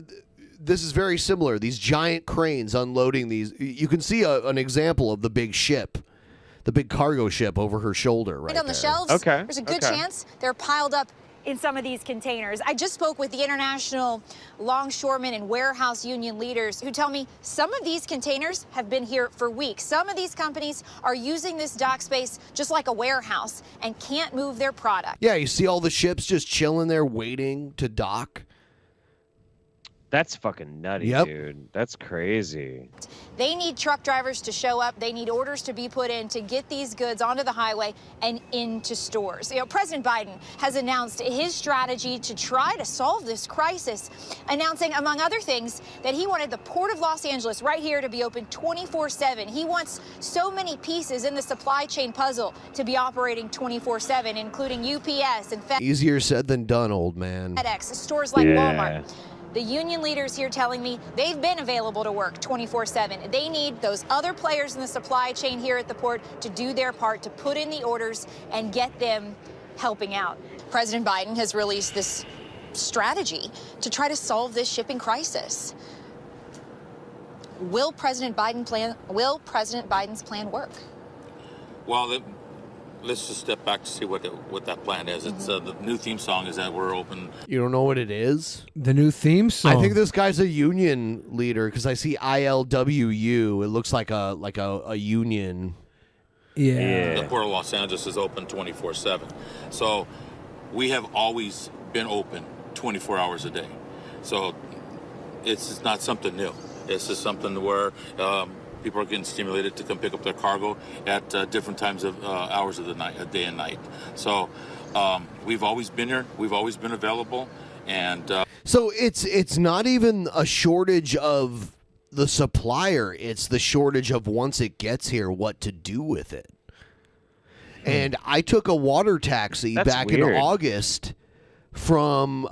this is very similar. These giant cranes unloading these. You can see an example of the big ship, the big cargo ship over her shoulder right on the there. shelves, there's a good chance they're piled up in some of these containers. I just spoke with the International Longshoremen and Warehouse Union leaders who tell me some of these containers have been here for weeks. Some of these companies are using this dock space just like a warehouse and can't move their product. Yeah, you see all the ships just chilling there waiting to dock. That's fucking nutty, Yep. dude. That's crazy. They need truck drivers to show up. They need orders to be put in to get these goods onto the highway and into stores. You know, President Biden has announced his strategy to try to solve this crisis, announcing, among other things, that he wanted the Port of Los Angeles right here to be open 24/7. He wants so many pieces in the supply chain puzzle to be operating 24/7, including UPS and Easier said than done, old man. FedEx, stores like Yeah. Walmart. The union leaders here telling me they've been available to work 24/7. They need those other players in the supply chain here at the port to do their part, to put in the orders and get them helping out. President Biden has released this strategy to try to solve this shipping crisis. Will President Biden's plan work? Well, let's just step back to see what that plan is. It's the new theme song is that we're open. You don't know what it is? The new theme song. I think this guy's a union leader because I see ILWU. It looks like a union. The Port of Los Angeles is open 24/7. So we have always been open 24 hours a day. So it's just not something new. It's just something where people are getting stimulated to come pick up their cargo at different times of hours of the night, day and night. So we've always been here. We've always been available. And So it's not even a shortage of the supplier. It's the shortage of once it gets here, what to do with it. And I took a water taxi That's back in weird. August from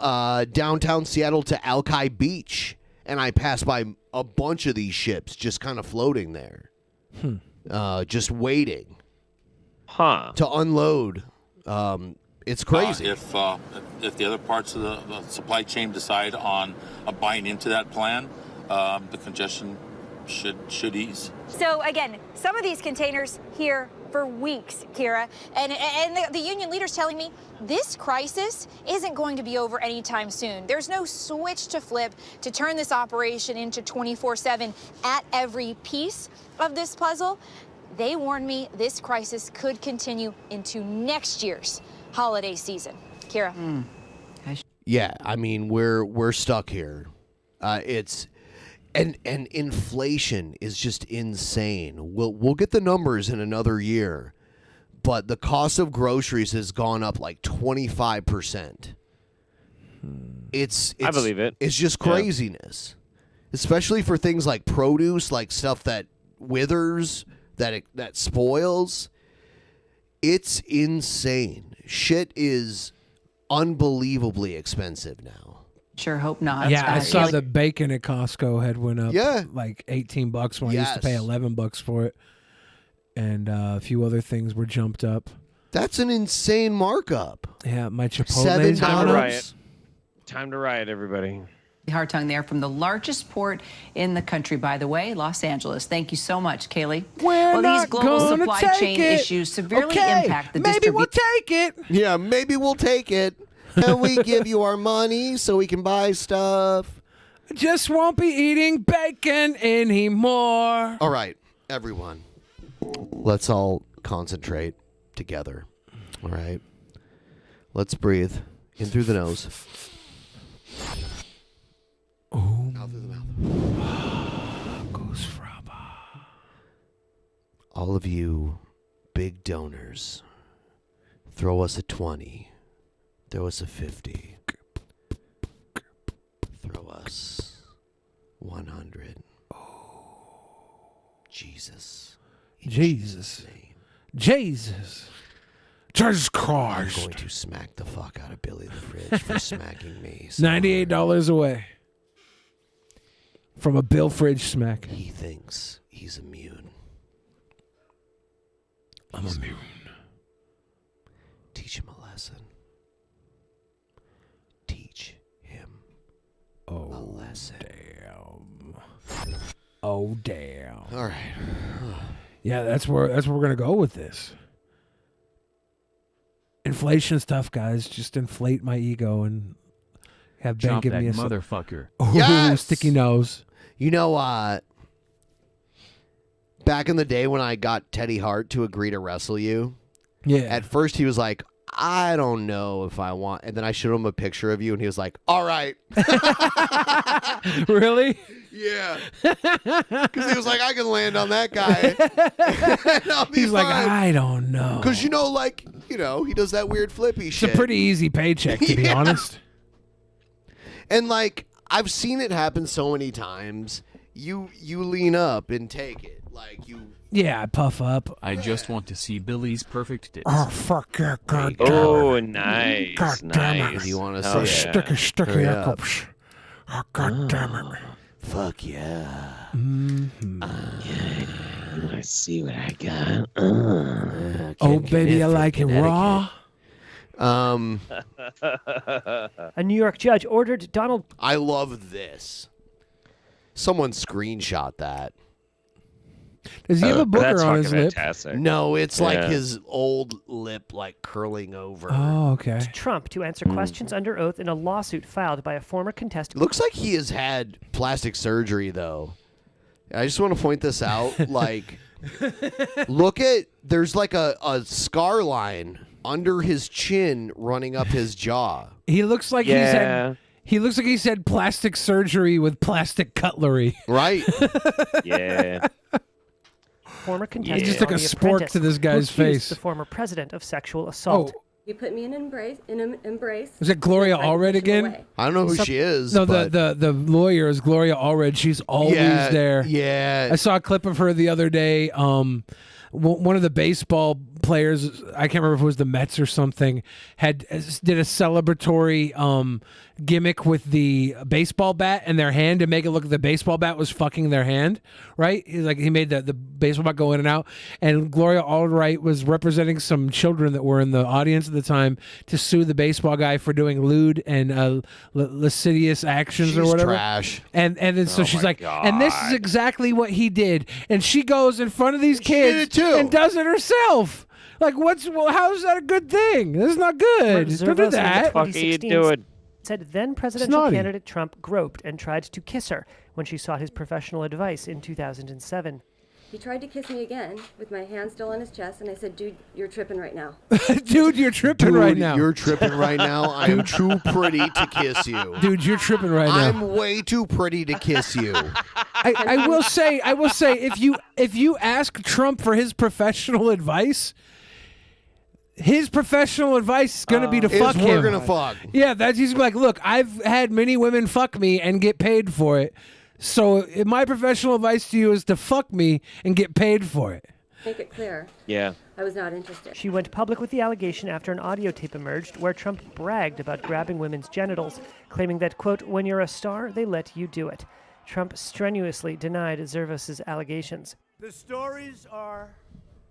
downtown Seattle to Alki Beach, and I passed by a bunch of these ships just kind of floating there, just waiting to unload. It's crazy. If the other parts of the supply chain decide on buying into that plan, the congestion should ease. So again, some of these containers here for weeks, Kira, and the union leaders telling me this crisis isn't going to be over anytime soon. There's no switch to flip to turn this operation into 24/7 at every piece of this puzzle. They warned me this crisis could continue into next year's holiday season. Kira. Yeah, I mean we're stuck here. And inflation is just insane. We'll get the numbers in another year, but the cost of groceries has gone up like 25%. It's I believe it. It's just Yeah. craziness, especially for things like produce, like stuff that withers, that spoils. It's insane. Shit is unbelievably expensive now. Sure hope not. Yeah, I saw the bacon at Costco had went up like $18 when I used to pay Yes. $11 for it. And a few other things were jumped up. That's an insane markup. Yeah, my Chipotle's $7. gone Time to up. riot. Time to riot, everybody. Hartung there from the largest port in the country, by the way, Los Angeles. Thank you so much, Kaylee. We're Well, not these global gonna supply take chain it. issues severely Okay, impact the maybe we'll take it. Yeah, maybe we'll take it. And we give you our money so we can buy stuff. Just won't be eating bacon anymore. All right, everyone. Let's all concentrate together. All right. Let's breathe in through the nose. Out through the mouth. All of you big donors, throw us a 20. Throw us a 50. Throw us 100. Jesus. Jesus. Jesus. Jesus Christ. I'm going to smack the fuck out of Billy the Fridge for smacking me. $98 away from a Bill Fridge smack. He thinks he's immune. I'm immune. Teach him a lesson. Teach him a lesson. Damn. Oh damn. All right. Yeah, that's where we're gonna go with this. Inflation stuff, guys. Just inflate my ego and have Ben Chop give that me a motherfucker. Ooh, sticky nose. You know, back in the day when I got Teddy Hart to agree to wrestle you, yeah. At first he was like, I don't know if I want, and then I showed him a picture of you, and he was like, all right. Really? Yeah. Because he was like, I can land on that guy. And I'll be He's like, fine. I don't know. Because, he does that weird flippy shit. It's a pretty easy paycheck, to be honest. And, I've seen it happen so many times. You lean up and take it. Yeah, I puff up. I just want to see Billy's perfect tits. Oh, fuck yeah, God. Oh, nice. God damn it. Nice. You want to Hell see yeah. Sticky Hurry up. hiccups. Oh, God damn it. Fuck yeah. Let's see what I got. Oh, baby, I like it raw. A New York judge ordered Donald. I love this. Someone screenshot that. Does he have a booger That's on his fucking lip? fantastic. No, it's like Yeah. his old lip, curling over. Oh, okay. Trump to answer questions under oath in a lawsuit filed by a former contestant. Looks like he has had plastic surgery, though. I just want to point this out. Look at, there's a scar line under his chin running up his jaw. He looks like he looks like he's had plastic surgery with plastic cutlery. Right? Yeah. Former contestant. He just took on a The spork Apprentice, to this guy's who accused face. The former president of sexual assault. Oh. You put me in an embrace. Is it Gloria Allred again? I don't know who she is. No, but the lawyer is Gloria Allred. She's always there. Yeah. I saw a clip of her the other day. One of the baseball players, I can't remember if it was the Mets or something, did a celebratory gimmick with the baseball bat in their hand to make it look like the baseball bat was fucking their hand, right? He made the baseball bat go in and out, and Gloria Allred was representing some children that were in the audience at the time to sue the baseball guy for doing lewd and lascivious actions She's or whatever. trash. And then so Oh she's my like, and this is God. exactly what he did, and she goes in front of these She did kids it too. and does it herself. How is that a good thing? This is not good. Zervos Don't do in the that. Fuck are you 2016 doing? said then presidential Snotty. candidate Trump groped and tried to kiss her when she sought his professional advice in 2007. He tried to kiss me again with my hand still on his chest, and I said, dude, you're tripping right now. Dude, you're tripping right now. You're tripping right now. I am too pretty to kiss you. Dude, you're tripping right now. I'm way too pretty to kiss you. I will say, if you ask Trump for his professional advice, his professional advice is going to be to fuck him. We're gonna fuck. Yeah, he's like, look, I've had many women fuck me and get paid for it. So my professional advice to you is to fuck me and get paid for it. Make it clear. Yeah. I was not interested. She went public with the allegation after an audio tape emerged where Trump bragged about grabbing women's genitals, claiming that, quote, when you're a star, they let you do it. Trump strenuously denied Zervos' allegations. The stories are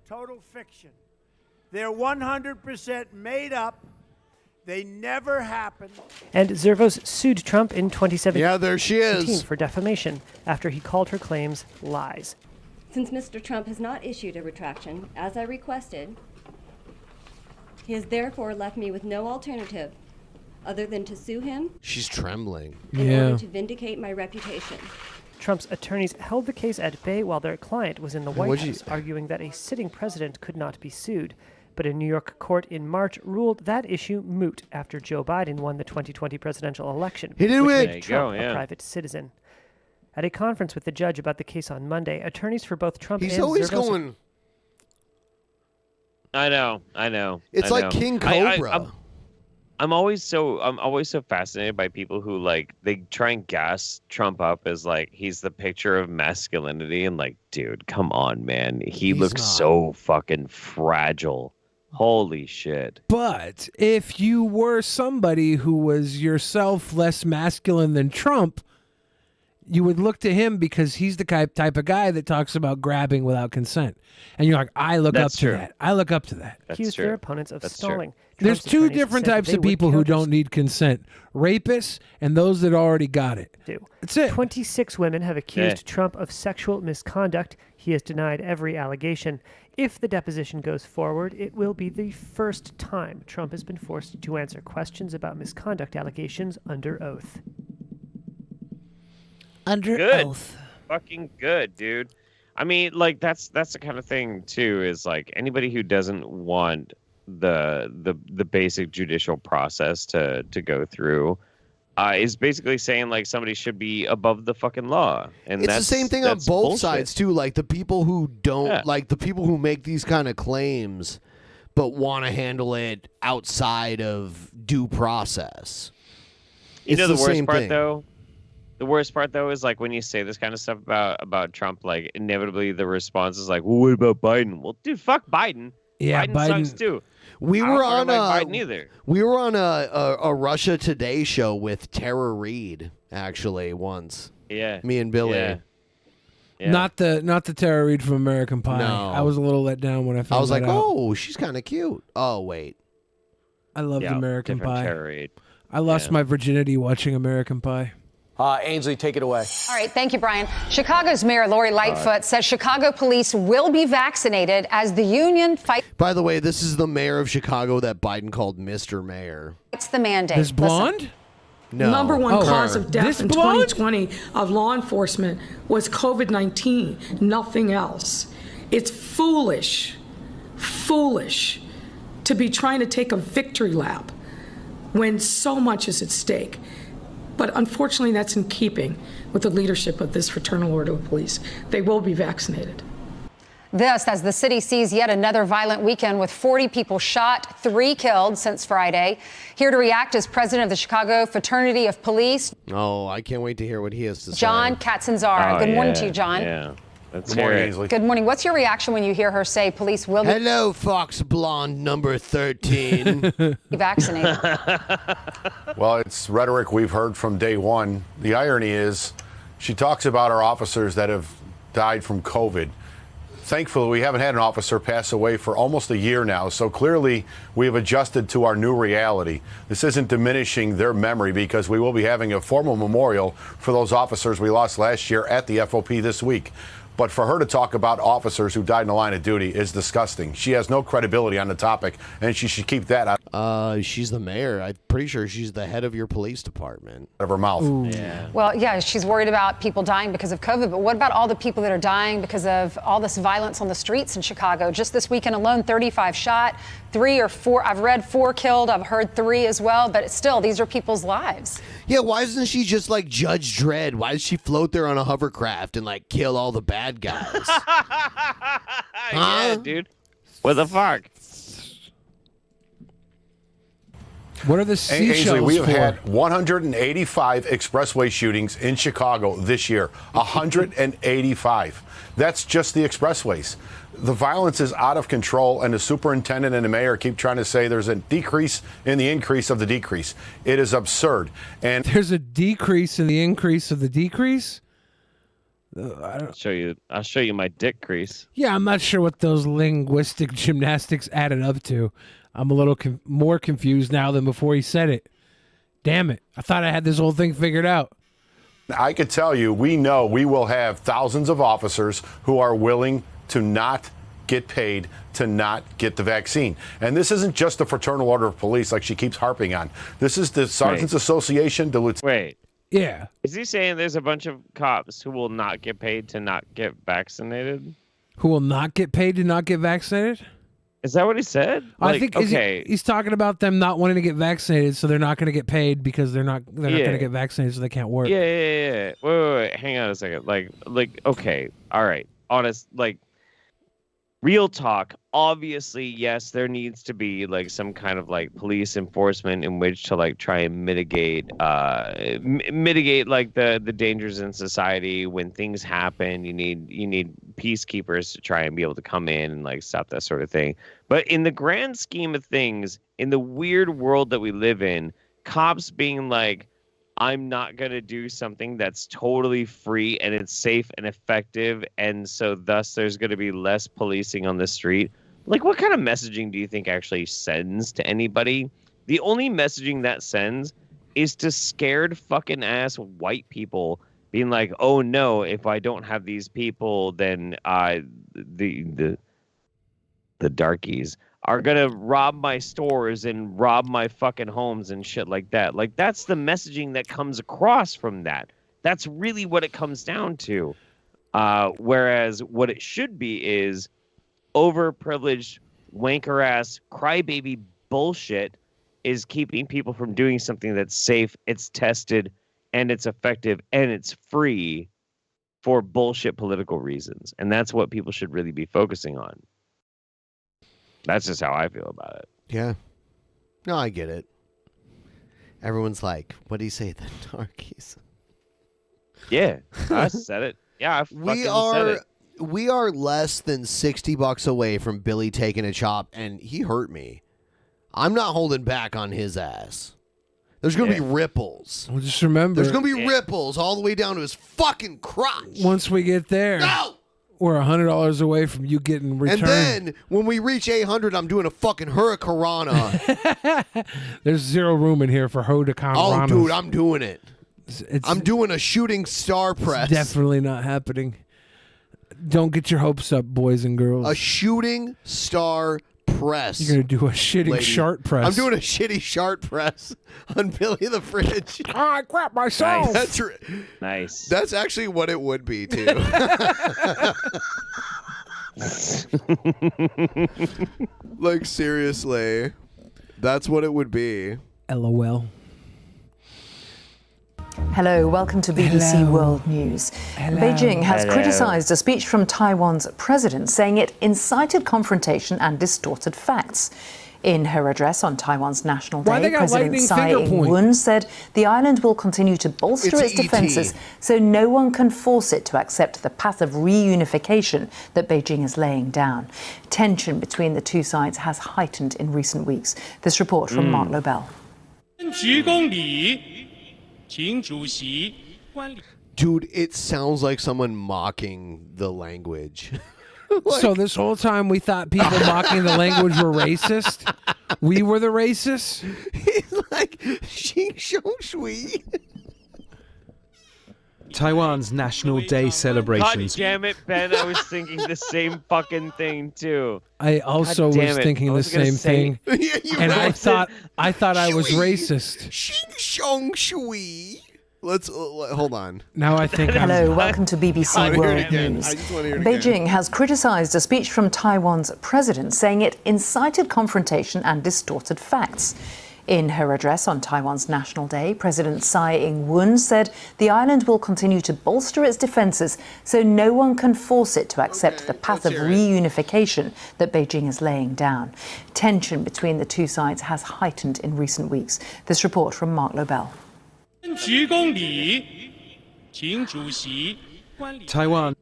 total fiction. They're 100% made up. They never happened. And Zervos sued Trump in 2017 Yeah, there she is. for defamation after he called her claims lies. Since Mr. Trump has not issued a retraction, as I requested, he has therefore left me with no alternative other than to sue him She's trembling. in order to vindicate my reputation. Trump's attorneys held the case at bay while their client was in the White House, arguing that a sitting president could not be sued. But a New York court in March ruled that issue moot after Joe Biden won the 2020 presidential election. He did which win. made There you Trump go, yeah. a private citizen. At a conference with the judge about the case on Monday, attorneys for both Trump He's and always Zervos... going. I know. It's like King Cobra. I'm always so fascinated by people who like they try and gas Trump up as like he's the picture of masculinity, and like, dude, come on, man. He looks so fucking fragile. Holy shit. But if you were somebody who was yourself less masculine than Trump, you would look to him because he's the type of guy that talks about grabbing without consent. And you're like, I look up to that. I look up to that. Accused their opponents of stalling. There's Trump's two attorneys different said types they of would people who counter- don't need consent. Rapists and those that already got it. That's it. 26 women have accused Trump of sexual misconduct. He has denied every allegation. If the deposition goes forward, it will be the first time Trump has been forced to answer questions about misconduct allegations under oath. Under oath. Fucking good, dude. I mean, like that's the kind of thing too, is like anybody who doesn't want the basic judicial process to go through is basically saying like somebody should be above the fucking law. And It's the that's same thing on that's both bullshit. sides too. Like the people who don't like the people who make these kind of claims, but want to handle it outside of due process. You know It's the worst same part thing. though? The worst part though is like when you say this kind of stuff about Trump, like inevitably the response is like, well, what about Biden? Well, dude, fuck Biden. Yeah, Biden sucks too. We I were don't on fucking like Biden either. We were on a Russia Today show with Tara Reid actually once. Yeah. Me and Billy. Yeah. Not the Tara Reid from American Pie. No. I was a little let down when I found I was like, that out. oh, she's kind of cute. Oh, wait. I loved Yeah, American different Pie. Tara Reid. I lost my virginity watching American Pie. Ainsley, take it away. All right, thank you, Brian. Chicago's Mayor Lori Lightfoot says Chicago police will be vaccinated as the union fights By the way, this is the mayor of Chicago that Biden called Mr. Mayor. the mandate. This blonde? No. Number one cause of death This in blonde? 2020 of law enforcement was COVID-19, nothing else. It's foolish to be trying to take a victory lap when so much is at stake. But unfortunately, that's in keeping with the leadership of this fraternal order of police. They will be vaccinated. This as the city sees yet another violent weekend with 40 people shot, 3 killed since Friday. Here to react is president of the Chicago Fraternity of Police, Oh, I can't wait to hear what he has to say. John Katzenzara. Good morning to you, John. Yeah. Let's Good morning, hear it. Ainsley. Good morning. What's your reaction when you hear her say police will be Hello, Fox Blonde number 13. vaccinated? Well, it's rhetoric we've heard from day one. The irony is she talks about our officers that have died from COVID. Thankfully, we haven't had an officer pass away for almost a year now, so clearly we have adjusted to our new reality. This isn't diminishing their memory because we will be having a formal memorial for those officers we lost last year at the FOP this week. But for her to talk about officers who died in the line of duty is disgusting. She has no credibility on the topic, and she should keep that out She's the mayor. I'm pretty sure she's the head of your police department. of her mouth. Yeah. Well, yeah, she's worried about people dying because of COVID, but what about all the people that are dying because of all this violence on the streets in Chicago? Just this weekend alone, 35 shot, 3 or 4, I've read 4 killed, I've heard 3 as well, but still, these are people's lives. Yeah, why isn't she just like Judge Dredd? Why does she float there on a hovercraft and like kill all the bad guys? Yeah, dude. What the fuck? What are the seashells Ainsley, we have for? had 185 expressway shootings in Chicago this year. 185. That's just the expressways. The violence is out of control, and the superintendent and the mayor keep trying to say there's a decrease in the increase of the decrease. It is absurd. And There's a decrease in the increase of the decrease? I'll show you my dick crease. Yeah, I'm not sure what those linguistic gymnastics added up to. I'm a little more confused now than before he said it. Damn it. I thought I had this whole thing figured out. I could tell you, we know we will have thousands of officers who are willing to not get paid to not get the vaccine. And this isn't just the Fraternal Order of Police like she keeps harping on. This is the Sergeants Association, the Wait. Yeah. Is he saying there's a bunch of cops who will not get paid to not get vaccinated? Who will not get paid to not get vaccinated? Is that what he said? I think he's talking about them not wanting to get vaccinated, so they're not going to get paid because they're not going to get vaccinated, so they can't work. Yeah. Wait. Hang on a second. Like, okay, all right. Honest, like, real talk. Obviously, yes, there needs to be like some kind of like police enforcement in which to like try and mitigate like the dangers in society. When things happen, you need peacekeepers to try and be able to come in and like stop that sort of thing. But in the grand scheme of things, in the weird world that we live in, cops being like, I'm not going to do something that's totally free and it's safe and effective, and so thus there's going to be less policing on the street. Like, what kind of messaging do you think actually sends to anybody? The only messaging that sends is to scared fucking ass white people being like, oh no, if I don't have these people, then the darkies are gonna rob my stores and rob my fucking homes and shit like that. Like, that's the messaging that comes across from that. That's really what it comes down to. Whereas what it should be is overprivileged, wanker-ass, crybaby bullshit is keeping people from doing something that's safe, it's tested, and it's effective, and it's free for bullshit political reasons. And that's what people should really be focusing on. That's just how I feel about it. Yeah. No, I get it. Everyone's like, what do you say, the darkies? Yeah, I said it. Yeah, I fucking said it. We are less than $60 away from Billy taking a chop, and he hurt me. I'm not holding back on his ass. There's going to be ripples. Well, just remember. There's going to be ripples all the way down to his fucking crotch. Once we get there. No! We're $100 away from you getting returned. And then, when we reach 800, I'm doing a fucking hurricanrana. There's zero room in here for hurricanranas. Oh, dude, I'm doing it. I'm doing a shooting star press. Definitely not happening. Don't get your hopes up, boys and girls. A shooting star press. You're going to do a shitting shark press. I'm doing a shitty shark press on Billy the Fridge. I crap myself. That's nice. That's actually what it would be, too. Like, seriously. That's what it would be. LOL. Hello, welcome to BBC World News. Beijing has criticised a speech from Taiwan's president, saying it incited confrontation and distorted facts. In her address on Taiwan's National Day, President Tsai Ing-wen said the island will continue to bolster its defences so no one can force it to accept the path of reunification that Beijing is laying down. Tension between the two sides has heightened in recent weeks. This report from Mark Lobel. Dude, it sounds like someone mocking the language. So this whole time we thought people mocking the language were racist? We were the racists? He's like, Xing Shou Shui. Taiwan's National Day celebrations. God damn it, Ben. I was thinking the same fucking thing, too. I also was thinking the same thing. And I thought I was racist. Xing Shou Shui. Let's hold on. Now I think Hello, welcome to BBC World News. Beijing has criticised a speech from Taiwan's president, saying it incited confrontation and distorted facts. In her address on Taiwan's National Day, President Tsai Ing-wen said the island will continue to bolster its defences so no one can force it to accept the path of reunification that Beijing is laying down. Tension between the two sides has heightened in recent weeks. This report from Mark Lobel. Taiwan's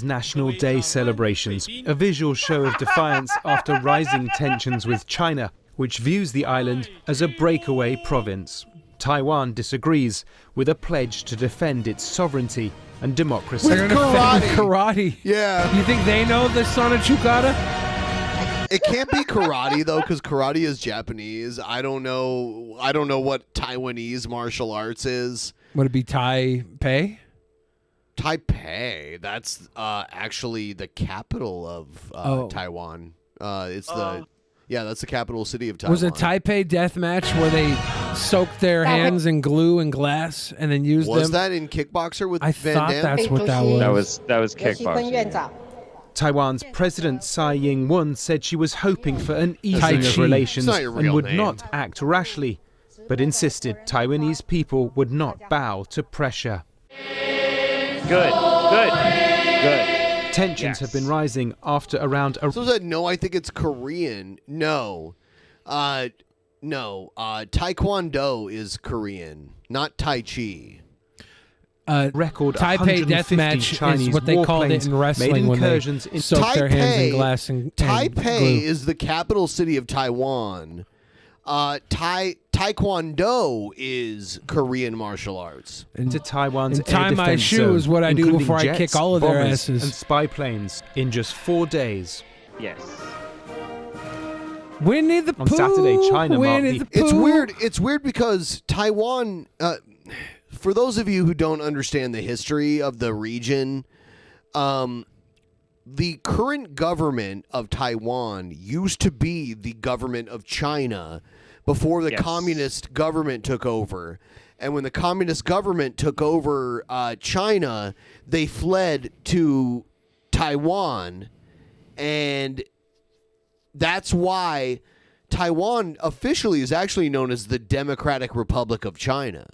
National Day celebrations, a visual show of defiance after rising tensions with China, which views the island as a breakaway province. Taiwan disagrees with a pledge to defend its sovereignty and democracy. They're going to defend karate. Yeah. You think they know the son of Chukata? It can't be karate though, because karate is Japanese. I don't know what Taiwanese martial arts is. Would it be Taipei? Taipei. That's actually the capital of Taiwan. It's that's the capital city of Taiwan. Was it Taipei death match where they soaked their hands in glue and glass and then used them? Was that in Kickboxer with I Van thought Damme? that's what that was. That was Kickboxer. Taiwan's President Tsai Ing-wen said she was hoping for an easing of relations and would not act rashly, but insisted Taiwanese people would not bow to pressure. Good. Tensions have been rising after around a... So is that no, I think it's Korean. No. Taekwondo is Korean, not Tai Chi. Record Taipei 150 deathmatch Chinese is what they called it in wrestling made when they incursions in soaked their hands in glass and Taipei glue. is the capital city of Taiwan. Taekwondo is Korean martial arts. into Taiwan's And tie air my defense shoe zone, is what I do including before I jets, kick all of their bombers, asses. and spy planes in just 4 days. Yes. Winnie the On Saturday, China marked Winnie the... the Pooh. It's weird because Taiwan, for those of you who don't understand the history of the region, the current government of Taiwan used to be the government of China before the communist government took over. And when the communist government took over China, they fled to Taiwan. And that's why Taiwan officially is actually known as the Democratic Republic of China.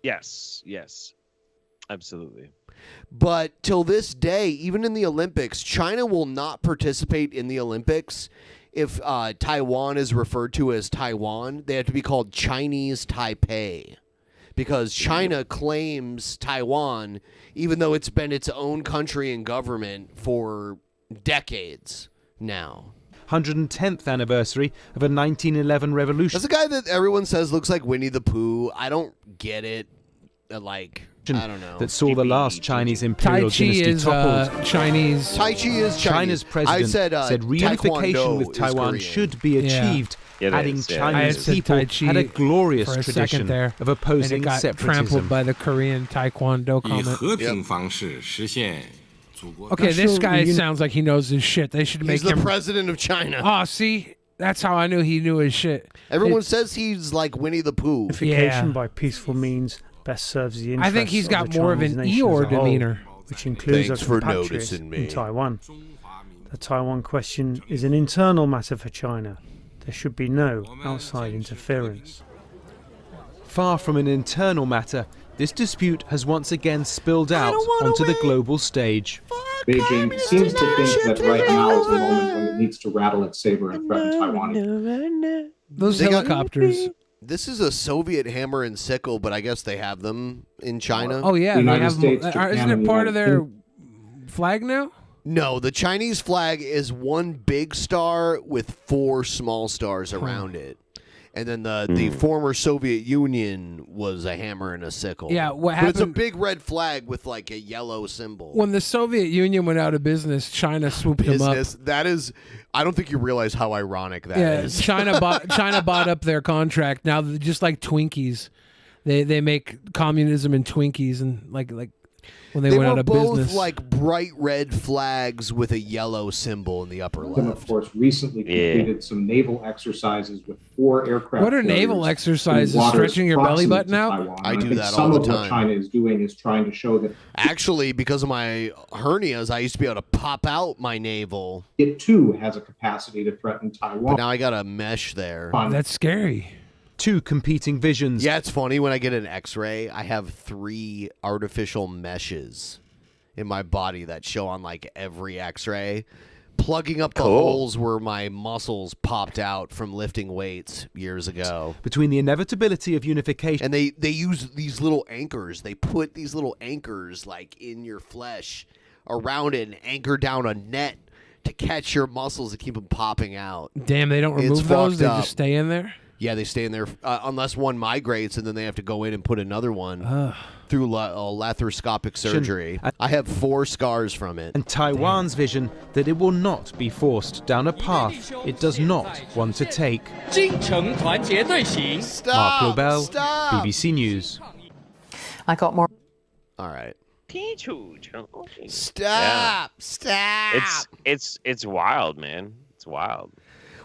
Yes. Absolutely. But till this day, even in the Olympics, China will not participate in the Olympics if Taiwan is referred to as Taiwan. They have to be called Chinese Taipei because China claims Taiwan, even though it's been its own country and government for decades now. 110th anniversary of a 1911 revolution. That's the guy that everyone says looks like Winnie the Pooh. I don't get it. I don't know. That saw the last Chinese imperial Tai Chi dynasty is toppled. Chinese. Tai Chi is Chinese. China's president I said, reunification Taekwondo with is Taiwan Korean. should be achieved, Yeah, it adding is, yeah. I had Chinese said people Tai Chi had a glorious for a tradition second there, of opposing and it got separatism. trampled by the Korean Taekwondo comment. Okay, this guy sounds like he knows his shit. They should make He's the him president of China. Oh, see, that's how I knew he knew his shit. Everyone says he's like Winnie the Pooh. Unification by peaceful means best serves the interests I think he's got of the more of Chinese an nation Eeyore as a whole, demeanor. which includes Thanks our for compatriots noticing me. in Taiwan. The Taiwan question is an internal matter for China. There should be no outside interference. Far from an internal matter, this dispute has once again spilled out onto the global stage. Beijing seems to think that right now is the moment when it needs to rattle its saber and threaten Taiwan. Those helicopters. This is a Soviet hammer and sickle, but I guess they have them in China. Oh yeah, they have. Isn't it part of their flag now? No, the Chinese flag is one big star with 4 small stars around it. And then the former Soviet Union was a hammer and a sickle. Yeah, what But it's a happened- big red flag with like a yellow symbol. When the Soviet Union went out of business, China swooped them up. That is, I don't think you realize how ironic that is. China bought up their contract. Now, just like Twinkies, they make communism and Twinkies, and like when they went were out of both business. like bright red flags with a yellow symbol in the upper Them, left. of course, recently completed some naval exercises with 4 aircraft. What are carriers naval exercises? in waters Stretching your belly proximate button to out? Taiwan. I do think that some all the of what time. China is doing is trying to show that Actually, because of my hernias, I used to be able to pop out my navel. it too has a capacity to threaten Taiwan. But now I got a mesh there. That's scary. 2 competing visions. Yeah, it's funny when I get an x-ray, I have 3 artificial meshes in my body that show on like every x-ray, plugging up the holes where my muscles popped out from lifting weights years ago. Between the inevitability of unification And they use these little anchors. They put these little anchors like in your flesh around it and anchor down a net to catch your muscles and keep them popping out. Damn, they don't It's remove those. fucked They up. just stay in there. Yeah, they stay in there unless one migrates, and then they have to go in and put another one through laparoscopic surgery. I have 4 scars from it. and Taiwan's vision that it will not be forced down a path it does not want to take. Mark Lobel, BBC News. I got more. All right. Stop! Stop! It's wild, man. It's wild.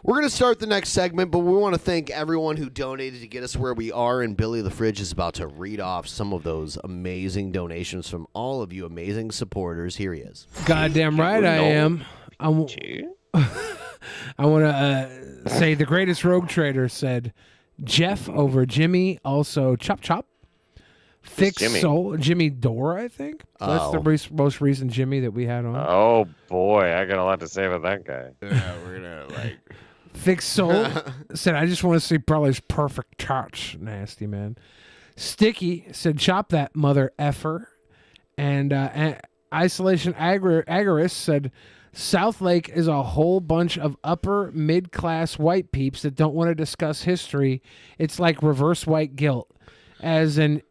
We're going to start the next segment, but we want to thank everyone who donated to get us where we are, and Billy the Fridge is about to read off some of those amazing donations from all of you amazing supporters. Here he is. Goddamn right I am. I want to say the greatest rogue trader said Jeff over Jimmy, also Chop Chop. Fix Jimmy? Soul, Jimmy Dora, I think. That's the most recent Jimmy that we had on. Oh boy, I got a lot to say about that guy. Yeah, we're gonna like. Fix Soul said, I just want to see Probably's perfect touch. Nasty, man. Sticky said, chop that mother effer. And Isolation Agarist said, South Lake is a whole bunch of upper mid-class white peeps that don't want to discuss history. It's like reverse white guilt. As in,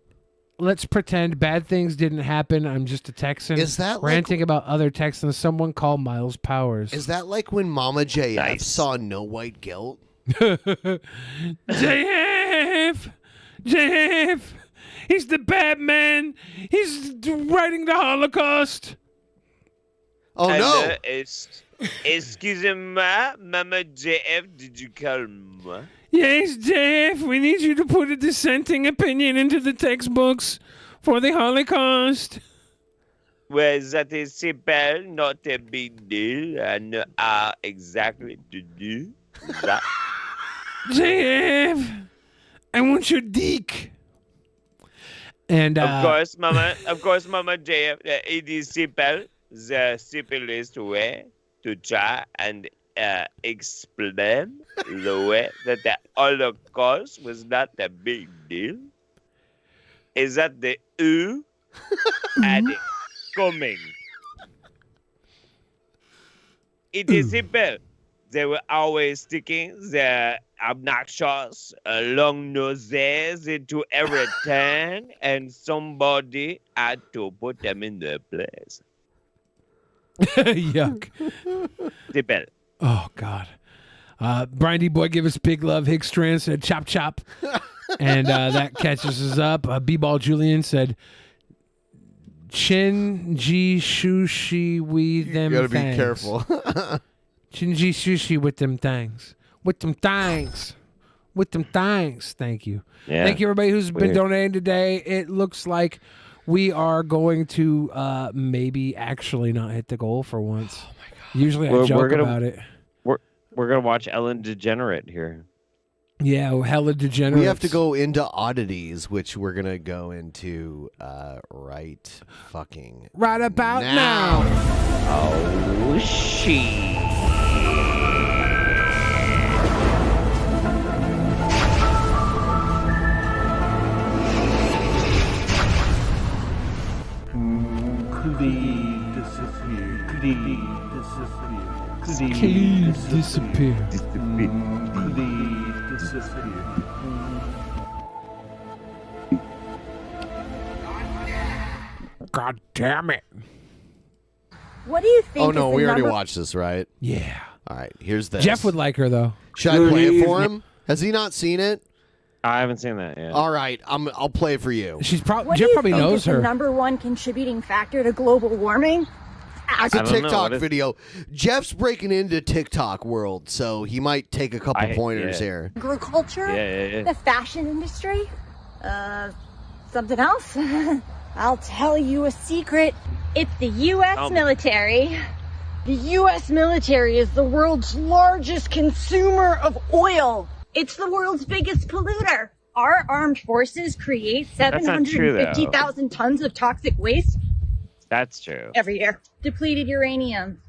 let's pretend bad things didn't happen. I'm just a Texan. Is that ranting about other Texans? Someone call Miles Powers. Is that like when Mama JF saw No White Guilt? JF! He's the bad man. He's writing the Holocaust. Oh, no. Excuse me, Mama JF, did you call me? Yes, JF, we need you to put a dissenting opinion into the textbooks for the Holocaust. Well, that is simple, not a big deal. I know how exactly to do that. JF, I want your dick. And of course, Mama JF, it is simple. The simplest way to try and explain the way that the Holocaust was not a big deal is that the U had it coming. It is simple. They were always sticking their obnoxious long noses into everything, and somebody had to put them in their place. Yuck. Simple. Oh, God. Brian D. Boy, give us big love. Hickstrand said chop chop. And that catches us up. B-Ball Julian said Chin G Sushi with them You gotta things. be careful. Chin G Sushi with them things. With them things. With them things. Thank you. Yeah. Thank you, everybody who's been Weird. donating today. It looks like we are going to maybe actually not hit the goal for once. Oh, my God. Usually I joke about it. We're gonna watch Ellen Degenerate here. Yeah, hella degenerate. We have to go into oddities, which we're going to go into right fucking right about now. Oh, shit. Cleave disappear. Cleave disappear. Cleave disappear. Cleave disappear. God damn it. What do you think? Oh, no, is the we already number- watched this, right? Yeah. All right, here's this. Jeff would like her, though. Should I play it for him? Has he not seen it? I haven't seen that yet. All right, I'll play it for you. She's What Jeff do you probably think knows is her. the number one contributing factor to global warming? It's a I don't know. TikTok What is- video. Jeff's breaking into TikTok world, so he might take a couple pointers here. Agriculture? Yeah. The fashion industry? Something else? I'll tell you a secret. It's the U.S. military. The U.S. military is the world's largest consumer of oil. It's the world's biggest polluter. Our armed forces create That's not true, though. 750,000 tons of toxic waste That's true. every year. Depleted uranium,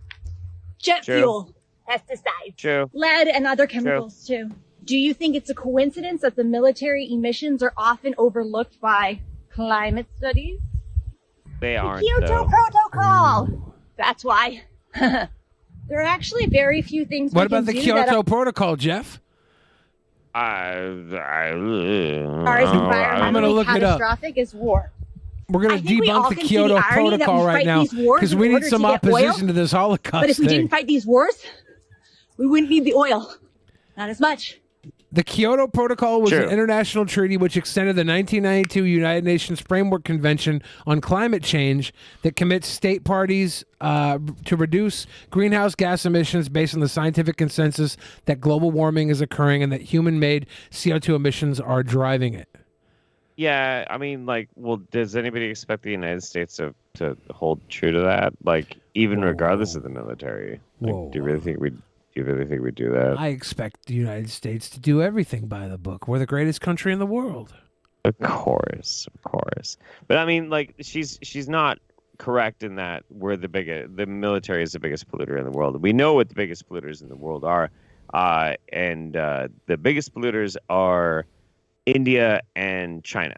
jet True. fuel, pesticides, True. lead, and other chemicals too. Do you think it's a coincidence that the military emissions are often overlooked by climate studies? They aren't, Kyoto though. Protocol! That's why. There are actually very few things What we about can the do that Kyoto are Protocol, Jeff? as I'm gonna environmentally look it up. catastrophic as war. We're going I to think we all debunk the can see Kyoto the irony that we Protocol right fight now these wars because in we need order some to get oil. opposition to this Holocaust But if we thing. didn't fight these wars, we wouldn't need the oil. Not as much. The Kyoto Protocol was True. an international treaty which extended the 1992 United Nations Framework Convention on Climate Change that commits state parties to reduce greenhouse gas emissions based on the scientific consensus that global warming is occurring and that human-made CO2 emissions are driving it. Yeah, I mean, like, well, does anybody expect the United States to hold true to that? Like, even regardless of the military? Like, do you really think we'd do that? I expect the United States to do everything by the book. We're the greatest country in the world. Of course. But I mean, like, she's not correct in that the military is the biggest polluter in the world. We know what the biggest polluters in the world are, and the biggest polluters are India and China.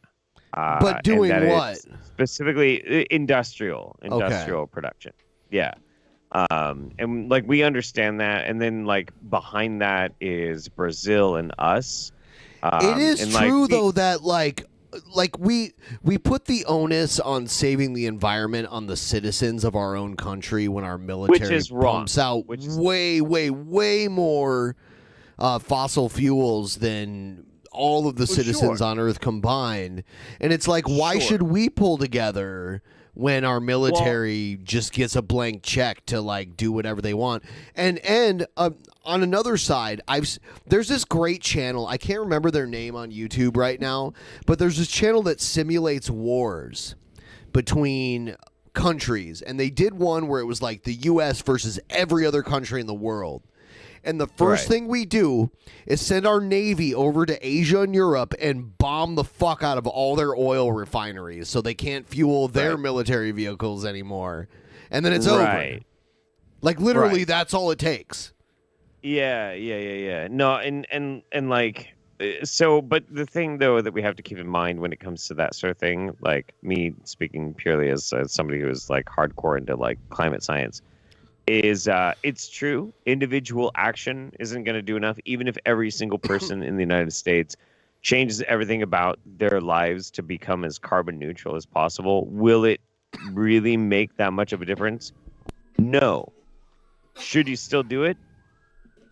But doing and that what? is specifically industrial production. Yeah. And like we understand that, and then like behind that is Brazil and us. It is true though that like we put the onus on saving the environment on the citizens of our own country when our military pumps out way more fossil fuels than all of the citizens on Earth combined. And it's like, why should we pull together when our military just gets a blank check to like do whatever they want? And on another side, there's this great channel. I can't remember their name on YouTube right now, but there's this channel that simulates wars between countries. And they did one where it was like the U.S. versus every other country in the world. And the first thing we do is send our Navy over to Asia and Europe and bomb the fuck out of all their oil refineries so they can't fuel their military vehicles anymore. And then it's over. Like, literally, that's all it takes. Yeah. No, and like, so, but the thing, though, that we have to keep in mind when it comes to that sort of thing, like me speaking purely as somebody who is, like, hardcore into, like, climate science, is it's true. Individual action isn't going to do enough. Even if every single person in the United States changes everything about their lives to become as carbon neutral as possible, will it really make that much of a difference? No. Should you still do it?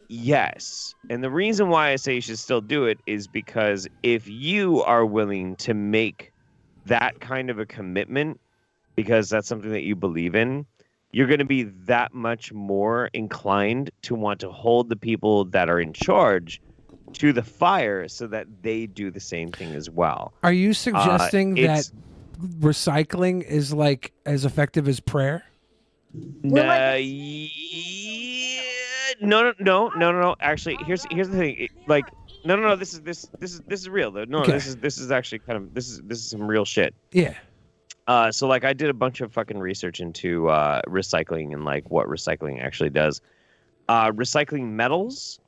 Yes. And the reason why I say you should still do it is because if you are willing to make that kind of a commitment, because that's something that you believe in, you're going to be that much more inclined to want to hold the people that are in charge to the fire so that they do the same thing as well. Are you suggesting that recycling is like as effective as prayer? No. Actually, here's the thing. No. This is real though. No, Okay. this is actually kind of this is some real shit. Yeah. So like I did a bunch of fucking research into recycling and like what recycling actually does. Recycling metals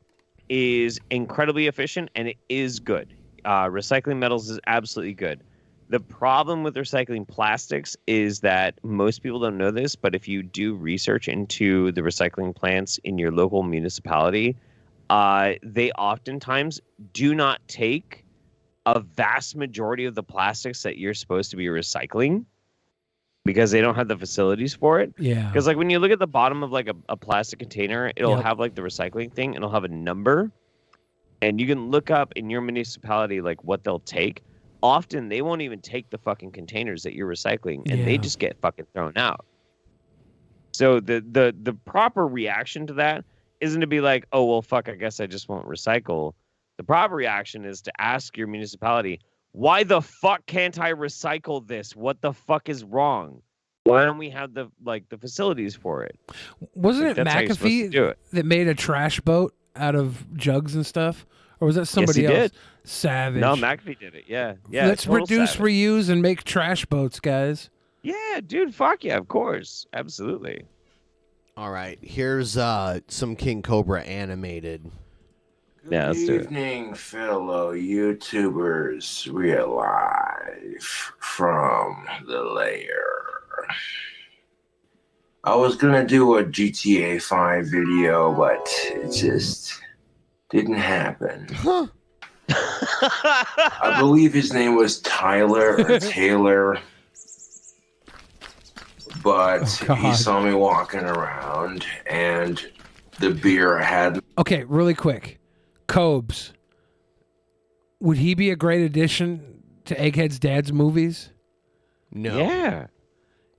is incredibly efficient and it is good. Recycling metals is absolutely good. The problem with recycling plastics is that most people don't know this, but if you do research into the recycling plants in your local municipality, they oftentimes do not take a vast majority of the plastics that you're supposed to be recycling because they don't have the facilities for it. Yeah. Because like when you look at the bottom of like a plastic container, it'll have like the recycling thing and it'll have a number. And you can look up in your municipality like what they'll take. Often they won't even take the fucking containers that you're recycling and they just get fucking thrown out. So the proper reaction to that isn't to be like, oh well fuck, I guess I just won't recycle. The proper reaction is to ask your municipality, why the fuck can't I recycle this? What the fuck is wrong? Why don't we have the facilities for it? Wasn't Like, it that's how you're supposed to do McAfee it. that made a trash boat out of jugs and stuff? Or was that somebody Yes, he else? did. Savage. No, McAfee did it. Yeah. Let's total reduce, savage. reuse, and make trash boats, guys. Yeah, dude, fuck yeah, of course. Absolutely. All right, here's some King Cobra animated. Yeah, let's do it. Evening, fellow YouTubers. We are live from the lair. I was gonna do a GTA 5 video, but it just didn't happen. I believe his name was Tyler or Taylor, but he saw me walking around and the beer I had. Okay, really quick. Cobes, Would he be a great addition to Egghead's dad's movies? No. Yeah.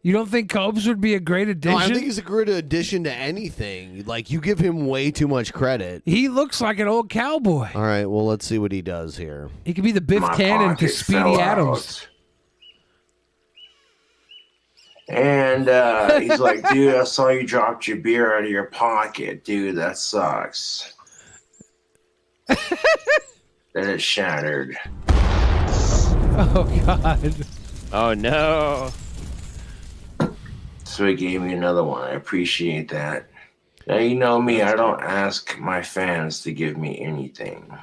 You don't think Cobes would be a great addition? No, I think he's a great addition to anything. Like, you give him way too much credit. He looks like an old cowboy. All right, well, let's see what he does here. He could be the Biff Tannen to Speedy Adams. And he's like, dude, I saw you dropped your beer out of your pocket. Dude, that sucks. Then it shattered. Oh, God. Oh, no. So he gave me another one. I appreciate that. Now, you know me, I don't ask my fans to give me anything.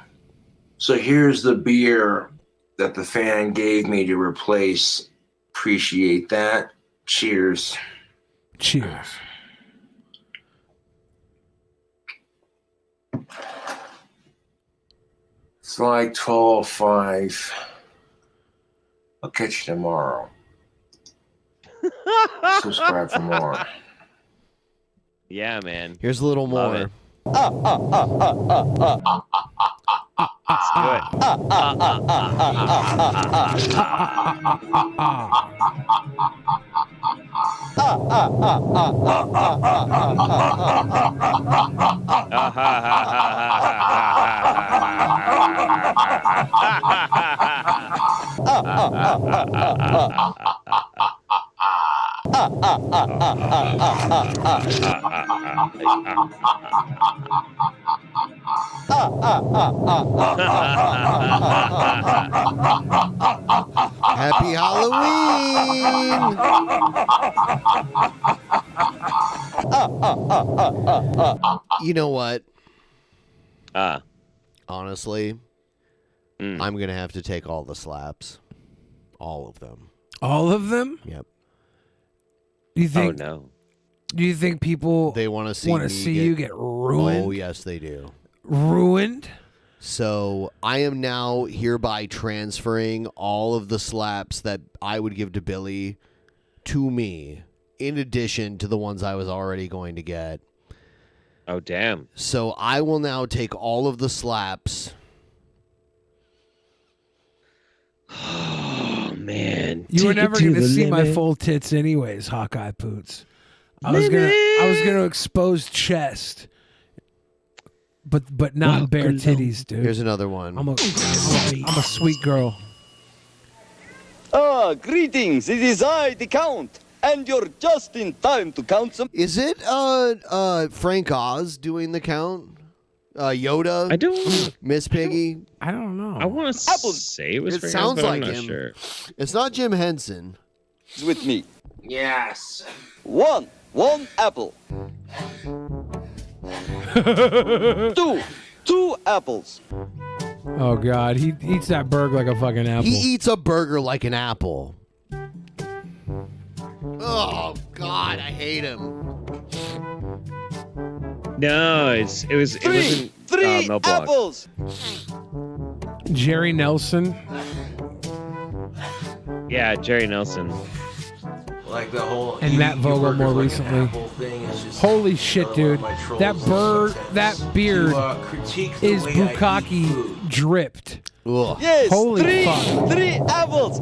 So here's the beer that the fan gave me to replace. Appreciate that. Cheers. Cheers. It's like 12:05. I'll catch you tomorrow. Subscribe for more. Yeah, man. Here's a little Love more. it. Let's do it. Happy Halloween! You know what? Honestly, I'm going to have to take all the slaps. All of them. All of them? Yep. Do you think? Oh, no. Do you think people They want to see you get ruined? Oh, yes, they do. Ruined? So I am now hereby transferring all of the slaps that I would give to Billy to me, in addition to the ones I was already going to get. Oh, damn. So I will now take all of the slaps. Oh, man. You were Take it never to going to the see my limit. full tits anyways, Hawkeye Poots. I was gonna expose chest, but not bare titties, dude. Here's another one. I'm a sweet girl. Greetings. It is I, the Count, and you're just in time to count some. Is it Frank Oz doing the count? Yoda? I don't. Miss Piggy? I don't know. I want to say it was It Frank sounds Oz, but like I'm not him. sure. It's not Jim Henson. It's with me. Yes. One apple. Two apples. Oh God, he eats that burger like a fucking apple. He eats a burger like an apple. Oh God, I hate him. No, it wasn't Three Mel Blanc. apples. Jerry Nelson. Yeah, Jerry Nelson. Like the whole And Matt Vogel more recently. Holy shit, dude! That beard is bukkake dripped. Yes, Holy fuck! three apples.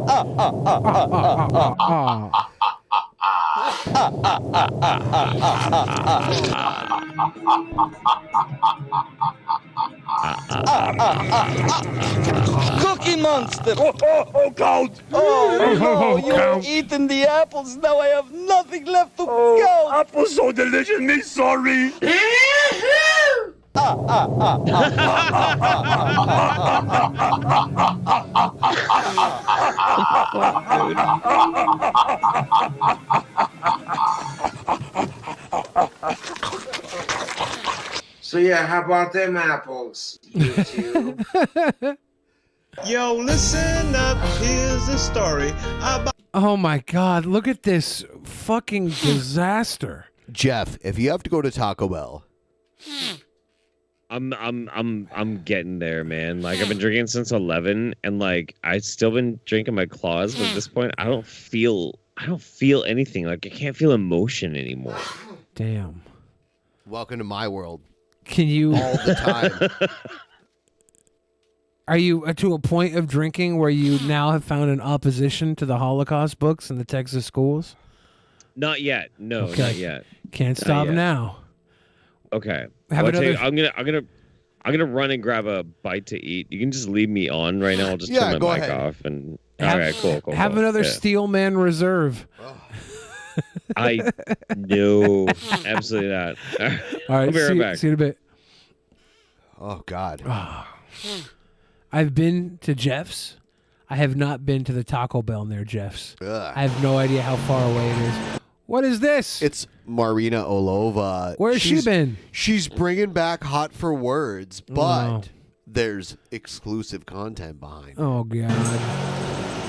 Cookie Monster! Oh, Count! Oh, no, you Count. eaten the apples. Now I have nothing left to count. Apples so delicious, me sorry. So yeah, how about them apples? YouTube? Yo, listen up. Here's a story about. Oh my God! Look at this fucking disaster. Jeff, if you have to go to Taco Bell, I'm getting there, man. Like I've been drinking since 11, and like I've still been drinking my claws, but at this point, I don't feel anything. Like I can't feel emotion anymore. Damn. welcome to my world. Can you all the time? Are you to a point of drinking where you now have found an opposition to the Holocaust books in the Texas schools? Not yet. No, Okay. not yet. Can't Not stop yet. now. Okay. Have Well, I'll tell you, another- I'm gonna run and grab a bite to eat. You can just leave me on right now. I'll just Yeah, turn my go mic ahead. off and. Have- All right, cool. Have cool. another Yeah. Steelman Reserve. I no, absolutely not. All right, I'll be right back. see you in a bit. Oh God. I've been to Jeff's. I have not been to the Taco Bell near Jeff's. Ugh. I have no idea how far away it is. What is this? It's Marina Olova. Where's she been? She's bringing back Hot for Words, but No. there's exclusive content behind it. Oh God.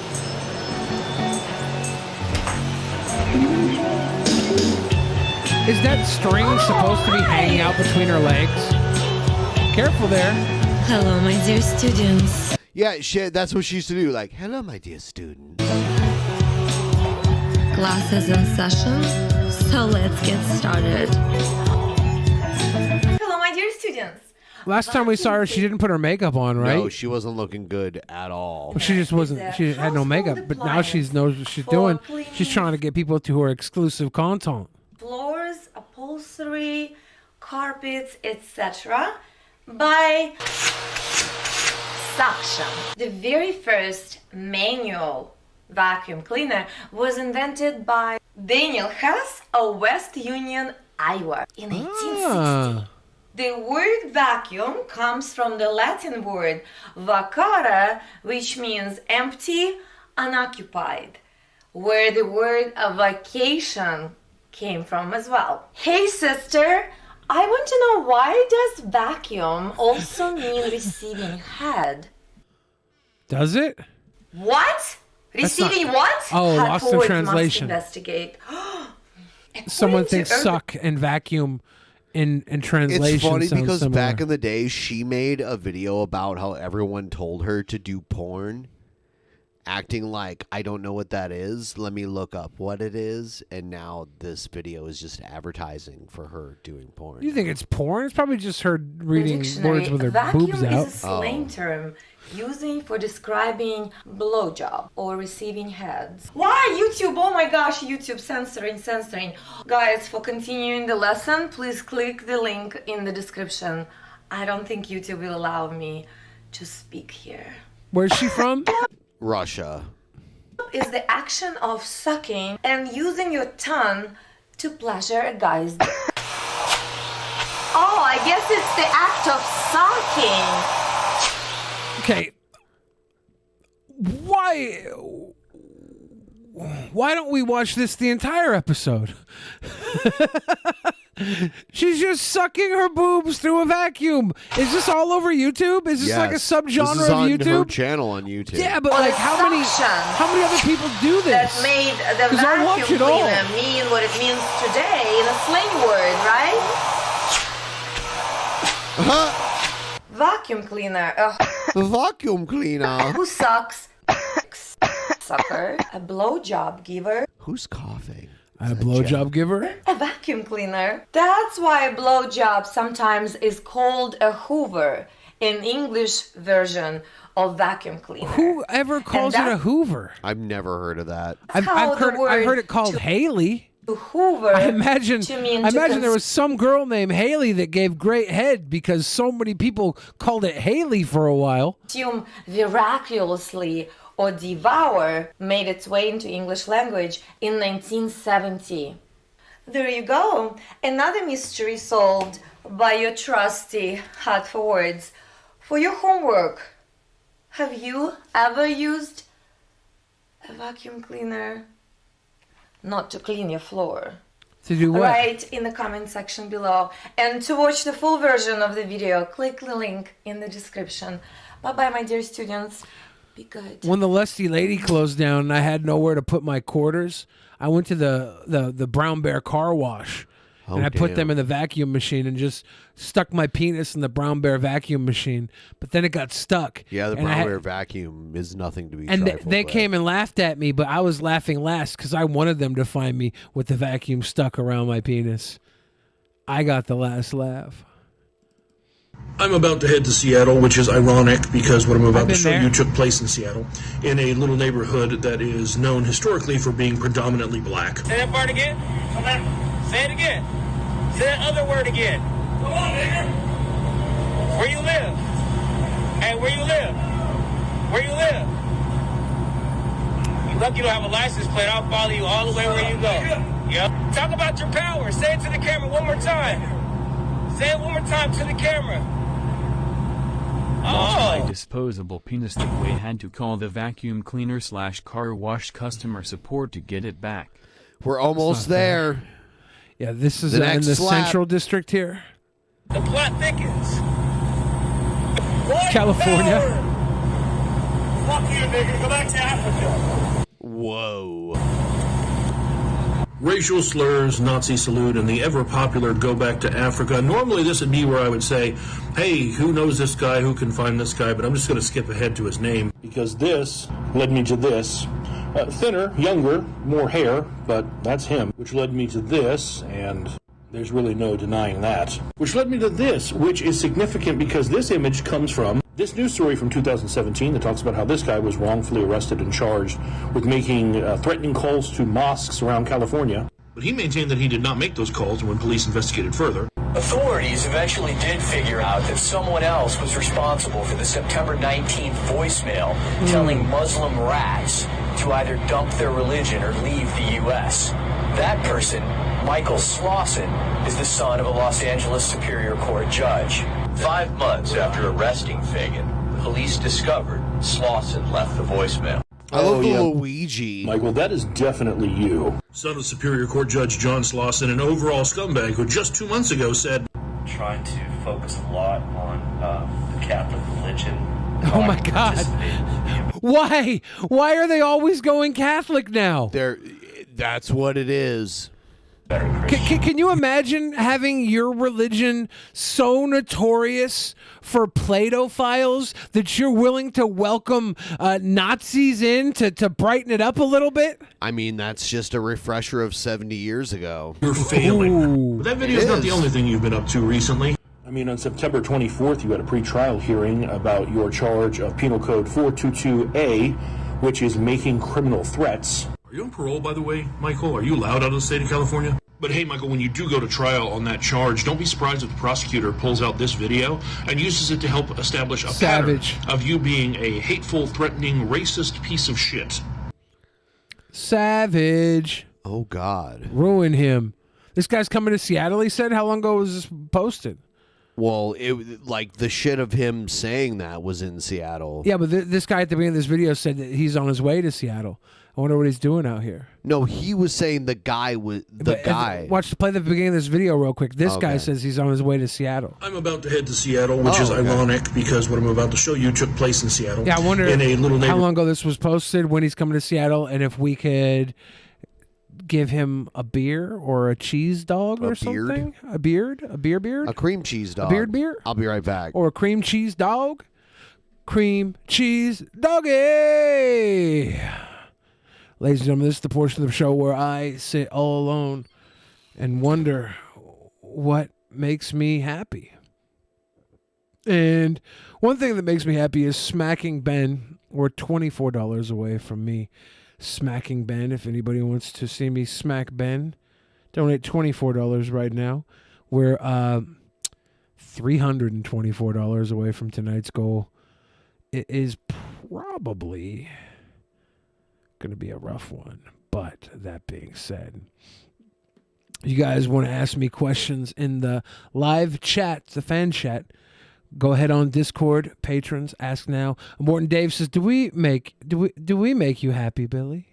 Is that string supposed to be hanging out between her legs? Careful there. Hello, my dear students. Yeah, that's what she used to do. Like, hello, my dear student. Class is in session, so let's get started. Hello, my dear students. Last time we saw her, she didn't put her makeup on, right? No, she wasn't looking good at all. Well, she just wasn't. She had no makeup, but now she knows what she's doing. She's trying to get people to her exclusive content. Floors, upholstery, carpets, etc. by suction. The very first manual vacuum cleaner was invented by Daniel Hess of West Union, Iowa in 1860. The word vacuum comes from the Latin word vacare, which means empty, unoccupied, where the word vacation came from as well. Hey sister, I want to know, why does vacuum also mean receiving head? Does it? What? That's not- Receiving what? Oh, Hot lost in Forwards translation. Must investigate. Someone According thinks to suck and vacuum in translation. It's funny sounds because similar. back in the day, she made a video about how everyone told her to do porn, acting like, I don't know what that is. Let me look up what it is. And now this video is just advertising for her doing porn. You think it's porn? It's probably just her reading Dictionary, words with her vacuum boobs out. is a slang term using for describing blowjob or receiving heads. Why YouTube? Oh my gosh, YouTube censoring. Guys, for continuing the lesson, please click the link in the description. I don't think YouTube will allow me to speak here. Where's she from? Russia. Is the action of sucking and using your tongue to pleasure a guy's dick. Oh, I guess it's the act of sucking. Okay. Why don't we watch this the entire episode? She's just sucking her boobs through a vacuum. Is this all over YouTube? Is this like a subgenre this is on of her YouTube? channel on YouTube. Yeah, but like how many other people do this? That made the 'Cause I watch vacuum it all. cleaner mean what it means today in a slang word, right? Vacuum cleaner. Vacuum cleaner. Who sucks? Sucker. A blowjob giver. Who's coughing? A blowjob giver? A vacuum cleaner. That's why a blowjob sometimes is called a hoover, an English version of vacuum cleaner. Whoever calls it a Hoover? I've never heard of that. I've heard it called Haley. To hoover. I imagine to mean there was some girl named Haley that gave great head because so many people called it Haley for a while. consume miraculously or devour made its way into English language in 1970. There you go. Another mystery solved by your trusty Hot for Words. For your homework, have you ever used a vacuum cleaner? Not to clean your floor. To do what? Write in the comment section below. And to watch the full version of the video, click the link in the description. Bye-bye, my dear students. Be good. When the Lusty Lady closed down and I had nowhere to put my quarters, I went to the Brown Bear car wash. And I put them in the vacuum machine and just stuck my penis in the Brown Bear vacuum machine. But then it got stuck. Yeah, the And Brown I Bear vacuum is nothing to be And trifled they with. came and laughed at me, but I was laughing last because I wanted them to find me with the vacuum stuck around my penis. I got the last laugh. I'm about to head to Seattle, which is ironic because what I'm about to show you took place in Seattle, in a little neighborhood that is known historically for being predominantly black. Say that part again. Come on. Say it again. Say that other word again. Come on, nigga. Where you live? Hey, where you live? Where you live? You lucky you don't have a license plate. I'll follow you all the way where you go. Yep. Talk about your power. Say it to the camera one more time. Say it one more time to the camera. Lost my disposable penis. The way had to call the vacuum cleaner / car wash customer support to get it back. We're almost there. Yeah, this is The in next the slap. Central District here. The plot thickens. California. Fuck you, nigga. Go back to Africa. Whoa. Racial slurs, Nazi salute, and the ever-popular go back to Africa. Normally this would be where I would say, hey, who knows this guy, who can find this guy, but I'm just going to skip ahead to his name, because this led me to this. Thinner, younger, more hair, but that's him, which led me to this, and there's really no denying that. Which led me to this, which is significant because this image comes from this news story from 2017 that talks about how this guy was wrongfully arrested and charged with making threatening calls to mosques around California. But he maintained that he did not make those calls, and when police investigated further, authorities eventually did figure out that someone else was responsible for the September 19th voicemail telling Muslim rats to either dump their religion or leave the U.S. That person, Michael Slauson, is the son of a Los Angeles Superior Court judge. 5 months after arresting Fagan, police discovered Slauson left the voicemail. I love the Luigi. Michael, that is definitely you. Son of Superior Court Judge John Slauson, an overall scumbag who just 2 months ago said, Trying to focus a lot on the Catholic religion. Oh my God. Why? Why are they always going Catholic now? That's what it is. Can you imagine having your religion so notorious for Plato-philes that you're willing to welcome Nazis in to brighten it up a little bit? I mean, that's just a refresher of 70 years ago. You're failing. But that video's not the only thing you've been up to recently. I mean, on September 24th, you had a pre-trial hearing about your charge of Penal Code 422A, which is making criminal threats. Are you on parole, by the way, Michael? Are you allowed out of the state of California? But hey, Michael, when you do go to trial on that charge, don't be surprised if the prosecutor pulls out this video and uses it to help establish a pattern of you being a hateful, threatening, racist piece of shit. Savage. Oh, God. Ruin him. This guy's coming to Seattle, he said? How long ago was this posted? Well, like the shit of him saying that was in Seattle. Yeah, but this guy at the beginning of this video said that he's on his way to Seattle. I wonder what he's doing out here. No, he was saying the guy was the guy. Play the beginning of this video real quick. This guy says he's on his way to Seattle. I'm about to head to Seattle, which is ironic because what I'm about to show you took place in Seattle. Yeah, I wonder in a little how long ago this was posted, when he's coming to Seattle, and if we could give him a beer or a cheese dog or something. A beard? A beer beard? A cream cheese dog. A beard beer? I'll be right back. Or a cream cheese dog? Cream cheese doggy! Ladies and gentlemen, this is the portion of the show where I sit all alone and wonder what makes me happy. And one thing that makes me happy is smacking Ben. We're $24 away from me smacking Ben. If anybody wants to see me smack Ben, donate $24 right now. We're $324 away from tonight's goal. It is probably going to be a rough one. But that being said, you guys want to ask me questions in the live chat, the fan chat, go ahead on Discord, patrons, ask now. Morton Dave says, do we make you happy, Billy?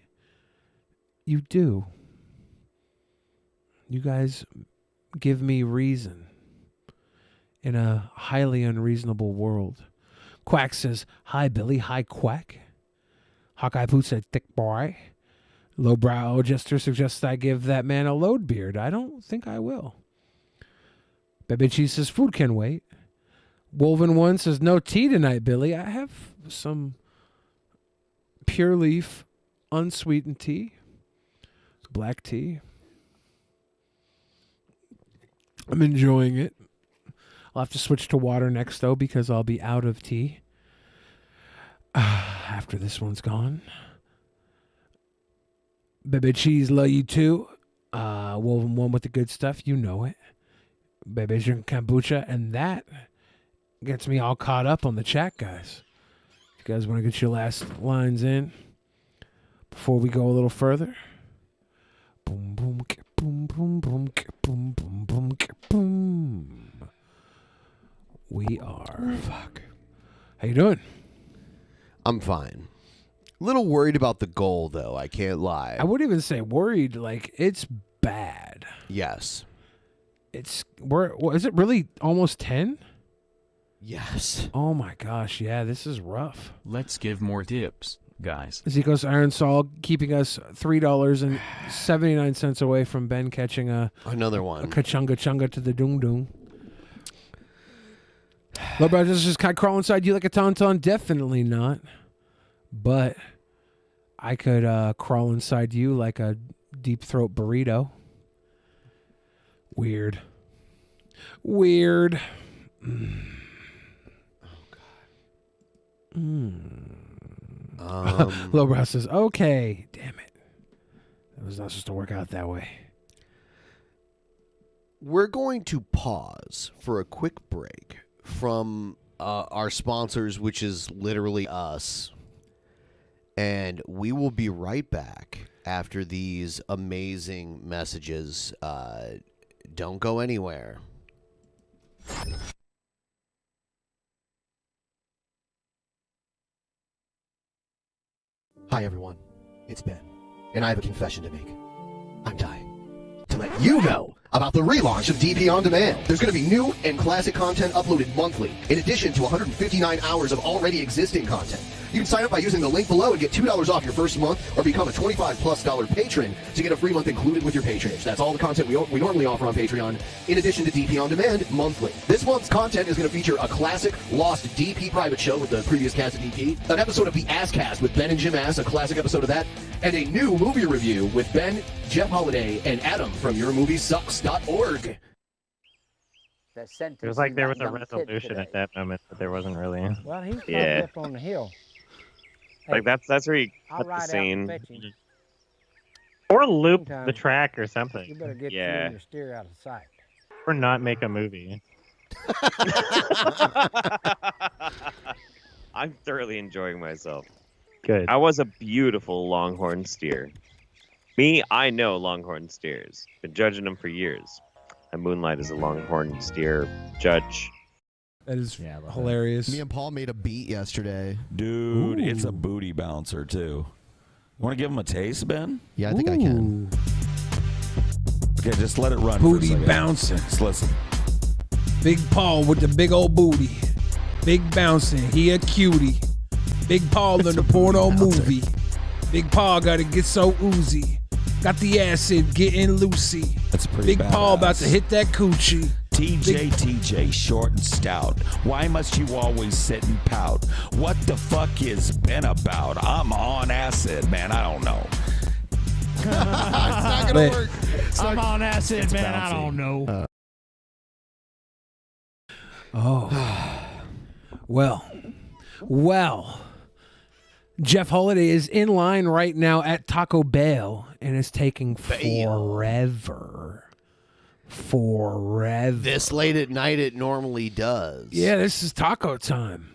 You do. You guys give me reason in a highly unreasonable world. Quack says, hi, Billy. Hi, Quack. Hawkeye Pooh said, thick boy. Lowbrow Jester suggests I give that man a load beard. I don't think I will. Bebe Cheese says, food can wait. Wolven One says, no tea tonight, Billy. I have some pure leaf, unsweetened tea. Black tea. I'm enjoying it. I'll have to switch to water next, though, because I'll be out of tea after this one's gone. Baby Cheese, love you too. Woven One with the good stuff, you know it. Baby drink kombucha, and that gets me all caught up on the chat, guys. If you guys want to get your last lines in before we go a little further. Boom, boom, boom, boom, boom, boom, boom, boom, boom. We are. Fuck. How you doing? I'm fine. A little worried about the goal, though. I can't lie. I wouldn't even say worried. Like, it's bad. Yes. Is it really almost 10? Yes. Oh my gosh, yeah, this is rough. Let's give more tips, guys. Zico's Iron Sol keeping us $3.79 away from Ben catching another one. A kachunga chunga to the dung dung. Low brothers just kind of crawl inside you like a tauntaun? Definitely not. But I could crawl inside you like a deep throat burrito. Weird. Mm. Lowbrow says, okay, damn it. That was not supposed to work out that way. We're going to pause for a quick break from our sponsors, which is literally us. And we will be right back after these amazing messages. Don't go anywhere. Hi, everyone. It's Ben, and I have a confession to make. I'm dying to let you know about the relaunch of DP On Demand. There's going to be new and classic content uploaded monthly, in addition to 159 hours of already existing content. You can sign up by using the link below and get $2 off your first month, or become a $25+ patron to get a free month included with your patronage. That's all the content we normally offer on Patreon, in addition to DP On Demand monthly. This month's content is going to feature a classic Lost DP private show with the previous cast of DP, an episode of The Ass Cast with Ben and Jim Ass, a classic episode of that, and a new movie review with Ben, Jeff Holiday, and Adam from YourMovieSucks.org. It was like there was a resolution at that moment, but there wasn't really. Well, he's yeah. up on the hill. Like that's where you I'll cut the ride out scene. and fetch him. Or loop Meantime, the track or something. You better get you yeah. and your steer out of sight. Or not make a movie. I'm thoroughly enjoying myself. Good. I was a beautiful longhorn steer. Me, I know longhorn steers. Been judging them for years. I moonlight as a longhorn steer judge. That is hilarious. Me and Paul made a beat yesterday. Dude, it's a booty bouncer, too. Want to give him a taste, Ben? Yeah, I think I can. Okay, just let it run Booty for a second. bouncing. Just listen. Big Paul with the big old booty. Big bouncing. He a cutie. Big Paul in the porno movie. Big Paul got to get so oozy. Got the acid getting loosey. That's pretty Big Paul about to hit that coochie. TJ, short and stout. Why must you always sit and pout? What the fuck is Ben about? I'm on acid, man. I don't know. It's not gonna work. I'm on acid, man. bouncy. I don't know. Well. Jeff Holiday is in line right now at Taco Bell, and it's taking forever. This late at night, it normally does. Yeah, this is taco time.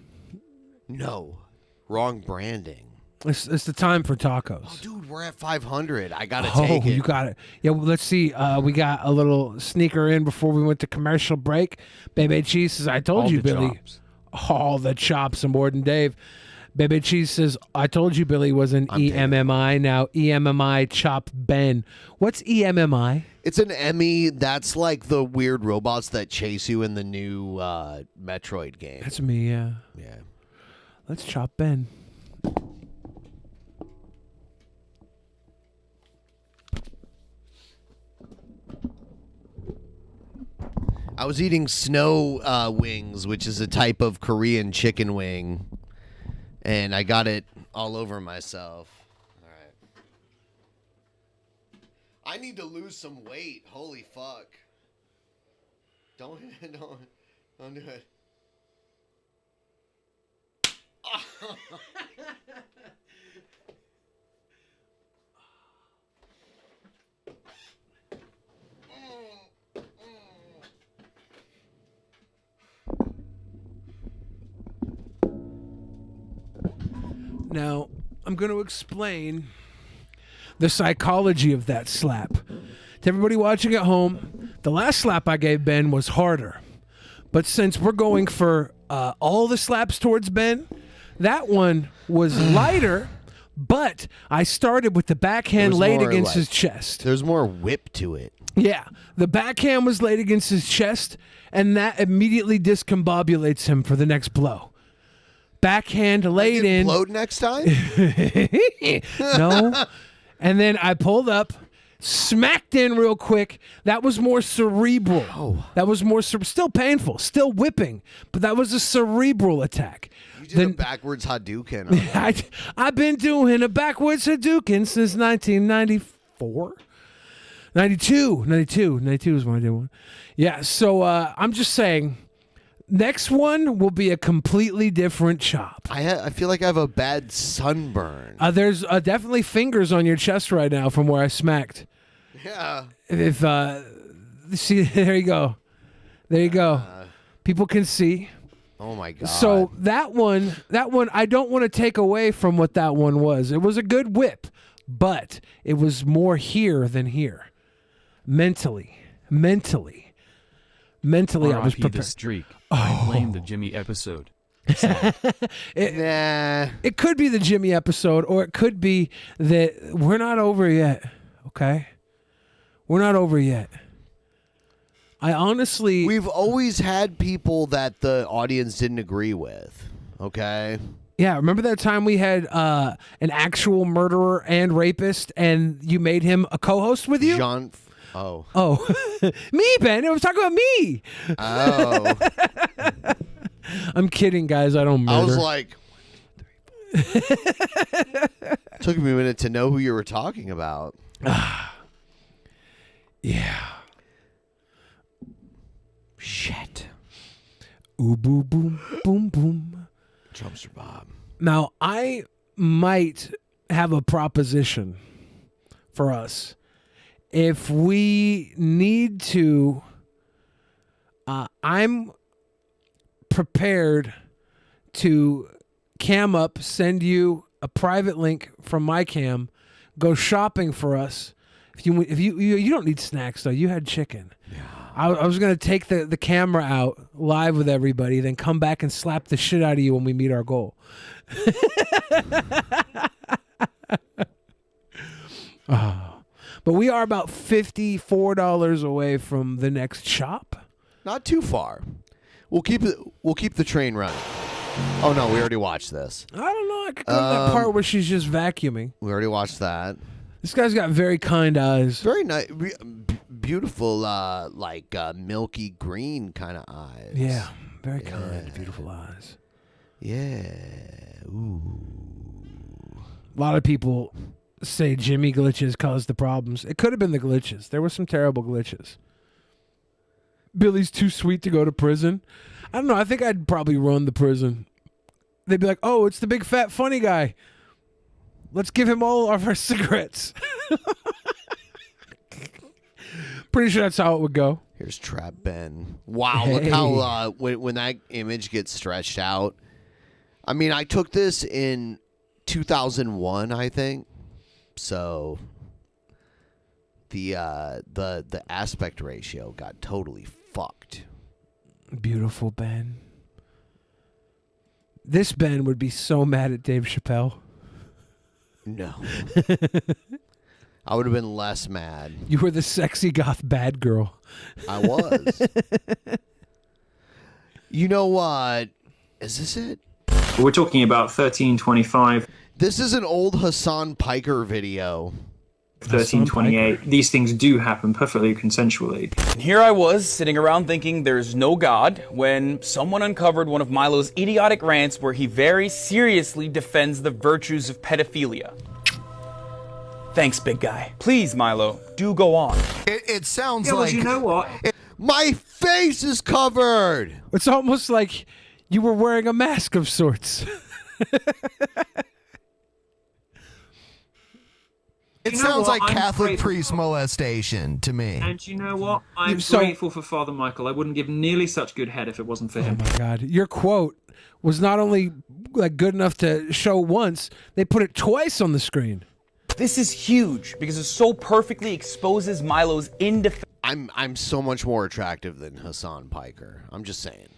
No, wrong branding. It's the time for tacos. Oh, dude, we're at 500. I gotta take it. You got it. Yeah, well, let's see. We got a little sneaker in before we went to commercial break. Baby Cheese says, I told you, Billy. Chops. All the chops and more than Dave. Baby Cheese says, I told you Billy was an EMMI. Now EMMI chop Ben. What's EMMI? It's an Emmy. That's like the weird robots that chase you in the new Metroid game. That's me, yeah. Yeah. Let's chop Ben. I was eating snow wings, which is a type of Korean chicken wing, and I got it all over myself. All right. I need to lose some weight. Holy fuck. Don't Don't do it. Now, I'm going to explain the psychology of that slap. To everybody watching at home, the last slap I gave Ben was harder. But since we're going for all the slaps towards Ben, that one was lighter, but I started with the backhand laid against his chest. There's more whip to it. Yeah, the backhand was laid against his chest, and that immediately discombobulates him for the next blow. Backhand laid in. Blowed next time? No. And then I pulled up, smacked in real quick. That was more cerebral. Oh. That was more still painful, still whipping, but that was a cerebral attack. You did a backwards Hadouken. I've been doing a backwards Hadouken since 1994. 92 is when I did one. Yeah, so I'm just saying, next one will be a completely different chop. I feel like I have a bad sunburn. There's definitely fingers on your chest right now from where I smacked. Yeah. If see, there you go. There you go. People can see. Oh my God. So that one, I don't want to take away from what that one was. It was a good whip, but it was more here than here. Mentally, I was prepared. The streak. I blame the Jimmy episode. It could be the Jimmy episode, or it could be that we're not over yet. Okay, we're not over yet. We've always had people that the audience didn't agree with. Okay. Yeah, remember that time we had an actual murderer and rapist, and you made him a co-host with you? Oh, me, Ben. It was talking about me. Oh. I'm kidding, guys. I don't murder. I was like, took me a minute to know who you were talking about. Yeah. Shit. Ooh, boom, boom, boom, boom. Trumpster Bob. Now, I might have a proposition for us. If we need to, I'm prepared to cam up, send you a private link from my cam, go shopping for us. If you don't need snacks though, you had chicken. Yeah. I was gonna take the camera out live with everybody, then come back and slap the shit out of you when we meet our goal. But we are about $54 away from the next shop. Not too far. We'll keep the train running. Oh no, we already watched this. I don't know. I could go to that part where she's just vacuuming. We already watched that. This guy's got very kind eyes. Very nice, beautiful, milky green kind of eyes. Yeah, very kind, beautiful eyes. Yeah. Ooh. A lot of people say Jimmy glitches caused the problems. It could have been the glitches. There were some terrible glitches. Billy's too sweet to go to prison. I don't know. I think I'd probably run the prison. They'd be like, oh, it's the big fat funny guy. Let's give him all of our cigarettes. Pretty sure that's how it would go. Here's Trap Ben. Wow, look how when that image gets stretched out. I mean, I took this in 2001, I think. So the aspect ratio got totally fucked. Beautiful Ben. This Ben would be so mad at Dave Chappelle. No. I would have been less mad. You were the sexy goth bad girl. I was. You know what? Is this it? We're talking about 1325. This is an old Hassan Piker video. 1328. These things do happen perfectly consensually. Here I was, sitting around thinking there's no God, when someone uncovered one of Milo's idiotic rants where he very seriously defends the virtues of pedophilia. Thanks, big guy. Please, Milo, do go on. It sounds Yeah, well, like you know what? my face is covered. It's almost like you were wearing a mask of sorts. It You know sounds what? like I'm Catholic grateful priest molestation to me. And you know what? I'm So- grateful for Father Michael. I wouldn't give nearly such good head if it wasn't for him. Oh my God. Your quote was not only like good enough to show once, they put it twice on the screen. This is huge because it so perfectly exposes Milo's indefensible. I'm so much more attractive than Hassan Piker. I'm just saying.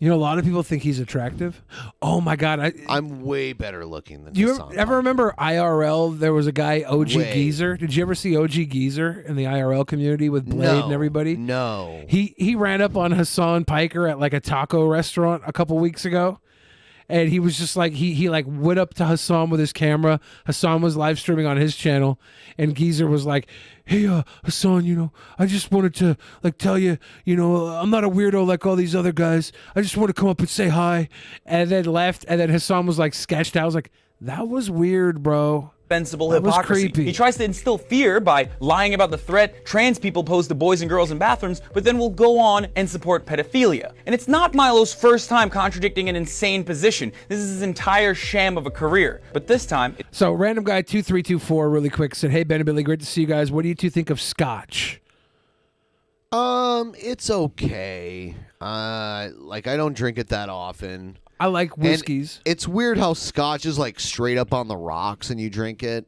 You know, a lot of people think he's attractive. Oh my God. I'm way better looking than Do you Hassan. ever remember IRL? There was a guy, OG Way. Geezer. Did you ever see OG Geezer in the IRL community with Blade No, and everybody? No. He ran up on Hassan Piker at like a taco restaurant a couple weeks ago. And he was just like, he like went up to Hassan with his camera. Hassan was live streaming on his channel. And Geezer was like, hey, Hassan, you know, I just wanted to like tell you, you know, I'm not a weirdo like all these other guys. I just want to come up and say hi. And then left. And then Hassan was like sketched out. I was like, that was weird, bro. That was Hypocrisy. creepy. He tries to instill fear by lying about the threat trans people pose to boys and girls in bathrooms, but then will go on and support pedophilia. And it's not Milo's first time contradicting an insane position. This is his entire sham of a career. But this time... So random guy 2324 really quick said, hey, Ben and Billy, great to see you guys. What do you two think of scotch? It's okay. Like I don't drink it that often. I like whiskeys. And it's weird how scotch is like straight up on the rocks and you drink it.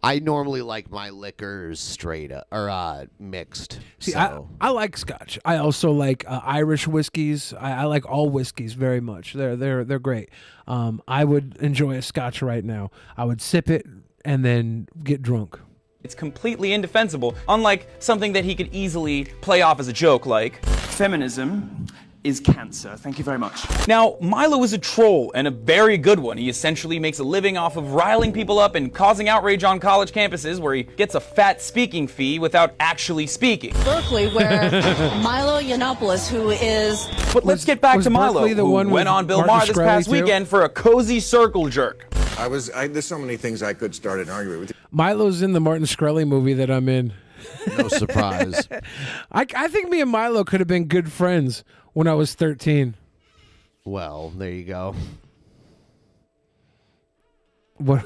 I normally like my liquors straight up or mixed. See, so. I like scotch. I also like Irish whiskeys. I like all whiskeys very much. They're great. I would enjoy a scotch right now. I would sip it and then get drunk. It's completely indefensible, unlike something that he could easily play off as a joke like... Feminism is cancer. Thank you very much. Now, Milo is a troll, and a very good one. He essentially makes a living off of riling people up and causing outrage on college campuses where he gets a fat speaking fee without actually speaking. Berkeley, where Milo Yiannopoulos, who is... But let's get back to Milo, Berkeley the who one went with on Bill Martin Maher this Shkreli past too? weekend for a cozy circle jerk. There's so many things I could start an argument with. Milo's in the Martin Shkreli movie that I'm in. No surprise. I think me and Milo could have been good friends when I was 13. Well, there you go. What?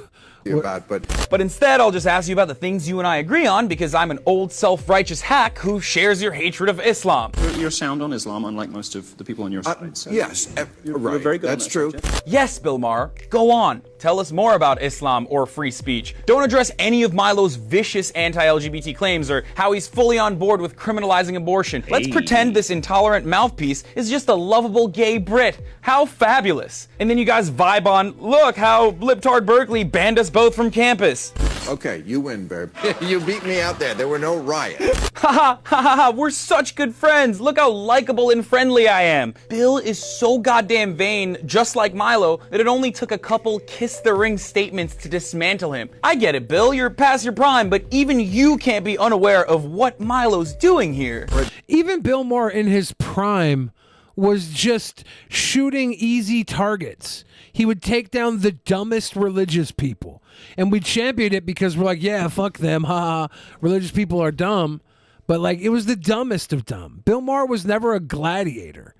But instead, I'll just ask you about the things you and I agree on because I'm an old self-righteous hack who shares your hatred of Islam. You're sound on Islam, unlike most of the people on your side. So Yes, you're right. very good on That's that true. subject. Yes, Bill Maher, go on. Tell us more about Islam or free speech. Don't address any of Milo's vicious anti-LGBT claims or how he's fully on board with criminalizing abortion. Let's pretend this intolerant mouthpiece is just a lovable gay Brit. How fabulous. And then you guys vibe on, look how Liptard Berkeley banned us both from campus. Okay, you win, babe. You beat me out there. There were no riots. Ha ha, we're such good friends. Look how likable and friendly I am. Bill is so goddamn vain, just like Milo, that it only took a couple kiss the ring statements to dismantle him. I get it, Bill, you're past your prime, but even you can't be unaware of what Milo's doing here. Even Bill Maher in his prime was just shooting easy targets. He would take down the dumbest religious people. And we championed it because we're like, yeah, fuck them. Ha, religious people are dumb. But like, it was the dumbest of dumb. Bill Maher was never a gladiator.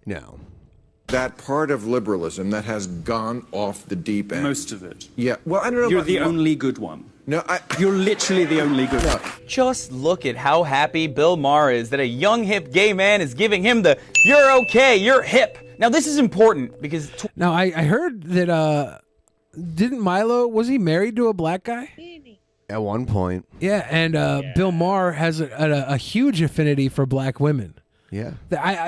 No. That part of liberalism that has gone off the deep end. Most of it. Yeah. Well, I don't know. You're about the only good one. No, You're literally the only good one. Just look at how happy Bill Maher is that a young hip gay man is giving him the "you're okay, you're hip." Now this is important because now I heard that didn't Milo, was he married to a black guy? At one point. Yeah, and Bill Maher has a huge affinity for black women. Yeah.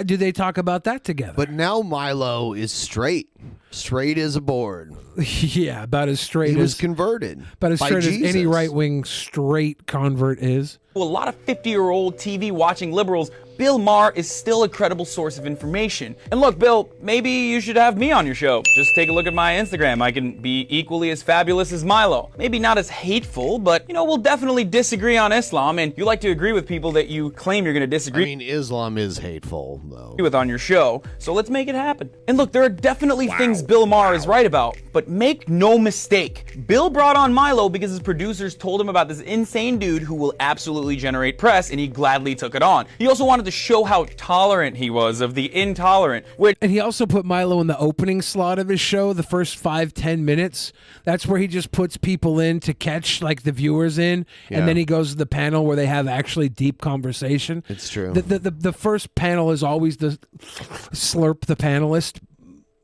Do they talk about that together? But now Milo is straight. Straight as a board. Yeah, about as straight He as was converted. About as by straight as any Jesus. right-wing straight convert is. A lot of 50-year-old TV-watching liberals, Bill Maher is still a credible source of information. And look, Bill, maybe you should have me on your show. Just take a look at my Instagram. I can be equally as fabulous as Milo. Maybe not as hateful, but, you know, we'll definitely disagree on Islam, and you like to agree with people that you claim you're going to disagree. I mean, Islam is hateful, though. With on your show, so let's make it happen. And look, there are definitely things Bill Maher is right about, but make no mistake, Bill brought on Milo because his producers told him about this insane dude who will absolutely generate press, and he gladly took it on. He also wanted to show how tolerant he was of the intolerant. And he also put Milo in the opening slot of his show, the first 5-10 minutes. That's where he just puts people in to catch like the viewers in, and then he goes to the panel where they have actually deep conversation. It's true. The first panel is always the slurp the panelist.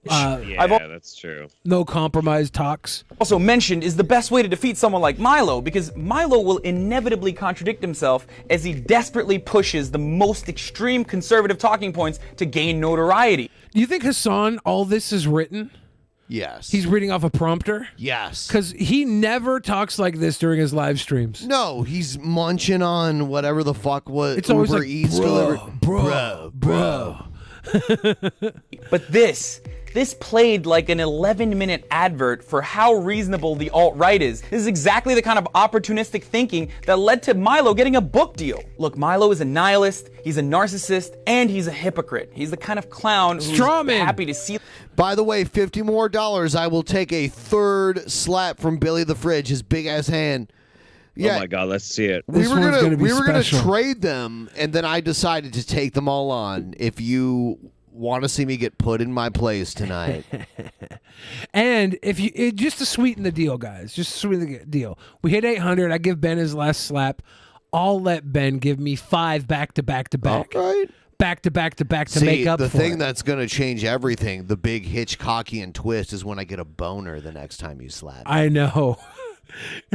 That's true. No compromise talks. Also mentioned is the best way to defeat someone like Milo, because Milo will inevitably contradict himself as he desperately pushes the most extreme conservative talking points to gain notoriety. Do you think Hassan, all this is written? Yes. He's reading off a prompter? Yes. Because he never talks like this during his live streams. No, he's munching on whatever the fuck was. It's always Uber like, Eats bro. But this played like an 11-minute advert for how reasonable the alt-right is. This is exactly the kind of opportunistic thinking that led to Milo getting a book deal. Look, Milo is a nihilist, he's a narcissist, and he's a hypocrite. He's the kind of clown who's happy to see... By the way, $50 more, I will take a third slap from Billy the Fridge, his big-ass hand. Yeah, oh my God, let's see it. We were gonna trade them, and then I decided to take them all on. If you want to see me get put in my place tonight, and if you just to sweeten the deal, guys, just to sweeten the deal, we hit 800. I give Ben his last slap. I'll let Ben give me 5 back to back to back. All right. Back to back to back to see, make up the for thing it. that's gonna change everything. The big Hitchcockian twist is when I get a boner the next time you slap me. I know.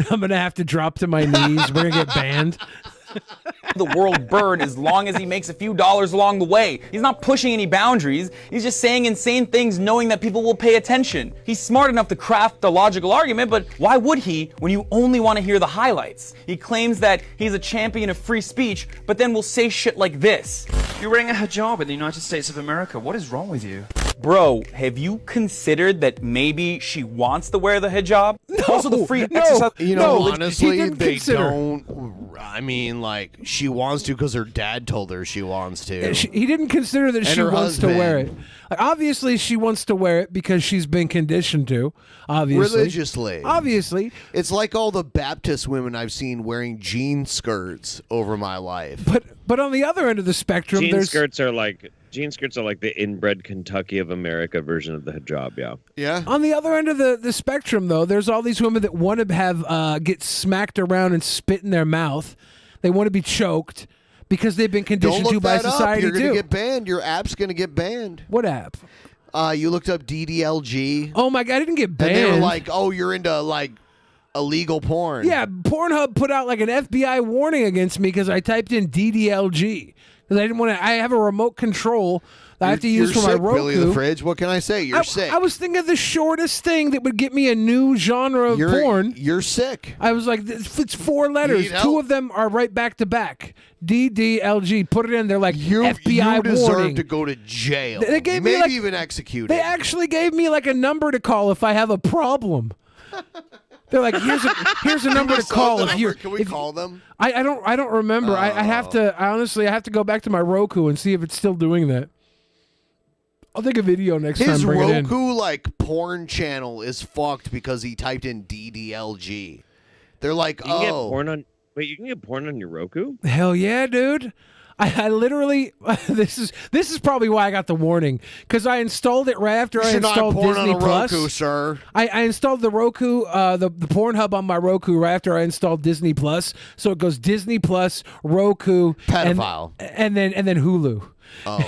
I'm gonna have to drop to my knees. We're gonna get banned. The world burn as long as he makes a few dollars along the way. He's not pushing any boundaries. He's just saying insane things knowing that people will pay attention. He's smart enough to craft the logical argument, but why would he when you only want to hear the highlights? He claims that he's a champion of free speech, but then will say shit like this. You're wearing a hijab in the United States of America. What is wrong with you? Bro, have you considered that maybe she wants to wear the hijab? No, also, the free exercise. You know, No, honestly, he didn't they consider. don't. I mean, like, she wants to because her dad told her she wants to. He didn't consider that And she her wants to wear it. husband. Like, obviously, she wants to wear it because she's been conditioned to. Obviously, Religiously. Obviously, It's like all the Baptist women I've seen wearing jean skirts over my life. but on the other end of the spectrum, Jean there's skirts are like the inbred Kentucky of America version of the hijab. Yeah. Yeah. On the other end of the spectrum, though, there's all these women that want to have get smacked around and spit in their mouth. They want to be choked because they've been Don't conditioned look to by that up. society You're too. gonna get banned. Your app's gonna get banned. What app? You looked up DDLG. Oh my God, I didn't get banned. And they were like, "Oh, you're into like illegal porn." Yeah, Pornhub put out like an FBI warning against me because I typed in DDLG because I didn't want to. I have a remote control that I have to use You're for my sick, Roku. Billy the Fridge. What can I say? You're sick. I was thinking of the shortest thing that would get me a new genre of porn. You're sick. I was like, it's 4 letters. need 2 help? of them are right back to back. DDLG. Put it in there like FBI you deserve warning. to go to jail. They gave me Maybe like- even executed. They actually gave me like a number to call if I have a problem. They're like, here's a number to call if you're. Can we call them? I don't remember. I have to. Honestly, I have to go back to my Roku and see if it's still doing that. I'll take a video next time. His Bring it in. Roku like porn channel is fucked because he typed in DDLG. They're like, You can get porn on. Wait, you can get porn on your Roku? Hell yeah, dude. I literally this is probably why I got the warning because I installed it right after You I should not installed porn Disney on a Plus. Roku, sir. I installed the Roku, the Pornhub on my Roku right after I installed Disney Plus. So it goes Disney Plus, Roku, Pedophile. and then Hulu. Oh, I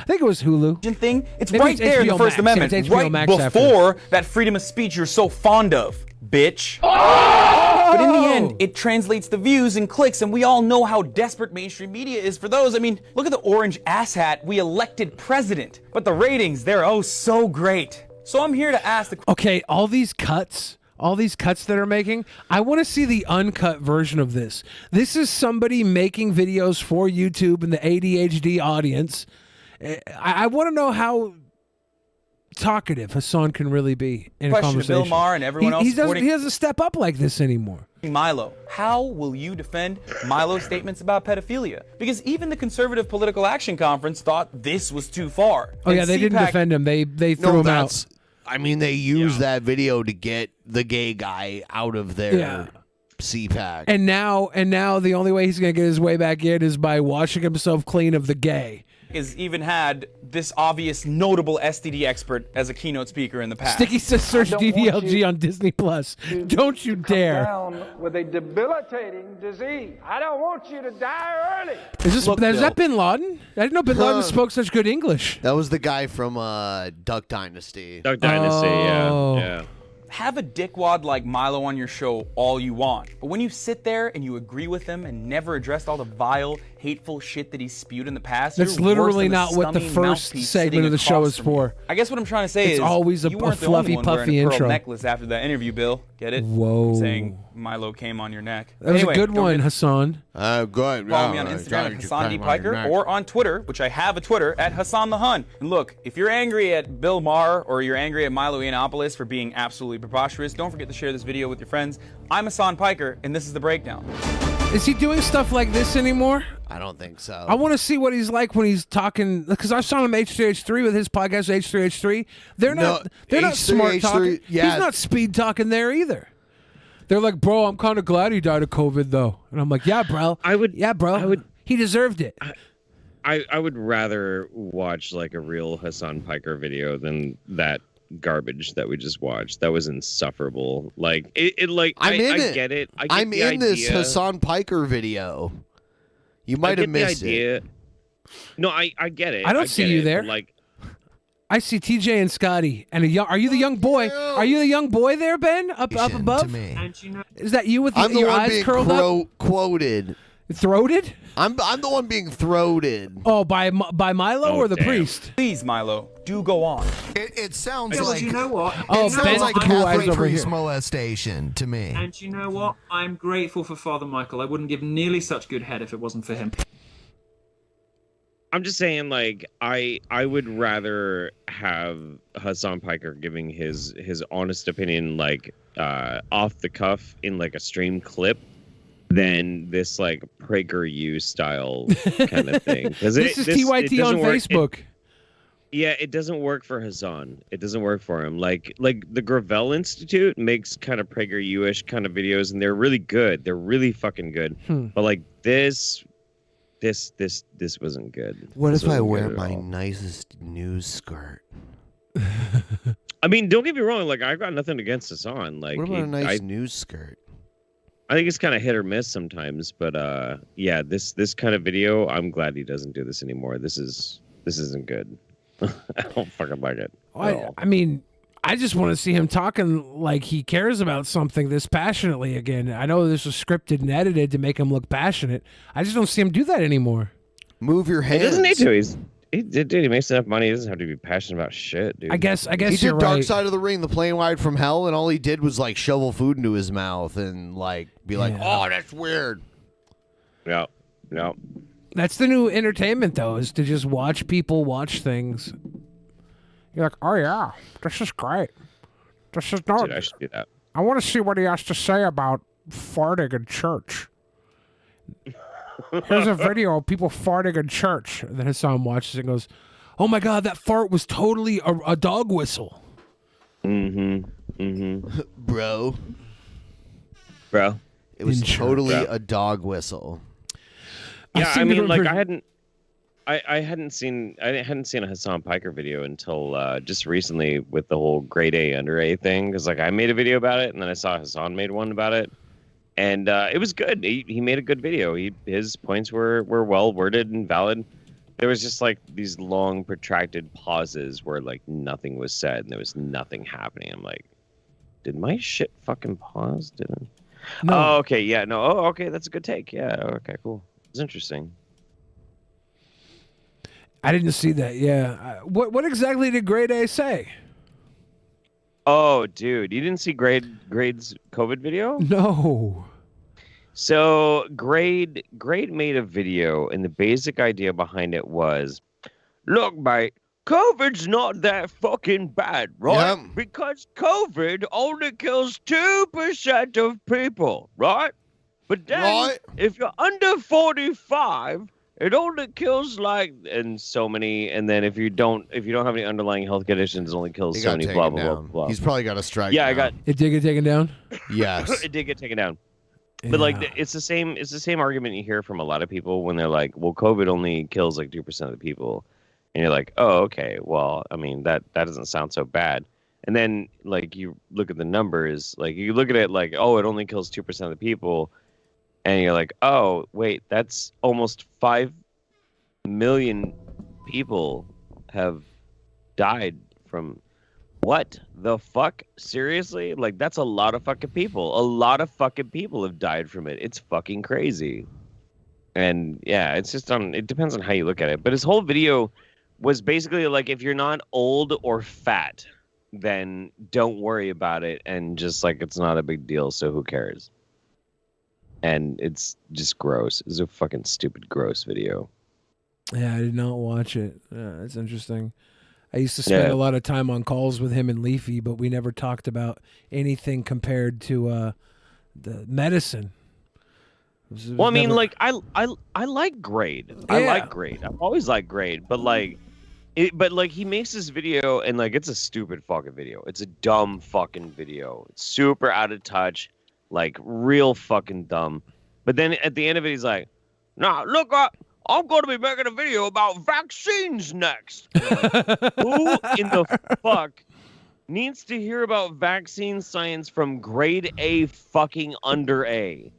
think it was Hulu. Thing. It's Maybe right it's there in the HBO First Max. Amendment, Yeah, it's HBO right Max after. before that freedom of speech you're so fond of, bitch. But in the end, it translates the views and clicks, and we all know how desperate mainstream media is for those. I mean, look at the orange asshat we elected president. But the ratings, they're oh so great. So I'm here to ask the Okay, all these cuts all these cuts that are making. I want to see the uncut version of this. This is somebody making videos for YouTube and the ADHD audience. I want to know how talkative Hassan can really be in a Question to conversation. Bill Maher and everyone else He supporting- doesn't step up like this anymore. Milo, how will you defend Milo's statements about pedophilia? Because even the Conservative Political Action Conference thought this was too far. Oh yeah, And they didn't CPAC defend him. They threw him out. I mean, they used that video to get the gay guy out of their CPAC. And now the only way he's gonna get his way back in is by washing himself clean of the gay. has even had this obvious notable STD expert as a keynote speaker in the past. Sticky says search DDLG on Disney Plus. Don't you dare. Down with a debilitating disease. I don't want you to die early. Is that Bin Laden? I didn't know Bin Laden spoke such good English. That was the guy from Duck Dynasty. Duck Dynasty, Oh. yeah. Have a dickwad like Milo on your show all you want, but when you sit there and you agree with him and never addressed all the vile, hateful shit that he spewed in the past, That's you're worse literally than not what the scummy first mouthpiece segment sitting of the show across is from for. you. I guess what I'm trying to say It's is always a you weren't the fluffy, only one wearing puffy a pearl intro. necklace after that interview, Bill. Get it? Whoa. I'm saying Milo came on your neck. That was Anyway, a good don't one, get- Hassan. Good. Follow me on Instagram at Hassan D. Piker or on Twitter, which I have a Twitter, at Hassan the Hun. And look, if you're angry at Bill Maher or you're angry at Milo Yiannopoulos for being absolutely preposterous, don't forget to share this video with your friends. I'm Hassan Piker, and this is The Breakdown. Is he doing stuff like this anymore? I don't think so. I want to see what he's like when he's talking, because I saw him H3H3 with his podcast H3H3. They're not smart H3, talking. yeah. He's not speed talking there either. They're like, bro, I'm kind of glad he died of COVID though, and I'm like, yeah, bro. He deserved it. I would rather watch like a real Hassan Piker video than that garbage that we just watched. That was insufferable. Like I get it. I get I'm the in this idea. Hassan Piker video. You might have missed it. No, I get it. I don't see get you it, there. but, like, I see TJ and Scotty and are you the young boy? Are you the young boy there, Ben? Up above? Is that you with I'm the your one eyes being curled up? quoted. Throated? I'm the one being throated. Oh, by Milo or the priest? Please, Milo, do go on. It sounds Because like you know what? Oh, It sounds Ben's like cool eyes over priest here. molestation to me. And you know what? I'm grateful for Father Michael. I wouldn't give nearly such good head if it wasn't for him. I'm just saying, like, I would rather have Hassan Piker giving his honest opinion, like, off the cuff in like a stream clip, than this like PragerU style kind of thing. This is TYT on Facebook. It doesn't work for Hassan. It doesn't work for him. Like the Gravel Institute makes kind of PragerU-ish kind of videos, and they're really good. They're really fucking good. But like this wasn't good. What This if I wasn't wear good at my all. nicest news skirt? I mean, don't get me wrong. Like, I've got nothing against Hassan. Like, What about a nice news skirt? I think it's kind of hit or miss sometimes. But yeah, this kind of video, I'm glad he doesn't do this anymore. This isn't good. I don't fucking like it. I mean, I just want to see him talking like he cares about something this passionately again. I know this was scripted and edited to make him look passionate. I just don't see him do that anymore. Move your He hands. doesn't need to. He makes enough money. He doesn't have to be passionate about shit, dude. I guess He you're did Dark right. Side of the Ring, The Plane Ride from Hell, and all he did was like shovel food into his mouth and like be like, "Oh, that's weird." Yeah. That's the new entertainment, though, is to just watch people watch things. You're like, oh yeah, this is great. This is not. Dude, I should do that. I want to see what he has to say about farting in church. Here's a video of people farting in church. And then Hassan watches it and goes, oh my God, that fart was totally a dog whistle. Bro. It was In church. totally Bro. a dog whistle. Yeah, I mean, like, I hadn't seen a Hassan Piker video until just recently with the whole grade A under A thing. Because like I made a video about it, and then I saw Hassan made one about it, and it was good. He made a good video. His points were well worded and valid. There was just like these long protracted pauses where like nothing was said and there was nothing happening. I'm like, did my shit fucking pause? Didn't? No. Oh, okay, yeah, no. Oh, okay, that's a good take. Yeah, okay, cool. It's interesting. I didn't see that. Yeah. What exactly did grade A say? Oh, dude, you didn't see Grade's COVID video? No. So Grade made a video, and the basic idea behind it was, look, mate, COVID's not that fucking bad, right? Yep. Because COVID only kills 2% of people, right? But then, if you're under 45, it only kills and so many. And then if you don't have any underlying health conditions, it only kills He so got many. taken Blah blah blah down. blah. He's probably got a strike. Yeah, now. It did get taken down. Yes, it did get taken down. But it's the same argument you hear from a lot of people when they're like, well, COVID only kills like 2% of the people. And you're like, oh, okay. Well, I mean, that doesn't sound so bad. And then like you look at the numbers, like you look at it like, oh, it only kills 2% of the people. And you're like, oh, wait, that's almost 5 million people have died from. What the fuck? Seriously? Like, that's a lot of fucking people. A lot of fucking people have died from it. It's fucking crazy. And yeah, it's just it depends on how you look at it. But his whole video was basically like, if you're not old or fat, then don't worry about it. And just like, it's not a big deal. So who cares? And it's just gross. It's a fucking stupid, gross video. Yeah, I did not watch it. Yeah, it's interesting. I used to spend a lot of time on calls with him and Leafy, but we never talked about anything compared to the medicine. Well, I mean, like I like Grade. Yeah. I like Grade. I've always liked Grade, but he makes this video and like it's a stupid fucking video. It's a dumb fucking video. It's super out of touch, like real fucking dumb. But then at the end of it, he's like, "Nah, look up. I'm going to be making a video about vaccines next." Like, who in the fuck needs to hear about vaccine science from grade A fucking under A?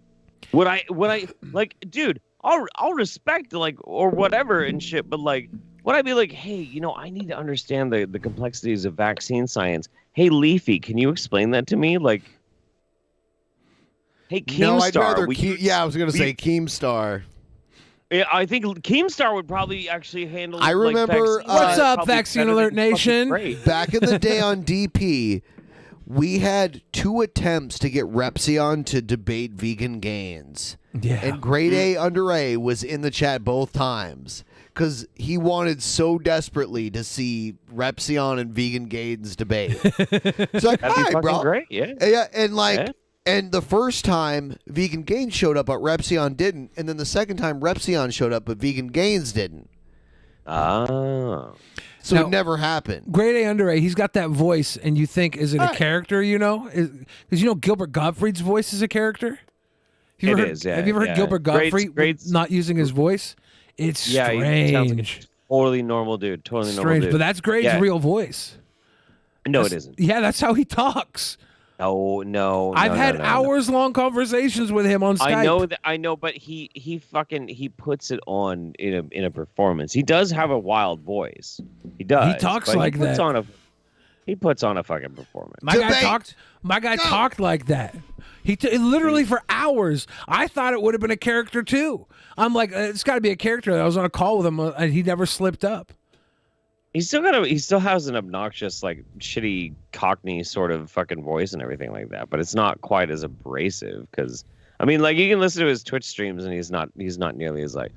Would I like, dude, I'll respect like or whatever and shit, but like, would I be like, hey, I need to understand the complexities of vaccine science. Hey, Leafy, can you explain that to me? Like, hey, Keemstar. No, I'd rather I was gonna say Keemstar. Yeah, I think Keemstar would probably actually handle. I remember. What's up, Vaccine Alert Nation? Back in the day on DP, we had 2 attempts to get Repsion to debate vegan gains. Yeah. And grade A under A was in the chat both times because he wanted so desperately to see Repsion and vegan gains debate. It's like, That'd be hi, fucking bro. great, yeah. Yeah, and like. And the first time, Vegan Gains showed up, but Repsion didn't. And then the second time, Repsion showed up, but Vegan Gains didn't. Oh. So it never happened. Grade A under A, he's got that voice, and you think, is it a character, Because Gilbert Gottfried's voice is a character? Have you ever heard Gilbert Gottfried not using his voice? It's strange. He sounds like a totally normal dude. Totally normal Strange, dude. but that's Grade's real voice. No, it isn't. Yeah, that's how he talks. No. I've had hours-long conversations with him on Skype. I know, but he puts it on in a performance. He does have a wild voice. He does. He talks like that. He puts on a fucking performance. My guy talked like that. He literally for hours. I thought it would have been a character too. I'm like, it's got to be a character. I was on a call with him, and he never slipped up. He still has an obnoxious, like, shitty Cockney sort of fucking voice and everything like that, but it's not quite as abrasive because, I mean, like, you can listen to his Twitch streams and he's not nearly as like,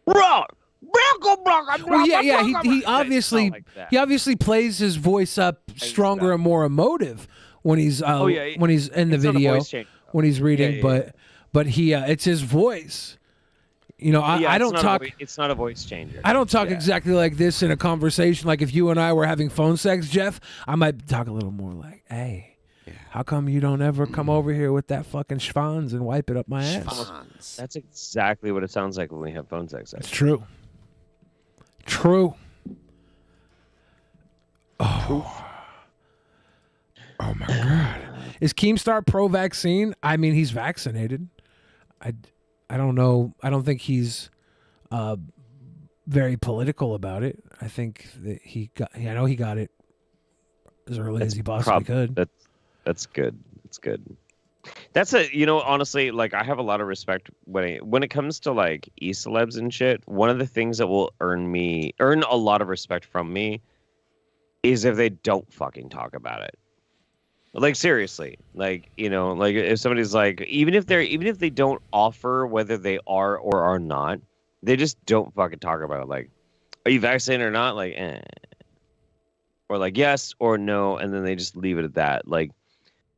well, yeah. He obviously plays his voice up stronger and more emotive when he's when he's in the video when he's reading, but he it's his voice. I don't talk. It's not a voice changer. I don't talk exactly like this in a conversation. Like if you and I were having phone sex, Jeff, I might talk a little more like, "Hey, how come you don't ever come over here with that fucking schwanz and wipe it up my ass?" That's exactly what it sounds like when we have phone sex. It's true. True. Oh my God. Is Keemstar pro-vaccine? I mean, he's vaccinated. I don't know. I don't think he's very political about it. I think that I know he got it as early as he possibly could. That's good. It's good. That's honestly, like, I have a lot of respect when it comes to like e-celebs and shit. One of the things that will earn a lot of respect from me is if they don't fucking talk about it. Like seriously, like like if somebody's like, even if they don't offer whether they are or are not, they just don't fucking talk about it. Like, are you vaccinated or not? Like, or like yes or no, and then they just leave it at that. Like,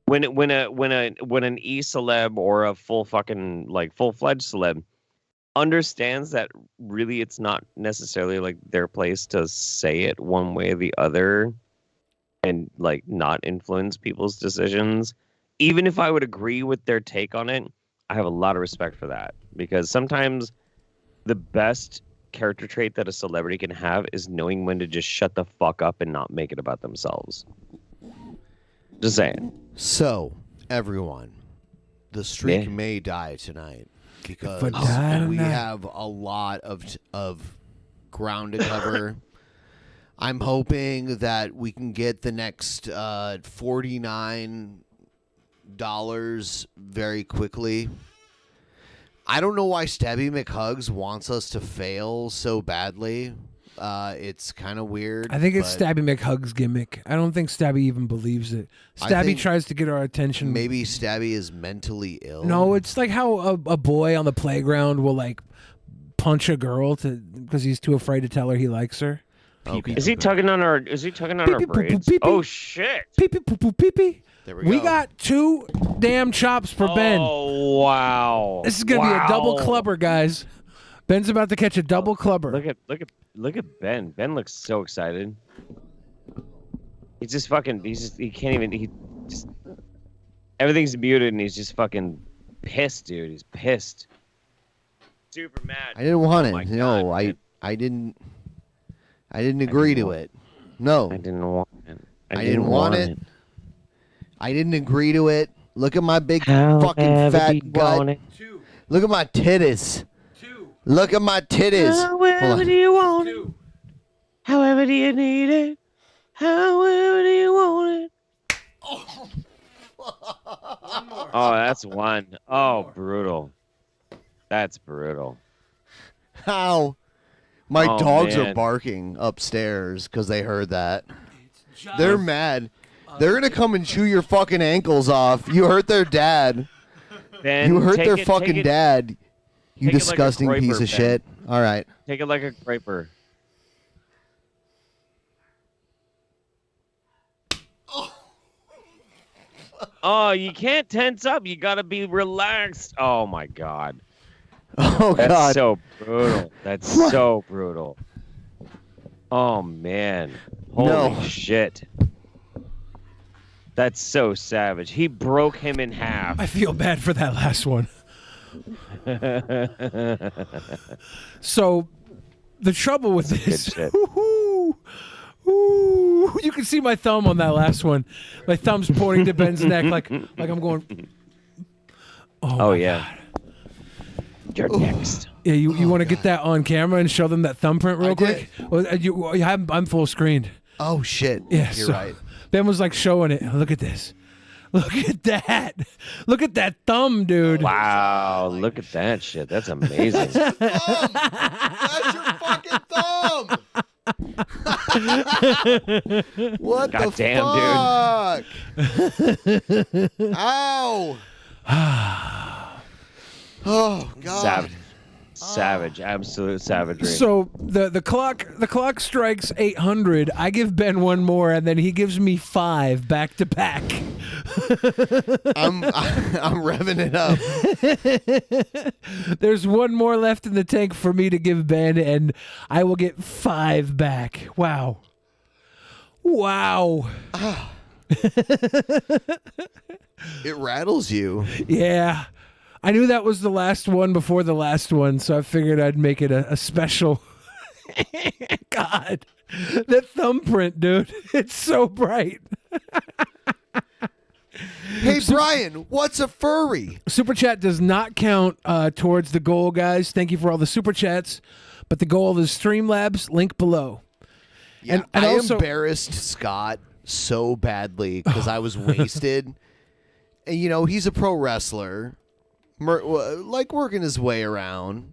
when an e-celeb or a full-fledged celeb understands that really it's not necessarily like their place to say it one way or the other and like not influence people's decisions, even if I would agree with their take on it, I have a lot of respect for that, because sometimes the best character trait that a celebrity can have is knowing when to just shut the fuck up and not make it about themselves. Just saying. So, everyone, the streak may die tonight because we have a lot of ground to cover. I'm hoping that we can get the next $49 very quickly. I don't know why Stabby McHugs wants us to fail so badly. It's kind of weird. I think it's Stabby McHug's gimmick. I don't think Stabby even believes it. Stabby tries to get our attention. Maybe Stabby is mentally ill. No, it's like how a boy on the playground will like punch a girl because he's too afraid to tell her he likes her. Okay. Is he tugging on our braids? Oh shit! Pee pee poo poo pee pee. There we go. We got 2 damn chops for Ben. Oh wow! This is gonna be a double clubber, guys. Ben's about to catch a double clubber. Look at Ben. Ben looks so excited. He's just fucking. He can't even. He just. Everything's muted and he's just fucking pissed, dude. He's pissed. Super mad. I didn't want it. Oh No, God, I didn't agree to it. No. I didn't want it. I didn't want it. I didn't agree to it. Look at my big fucking fat gut. Look at my titties. Look at my titties. However do you want it? However do you need it? However do you want it? Oh, that's one. Oh, brutal. That's brutal. How? My dogs are man. barking upstairs because they heard that. They're mad. They're going to come and chew your fucking ankles off. You hurt their dad. Ben, You hurt take their it- fucking take it- dad. You take it like a disgusting groper, piece of Ben. shit. All right. Take it like a graper. Oh, you can't tense up. You gotta be relaxed. Oh my god. Oh That's God. so brutal. That's so brutal. Oh man. Holy No. shit. That's so savage. He broke him in half. I feel bad for that last one. So, the trouble with this, you can see my thumb on that last one. My thumb's pointing to Ben's neck, like I'm going. Oh yeah. You're next. Yeah, you want to get that on camera and show them that thumbprint real I quick? Well, I'm full screened. Oh shit. Yeah, You're so right. Ben was like showing it. Look at this. Look at that. Look at that thumb, dude. Wow, look at that shit. That's amazing. That's your fucking thumb. What God the damn, fuck? Ow. Oh God. Savage, absolute savagery. So the clock strikes 800. I give Ben one more, and then he gives me 5 back to back. I'm revving it up. There's one more left in the tank for me to give Ben, and I will get 5 back. Wow. It rattles you. Yeah. I knew that was the last one before the last one, so I figured I'd make it a special. God, that thumbprint, dude. It's so bright. Hey, Brian, what's a furry? Super chat does not count towards the goal, guys. Thank you for all the super chats. But the goal is Streamlabs, link below. Yeah, and I also, embarrassed Scott so badly because I was wasted. And, you know, he's a pro wrestler. Like working his way around.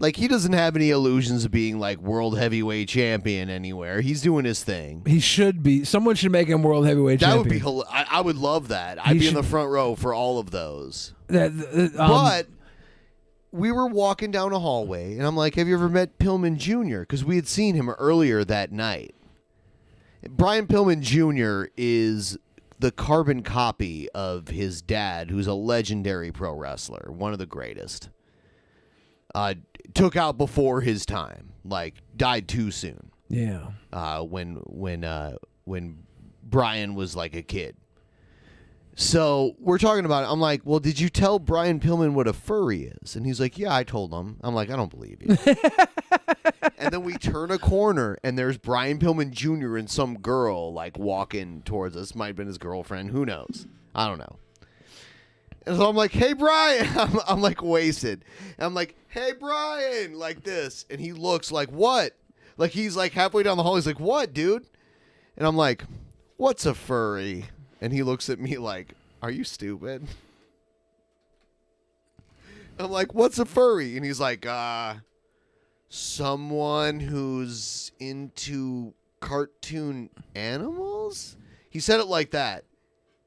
Like, he doesn't have any illusions of being, like, world heavyweight champion anywhere. He's doing his thing. He should be. Someone should make him world heavyweight That champion. would be I would love that. I'd be in the front row for all of those. But we were walking down a hallway, and I'm like, have you ever met Pillman Jr.? Because we had seen him earlier that night. Brian Pillman Jr. is the carbon copy of his dad, who's a legendary pro wrestler, one of the greatest. Took out before his time, like died too soon. Yeah. When Brian was like a kid. So we're talking about it. I'm like, well, did you tell Brian Pillman what a furry is? And he's like, yeah, I told him. I'm like, I don't believe you. And then we turn a corner, and there's Brian Pillman Jr. and some girl like walking towards us. Might have been his girlfriend. Who knows? I don't know. And so I'm like, hey, Brian. I'm like wasted. And I'm like, hey, Brian, like this. And he looks like, what? Like he's like halfway down the hall. He's like, what, dude? And I'm like, what's a furry? And he looks at me like, are you stupid? I'm like, what's a furry? And he's like, someone who's into cartoon animals? He said it like that.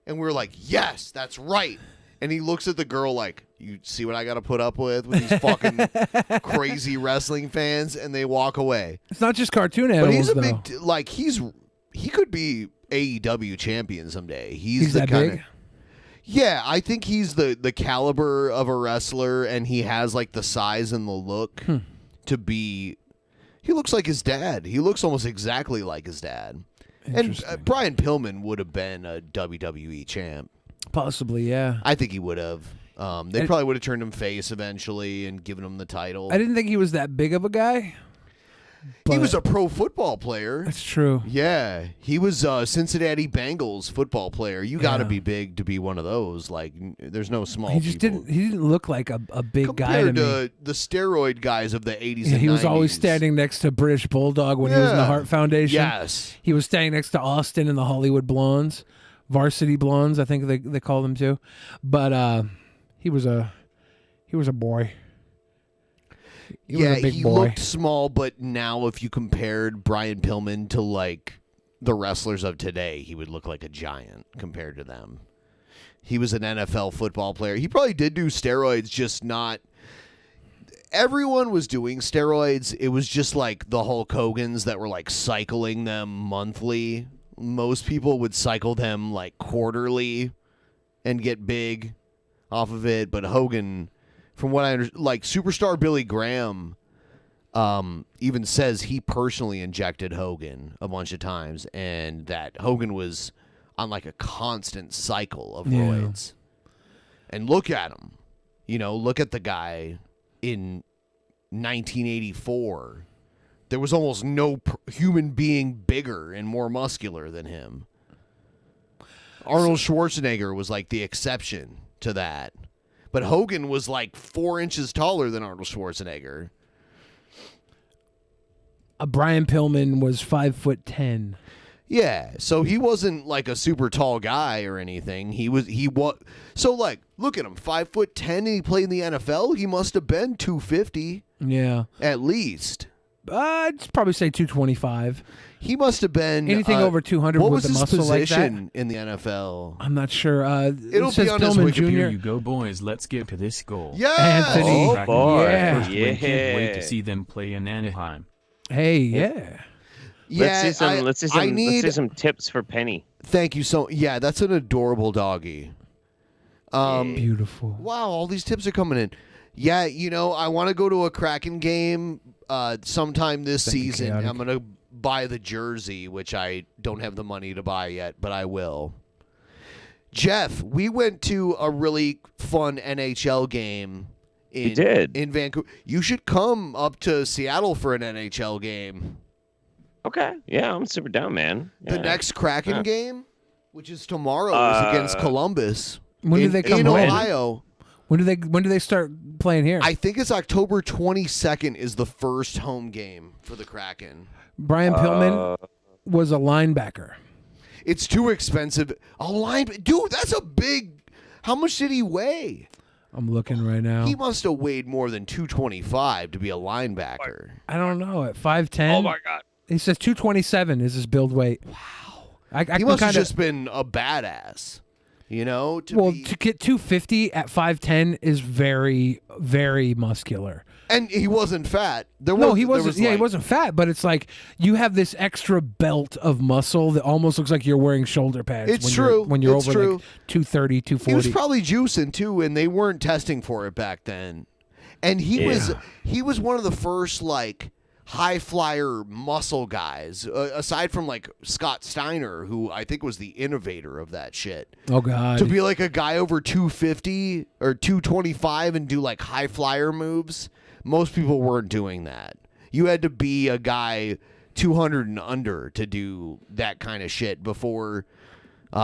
And we were like, yes, that's right. And he looks at the girl like, you see what I got to put up with these fucking crazy wrestling fans? And they walk away. It's not just cartoon animals, but he's a though. big, like, he could be AEW champion someday. He's the that kind big? of, yeah, I think he's the caliber of a wrestler, and he has like the size and the look to be. He looks like his dad. He looks almost exactly like his dad. And Brian Pillman would have been a WWE champ. Possibly, yeah. I think he would have. They probably would have turned him face eventually and given him the title. I didn't think he was that big of a guy. He was a pro football player. That's true. Yeah, he was a Cincinnati Bengals football player. You got to be big to be one of those. Like, there's no small. He just people. didn't. He didn't look like a big guy to Compared me. to the steroid guys of the 80s Yeah, and he was 90s. always standing next to British Bulldog when he was in the Yeah. Hart Foundation. Yes. He was standing next to Austin in the Hollywood Blondes, Varsity Blondes, I think they call them too. But he was a boy. He was a big he boy. looked small, but now if you compared Brian Pillman to like the wrestlers of today, he would look like a giant compared to them. He was an NFL football player. He probably did do steroids, just not. Everyone was doing steroids. It was just like the Hulk Hogans that were like cycling them monthly. Most people would cycle them like quarterly and get big off of it. But Hogan, from what I understand, like Superstar Billy Graham even says he personally injected Hogan a bunch of times, and that Hogan was on like a constant cycle of roids. And look at him. You know, look at the guy in 1984. There was almost no human being bigger and more muscular than him. Arnold Schwarzenegger was like the exception to that. But Hogan was like 4 inches taller than Arnold Schwarzenegger. Brian Pillman was 5'10". Yeah, so he wasn't like a super tall guy or anything. He was so like look at him, 5'10", and he played in the NFL. He must have been 250. Yeah, at least. I'd probably say 225. He must have been anything over 200 what with was the his muscle like position that. in the NFL? I'm not sure. It'll it says be on his Pillman Wikipedia. Here Jr. you go, boys. Let's get to this goal. Yeah, Anthony. Oh, boy. Yeah. First win. Can't wait to see them play in Anaheim. Hey, yeah. Let's see some tips for Penny. Thank you so. Yeah, that's an adorable doggy. Beautiful. Wow, all these tips are coming in. Yeah, you know, I want to go to a Kraken game sometime this season. I'm going to buy the jersey, which I don't have the money to buy yet, but I will. Jeff, we went to a really fun NHL game in Vancouver. You should come up to Seattle for an NHL game. Okay. Yeah, I'm super down, man. The next Kraken game, which is tomorrow, is against Columbus. When do they come in home? Ohio? When do they start playing here? I think it's October 22nd is the first home game for the Kraken. Brian Pillman was a linebacker. It's too expensive. Dude, that's a big. How much did he weigh? I'm looking right now. He must have weighed more than 225 to be a linebacker. I don't know. At 5'10". Oh my God. He says 227 is his build weight. Wow. He must have just been a badass. You know? To get 250 at 5'10" is very, very muscular. And he wasn't fat. He wasn't. He wasn't fat, but it's like you have this extra belt of muscle that almost looks like you're wearing shoulder pads. It's when true. When you're It's over true. like 230, 240. He was probably juicing too, and they weren't testing for it back then. And he was one of the first like high flyer muscle guys, aside from like Scott Steiner, who I think was the innovator of that shit. Oh God. To be like a guy over 250 or 225 and do like high flyer moves. Most people weren't doing that. You had to be a guy 200 and under to do that kind of shit before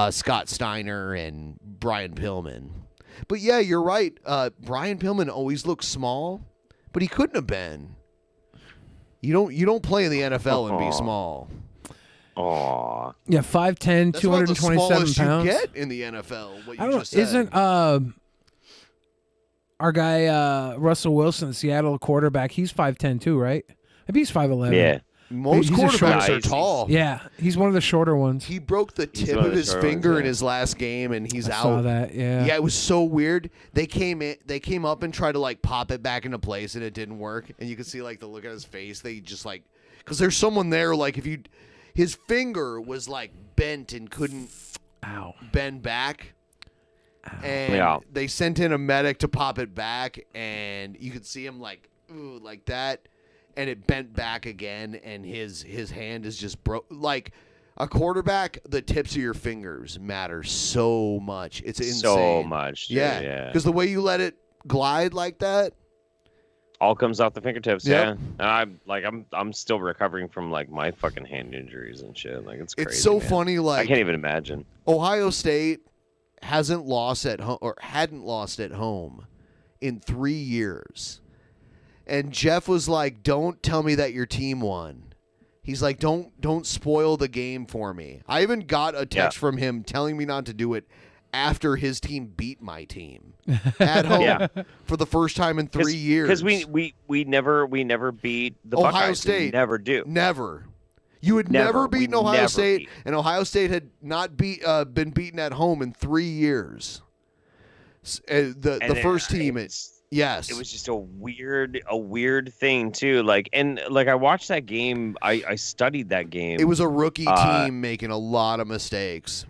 Scott Steiner and Brian Pillman. But yeah, you're right. Brian Pillman always looked small, but he couldn't have been. You don't play in the NFL and be small. Aw. Yeah, 5'10", That's about the 227 smallest pounds. you get in the NFL. What I you don't just said. Isn't our guy Russell Wilson, Seattle quarterback? He's 5'10" too, right? Maybe he's 5'11". Yeah. Most He's a quarterbacks short- are tall. Yeah, he's one of the shorter ones. He broke the tip one of of the his short finger ones, in yeah. his last game, and he's I out. saw that, yeah. Yeah, it was so weird. They came up and tried to like pop it back into place, and it didn't work. And you could see like the look on his face. They just like, because there's someone there. Like his finger was like bent and couldn't bend back. And Yeah. they sent in a medic to pop it back, and you could see him like, ooh, like that. And it bent back again, and his hand is just broke. Like a quarterback, the tips of your fingers matter so much. It's insane. So much. Dude, Yeah, because the way you let it glide like that, all comes off the fingertips. Yep. Yeah. I'm still recovering from like my fucking hand injuries and shit. Like it's crazy. It's so man. funny. Like I can't even imagine. Ohio State hasn't lost at home or hadn't lost at home in 3 years. And Jeff was like, "Don't tell me that your team won." He's like, "Don't spoil the game for me." I even got a text from him telling me not to do it after his team beat my team at home for the first time in 3 years. Because we never beat the Ohio Buckeyes. State. We never do. Never. You had never beaten Ohio State, and Ohio State had not been beaten at home in 3 years. The first team, yes, it was just a weird thing too. Like I watched that game. I studied that game. It was a rookie team making a lot of mistakes.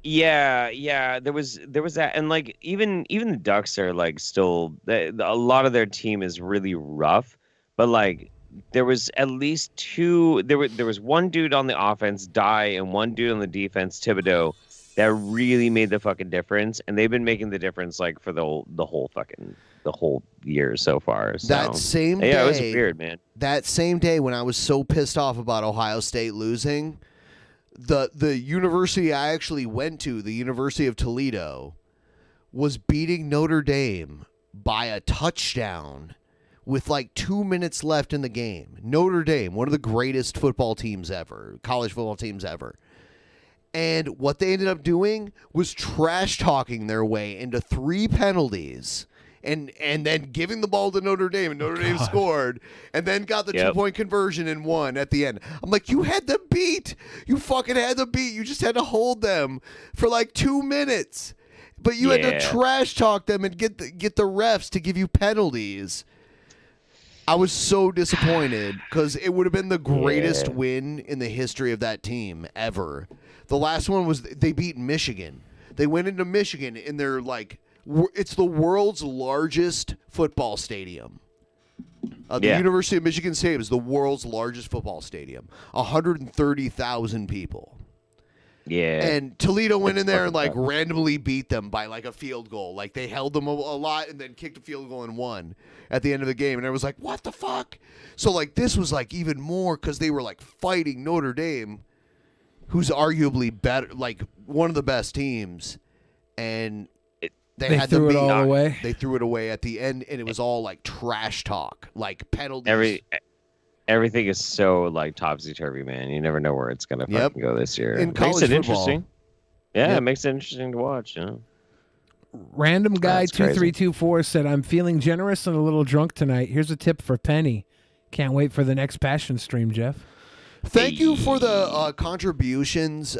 Yeah. There was that, and like even the Ducks are like still a lot of their team is really rough, but like there was at least two. There was one dude on the offense, Dye, and one dude on the defense, Thibodeau, that really made the fucking difference, and they've been making the difference like for the whole year so far. So, That same day, yeah, it was weird, man. That same day when I was so pissed off about Ohio State losing, the university I actually went to, the University of Toledo, was beating Notre Dame by a touchdown with like 2 minutes left in the game. Notre Dame, one of the greatest football teams ever, college football teams ever. And what they ended up doing was trash talking their way into 3 penalties and then giving the ball to Notre Dame, and Notre Dame scored, and then got the 2-point conversion and won at the end. I'm like, you had them beat. You fucking had them beat. You just had to hold them for like 2 minutes. But you had to trash talk them and get the refs to give you penalties. I was so disappointed because it would have been the greatest win in the history of that team ever. The last one was they beat Michigan. They went into Michigan in their it's the world's largest football stadium. The University of Michigan Stadium is the world's largest football stadium. 130,000 people. Yeah. And Toledo went in there and randomly beat them by a field goal. Like they held them a lot and then kicked a field goal and won at the end of the game. And I was like, what the fuck? So this was even more because they were fighting Notre Dame, who's arguably better, one of the best teams. And they had threw them it all away. They threw it away at the end, and it was all trash talk, penalties. Everything is so topsy-turvy, man. You never know where it's gonna fucking go this year. In It college makes it football. interesting. Yeah, it makes it interesting to watch. Random guy That's crazy. 2324 said, "I'm feeling generous and a little drunk tonight. Here's a tip for Penny. Can't wait for the next passion stream, Jeff." Thank you for the contributions.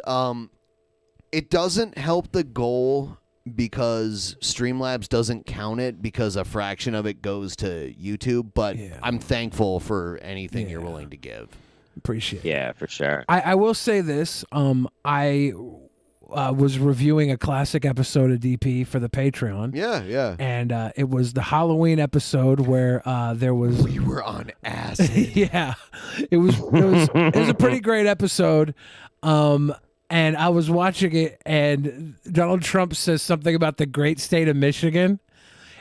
It doesn't help the goal because Streamlabs doesn't count it because a fraction of it goes to YouTube, but I'm thankful for anything you're willing to give. Appreciate it. Yeah, for sure. I will say this. I was reviewing a classic episode of DP for the Patreon. Yeah. And it was the Halloween episode where there was... We were on acid. Yeah. It was a pretty great episode. And I was watching it, and Donald Trump says something about the great state of Michigan,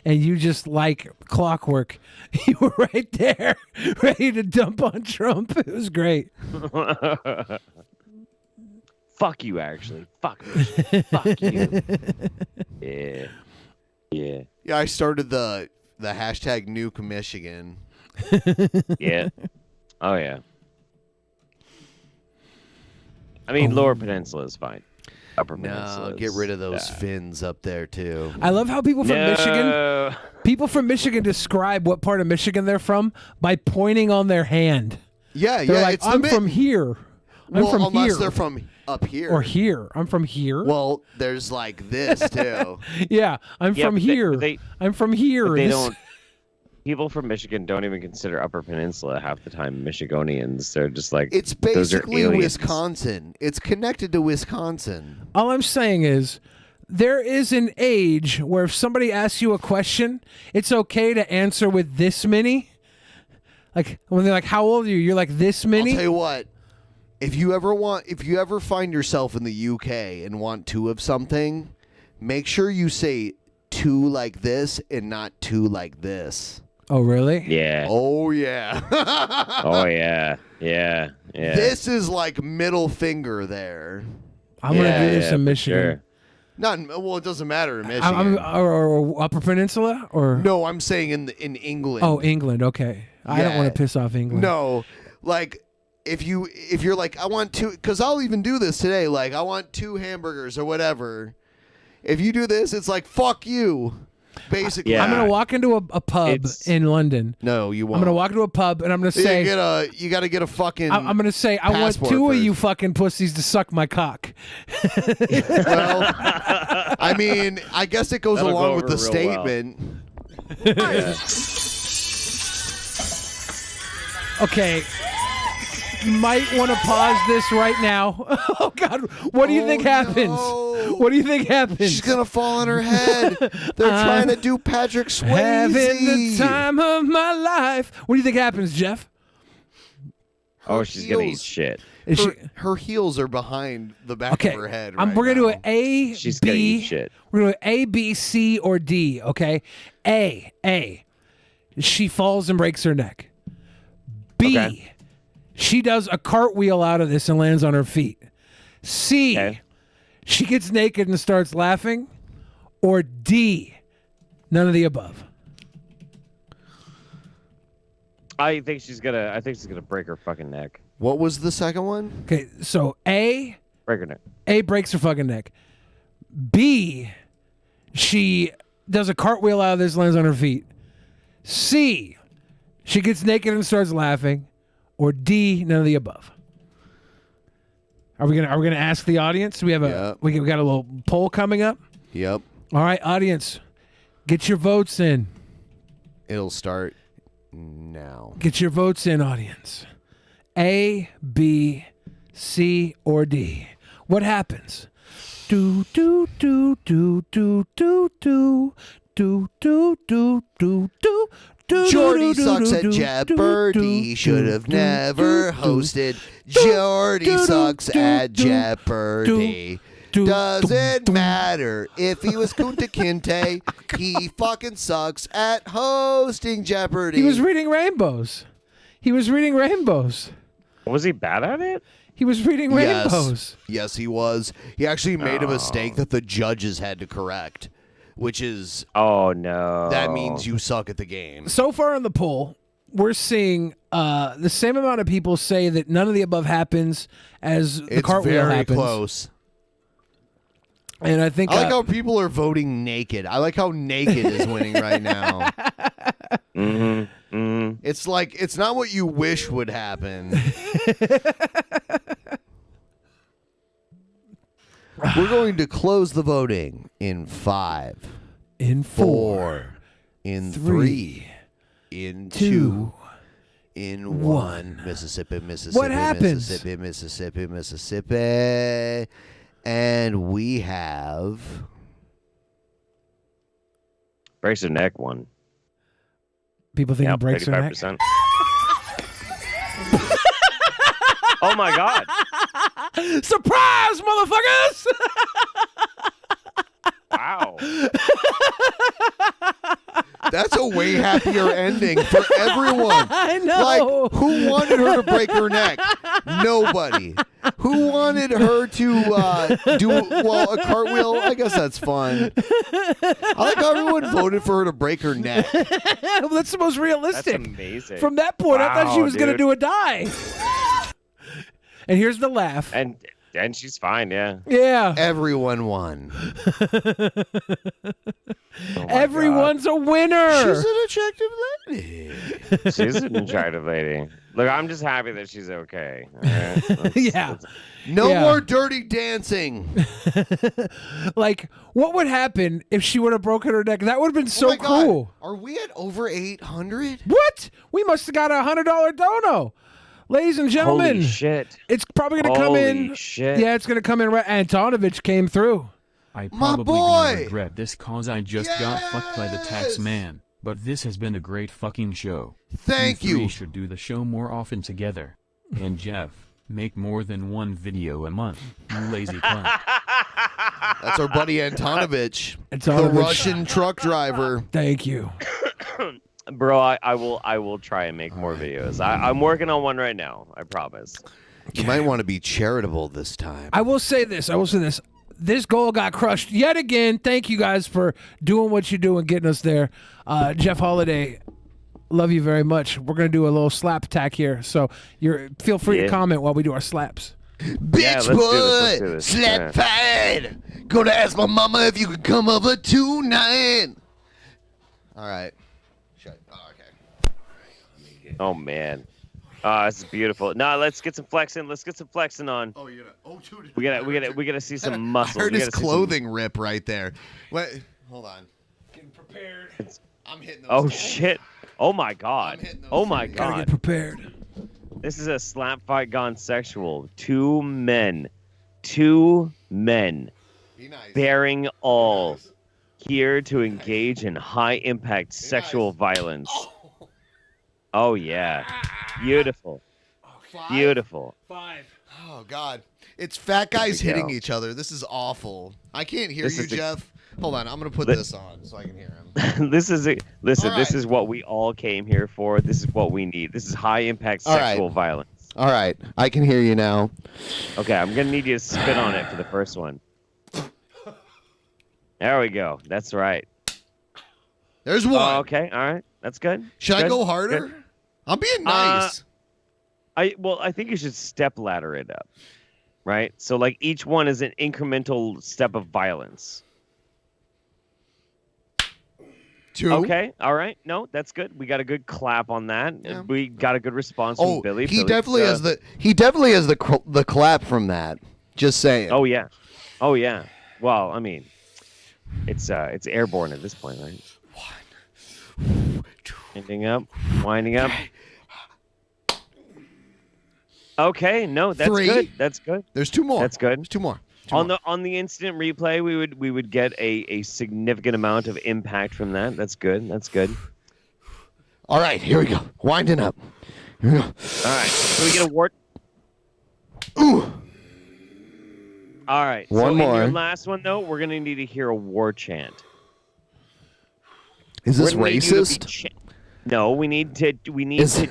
and you just like clockwork. You were right there, ready to dump on Trump. It was great. Fuck you, actually. Fuck Michigan. Fuck you. Yeah. Yeah, I started the hashtag Nuke Michigan. Yeah. Oh, yeah. I mean, Lower Peninsula is fine. Upper Peninsula. No, get rid of those fins up there too. I love how people from Michigan describe what part of Michigan they're from by pointing on their hand. Yeah, They're yeah. like, It's I'm the from here. I'm from unless here. they're from up here Or here. I'm from here. Well, there's like this too. Yeah, I'm from here. I'm from here. But they This- don't. People from Michigan don't even consider Upper Peninsula half the time Michigonians. They're just like It's those are basically aliens. Wisconsin. It's connected to Wisconsin. All I'm saying is there is an age where if somebody asks you a question, it's okay to answer with this many. Like when they're like, "How old are you?" You're like, "This many." I'll tell you what. If you ever find yourself in the UK and want two of something, make sure you say two like this and not two like this. Oh, really? Yeah. Oh, yeah. Oh, yeah. Yeah. Yeah. This is like middle finger there. I'm gonna do this in Michigan. Sure. Well, it doesn't matter in Michigan. Or Upper Peninsula, or No, I'm saying in England. Oh, England. Okay, I don't want to piss off England. No, like if you're like, I want two, because I'll even do this today. Like, I want 2 hamburgers or whatever. If you do this, it's like fuck you. Basically, I'm gonna walk into a pub in London. No, you won't. I'm gonna walk into a pub and I'm gonna say, you got to get a fucking. I'm gonna say, I want passport 2 of first. you fucking pussies to suck my cock. Well, I mean, I guess it goes That'll along go with the over real well. statement. Okay. Might want to pause this right now. Oh God, what do you think happens? What do you think happens? She's gonna fall on her head. They're trying to do Patrick Swayze. Having the time of my life. What do you think happens, Jeff? Oh, she's gonna eat shit. Her heels are behind the back of her head. We're gonna do an A, She's B. gonna eat shit. We're gonna do A, B, C, or D. Okay. A. She falls and breaks her neck. B. Okay. She does a cartwheel out of this and lands on her feet. C. She gets naked and starts laughing. Or D. None of the above. I think she's gonna break her fucking neck. What was the second one? Okay, so A. Break her neck. A breaks her fucking neck. B. She does a cartwheel out of this, lands on her feet. C. She gets naked and starts laughing. Or D, none of the above. Are we gonna ask the audience? We have we got a little poll coming up. Yep. All right, audience, get your votes in. It'll start now. Get your votes in, audience. A, B, C, or D. What happens? Do do do do do do do do do do do do. Jordy sucks at Jeopardy. Should have never hosted. Jordy sucks at Jeopardy. Doesn't matter if he was Kunta Kinte. He fucking sucks at hosting Jeopardy. He was reading rainbows. Was he bad at it? He was reading rainbows. Yes, he was. He actually made a mistake that the judges had to correct. Which is, oh no, that means you suck at the game. So far in the poll, we're seeing the same amount of people say that none of the above happens as the cartwheel happens. It's very close. And I think I like how people are voting naked. I like how naked is winning right now. It's like it's not what you wish would happen. We're going to close the voting in 5, in 4, in 3, in 2, in 1. Mississippi, Mississippi, What happens? Mississippi, Mississippi, Mississippi. And we have breaks their neck one. People think he breaks their neck. 35%. Oh my God! Surprise, motherfuckers! Wow. That's a way happier ending for everyone. I know. Like, who wanted her to break her neck? Nobody. Who wanted her to do, well, a cartwheel? I guess that's fun. I like how everyone voted for her to break her neck. Well, that's the most realistic. That's amazing. From that point, I thought she Wow, was going to dude. do a dive. And here's the laugh. And she's fine, yeah. Yeah. Everyone won. Everyone's a winner. She's an attractive lady. She's an attractive lady. Look, I'm just happy that she's okay. All right? Yeah. No more dirty dancing. Like, what would happen if she would have broken her neck? That would have been so Oh my God. cool. Are we at over 800? What? We must have got a $100 dono. Ladies and gentlemen, Holy shit. It's probably going to come in. Holy shit. Yeah, it's going to come in. Antonovich came through. I My probably boy! gonna regret this cause I just got fucked by the tax man. But this has been a great fucking show. Thank you. you. We should do the show more often together. And Jeff, make more than one video a month. You lazy cunt. That's our buddy Antonovich, the Antonovich. Russian truck driver. Thank you. Bro, I will try and make more videos. I'm working on one right now. I promise. You might want to be charitable this time. I will say this. This goal got crushed yet again. Thank you guys for doing what you do and getting us there. Jeff Holiday, love you very much. We're going to do a little slap attack here. So feel free to comment while we do our slaps. Bitch, boy, slap fight. Gonna ask my mama if you could come over tonight. All right. Oh man. This is beautiful. No, let's get some flexing. Let's get some flexing on. Oh, you're gonna. Oh, dude. We gotta see some muscles. I heard We his gotta see clothing rip right there. Wait, hold on. Getting prepared. I'm hitting those. Oh shit. Oh my God. Oh my Gotta God. get prepared. This is a slap fight gone sexual. Two men. Be nice. Bearing all. Here to engage in high impact sexual violence. Oh yeah. Beautiful. Beautiful. 5. Oh God, it's fat guys Here we hitting go. each other. This is awful. I can't hear This you, is the- Jeff. Hold on, I'm gonna put this on so I can hear him. Listen, All this right. is what we all came here for. This is what we need. This is high impact All right. sexual violence. All right, I can hear you now. Okay, I'm gonna need you to spit on it for the first one. There we go. That's right. There's one. Oh, okay, all right. That's good. Should I Good. go harder? Good. I'm being nice. I think you should step ladder it up. Right? So like each one is an incremental step of violence. 2. Okay, all right. No, that's good. We got a good clap on that. Yeah. We got a good response Oh, from Billy. he Billy's, definitely has the clap from that. Just saying. Oh yeah. Oh yeah. Well, I mean, it's airborne at this point, right? 1, 2, Winding up. Okay, no, that's 3. good. That's good. There's 2 more. That's good. There's 2 more. On the instant replay, we would get a significant amount of impact from that. That's good. That's good. All right, here we go. Winding up. Here we go. All right. Can we get a wart? Ooh. All right. One so more. In your last one though, we're gonna need to hear a war chant. Is this We're gonna need you to be racist? No, we need to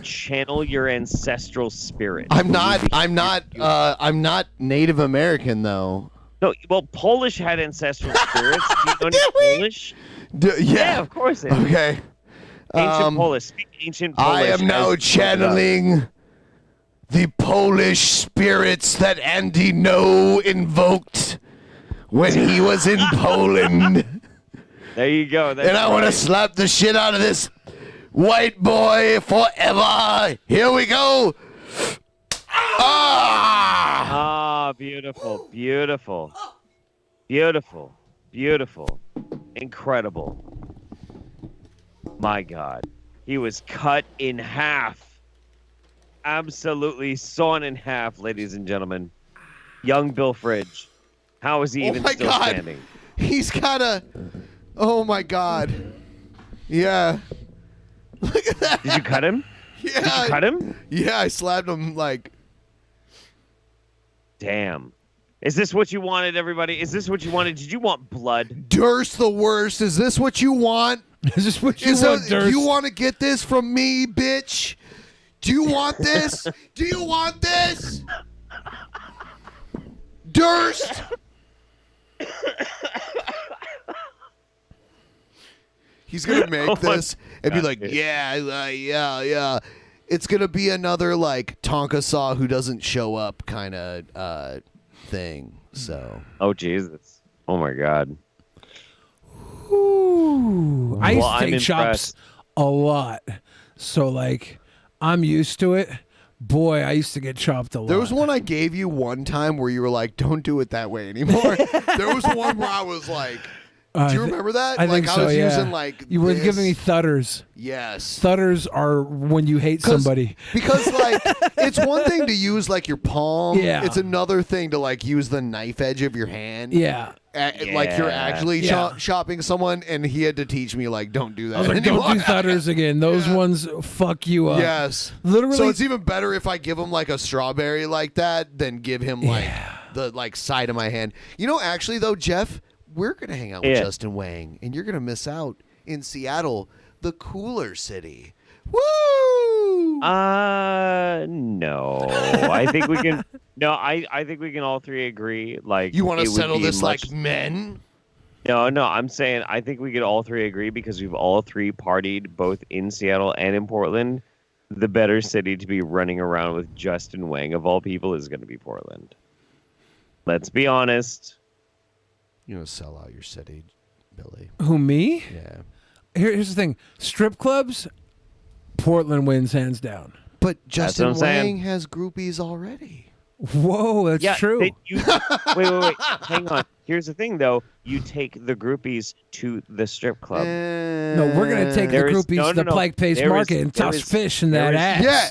channel your ancestral spirit. I'm not Native American though. No, well, Polish had ancestral spirits. Do you know any Polish? Yeah, of course. They do. Okay. Ancient Polish. Speak ancient Polish. I am now channeling the Polish spirits that Andy No invoked when he was in Poland. There you go. That's And I want to slap the shit out of this white boy forever. Here we go. Ah, beautiful, beautiful, beautiful, beautiful, incredible. My God, he was cut in half, absolutely sawn in half, ladies and gentlemen. Young Bill Fridge, how is he even still standing? He's got a. Oh my God. Yeah. Look at that. Did you cut him? Yeah. Did you cut him? Yeah, I slapped him like. Damn. Is this what you wanted, everybody? Is this what you wanted? Did you want blood? Durst the worst. Is this what you want? Is this what you want, Durst? Do you want to get this from me, bitch? Do you want this? Do you want this? Durst! He's going to make this and be like, yeah. It's going to be another, like, Tonka Saw who doesn't show up kind of thing, so. Oh, Jesus. Oh, my God. Ooh. I used to I'm take chops impressed. a lot. So, like, I'm used to it. Boy, I used to get chopped a lot. There was one I gave you one time where you were like, don't do it that way anymore. There was one where I was like, do you remember that? I like think I so, was yeah. using like you were this. giving me thudders. Yes. Thudders are when you hate somebody. Because like it's one thing to use like your palm. Yeah. It's another thing to like use the knife edge of your hand. Yeah. Like you're actually chopping someone, and he had to teach me like don't do that. I was like, anymore. don't do thudders again. Those ones fuck you up. Yes. Literally. So it's even better if I give him like a strawberry like that than give him like the like side of my hand. You know, actually though, Jeff, we're gonna hang out with Justin Wang, and you're gonna miss out in Seattle, the cooler city. Woo! No. I think we can. No, I think we can all three agree. Like, You want to it would settle be this much- like men? No. I'm saying I think we could all three agree because we've all three partied both in Seattle and in Portland. The better city to be running around with Justin Wang of all people is going to be Portland. Let's be honest. You know, sell out your city, Billy. Who, me? Yeah. Here's the thing. Strip clubs, Portland wins hands down. But Justin what I'm saying. Wang has groupies already. Whoa, that's true. Wait. Hang on. Here's the thing, though. You take the groupies to the strip club. No, we're going to take the groupies to the Pike Place Market and toss fish in that ass. Yeah.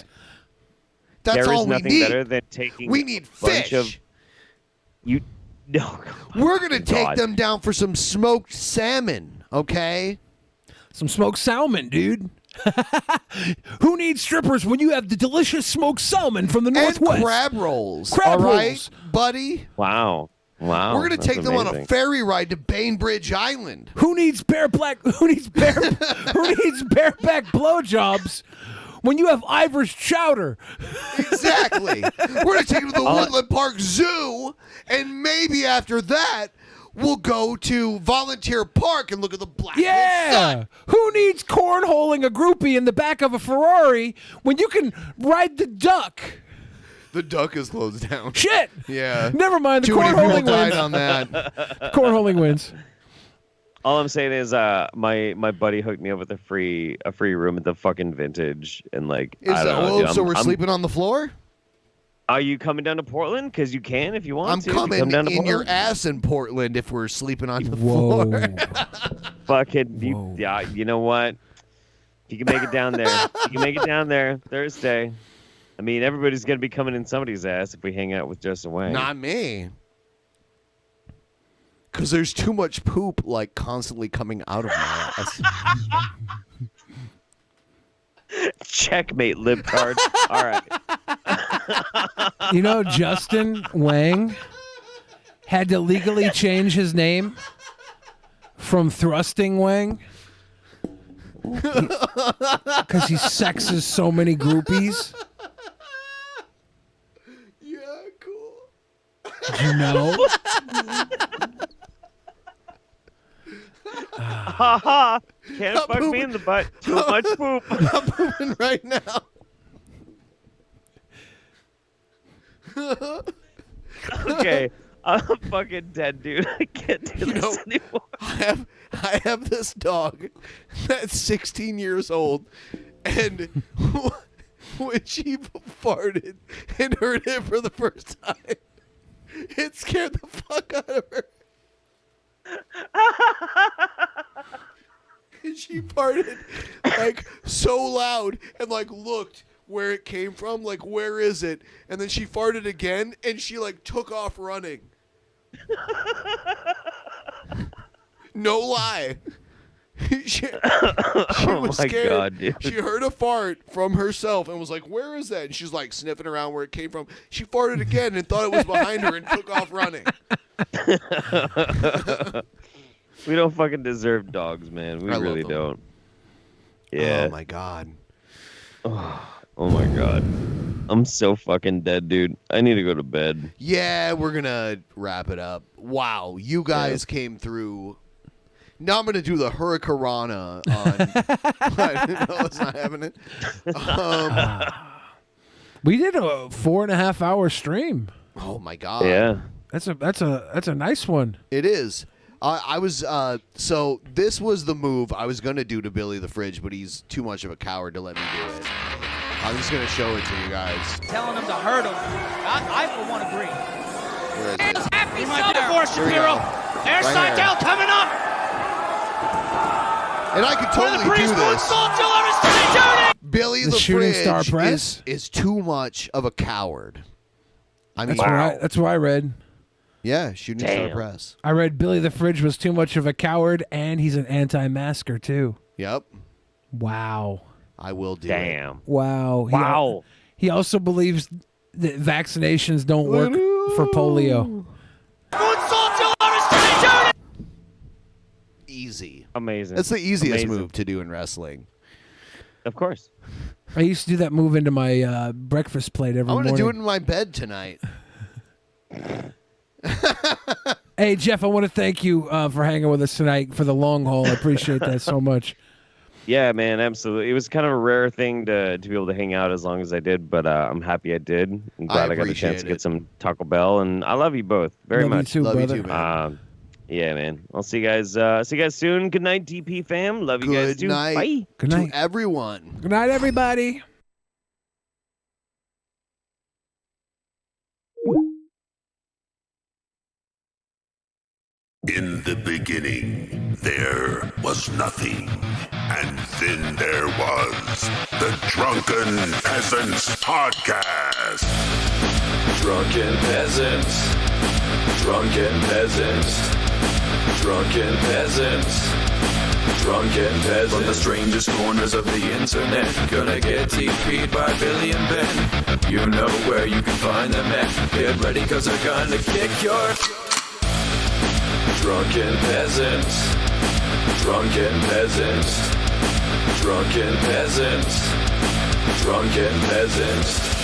That's all we nothing need. better than taking We need a bunch fish. of you. No, We're going to take God. them down for some smoked salmon, okay? Some smoked salmon, dude. Who needs strippers when you have the delicious smoked salmon from the Northwest? And crab rolls. Crab all right, rolls. buddy? Wow. We're going to that's take them on a amazing. ferry ride to Bainbridge Island. Who needs bareback blowjobs when you have Ivor's chowder? Exactly. We're going to take them to the Woodland Park Zoo, and maybe after that, we'll go to Volunteer Park and look at the black. Yeah. Who needs cornholing a groupie in the back of a Ferrari when you can ride the duck? The duck is closed down. Shit. Yeah. Never mind. The Too many people cornholing died wins. on that. Cornholing wins. All I'm saying is, my buddy hooked me up with a free room at the fucking Vintage, and like, I don't know, dude, so we're sleeping on the floor? Are you coming down to Portland? Because you can if you want I'm to. coming Come down to in your Portland. ass in Portland if we're sleeping on the floor. Fucking, you know what? If you can make it down there, you can make it down there Thursday. I mean, everybody's gonna be coming in somebody's ass if we hang out with Justin Wang. Not me. Because there's too much poop, like, constantly coming out of my ass. Checkmate, libtard. All right. You know, Justin Wang had to legally change his name from Thrusting Wang because he sexes so many groupies. Yeah, cool. Did you know? Ha ha! Can't fuck me in the butt. Too much poop. I'm pooping right now. Okay. I'm fucking dead, dude. I can't do this anymore. I have this dog that's 16 years old, and when she farted and heard it for the first time, it scared the fuck out of her. And she farted like so loud and like looked where it came from, like where is it? And then she farted again and she like took off running. No lie. She was scared. God, dude. She heard a fart from herself and was like, where is that? And she's like sniffing around where it came from. She farted again and thought it was behind her and took off running. We don't fucking deserve dogs, man. We really don't. Yeah. Oh my god. Oh my god. I'm so fucking dead, dude. I need to go to bed. Yeah, we're gonna wrap it up. Wow, you guys came through. Now I'm gonna do the Hurricanrana on. No, it's not happening. We did a 4.5 hour stream. Oh my god. Yeah. That's a nice one. It is. I was so this was the move I was gonna do to Billy the Fridge, but he's too much of a coward to let me do it. I'm just gonna show it to you guys. Telling him to hurt him. I for one agree. Where is it? Happy Singapore, Shapiro. There's Right Seidel coming up. And I could totally do this. Billy the Shooting Fridge Star Press is too much of a coward. I mean, That's what I read. Yeah, Shooting Star Press. I read Billy the Fridge was too much of a coward, and he's an anti-masker too. Yep. Wow. I will do it. Wow. Wow. He also believes that vaccinations don't work for polio. Easy. Amazing. That's the easiest Amazing. move to do in wrestling. Of course. I used to do that move into my breakfast plate every I'm morning. going to do it in my bed tonight. Hey, Jeff, I want to thank you for hanging with us tonight for the long haul. I appreciate that so much. Yeah, man, absolutely. It was kind of a rare thing to be able to hang out as long as I did, but I'm happy I did. I'm glad I got a chance to get some Taco Bell, and I love you both very Love you much. too, Love you brother. too, man. Yeah, man. I'll see you guys. See you guys soon. Good night, DP fam. Love you guys Good too. night Bye. Good night. to everyone. Good night, everybody. In the beginning, there was nothing. And then there was the Drunken Peasants Podcast. Drunken Peasants. Drunken Peasants. Drunken Peasants. Drunken Peasants. From the strangest corners of the internet, gonna get TP'd by Billy and Ben. You know where you can find them at. Get ready, cause they're gonna kick your... Drunken Peasants. Drunken Peasants. Drunken Peasants. Drunken Peasants.